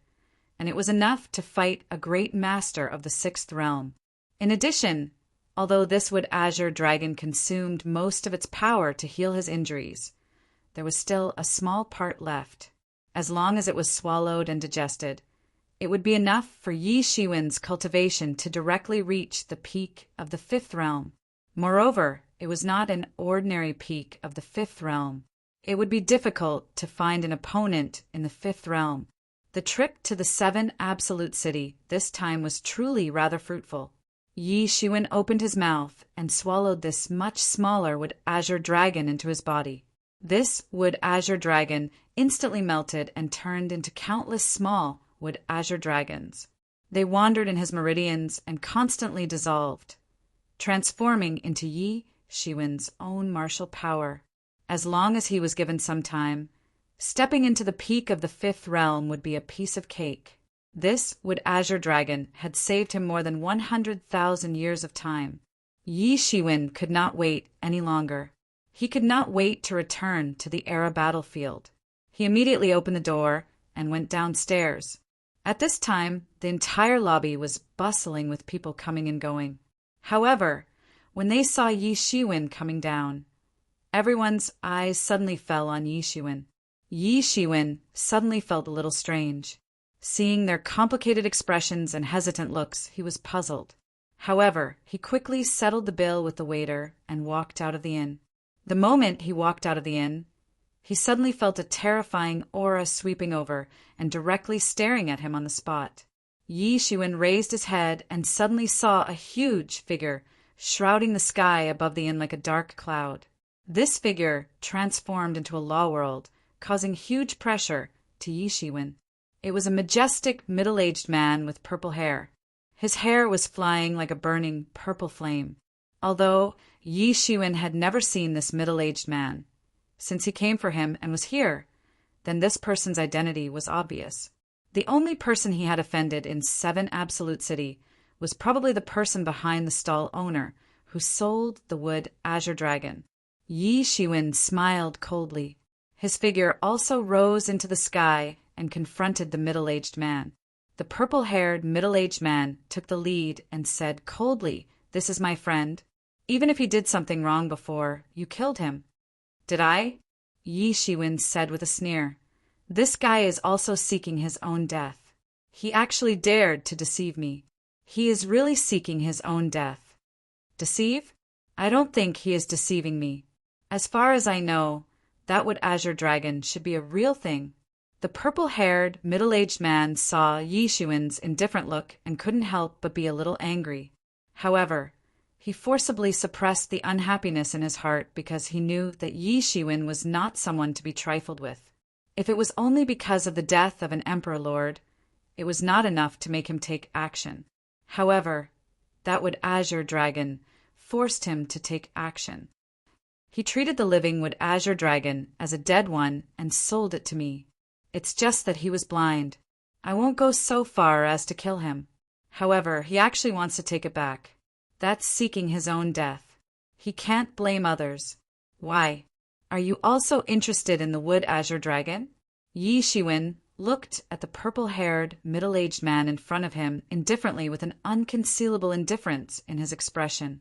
and it was enough to fight a great master of the sixth realm. In addition, although this wood azure dragon consumed most of its power to heal his injuries, there was still a small part left. As long as it was swallowed and digested, it would be enough for Yi Shiwen's cultivation to directly reach the peak of the fifth realm. Moreover, it was not an ordinary peak of the fifth realm. It would be difficult to find an opponent in the fifth realm. The trip to the 7 Absolute City this time was truly rather fruitful. Yi Shiwen opened his mouth and swallowed this much smaller wood azure dragon into his body. This wood azure dragon instantly melted and turned into countless small wood azure dragons. They wandered in his meridians and constantly dissolved, transforming into Yi Shiwen's own martial power. As long as he was given some time, stepping into the peak of the fifth realm would be a piece of cake. This wood azure dragon had saved him more than 100,000 years of time. Yi Shiwen could not wait any longer. He could not wait to return to the Era battlefield. He immediately opened the door and went downstairs. At this time, the entire lobby was bustling with people coming and going. However, when they saw Yi Shiwen coming down, everyone's eyes suddenly fell on Yi Shiwen. Yi Shiwen suddenly felt a little strange. Seeing their complicated expressions and hesitant looks, he was puzzled. However, he quickly settled the bill with the waiter and walked out of the inn. The moment he walked out of the inn, he suddenly felt a terrifying aura sweeping over and directly staring at him on the spot. Yi Shiwen raised his head and suddenly saw a huge figure shrouding the sky above the inn like a dark cloud. This figure transformed into a law world, causing huge pressure to Yi Shiwen. It was a majestic, middle-aged man with purple hair. His hair was flying like a burning purple flame. Although Yi Shiwen had never seen this middle-aged man, since he came for him and was here, then this person's identity was obvious. The only person he had offended in 7 Absolute City was probably the person behind the stall owner who sold the wood azure dragon. Yi Shiwen smiled coldly. His figure also rose into the sky and confronted the middle-aged man. The purple-haired middle-aged man took the lead and said coldly, "This is my friend. Even if he did something wrong before, you killed him." "Did I?" Yi Shiwen said with a sneer. "This guy is also seeking his own death. He actually dared to deceive me. He is really seeking his own death." "Deceive? I don't think he is deceiving me. As far as I know, that wood azure dragon should be a real thing." The purple-haired, middle-aged man saw Yi Shiwen's indifferent look and couldn't help but be a little angry. However, he forcibly suppressed the unhappiness in his heart because he knew that Yi Shiwen was not someone to be trifled with. If it was only because of the death of an emperor lord, it was not enough to make him take action. However, that wood azure dragon forced him to take action. He treated the living wood azure dragon as a dead one and sold it to me. It's just that he was blind. I won't go so far as to kill him. However, he actually wants to take it back. That's seeking his own death. He can't blame others. Why? Are you also interested in the wood azure dragon? Yi Shiwen looked at the purple-haired, middle-aged man in front of him indifferently with an unconcealable indifference in his expression.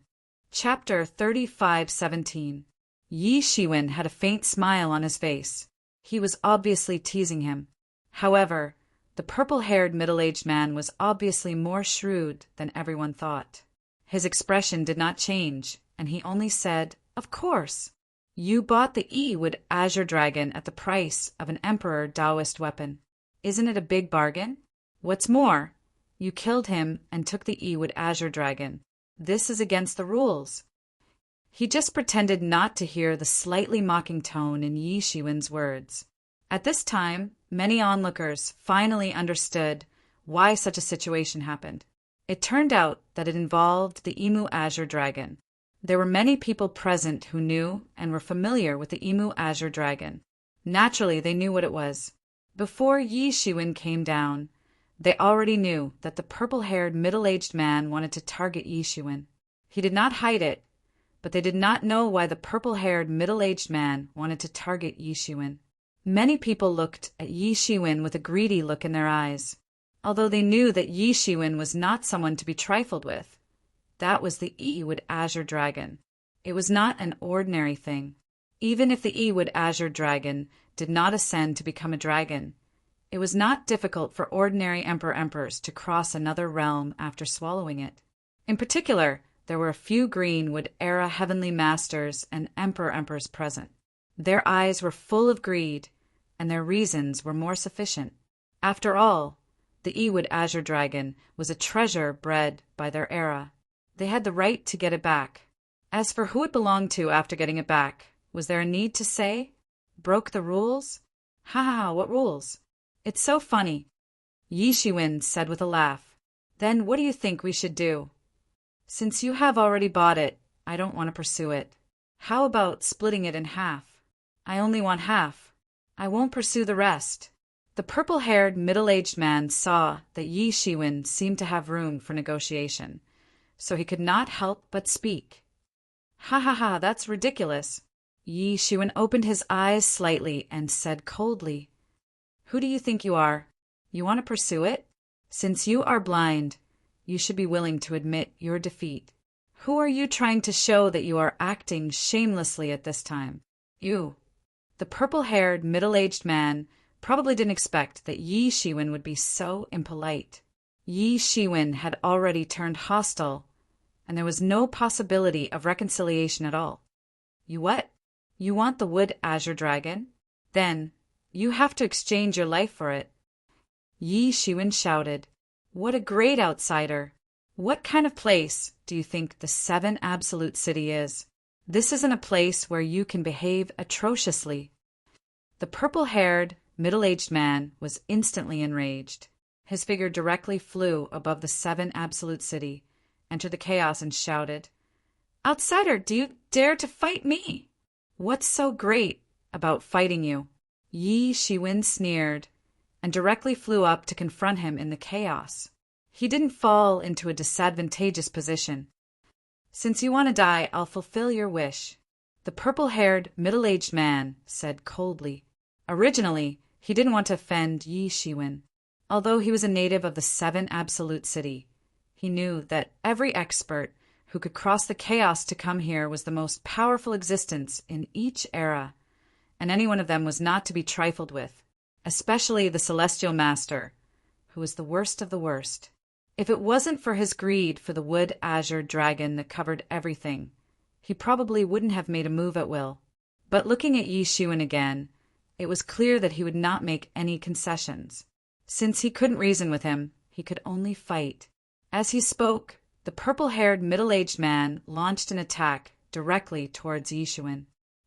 Chapter 35:17. Yi Shiwen had a faint smile on his face. He was obviously teasing him. However, the purple-haired middle-aged man was obviously more shrewd than everyone thought. His expression did not change, and he only said, "Of course. You bought the wood azure dragon at the price of an emperor Taoist weapon. Isn't it a big bargain? What's more, you killed him and took the wood azure dragon. This is against the rules." He just pretended not to hear the slightly mocking tone in Yi Shiwen's words. At this time, many onlookers finally understood why such a situation happened. It turned out that it involved the azure dragon. There were many people present who knew and were familiar with the azure dragon. Naturally, they knew what it was. Before Yi Shiwen came down, they already knew that the purple-haired middle-aged man wanted to target Yi Shiwen. He did not hide it, but they did not know why the purple-haired middle-aged man wanted to target Yi Shiwen. Many people looked at Yi Shiwen with a greedy look in their eyes, although they knew that Yi Shiwen was not someone to be trifled with. That was the Ewood Azure Dragon. It was not an ordinary thing. Even if the Ewood Azure Dragon did not ascend to become a dragon, it was not difficult for ordinary Emperors to cross another realm after swallowing it. In particular, there were a few Greenwood-era Heavenly Masters and Emperors present. Their eyes were full of greed, and their reasons were more sufficient. After all, the Ewood Azure Dragon was a treasure bred by their era. They had the right to get it back. As for who it belonged to after getting it back, was there a need to say? Broke the rules? Ha ha ha, what rules? It's so funny, Yi Shiwen said with a laugh. Then what do you think we should do? Since you have already bought it, I don't want to pursue it. How about splitting it in half? I only want half. I won't pursue the rest. The purple-haired middle-aged man saw that Yi Shiwen seemed to have room for negotiation, so he could not help but speak. Ha ha ha, that's ridiculous. Yi Shiwen opened his eyes slightly and said coldly, Who do you think you are? You want to pursue it? Since you are blind, you should be willing to admit your defeat. Who are you trying to show that you are acting shamelessly at this time? You. The purple-haired middle-aged man probably didn't expect that Yi Shiwen would be so impolite. Yi Shiwen had already turned hostile, and there was no possibility of reconciliation at all. You what? You want the Wood Azure Dragon? Then you have to exchange your life for it. Yi Shiwen shouted, What a great outsider! What kind of place do you think the 7 Absolute City is? This isn't a place where you can behave atrociously. The purple-haired, middle-aged man was instantly enraged. His figure directly flew above the 7 Absolute City, entered the chaos and shouted, Outsider, do you dare to fight me? What's so great about fighting you? Yi Shiwen sneered and directly flew up to confront him in the chaos. He didn't fall into a disadvantageous position. Since you want to die, I'll fulfill your wish. The purple-haired, middle-aged man said coldly. Originally, he didn't want to offend Yi Shiwen. Although he was a native of the 7 Absolute City, he knew that every expert who could cross the chaos to come here was the most powerful existence in each era, and any one of them was not to be trifled with, especially the Celestial Master, who was the worst of the worst. If it wasn't for his greed for the Wood Azure Dragon that covered everything, he probably wouldn't have made a move at will. But looking at Yi Shiwen again, it was clear that he would not make any concessions. Since he couldn't reason with him, he could only fight. As he spoke, the purple-haired middle-aged man launched an attack directly towards Yi Shiwen.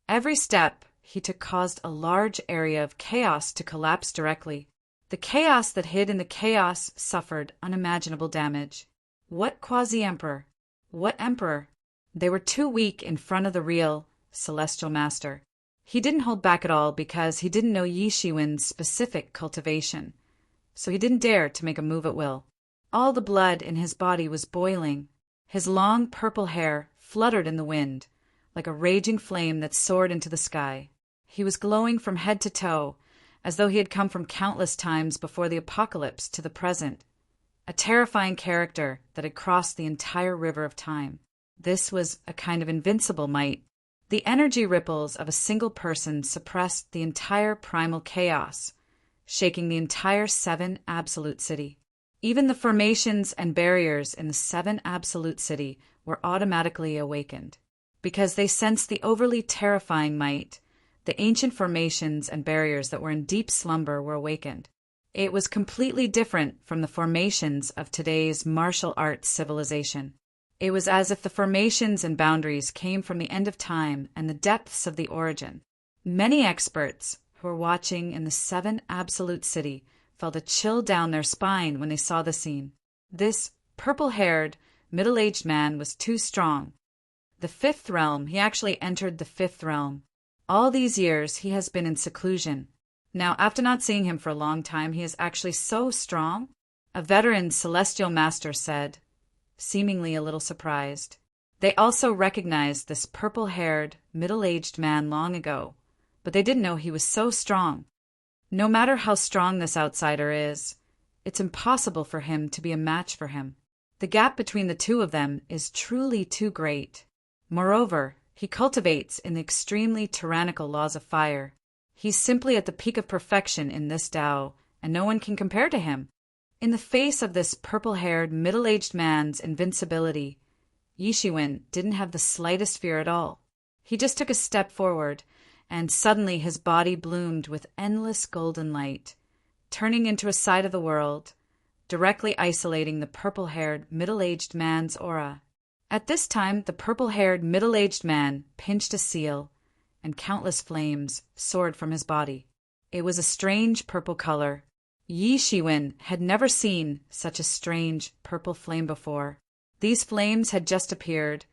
Every step he took caused a large area of chaos to collapse directly. The chaos that hid in the chaos suffered unimaginable damage. What quasi-emperor? What emperor? They were too weak in front of the real Celestial Master. He didn't hold back at all because he didn't know Yi Shiwen's specific cultivation, so he didn't dare to make a move at will. All the blood in his body was boiling. His long purple hair fluttered in the wind, like a raging flame that soared into the sky. He was glowing from head to toe, as though he had come from countless times before the apocalypse to the present, a terrifying character that had crossed the entire river of time. This was a kind of invincible might. The energy ripples of a single person suppressed the entire primal chaos, shaking the entire 7 Absolute City. Even the formations and barriers in the 7 Absolute City were automatically awakened. Because they sensed the overly terrifying might, the ancient formations and barriers that were in deep slumber were awakened. It was completely different from the formations of today's martial arts civilization. It was as if the formations and boundaries came from the end of time and the depths of the origin. Many experts who were watching in the 7 Absolute City felt a chill down their spine when they saw the scene. This purple-haired, middle-aged man was too strong. The 5th realm, he actually entered the 5th realm. All these years he has been in seclusion. Now, after not seeing him for a long time, he is actually so strong, a veteran celestial master said, seemingly a little surprised. They also recognized this purple-haired, middle-aged man long ago, but they didn't know he was so strong. No matter how strong this outsider is, it's impossible for him to be a match for him. The gap between the two of them is truly too great. Moreover, he cultivates in the extremely tyrannical laws of fire. He's simply at the peak of perfection in this Tao, and no one can compare to him. In the face of this purple-haired, middle-aged man's invincibility, Yishiwen didn't have the slightest fear at all. He just took a step forward, and suddenly his body bloomed with endless golden light, turning into a side of the world, directly isolating the purple-haired, middle-aged man's aura. At this time, the purple-haired, middle-aged man pinched a seal, and countless flames soared from his body. It was a strange purple color. Yi Shiwen had never seen such a strange purple flame before. These flames had just appeared,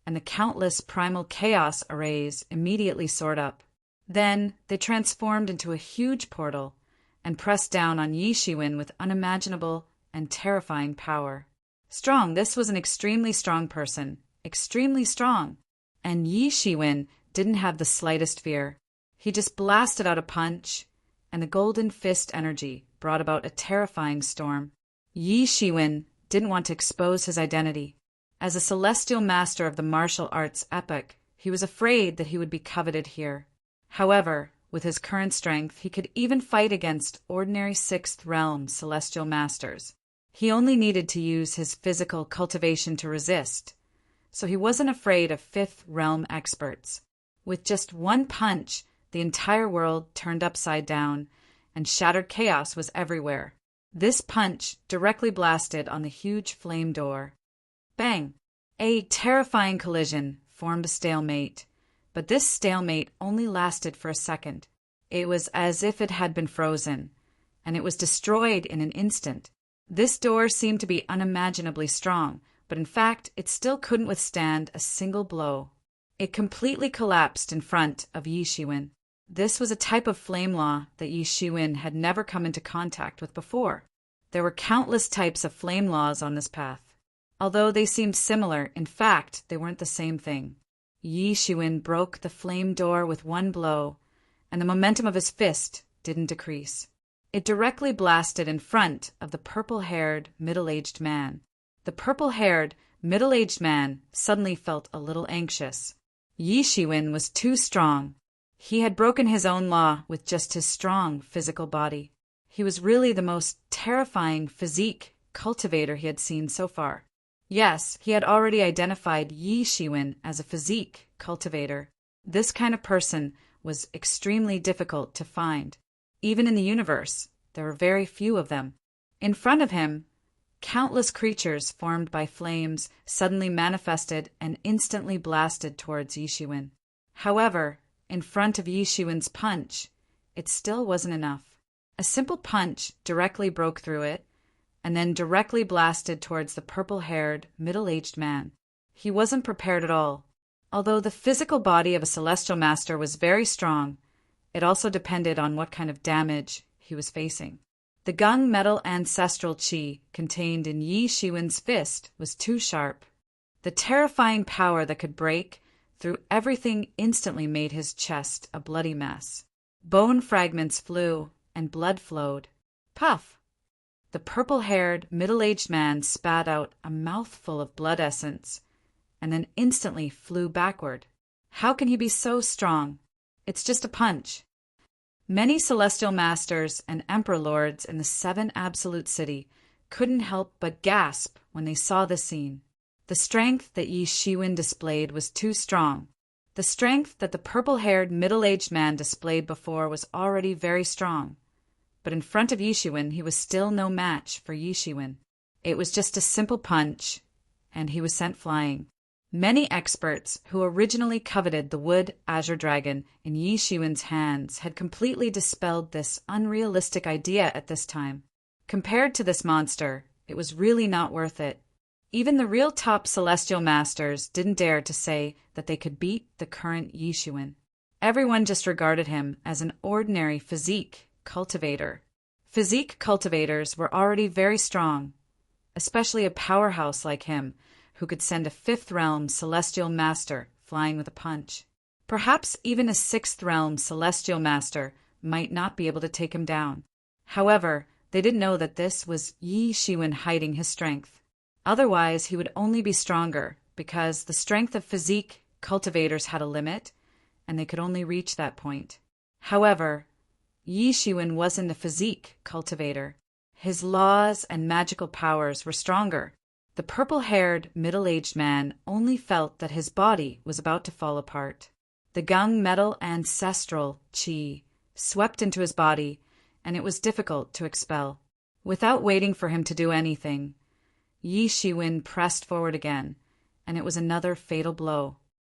and the countless primal chaos arrays immediately soared up. Then they transformed into a huge portal and pressed down on Yi Shiwen with unimaginable and terrifying power. Strong, this was an extremely strong person, extremely strong, and Yi Shiwen didn't have the slightest fear. He just blasted out a punch, and the golden fist energy brought about a terrifying storm. Yi Shiwen didn't want to expose his identity. As a celestial master of the martial arts epoch, he was afraid that he would be coveted here. However, with his current strength, he could even fight against ordinary sixth realm celestial masters. He only needed to use his physical cultivation to resist, so he wasn't afraid of fifth realm experts. With just one punch, the entire world turned upside down, and shattered chaos was everywhere. This punch directly blasted on the huge flame door. Bang! A terrifying collision formed a stalemate, but this stalemate only lasted for a second. It was as if it had been frozen, and it was destroyed in an instant. This door seemed to be unimaginably strong, but in fact it still couldn't withstand a single blow. It completely collapsed in front of Yi Shiwen. This was a type of flame law that Yi Shiwen had never come into contact with before. There were countless types of flame laws on this path. Although they seemed similar, in fact, they weren't the same thing. Yi Shiwen broke the flame door with one blow, and the momentum of his fist didn't decrease. It directly blasted in front of the purple-haired, middle-aged man. The purple-haired, middle-aged man suddenly felt a little anxious. Yi Shiwen was too strong. He had broken his own law with just his strong physical body. He was really the most terrifying physique cultivator he had seen so far. Yes, he had already identified Yi Shiwen as a physique cultivator. This kind of person was extremely difficult to find. Even in the universe, there were very few of them. In front of him, countless creatures formed by flames suddenly manifested and instantly blasted towards Yi Shiwen. However, in front of Yi Shiwen's punch, it still wasn't enough. A simple punch directly broke through it, and then directly blasted towards the purple-haired, middle-aged man. He wasn't prepared at all. Although the physical body of a celestial master was very strong, it also depended on what kind of damage he was facing. The gung metal ancestral chi contained in Yi Shiwen's fist was too sharp. The terrifying power that could break through everything instantly made his chest a bloody mess. Bone fragments flew, and blood flowed. Puff! The purple-haired, middle-aged man spat out a mouthful of blood essence, and then instantly flew backward. How can he be so strong? It's just a punch. Many celestial masters and emperor lords in the Seven Absolute City couldn't help but gasp when they saw the scene. The strength that Yi Shiwen displayed was too strong. The strength that the purple-haired, middle-aged man displayed before was already very strong. But in front of Yi Shiwen, he was still no match for Yi Shiwen. It was just a simple punch, and he was sent flying. Many experts who originally coveted the wood azure dragon in Yi Shiwen's hands had completely dispelled this unrealistic idea at this time. Compared to this monster, it was really not worth it. Even the real top celestial masters didn't dare to say that they could beat the current Yi Shiwen. Everyone just regarded him as an ordinary physique cultivator. Physique cultivators were already very strong, especially a powerhouse like him, who could send a fifth realm celestial master flying with a punch. Perhaps even a sixth realm celestial master might not be able to take him down. However, they didn't know that this was Yi Shiwen hiding his strength. Otherwise, he would only be stronger, because the strength of physique cultivators had a limit, and they could only reach that point. However, Yi Shiwen wasn't a physique cultivator. His laws and magical powers were stronger. The purple-haired, middle-aged man only felt that his body was about to fall apart. The gunmetal ancestral qi swept into his body, and it was difficult to expel. Without waiting for him to do anything, Yi Shiwen pressed forward again, and it was another fatal blow.